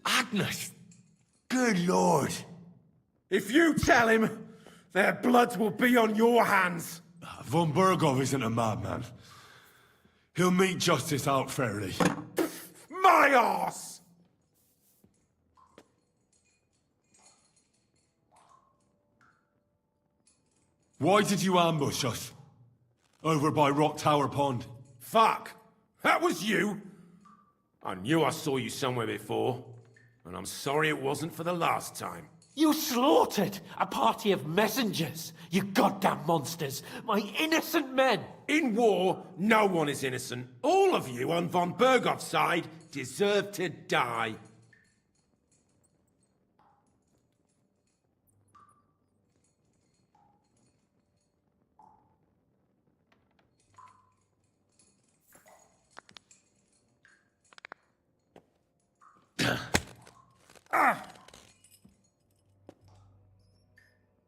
Agnes. Good lord. If you tell him, their bloods will be on your hands. Von Berghoff isn't a madman. He'll meet justice out fairly. My arse! Why did you ambush us? Over by Rock Tower Pond. Fuck! That was you! I knew I saw you somewhere before, and I'm sorry it wasn't for the last time. You slaughtered a party of messengers, you goddamn monsters, my innocent men! In war, no one is innocent. All of you on von Berghoff's side deserve to die.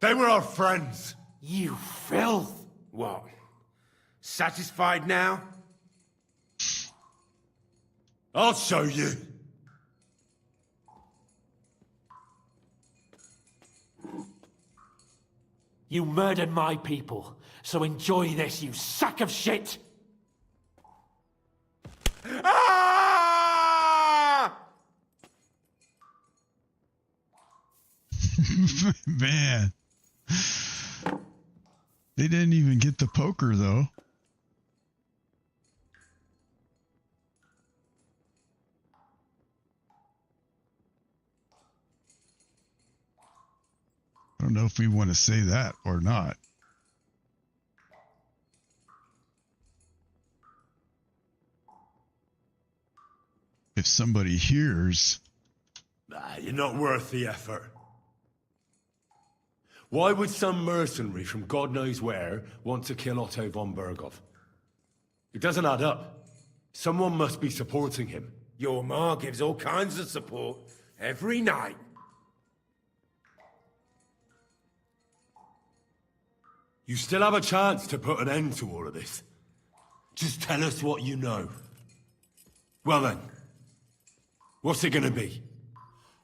They were our friends. You filth! What? Satisfied now? I'll show you. You murdered my people, so enjoy this, you sack of shit! Ah! Man. They didn't even get the poker, though. I don't know if we want to say that or not. If somebody hears... You're not worth the effort. Why would some mercenary from God knows where want to kill Otto von Berghoff? It doesn't add up. Someone must be supporting him. Your ma gives all kinds of support every night. You still have a chance to put an end to all of this. Just tell us what you know. Well then, what's it gonna be?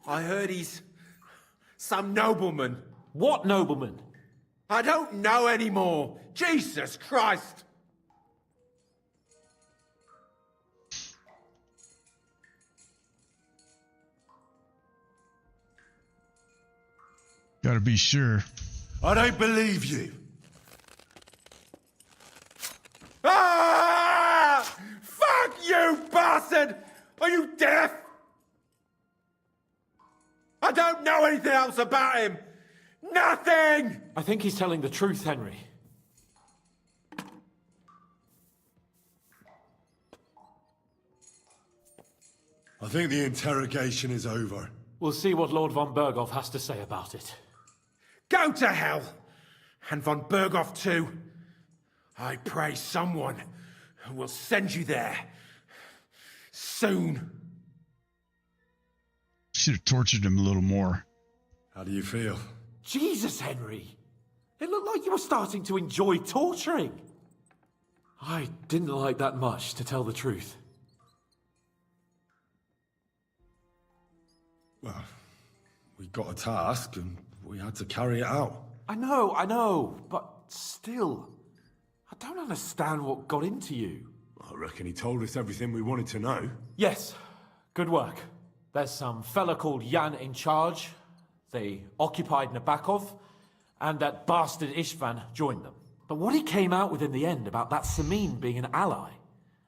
I heard he's some nobleman. What nobleman? I don't know anymore. Jesus Christ! Gotta be sure. I don't believe you. Ah! Fuck you, bastard! Are you deaf? don't know anything else about him! Nothing! I think he's telling the truth, Henry. I think the interrogation is over. We'll see what Lord von Berghoff has to say about it. Go to hell! And von Berghoff too. I pray someone will send you there. Soon. Should have tortured him a little more. How do you feel? Jesus, Henry! It looked like you were starting to enjoy torturing. I didn't like that much, to tell the truth. Well, we got a task and we had to carry it out. I know, but still, I don't understand what got into you. I reckon he told us everything we wanted to know. Yes, good work. There's some fella called Jan in charge. They occupied Nabokov, and that bastard Istvan joined them. But what he came out with in the end about that Samin being an ally,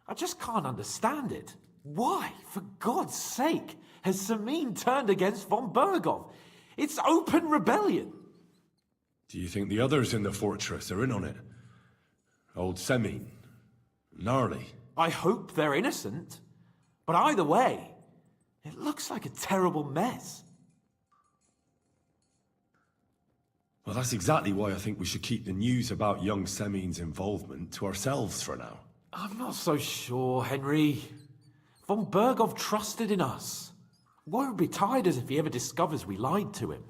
I just can't understand it. Why, for God's sake, has Samin turned against von Berghoff? It's open rebellion. Do you think the others in the fortress are in on it? Old Semin, Gnarly. I hope they're innocent. But either way, it looks like a terrible mess. Well, that's exactly why I think we should keep the news about young Semin's involvement to ourselves for now. I'm not so sure, Henry. Von Berghoff trusted in us. Why would be tired as if he ever discovers we lied to him?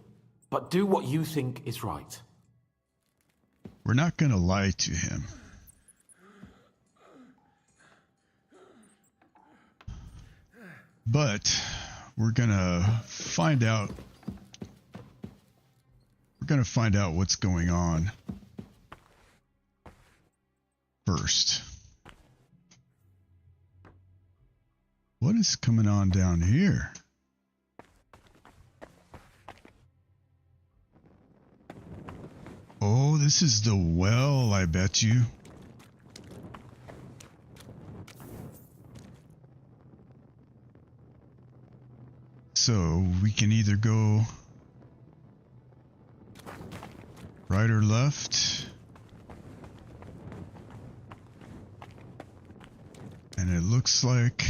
But do what you think is right. We're not going to lie to him. But we're going to find out. We're going to find out what's going on first. What is coming on down here? Oh, this is the well, I bet you. So we can either go right or left. And it looks like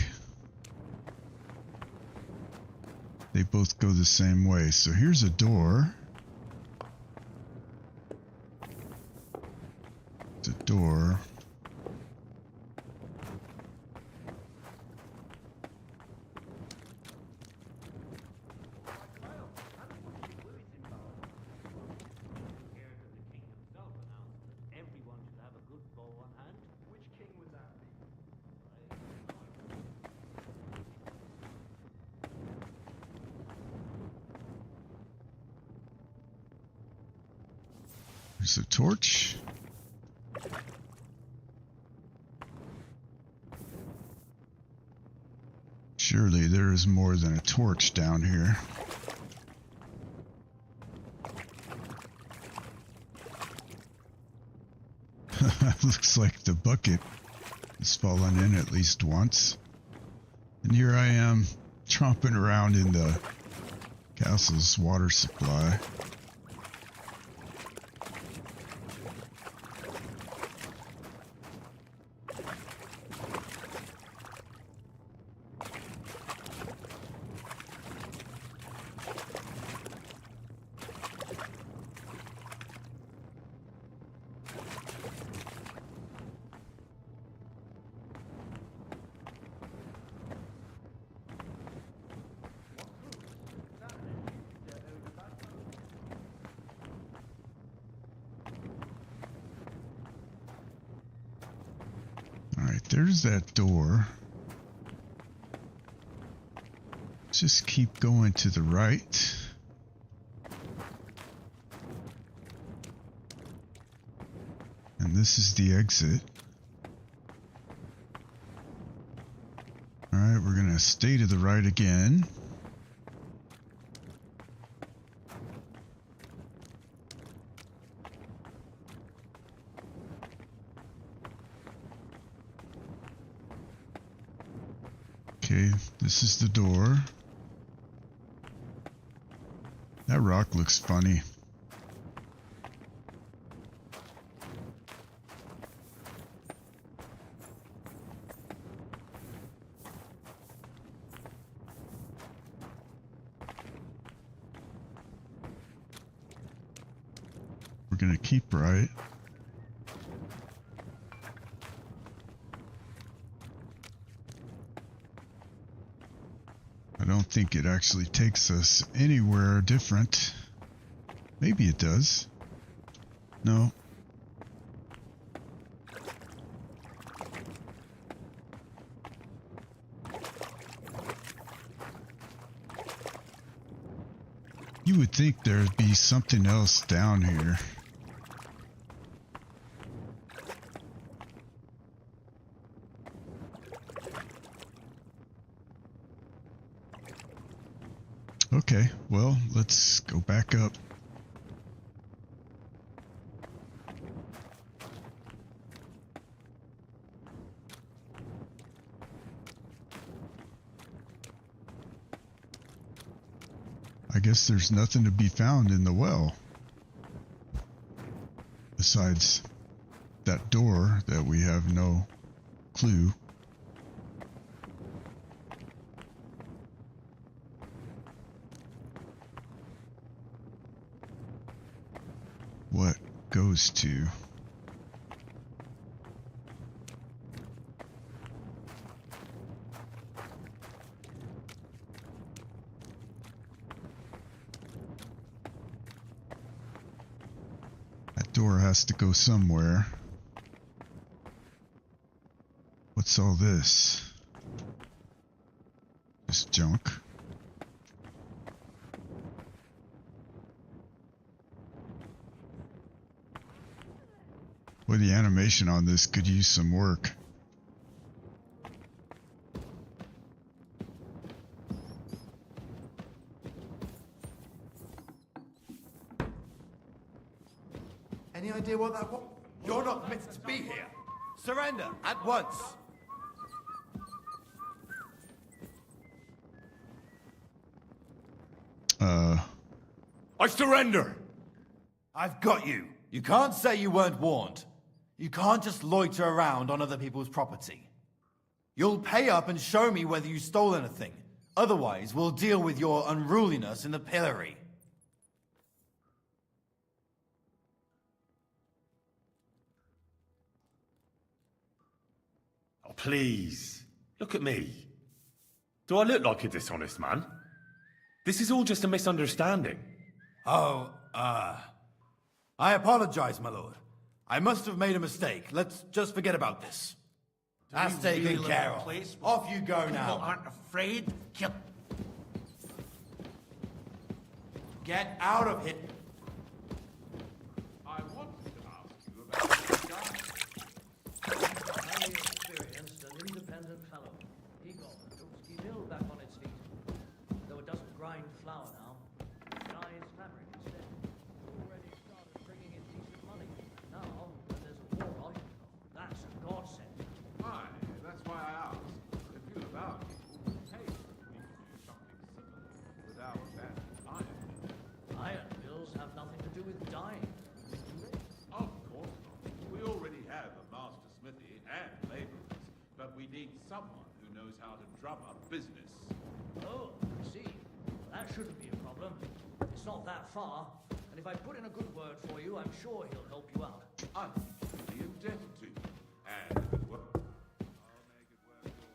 they both go the same way. So here's a door. It's a door. There's a torch. Surely there is more than a torch down here. Looks like the bucket has fallen in at least once. And here I am, tromping around in the castle's water supply. There's that door. Just keep going to the right. And this is the exit. Alright, we're gonna stay to the right again. Okay, this is the door. rock looks funny. We're gonna keep right. I don't think it actually takes us anywhere different. Maybe it does. No. You would think there'd be something else down here. Okay, well, let's go back up. I guess there's nothing to be found in the well. Besides that door that we have no clue. What goes to. That door has to go somewhere. What's all this? This junk. Boy, the animation on this could use some work. Any idea what that was? You're not permitted to be here. Surrender at once. I surrender! I've got you. You can't say you weren't warned. You can't just loiter around on other people's property. You'll pay up and show me whether you stole anything. Otherwise, we'll deal with your unruliness in the pillory. Oh, please. Look at me. Do I look like a dishonest man? This is all just a misunderstanding. Oh, I apologize, my lord. I must have made a mistake. Let's just forget about this. That's taken care of. Off you go now. People aren't afraid. Get out of here. I wanted to ask you about this guy. Highly experienced and independent fellow. He got the Dubsky mill back on its feet. Though it doesn't grind flour now. It dyes fabric instead. Already started bringing in decent money. Now, when there's a war on, that's a godsend. Aye, that's why I asked. If you allow people who pay for me to do something similar without that iron. Iron mills have nothing to do with dyeing. Of course not. We already have a master smithy and laborers, but we need someone who knows how to drum up business. Oh, I see. That shouldn't be a problem. It's not that far. And if I put in a good word for you, I'm sure he'll help you out. I'm truly indebted to you. And if it works, I'll make it worth your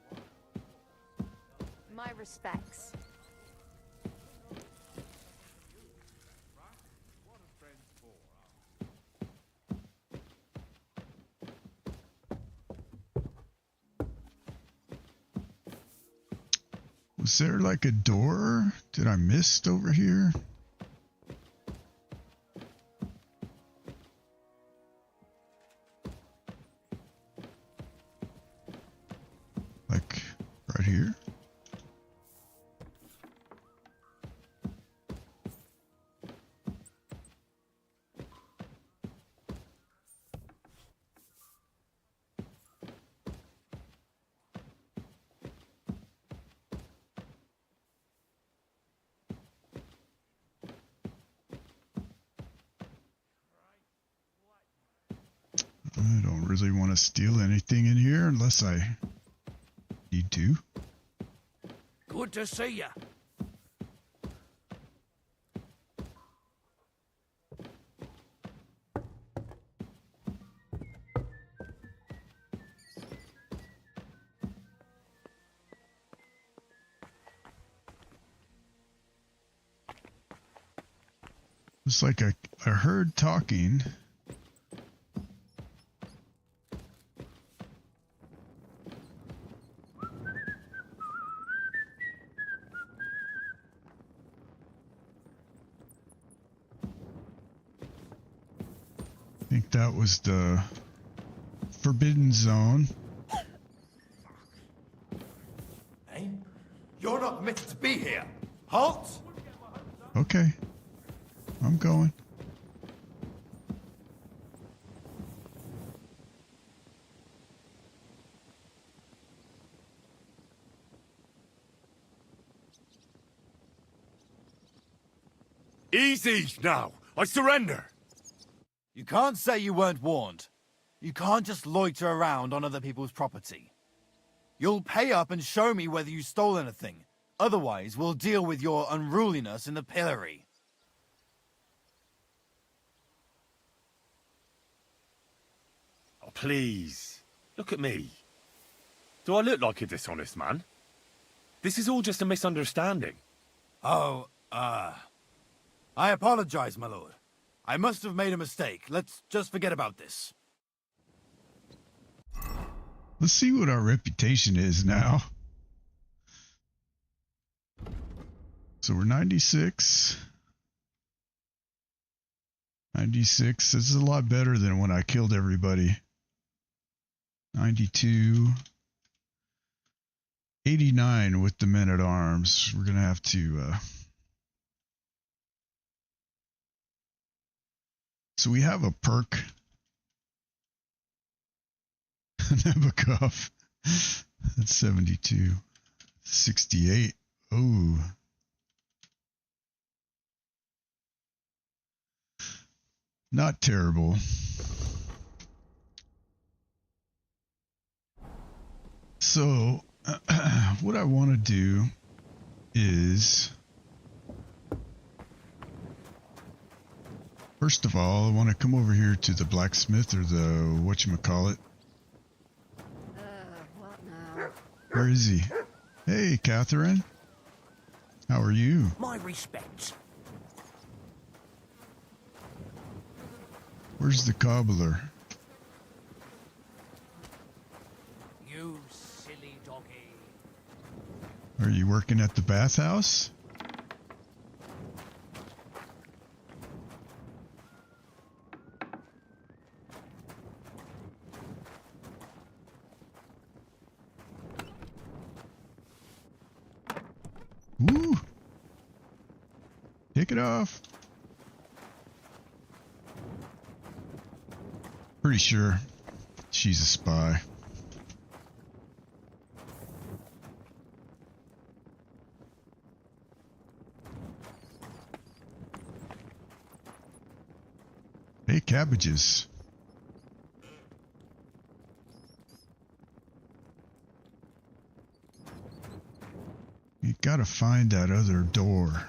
while. My respects. What are friends for? Was there like a door? Did I miss over here? Like right here? really want to steal anything in here unless I need to. Good to see ya. It's like I heard talking. I think that was the Forbidden Zone. Hey, you're not permitted to be here. Halt! Okay. I'm going. Easy now. I surrender. You can't say you weren't warned. You can't just loiter around on other people's property. You'll pay up and show me whether you stole anything. Otherwise, we'll deal with your unruliness in the pillory. Oh, please. Look at me. Do I look like a dishonest man? This is all just a misunderstanding. Oh, I apologize, my lord. I must have made a mistake. Let's just forget about this. Let's see what our reputation is now. So we're 96. 96. This is a lot better than when I killed everybody. 92. 89 with the men-at-arms. We're going to have to... So we have a perk. Nabokov. That's 72. 68. Oh. Not terrible. So, what I want to do is... First of all, I want to come over here to the blacksmith or the whatchamacallit. What now? Where is he? Hey, Catherine. How are you? My respects. Where's the cobbler? You silly doggy. Are you working at the bathhouse? Woo! Take it off. Pretty sure she's a spy. Hey, cabbages. You gotta find that other door.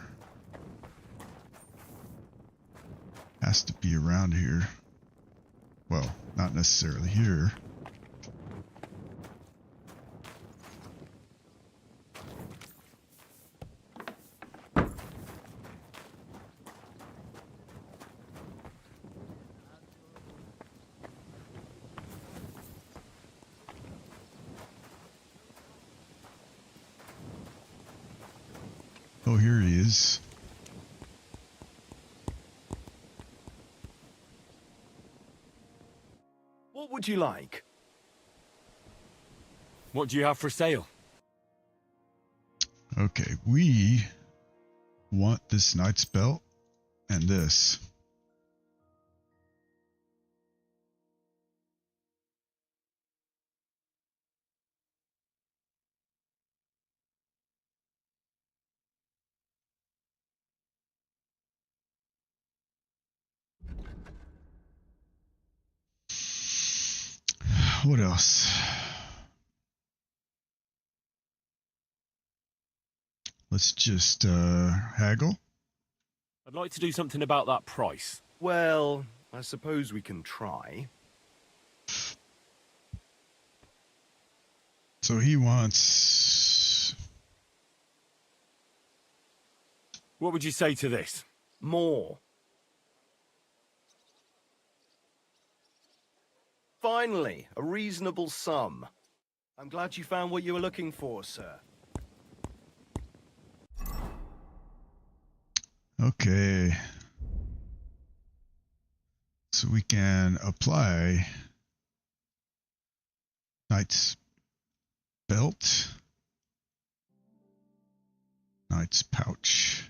Has to be around here. Well, not necessarily here. Oh, here he is. What would you like? What do you have for sale? Okay, we want this knight's belt and this. What else? Let's just haggle. I'd like to do something about that price. Well, I suppose we can try. So he wants... What would you say to this? More. Finally, a reasonable sum. I'm glad you found what you were looking for, sir. Okay. So we can apply Knight's belt, Knight's pouch.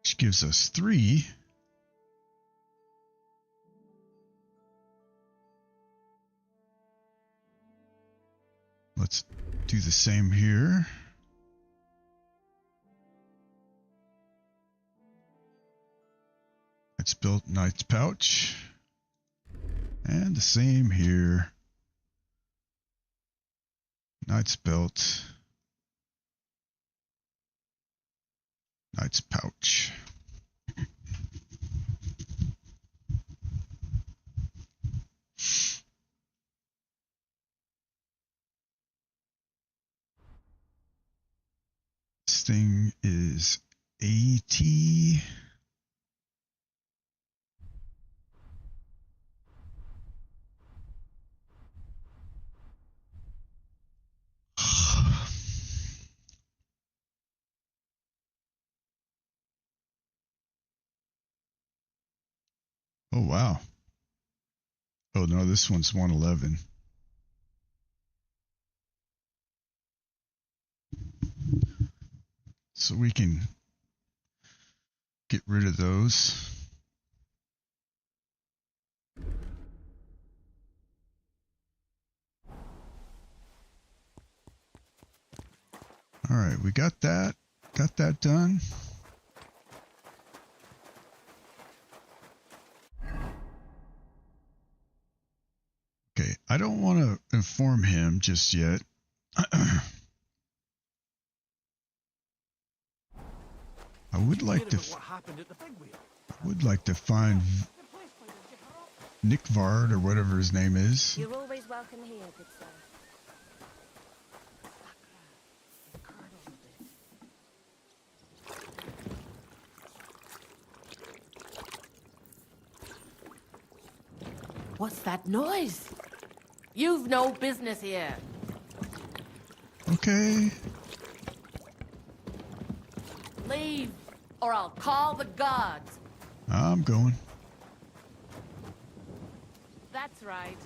Which gives us 3. Let's do the same here. Let's build Knight's pouch. And the same here. Knight's belt. Knight's pouch. This thing is 80. Oh, wow. Oh, no, this one's 111. So we can get rid of those. All right, we got that. Got that done. Okay, I don't want to inform him just yet. I would like to find Nick Vard or whatever his name is. You're always welcome here, good sir. What's that noise? You've no business here. Okay. Leave, or I'll call the gods. I'm going. That's right.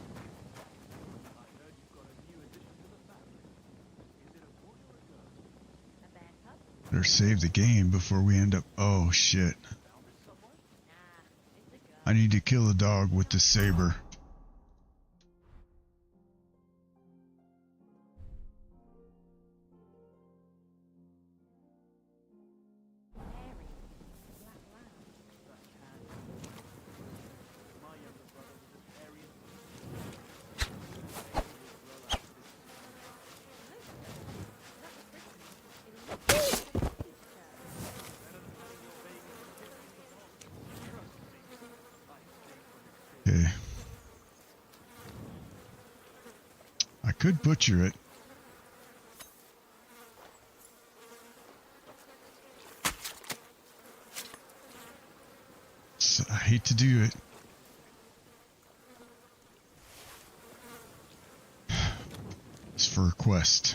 Better save the game before we end up... Oh, shit. I need to kill a dog with the saber. Okay. I could butcher it. I hate to do it. It's for a quest.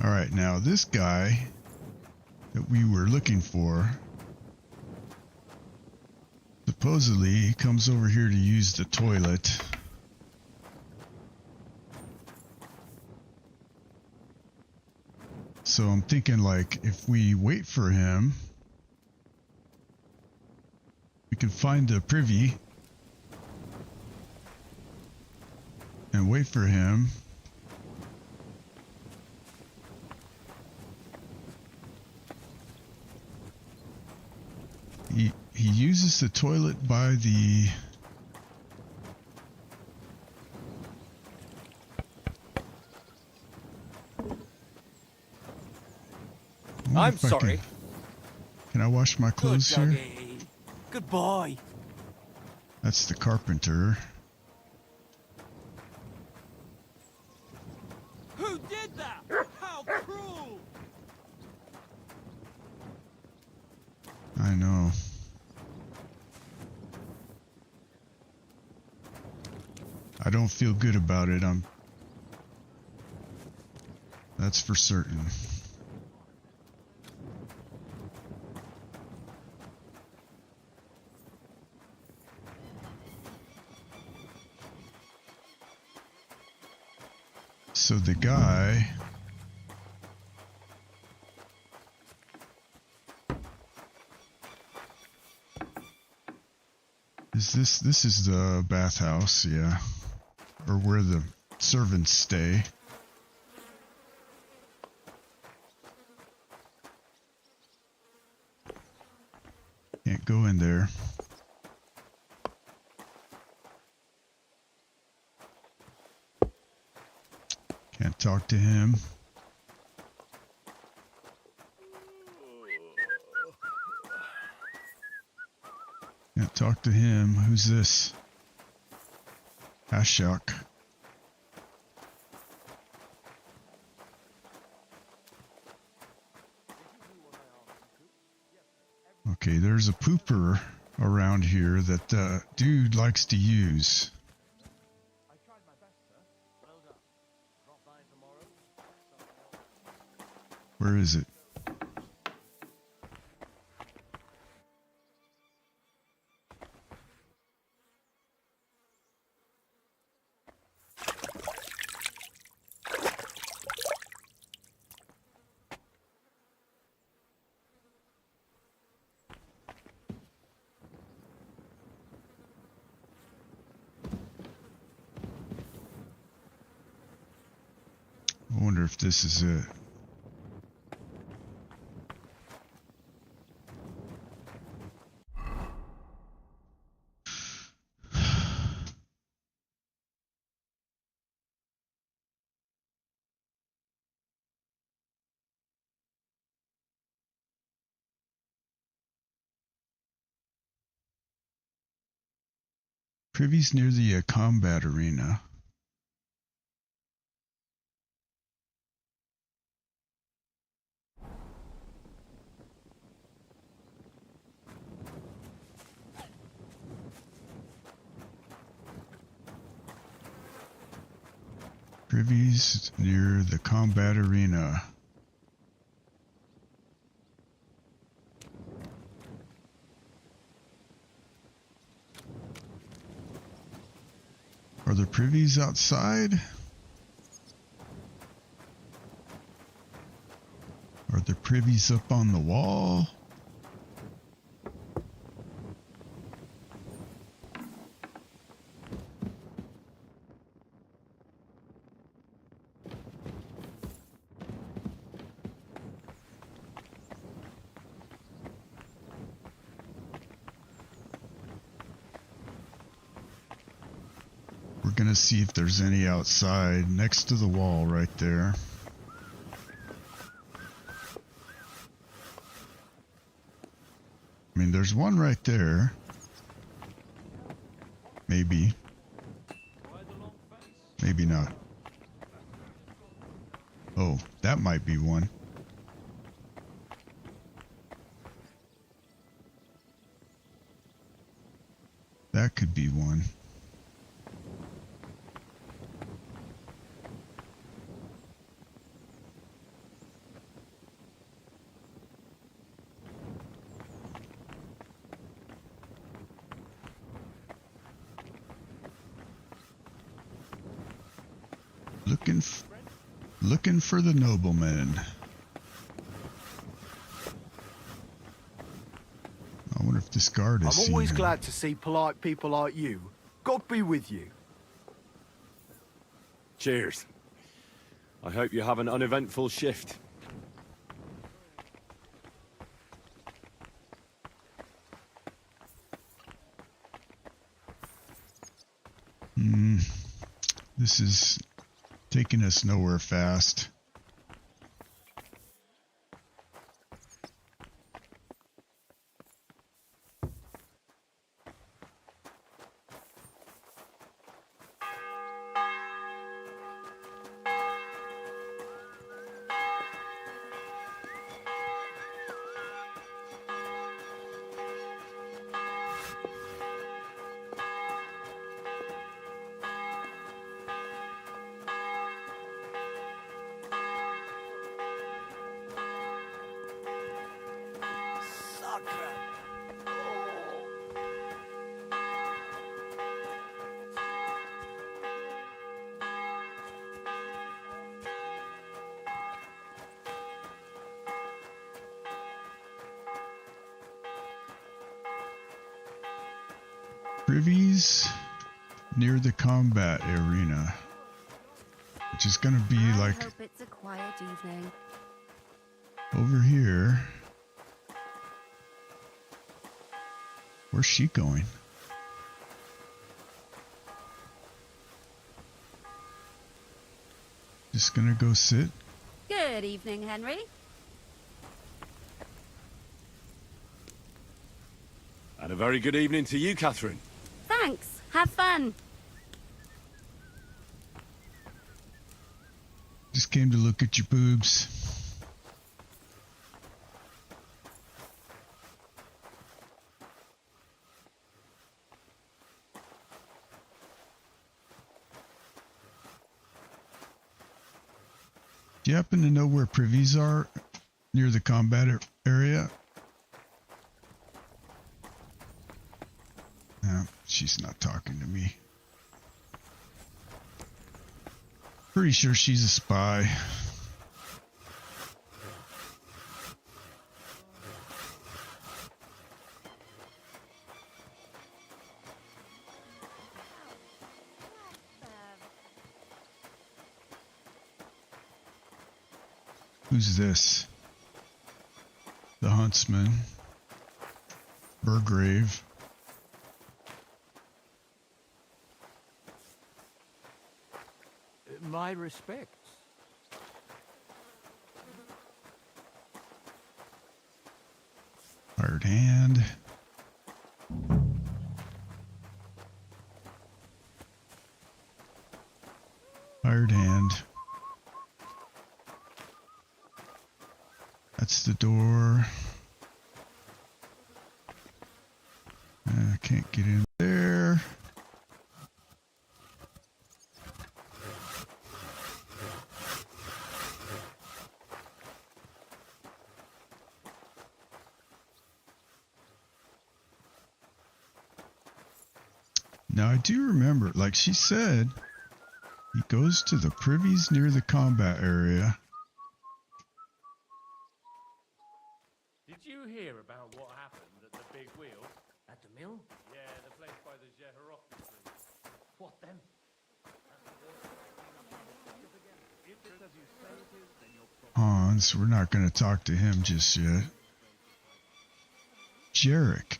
All right, now this guy that we were looking for, supposedly he comes over here to use the toilet. So I'm thinking, like, if we wait for him, we can find the privy and wait for him. use the toilet by the... I'm sorry. Can I wash my clothes Good here? doggy. Good boy. That's the carpenter. Who did that? How cruel! I know. I don't feel good about it. That's for certain. So the guy is this is the bathhouse, yeah. Or where the servants stay. Can't go in there. Can't talk to him. Can't talk to him. Who's this? Ashok. Okay, there's a pooper around here that dude likes to use. Where is it? I wonder if this is it. Privy's near the combat arena. Privy's near the combat arena. Are there privies outside? Are there privies up on the wall? We're gonna see if there's any outside next to the wall right there. I mean, there's one right there. Maybe. Maybe not. Oh, that might be one. That could be one. Looking for the nobleman. I wonder if this guard is. I'm always glad to see polite people like you. God be with you. Cheers. I hope you have an uneventful shift. This is taking us nowhere fast. Privies near the combat arena, which is gonna be like I hope it's a quiet evening. over here. Where's she going? Just gonna go sit. Good evening, Henry. And a very good evening to you, Catherine. Thanks. Have fun. Just came to look at your boobs. Do you happen to know where privies are near the combat area? No, she's not talking to me. Pretty sure she's a spy. Who's this? The huntsman. Burgrave. My respects. Hired hand. Hired hand. That's the door. I can't get in there. Now I do remember, like she said, he goes to the privies near the combat area. Did you hear about what happened at the big wheel? At the mill? Yeah, the place by the Jehoropoulos. What then? Hans, we're not going to talk to him just yet. Jarek.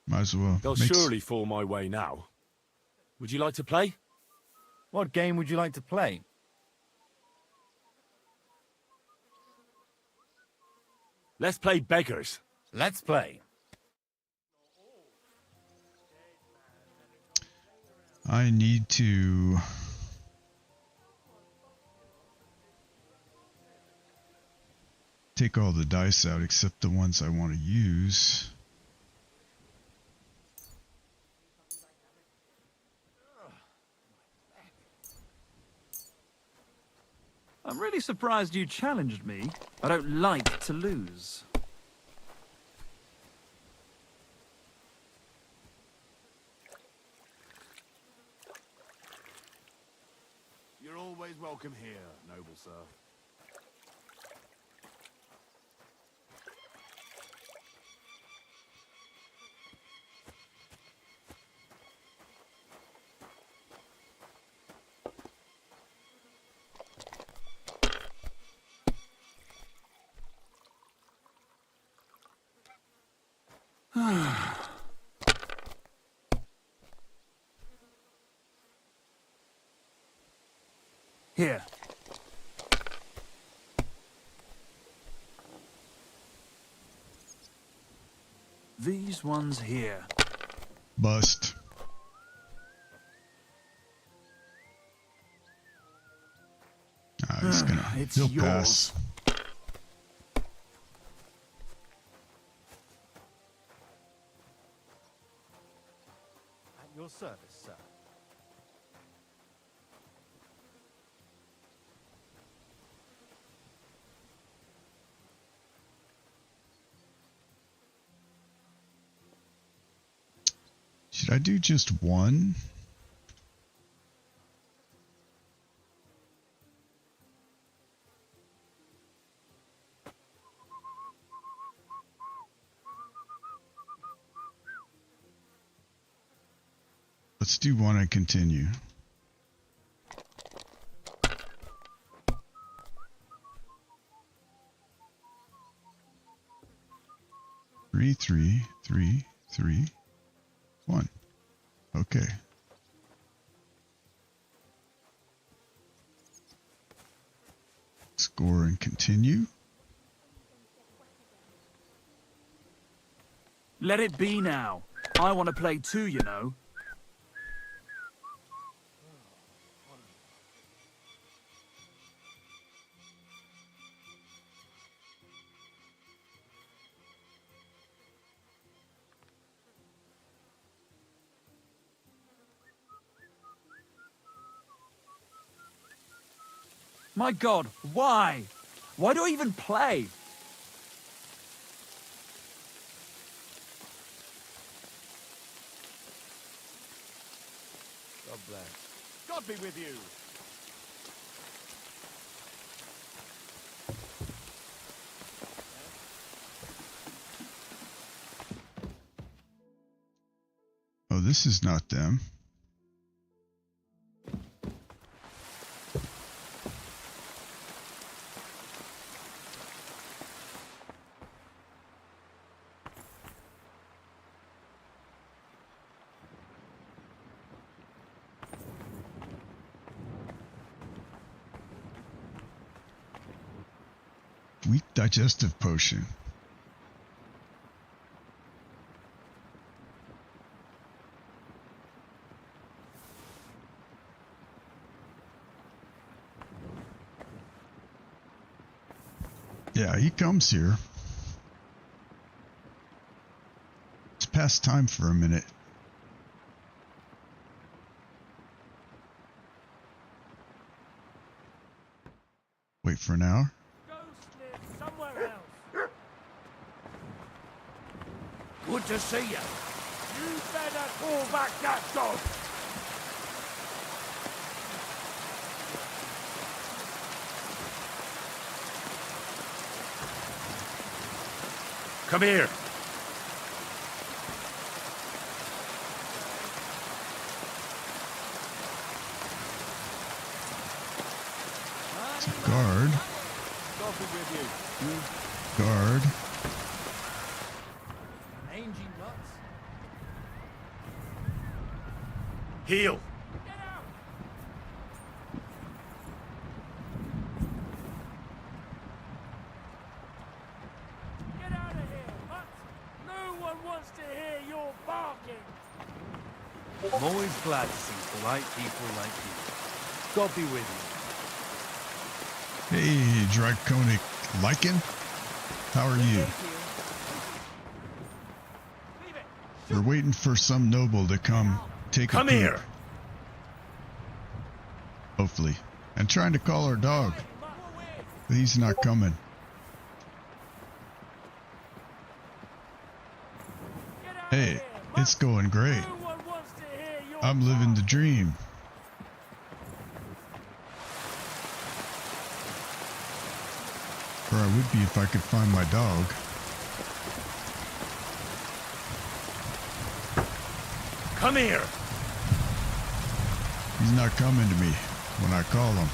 Might as well. They'll surely fall my way now. Would you like to play? What game would you like to play? Let's play beggars. Let's play. I need to take all the dice out except the ones I want to use. I'm really surprised you challenged me. I don't like to lose. You're always welcome here, noble sir. Here. These ones here. Bust. He's gonna. It's He'll yours. pass. At your service, sir. Should I do just one? Let's do one and continue. Three, three, three, three, one. Okay. Score and continue. Let it be now. I want to play too, you know. My God, why? Why do I even play? God bless. God be with you. Oh, this is not them. Weak digestive potion. Yeah, he comes here. It's past time for a minute. Wait for an hour. Somewhere else. Good to see you. You better call back that dog. Come here. It's a guard. Coffee with you. Guard. Mangy nuts. Heal. Get out of here, Mutt. No one wants to hear your barking. I'm always glad to see polite people like you. God be with you. Hey, Draconic Lycan. How are you? We're waiting for some noble to come take a poop. Come here. Hopefully. And trying to call our dog. But he's not coming. Hey, it's going great. I'm living the dream. Or I would be if I could find my dog. Come here. He's not coming to me when I call him.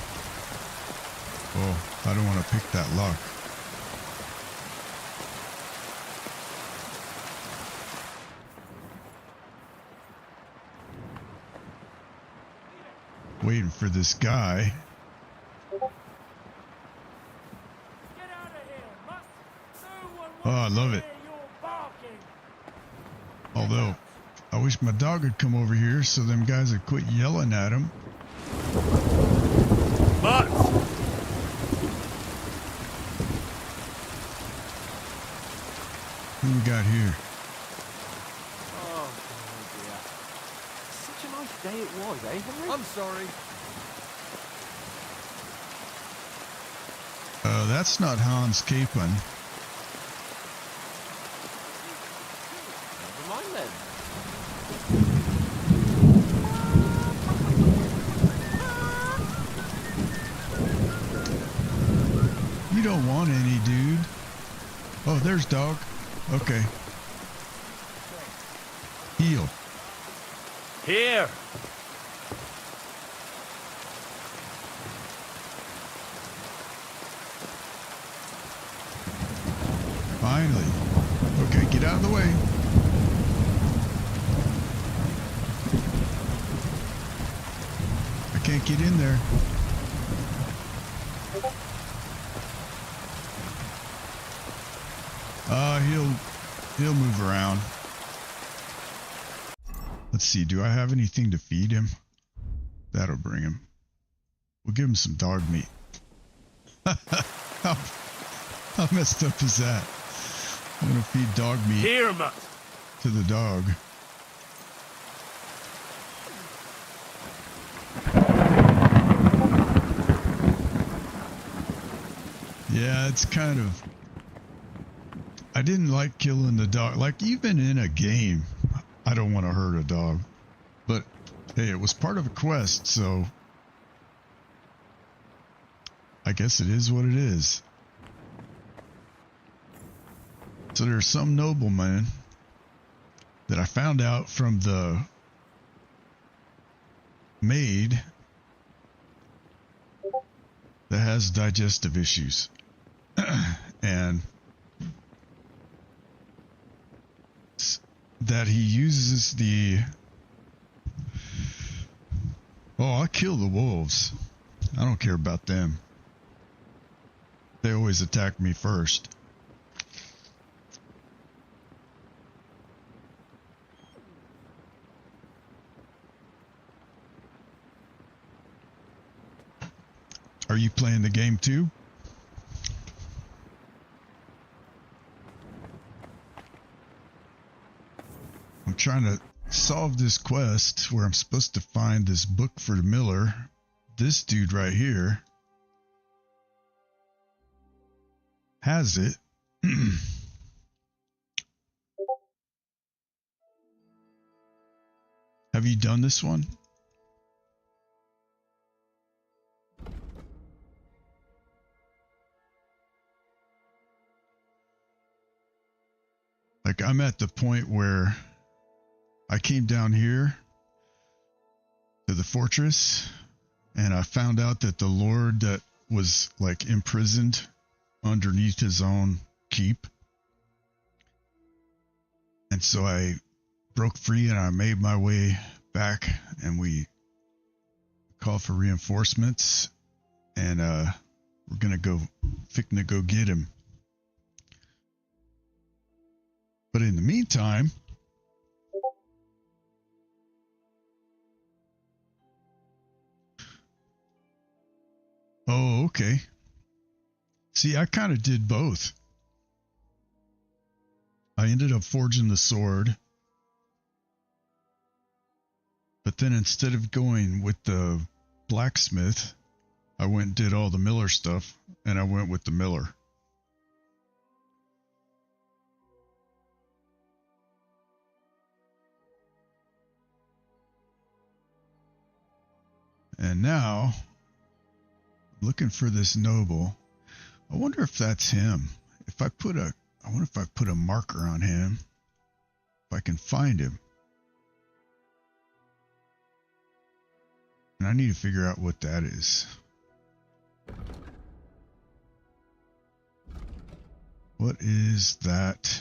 Oh, I don't want to pick that lock. Waiting for this guy. Oh, I love it. Although, I wish my dog would come over here so them guys would quit yelling at him. But Who we got here? Oh, dear. Such a nice day it was, eh, Henry? I'm sorry. That's not Hans Capon. Never mind then. You don't want any, dude. Oh, there's dog. Okay. Heal. here. Finally. Okay, get out of the way. I can't get in there. He'll move around. Let's see, do I have anything to feed him? That'll bring him. We'll give him some dog meat. How messed up is that? I'm gonna feed dog meat Here, Mutt. to the dog. Yeah, it's kind of... I didn't like killing the dog. Like, even in a game, I don't want to hurt a dog. But, hey, it was part of a quest, so... I guess it is what it is. So there's some nobleman that I found out from the maid that has digestive issues. And that he uses the... Oh, I kill the wolves. I don't care about them. They always attack me first. Are you playing the game too? I'm trying to solve this quest where I'm supposed to find this book for the miller. This dude right here has it. Have you done this one? Like, I'm at the point where I came down here to the fortress and I found out that the Lord that was like imprisoned underneath his own keep. And so I broke free and I made my way back and we called for reinforcements and we're gonna go get him. But in the meantime, oh, okay. See, I kind of did both. I ended up forging the sword. But then instead of going with the blacksmith, I went and did all the miller stuff, and I went with the miller. And now, looking for this noble. I wonder if that's him. I wonder if I put a marker on him, if I can find him. And I need to figure out what that is. What is that?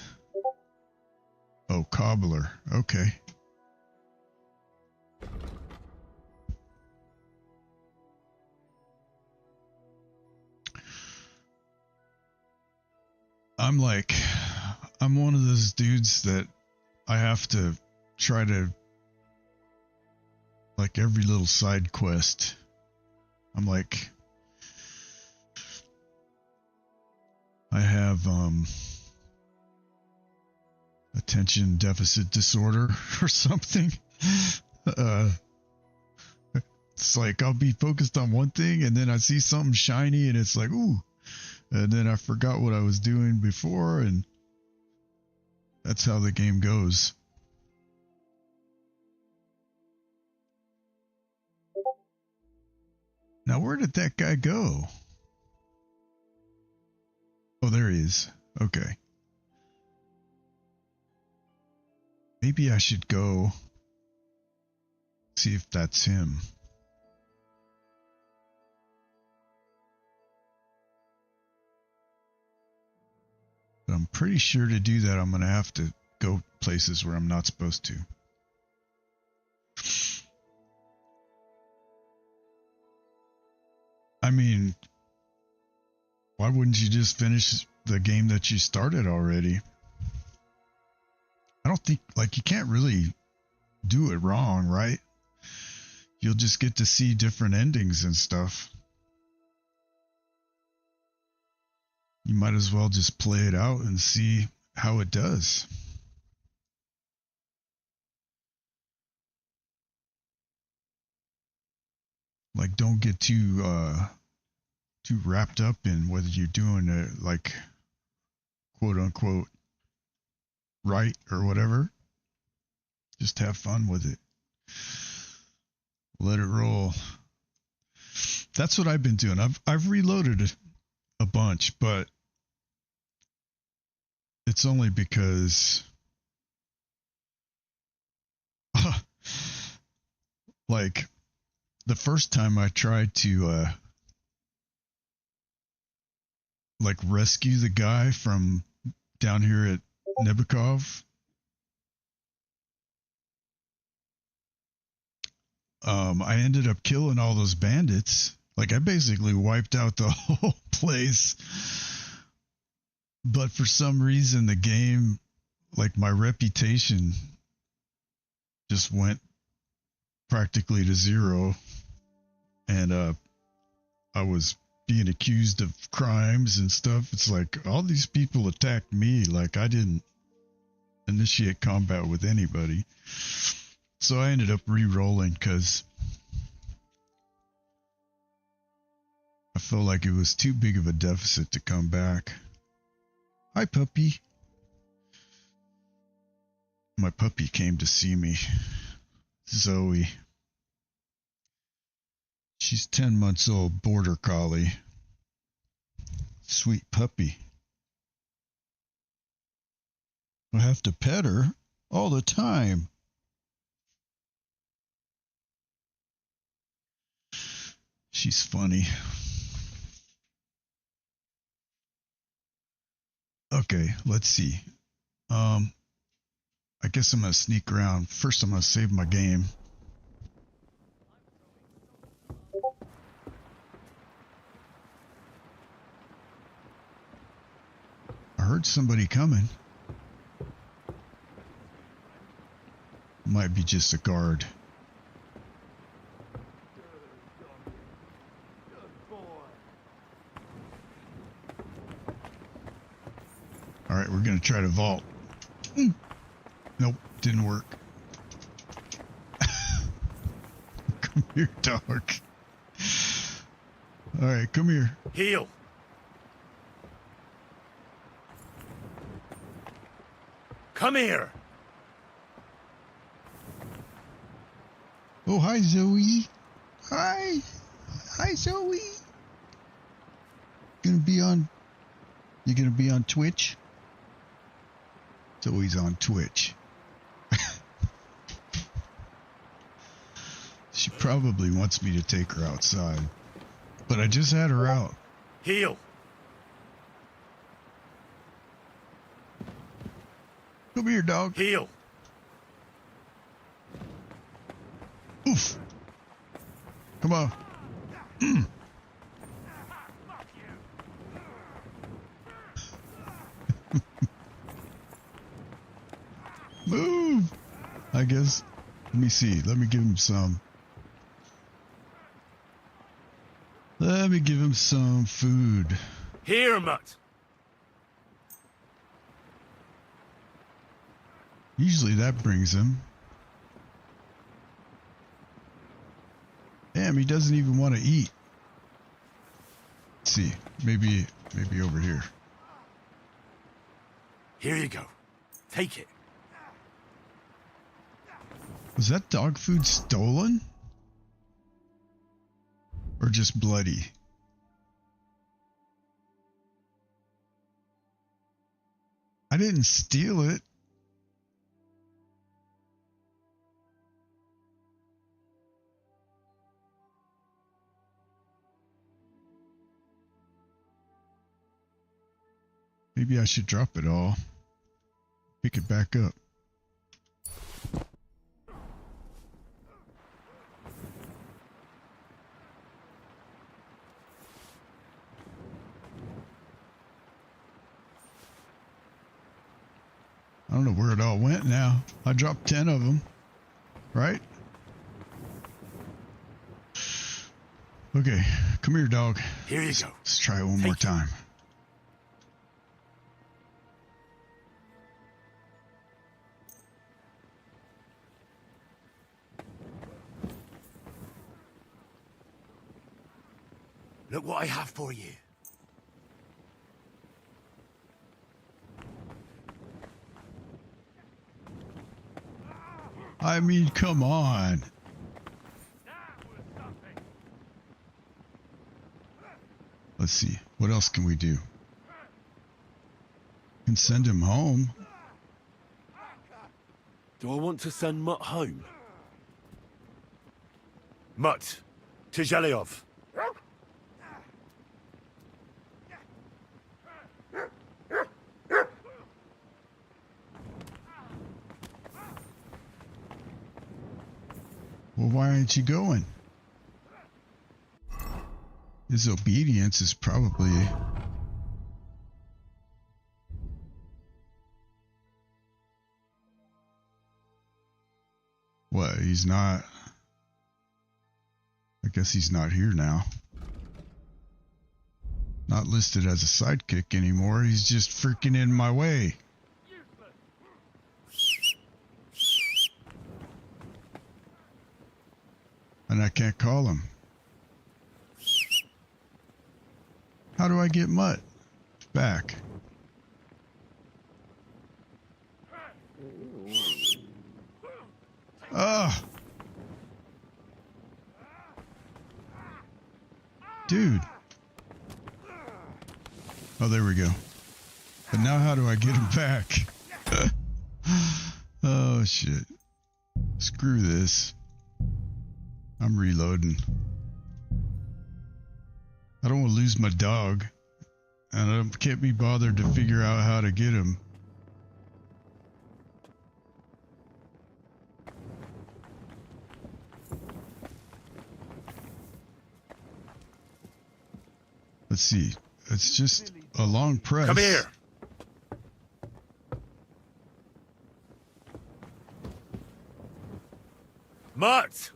Oh, cobbler. Okay. I'm like I'm one of those dudes that I have to try to, like, every little side quest. I'm like, I have attention deficit disorder or something. It's like I'll be focused on one thing and then I see something shiny and it's like, ooh, and then I forgot what I was doing before, and that's how the game goes. Now, where did that guy go? Oh, there he is. Okay. Maybe I should go see if that's him. But I'm pretty sure to do that, I'm going to have to go places where I'm not supposed to. I mean, why wouldn't you just finish the game that you started already? I don't think, like, you can't really do it wrong, right? You'll just get to see different endings and stuff. You might as well just play it out and see how it does. Like, don't get too wrapped up in whether you're doing it, like, quote unquote right or whatever. Just have fun with it. Let it roll. That's what I've been doing. I've reloaded a bunch, but it's only because like the first time I tried to like rescue the guy from down here at Nebukov, I ended up killing all those bandits. Like, I basically wiped out the whole place. But for some reason, the game, like, my reputation just went practically to zero. And I was being accused of crimes and stuff. It's like, all these people attacked me. Like, I didn't initiate combat with anybody. So I ended up re-rolling because I felt like it was too big of a deficit to come back. Hi, puppy. My puppy came to see me. Zoe. She's 10 months old, border collie. Sweet puppy. I have to pet her all the time. She's funny. Okay, let's see. I guess I'm going to sneak around. First, I'm going to save my game. I heard somebody coming. Might be just a guard. All right, we're going to try to vault. Nope, didn't work. Come here, dog. All right, come here. Heel. Come here. Oh, hi, Zoe. Hi. Hi, Zoe. You gonna be on Twitch? Zoe's on Twitch. She probably wants me to take her outside. But I just had her out. Heel. Come here, dog. Heel. Oof. Come on. I guess. Let me see. Let me give him some. Let me give him some food. Here, Mutt. Usually that brings him. Damn, he doesn't even want to eat. Let's see. Maybe over here. Here you go. Take it. Was that dog food stolen? Or just bloody? I didn't steal it. Maybe I should drop it all. Pick it back up. I don't know where it all went now. I dropped 10 of them. Right? Okay, come here, dog. Here you go. Let's try it one more time. Look what I have for you. I mean, come on. Let's see. What else can we do? Can send him home. Do I want to send Mutt home? Mutt, to Zhelyov. Well, why aren't you going? His obedience is probably... What, he's not... I guess he's not here now. Not listed as a sidekick anymore. He's just freaking in my way. And I can't call him. How do I get Mutt back? Ugh. Dude. Oh, there we go. But now how do I get him back? Oh, shit. Screw this. I'm reloading. I don't want to lose my dog. And I can't be bothered to figure out how to get him. Let's see. It's just a long press. Come here. Mutt!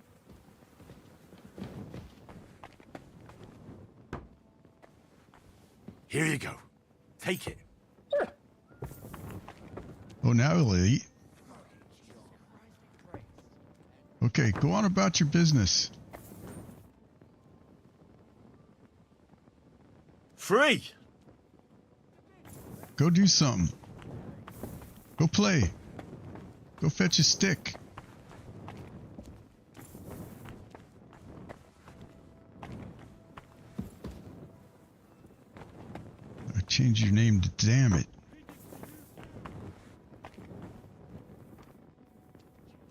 Here you go. Take it. Oh, now he'll eat. Okay, go on about your business. Free! Go do something. Go play. Go fetch a stick. Change your name to damn it.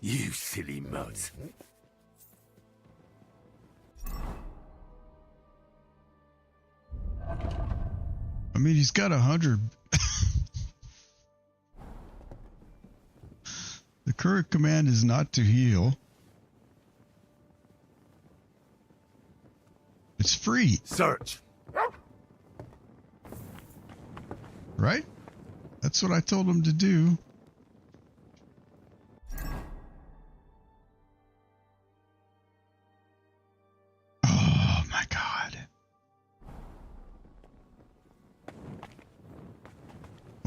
You silly mutt. I mean, he's got 100. The current command is not to heal. It's free. Search. Right? That's what I told him to do.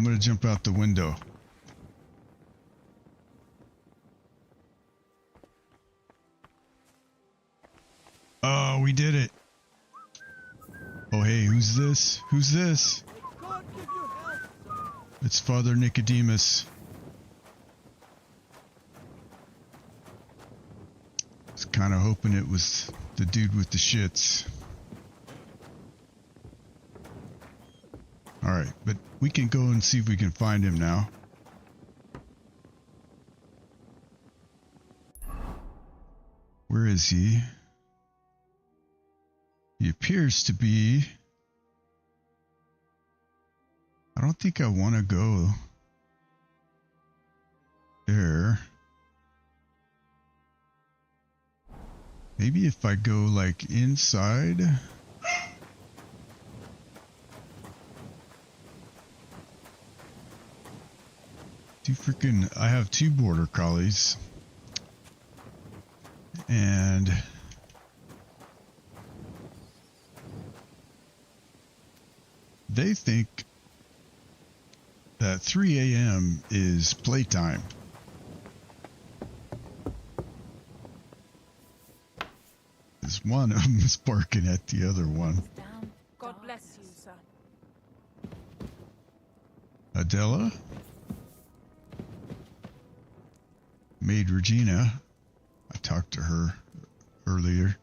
I'm gonna jump out the window. Oh, we did it. Oh, hey, who's this? Who's this? It's Father Nicodemus. I was kind of hoping it was the dude with the shits. Alright, but we can go and see if we can find him now. Where is he? He appears to be... I don't think I want to go there. Maybe if I go like inside. I have 2 border collies. And they think that 3 a.m. is playtime. This one of them is barking at the other one. God bless you, sir. Adela? Maid Regina. I talked to her earlier.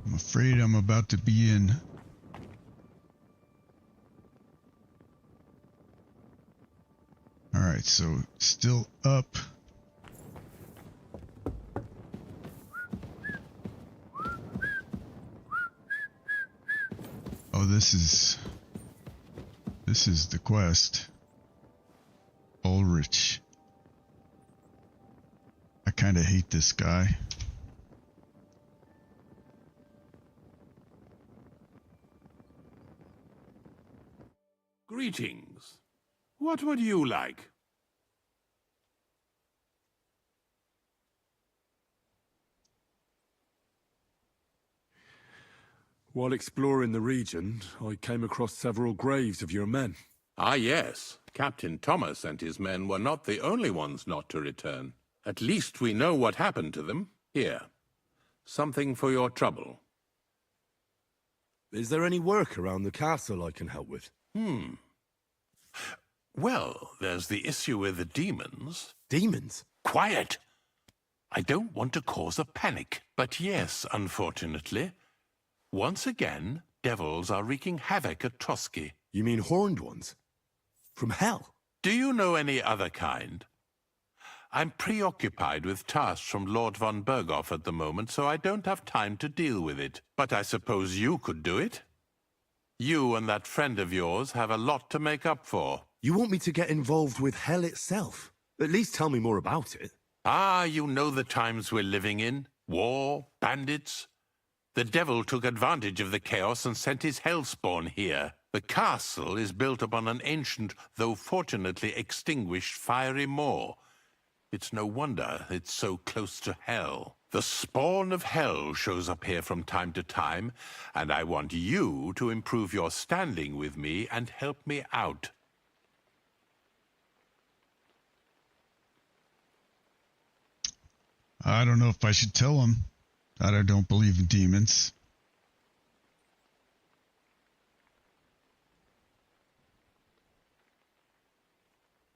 I'm afraid I'm about to be in. Alright, so still up. Oh, this is the quest. Ulrich. I kind of hate this guy. Greetings. What would you like? While exploring the region, I came across several graves of your men. Ah, yes. Captain Thomas and his men were not the only ones not to return. At least we know what happened to them. Here. Something for your trouble. Is there any work around the castle I can help with? Well, there's the issue with the demons. Demons? Quiet! I don't want to cause a panic. But yes, unfortunately, once again, devils are wreaking havoc at Trotsky. You mean horned ones? From hell? Do you know any other kind? I'm preoccupied with tasks from Lord von Berghoff at the moment, so I don't have time to deal with it. But I suppose you could do it? You and that friend of yours have a lot to make up for. You want me to get involved with hell itself? At least tell me more about it. Ah, you know the times we're living in. War, bandits. The devil took advantage of the chaos and sent his hellspawn here. The castle is built upon an ancient, though fortunately extinguished, fiery moor. It's no wonder it's so close to hell. The spawn of hell shows up here from time to time, and I want you to improve your standing with me and help me out. I don't know if I should tell him that I don't believe in demons.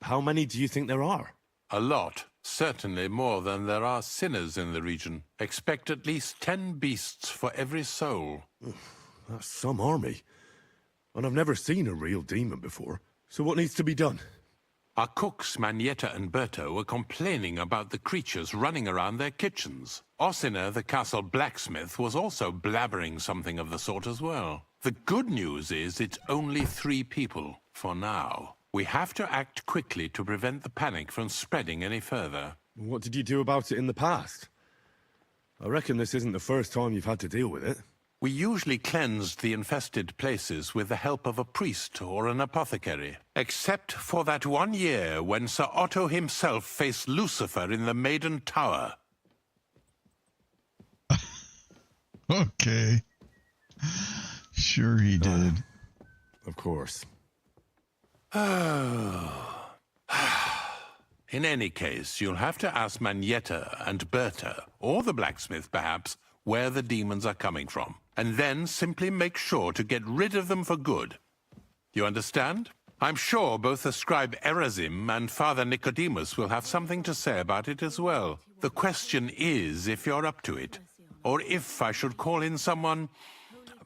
How many do you think there are? A lot. Certainly more than there are sinners in the region. Expect at least 10 beasts for every soul. That's some army. And I've never seen a real demon before. So what needs to be done? Our cooks, Manietta and Berto, were complaining about the creatures running around their kitchens. Ossiner, the castle blacksmith, was also blabbering something of the sort as well. The good news is it's only 3 people, for now. We have to act quickly to prevent the panic from spreading any further. What did you do about it in the past? I reckon this isn't the first time you've had to deal with it. We usually cleansed the infested places with the help of a priest or an apothecary. Except for that one year when Sir Otto himself faced Lucifer in the Maiden Tower. Okay. Sure he did. Of course. In any case, you'll have to ask Manietta and Berta, or the blacksmith perhaps, where the demons are coming from. And then simply make sure to get rid of them for good. You understand? I'm sure both the scribe Erazim and Father Nicodemus will have something to say about it as well. The question is if you're up to it, or if I should call in someone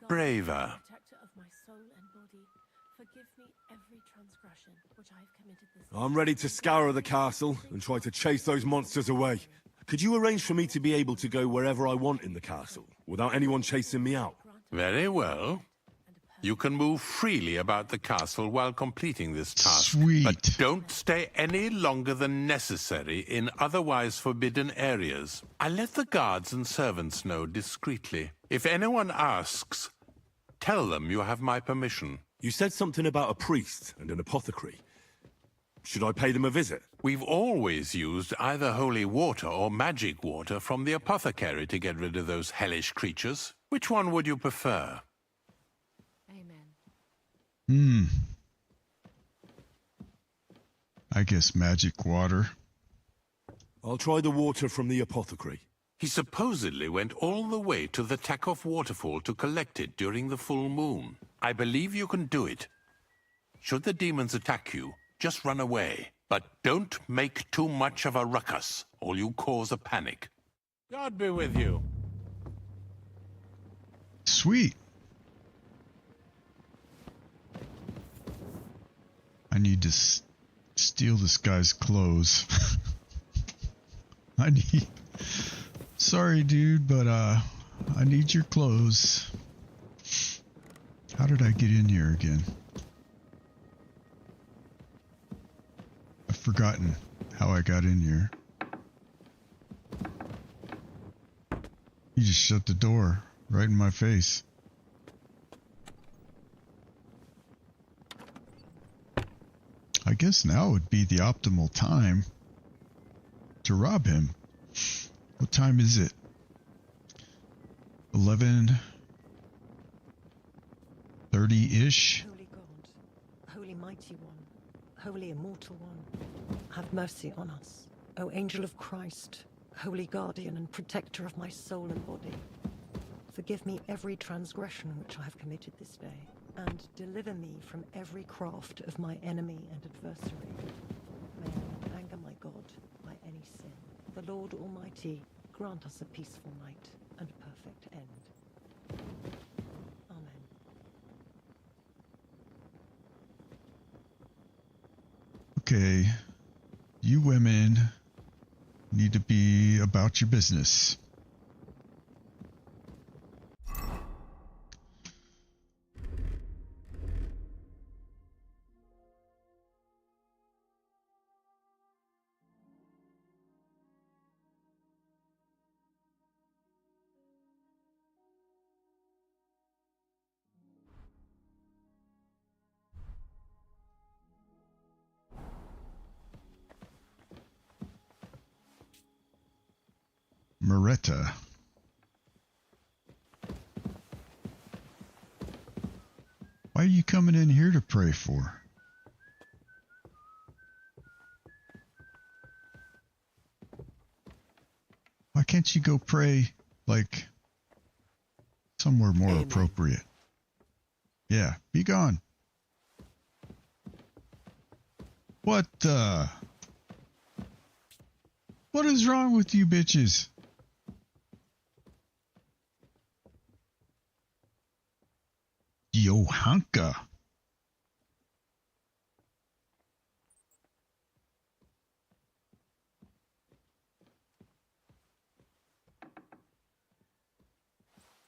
braver. I'm ready to scour the castle and try to chase those monsters away. Could you arrange for me to be able to go wherever I want in the castle, without anyone chasing me out? Very well. You can move freely about the castle while completing this task. Sweet. But don't stay any longer than necessary in otherwise forbidden areas. I let the guards and servants know discreetly. If anyone asks, tell them you have my permission. You said something about a priest and an apothecary. Should I pay them a visit? We've always used either holy water or magic water from the apothecary to get rid of those hellish creatures. Which one would you prefer? I guess magic water. I'll try the water from the apothecary. He supposedly went all the way to the Takoff waterfall to collect it during the full moon. I believe you can do it. Should the demons attack you, just run away. But don't make too much of a ruckus, or you cause a panic. God be with you. Sweet. I need to steal this guy's clothes. Sorry, dude, but I need your clothes. How did I get in here again? I've forgotten how I got in here. You just shut the door right in my face. I guess now would be the optimal time to rob him. What time is it? 11:30-ish? Holy God, Holy Mighty One, Holy Immortal One, have mercy on us. O Angel of Christ, Holy Guardian and Protector of my soul and body, forgive me every transgression which I have committed this day, and deliver me from every craft of my enemy and adversary. May I not anger my God by any sin. The Lord Almighty grant us a peaceful night and perfect end. Amen. Okay, you women need to be about your business. Moretta. Why are you coming in here to pray for? Why can't you go pray, like, somewhere more appropriate? Yeah, be gone. What the? What is wrong with you bitches? Johanka.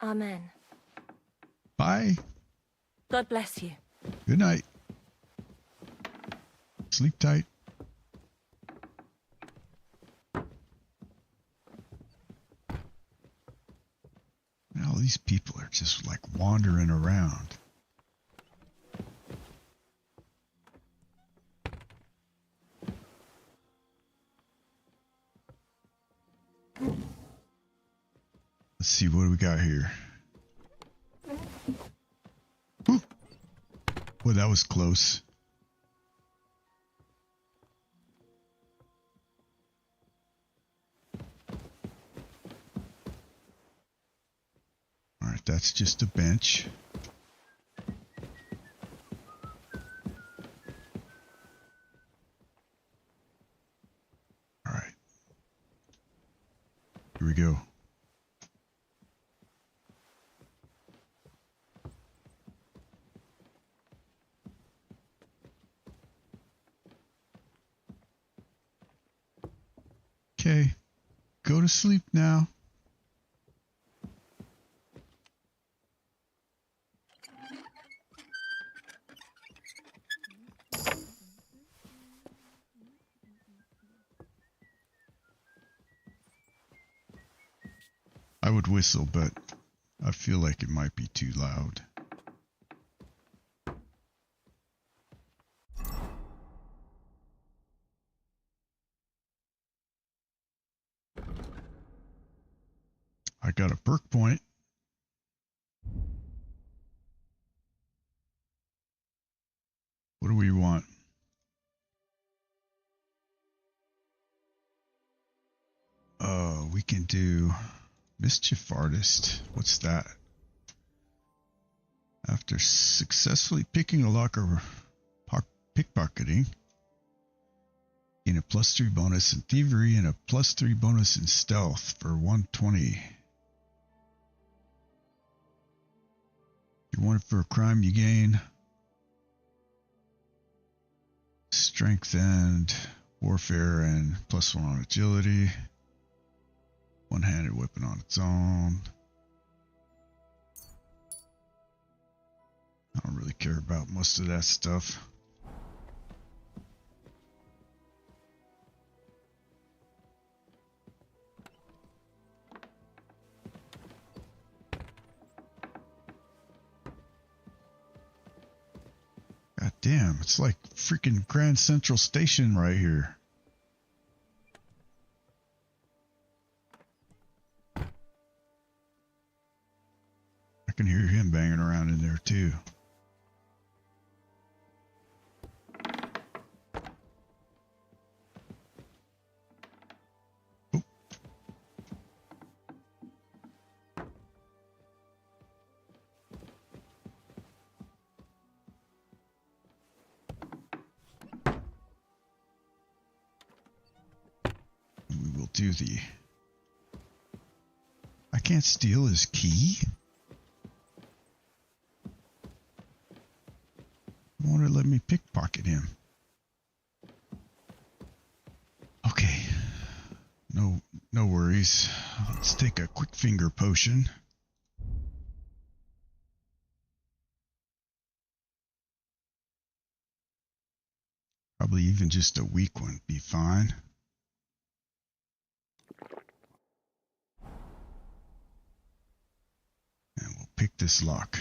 Amen. Bye. God bless you. Good night. Sleep tight. And all these people are just like wandering around. Let's see what do we got here. Whew. Well, that was close. All right, that's just a bench. All right. Here we go. Okay, go to sleep now. I would whistle, but I feel like it might be too loud. I got a perk point. What do we want? We can do Mischief Artist. What's that? After successfully picking a lock or pickpocketing, gain a +3 bonus in thievery and a +3 bonus in stealth for 120. You want it for a crime, you gain strength and warfare and +1 on agility. One-handed weapon on its own. I don't really care about most of that stuff. God damn, it's like freaking Grand Central Station right here. I can hear him banging around in there too. Oh. We will do the... I can't steal his key? Won't it let me pickpocket him? Okay. No worries. Let's take a quick finger potion. Probably even just a weak one be fine. And we'll pick this lock.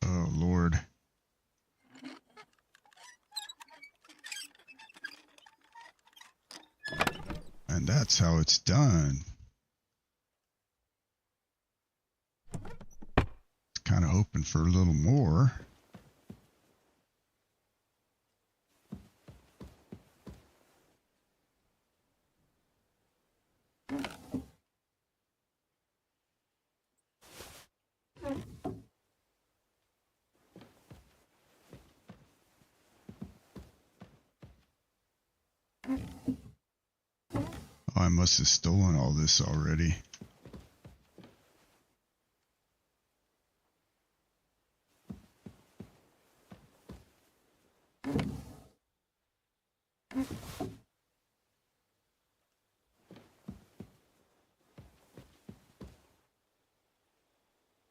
Oh, Lord. And that's how it's done. Kind of hoping for a little more. Oh, I must have stolen all this already.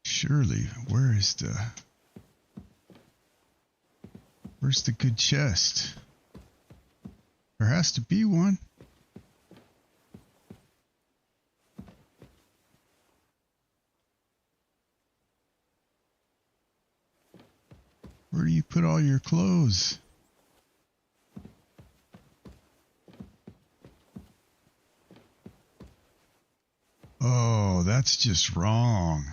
Surely, where's the good chest? There has to be one. Where do you put all your clothes? Oh, that's just wrong.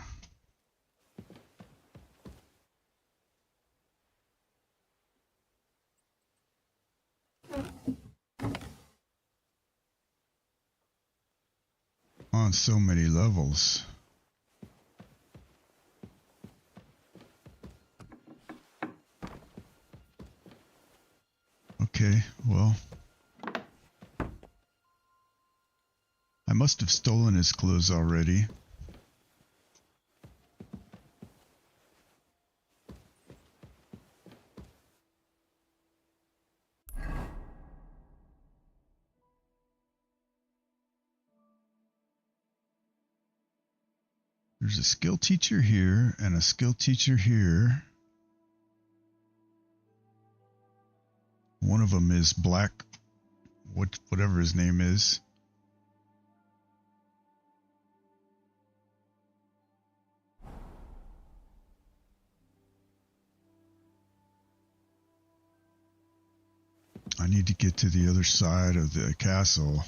on so many levels. Okay, well, I must have stolen his clothes already. There's a skill teacher here and a skill teacher here. One of them is Black, whatever his name is. I need to get to the other side of the castle.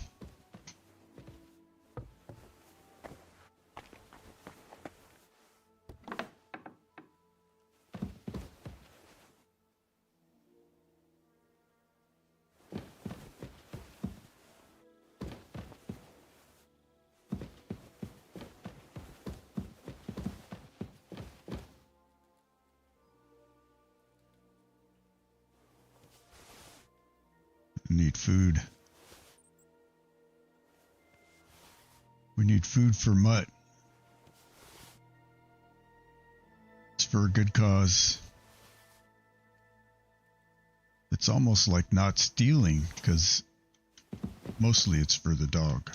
Need food. We need food for Mutt. It's for a good cause. It's almost like not stealing, because mostly it's for the dog.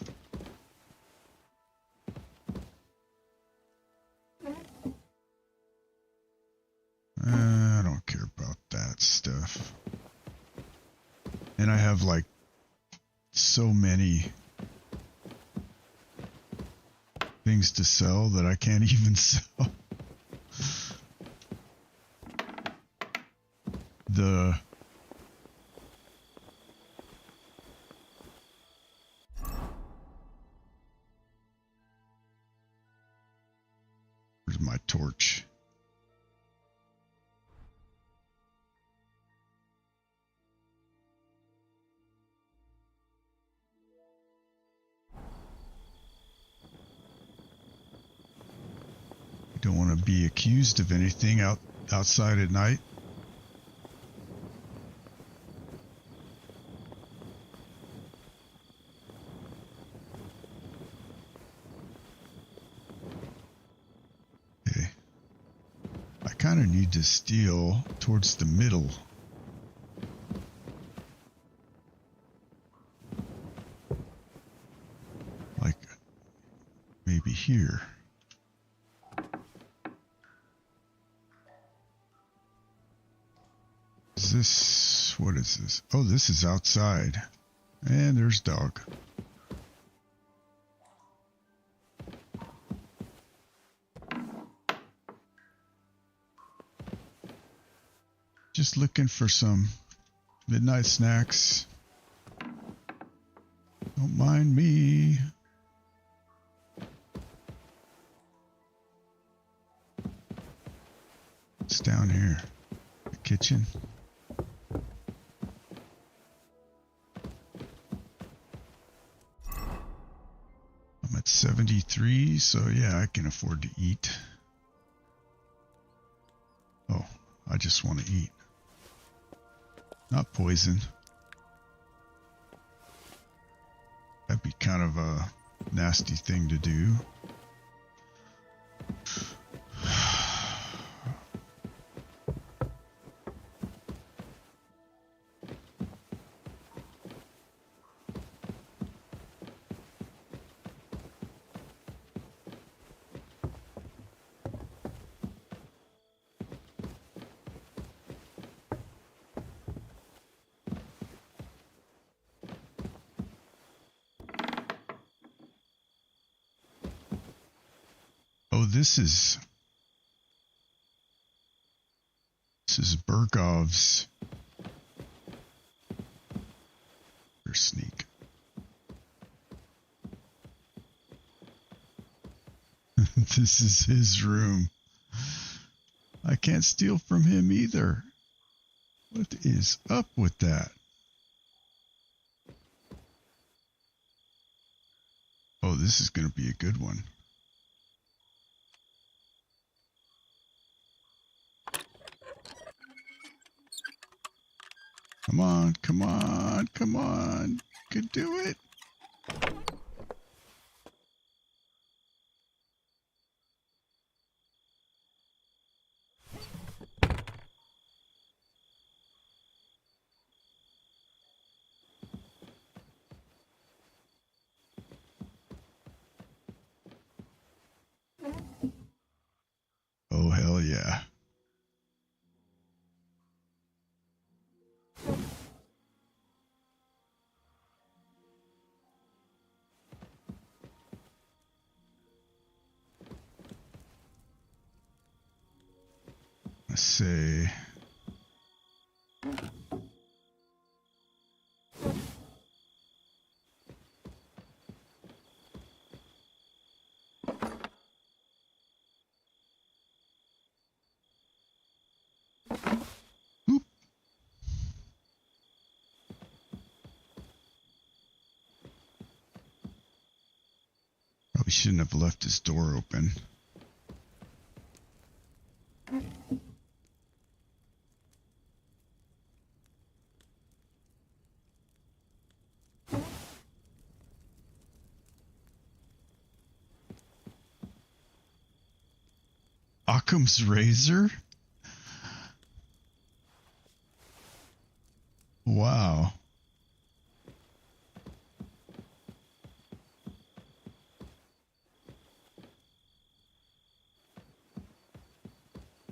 I don't care about that stuff. And I have like so many things to sell that I can't even sell. Where's my torch? Don't want to be accused of anything outside at night. Okay. I kind of need to steal towards the middle. Like maybe here. What is this? Oh, this is outside. And there's dog. Just looking for some midnight snacks. Don't mind me. It's down here. The kitchen. I'm at 73, so yeah, I can afford to eat. Oh, I just want to eat. Not poison. That'd be kind of a nasty thing to do. Oh, this is Bergov's. Or sneak. This is his room. I can't steal from him either. What is up with that? Oh, Oh, this is going to be a good one. Come on, come on, come on. Could do it. Oh, hell yeah. Let's see. Oop. Probably shouldn't have left his door open. Occam's razor? Wow.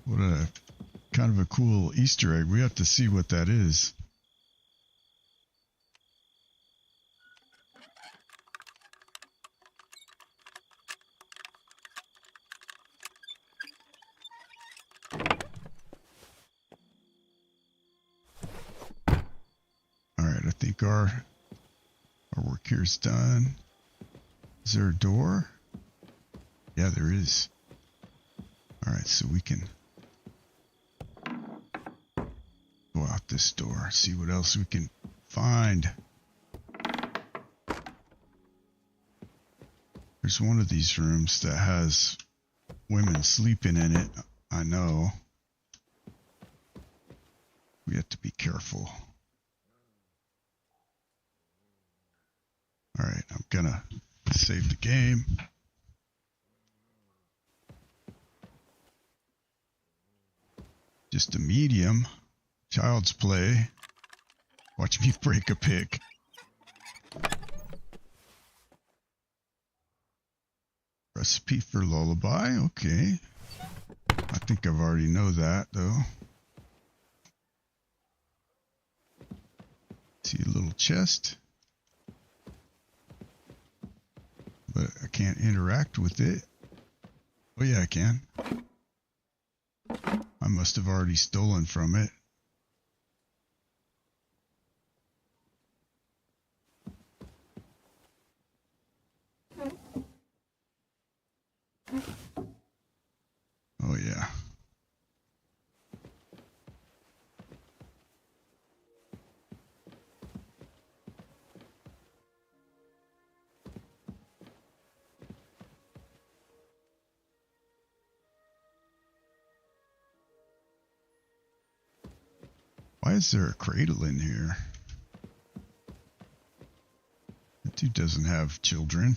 What a kind of a cool Easter egg. We have to see what that is. Alright, I think our work here is done. Is there a door? Yeah, there is. Alright, so we can go out this door, see what else we can find. There's one of these rooms that has women sleeping in it. I know. We have to be careful. Alright, I'm gonna save the game. Just a medium. Child's play. Watch me break a pig. Recipe for lullaby. Okay. I think I've already know that though. See a little chest. But I can't interact with it. Oh yeah, I can. I must have already stolen from it. Oh yeah. Why is there a cradle in here? That dude doesn't have children.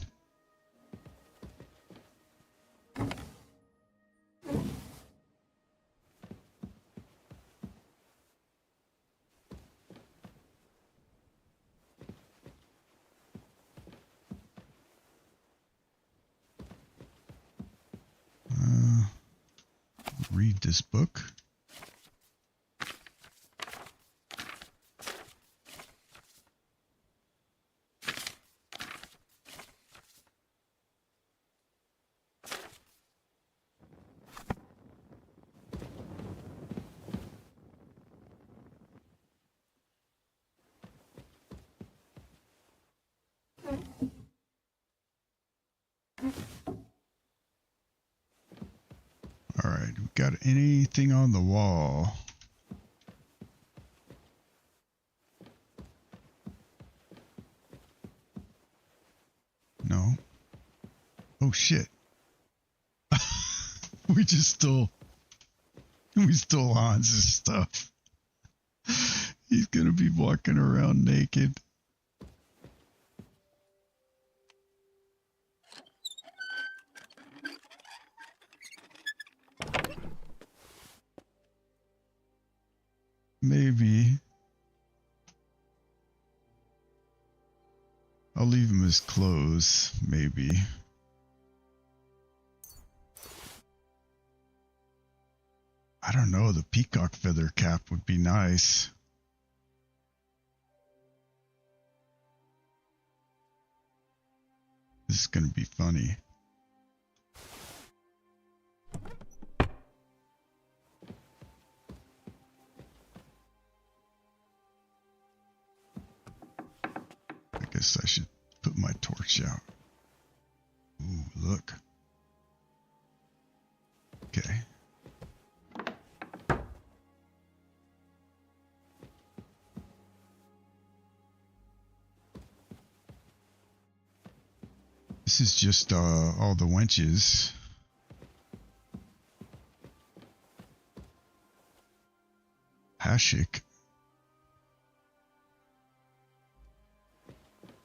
Read this book. All right, we got anything on the wall? No. shit. We stole Hans' stuff. He's gonna be walking around naked. Maybe. I'll leave him his clothes, maybe. I don't know, the peacock feather cap would be nice. This is gonna be funny. I guess I should put my torch out. Ooh, look. Okay. This is just all the wenches. Hashik.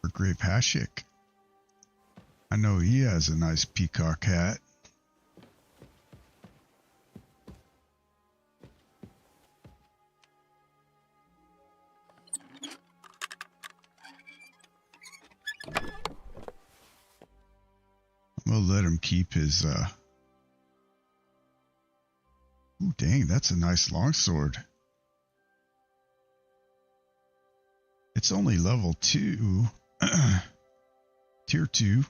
Or Grave Hashik. I know he has a nice peacock hat. I'm gonna let him keep his Ooh, dang, that's a nice longsword. It's only level 2. Tier 2.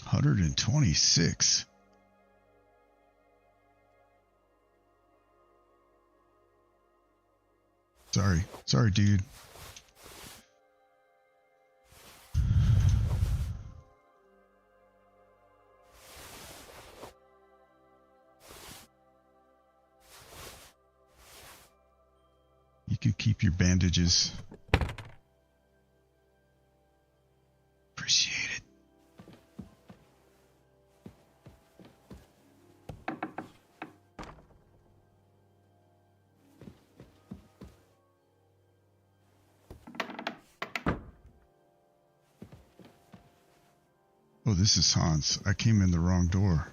126. Sorry, dude. You can keep your bandages. Appreciate it. Oh, this is Hans. I came in the wrong door.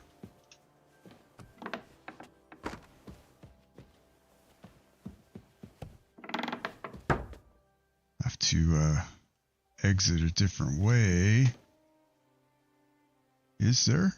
Have to exit a different way. Is there?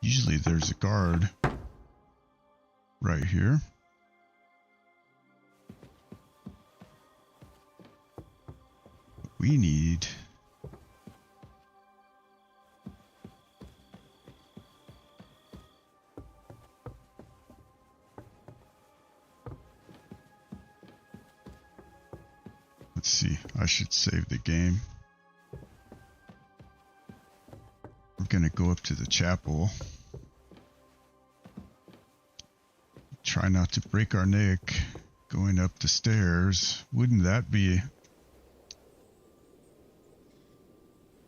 Usually there's a guard right here. We need let's see, I should save the game. We're gonna go up to the chapel. Try not to break our neck going up the stairs. Wouldn't that be...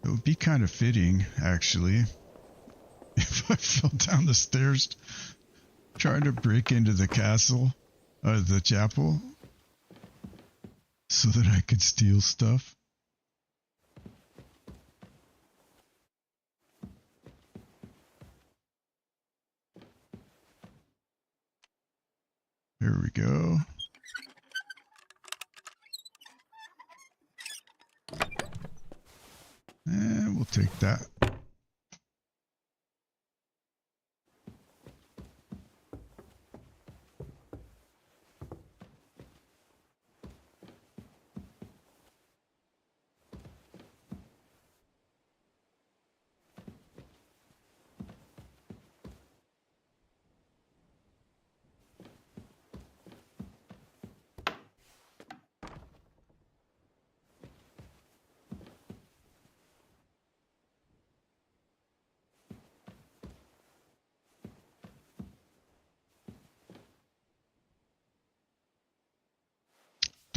It would be kind of fitting, actually, if I fell down the stairs trying to break into the castle, the chapel, so that I could steal stuff. There we go. And we'll take that.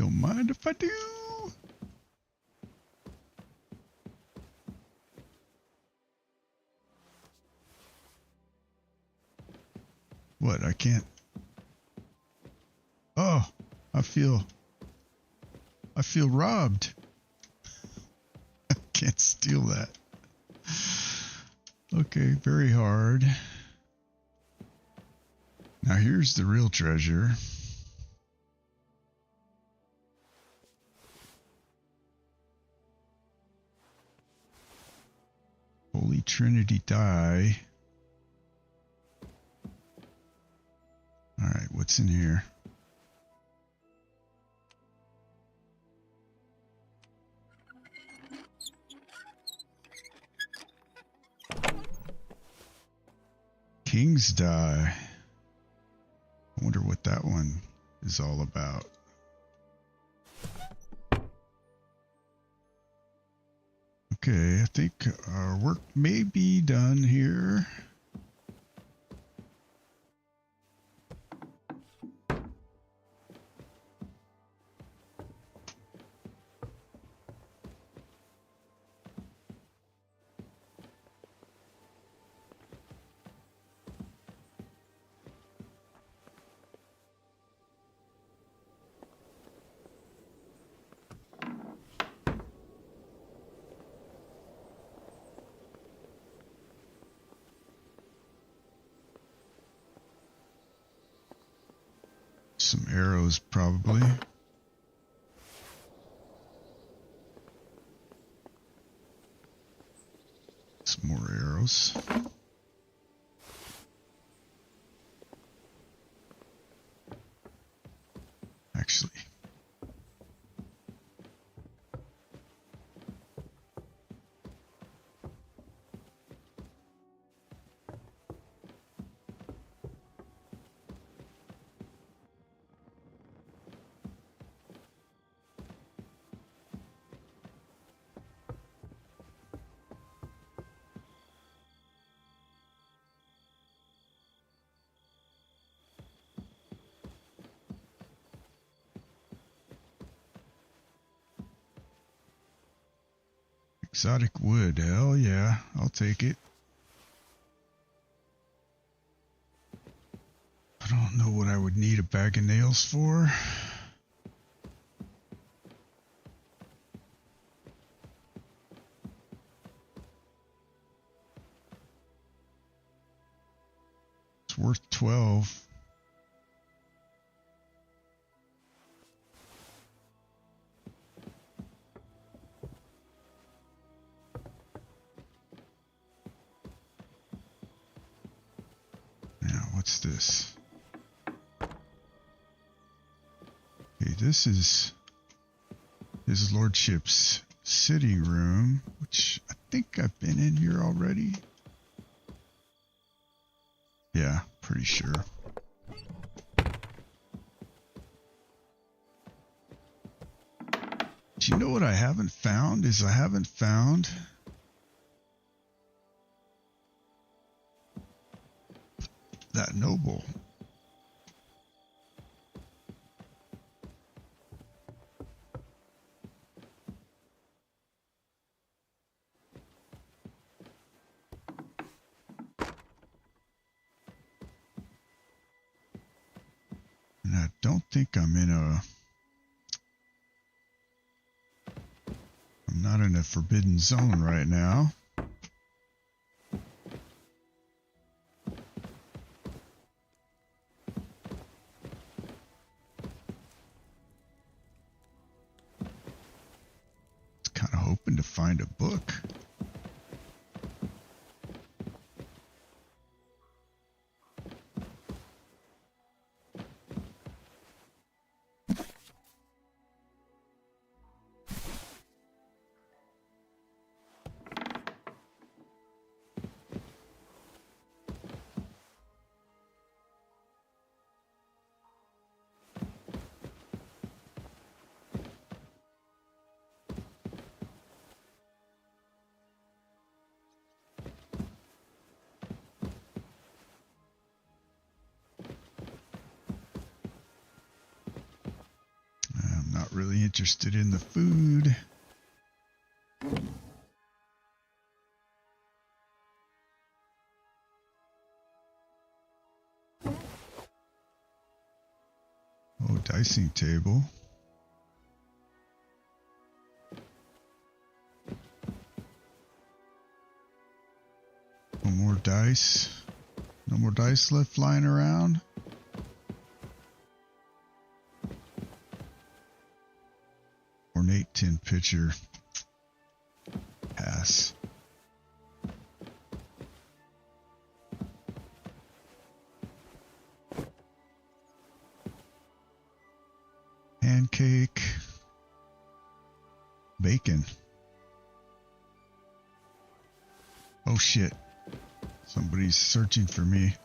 Don't mind if I do. What? I can't. Oh, I feel robbed. I can't steal that. Okay, very hard. Now here's the real treasure. Holy Trinity die. Alright, what's in here? King's die. I wonder what that one is all about. Okay, I think our work may be done here. Some arrows, probably. Some more arrows. Actually. Exotic wood, hell yeah, I'll take it. I don't know what I would need a bag of nails for. It's worth 12. What's this? Okay, this is his lordship's sitting room, which I think I've been in here already. Yeah, pretty sure. Do you know what I haven't found? I haven't found that noble. And I don't think I'm not in a forbidden zone right now. Hoping to find a book. interested in the food. Oh, dicing table. No more dice. No more dice left flying around. Ornate tin pitcher. Pass. Pancake. Bacon. Oh shit. Somebody's searching for me.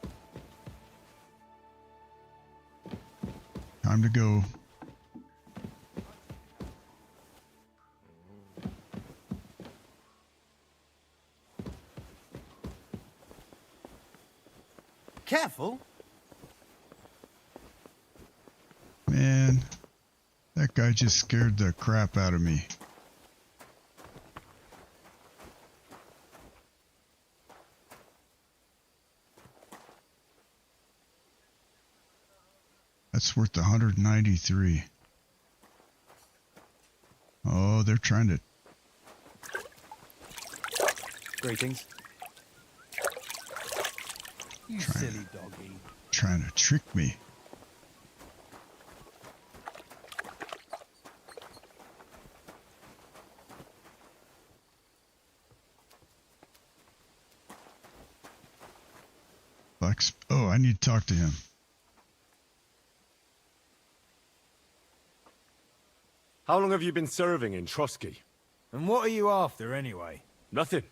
Time to go. Careful. Man, that guy just scared the crap out of me. That's worth 193. Oh, they're trying to... Greetings. You silly doggy. Trying to trick me. Oh, I need to talk to him. How long have you been serving in Trotsky? And what are you after, anyway? Nothing.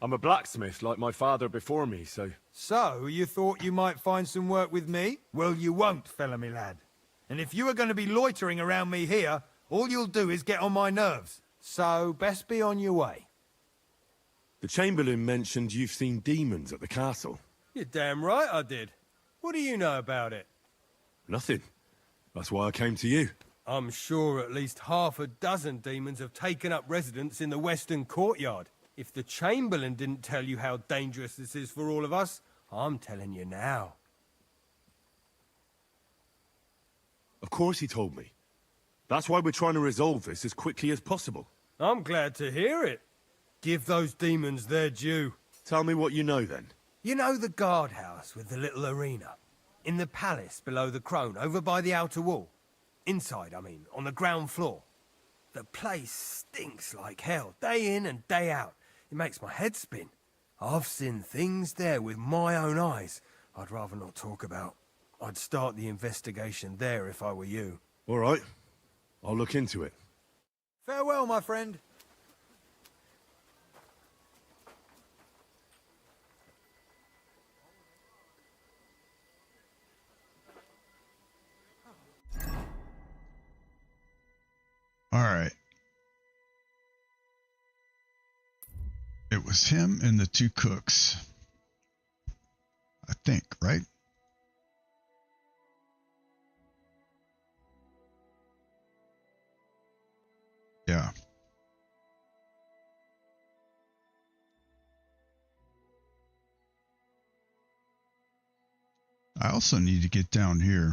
I'm a blacksmith like my father before me, so... So, you thought you might find some work with me? Well, you won't, fella me lad. And if you are going to be loitering around me here, all you'll do is get on my nerves. So, best be on your way. The Chamberlain mentioned you've seen demons at the castle. You're damn right I did. What do you know about it? Nothing. That's why I came to you. I'm sure at least half a dozen demons have taken up residence in the western courtyard. If the Chamberlain didn't tell you how dangerous this is for all of us, I'm telling you now. Of course he told me. That's why we're trying to resolve this as quickly as possible. I'm glad to hear it. Give those demons their due. Tell me what you know, then. You know the guardhouse with the little arena? In the palace below the Crone, over by the outer wall? Inside, I mean, on the ground floor. The place stinks like hell, day in and day out. It makes my head spin. I've seen things there with my own eyes I'd rather not talk about. I'd start the investigation there if I were you. All right. I'll look into it. Farewell, my friend. All right. It was him and the two cooks. I think, right? Yeah. I also need to get down here.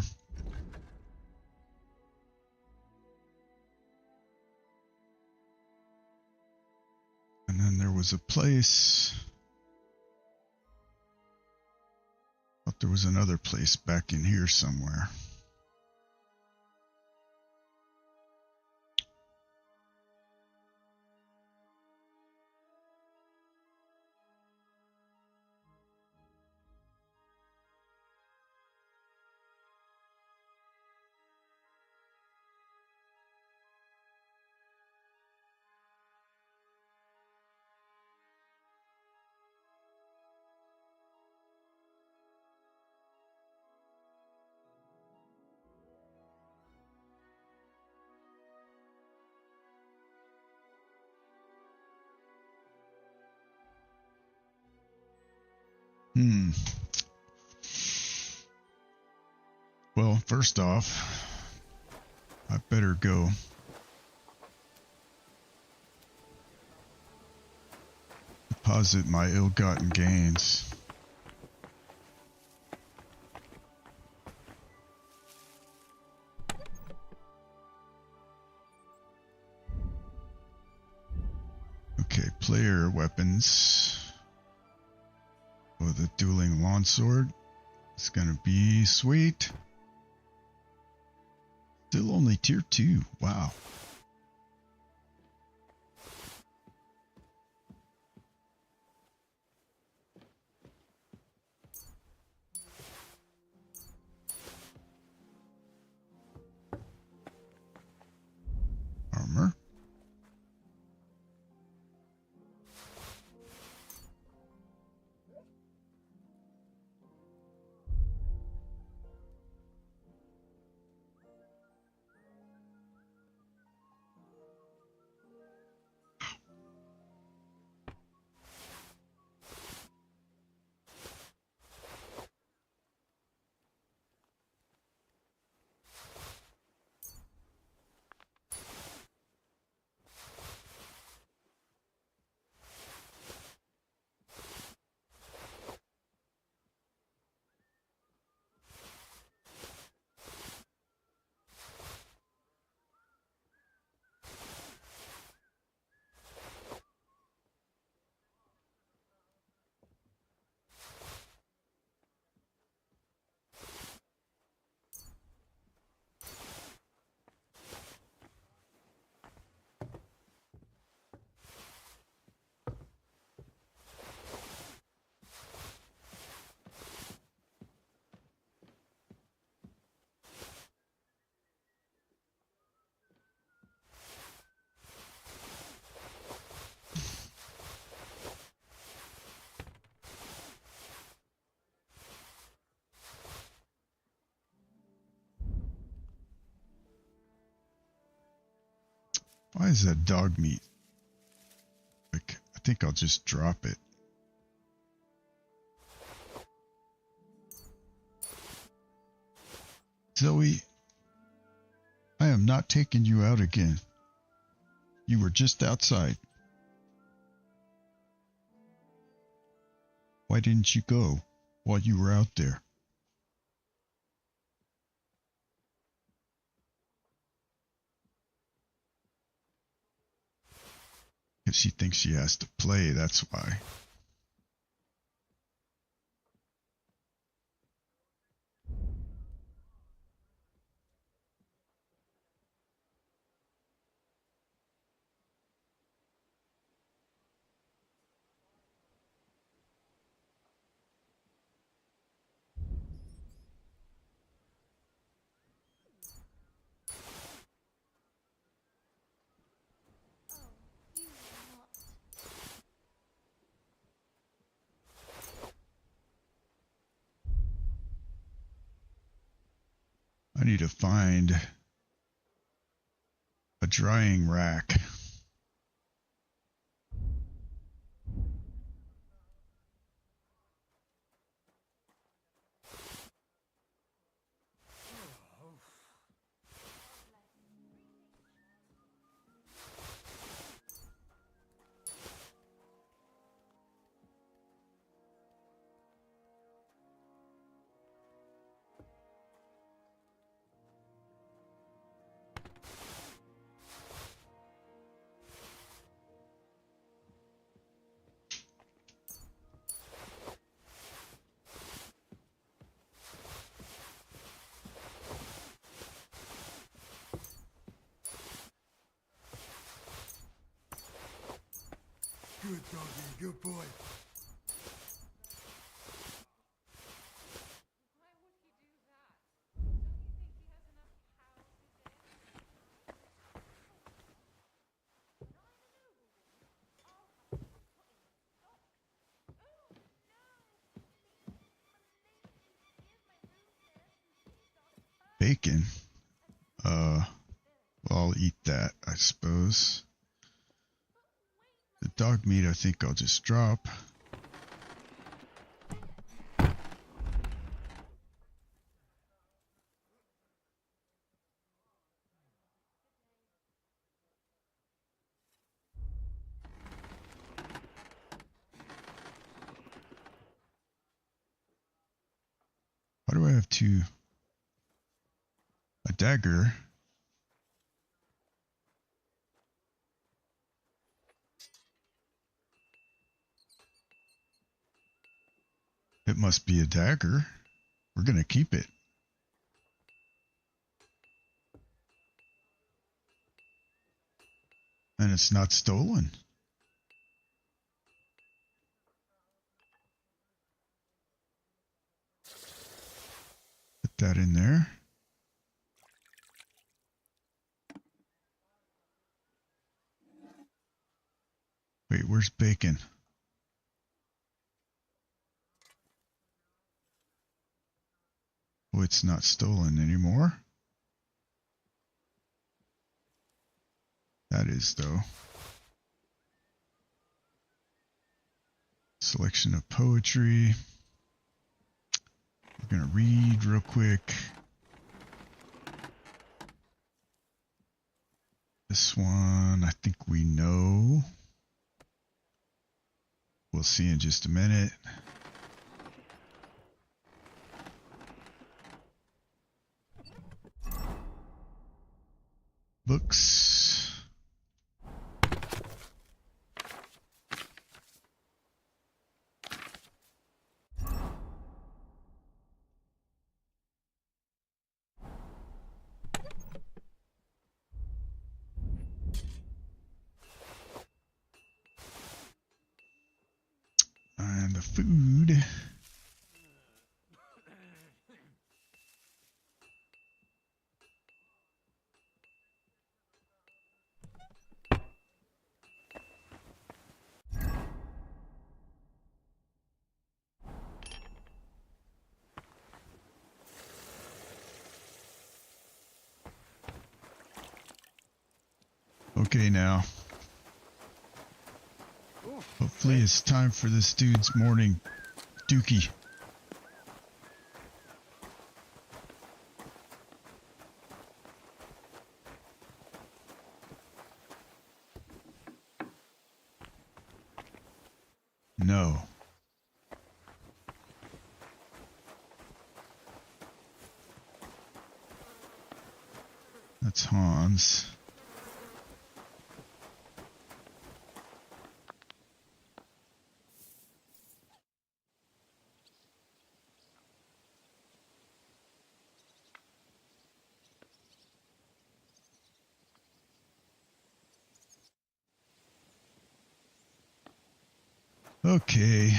And then there was a place. Thought there was another place back in here somewhere. Well, first off, I I better go. Deposit my ill-gotten gains. Okay, player weapons. Oh, the dueling longsword. It's gonna be sweet. Still only tier 2. Wow. Armor. Why is that dog meat? Like, I think I'll just drop it. Zoe, I am not taking you out again. You were just outside. Why didn't you go while you were out there? If she thinks she has to play, that's why. I need to find a drying rack. Good doggy, good boy. Bacon. Well, I'll eat that, I suppose. The dog meat, I think I'll just drop. have a dagger. It must be a dagger. We're gonna keep it. And it's not stolen. Put that in there. Wait, where's bacon? Oh, it's not stolen anymore. That is, though. Selection of poetry. We're going to read real quick. This one, I think we know. We'll see in just a minute. Books. And the food. Okay, now. Hopefully it's time for this dude's morning dookie. No. That's Hans. Okay.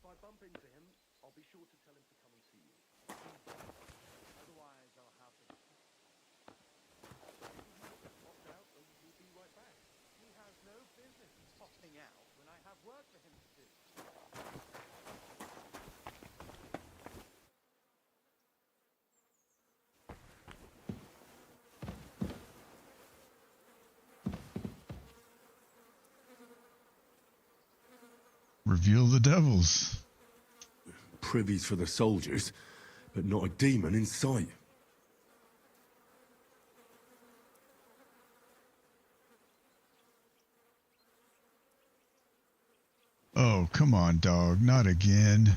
If I bump into him, I'll be sure to tell him to come and see you. Otherwise, I'll have to... popped out and we'll be right back. He has no business popping out when I have work for him to do. Reveal the devils. Privies for the soldiers, but not a demon in sight. Oh, come on, dog. Not again.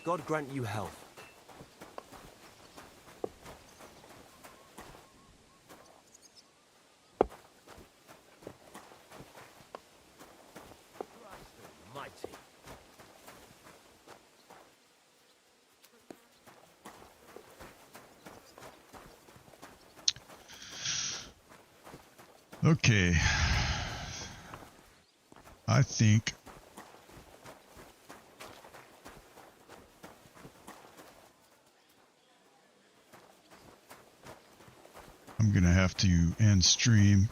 God grant you health. Okay. I think I'm gonna have to end stream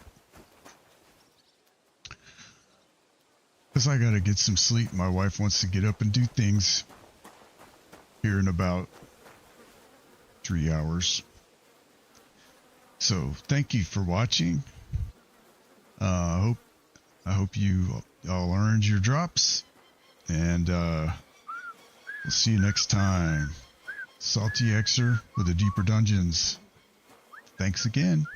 because I gotta get some sleep. My wife wants to get up and do things here in about 3 hours. So thank you for watching. I hope you all earned your drops, and we'll see you next time. Salty Xer with the Deeper Dungeons. Thanks again.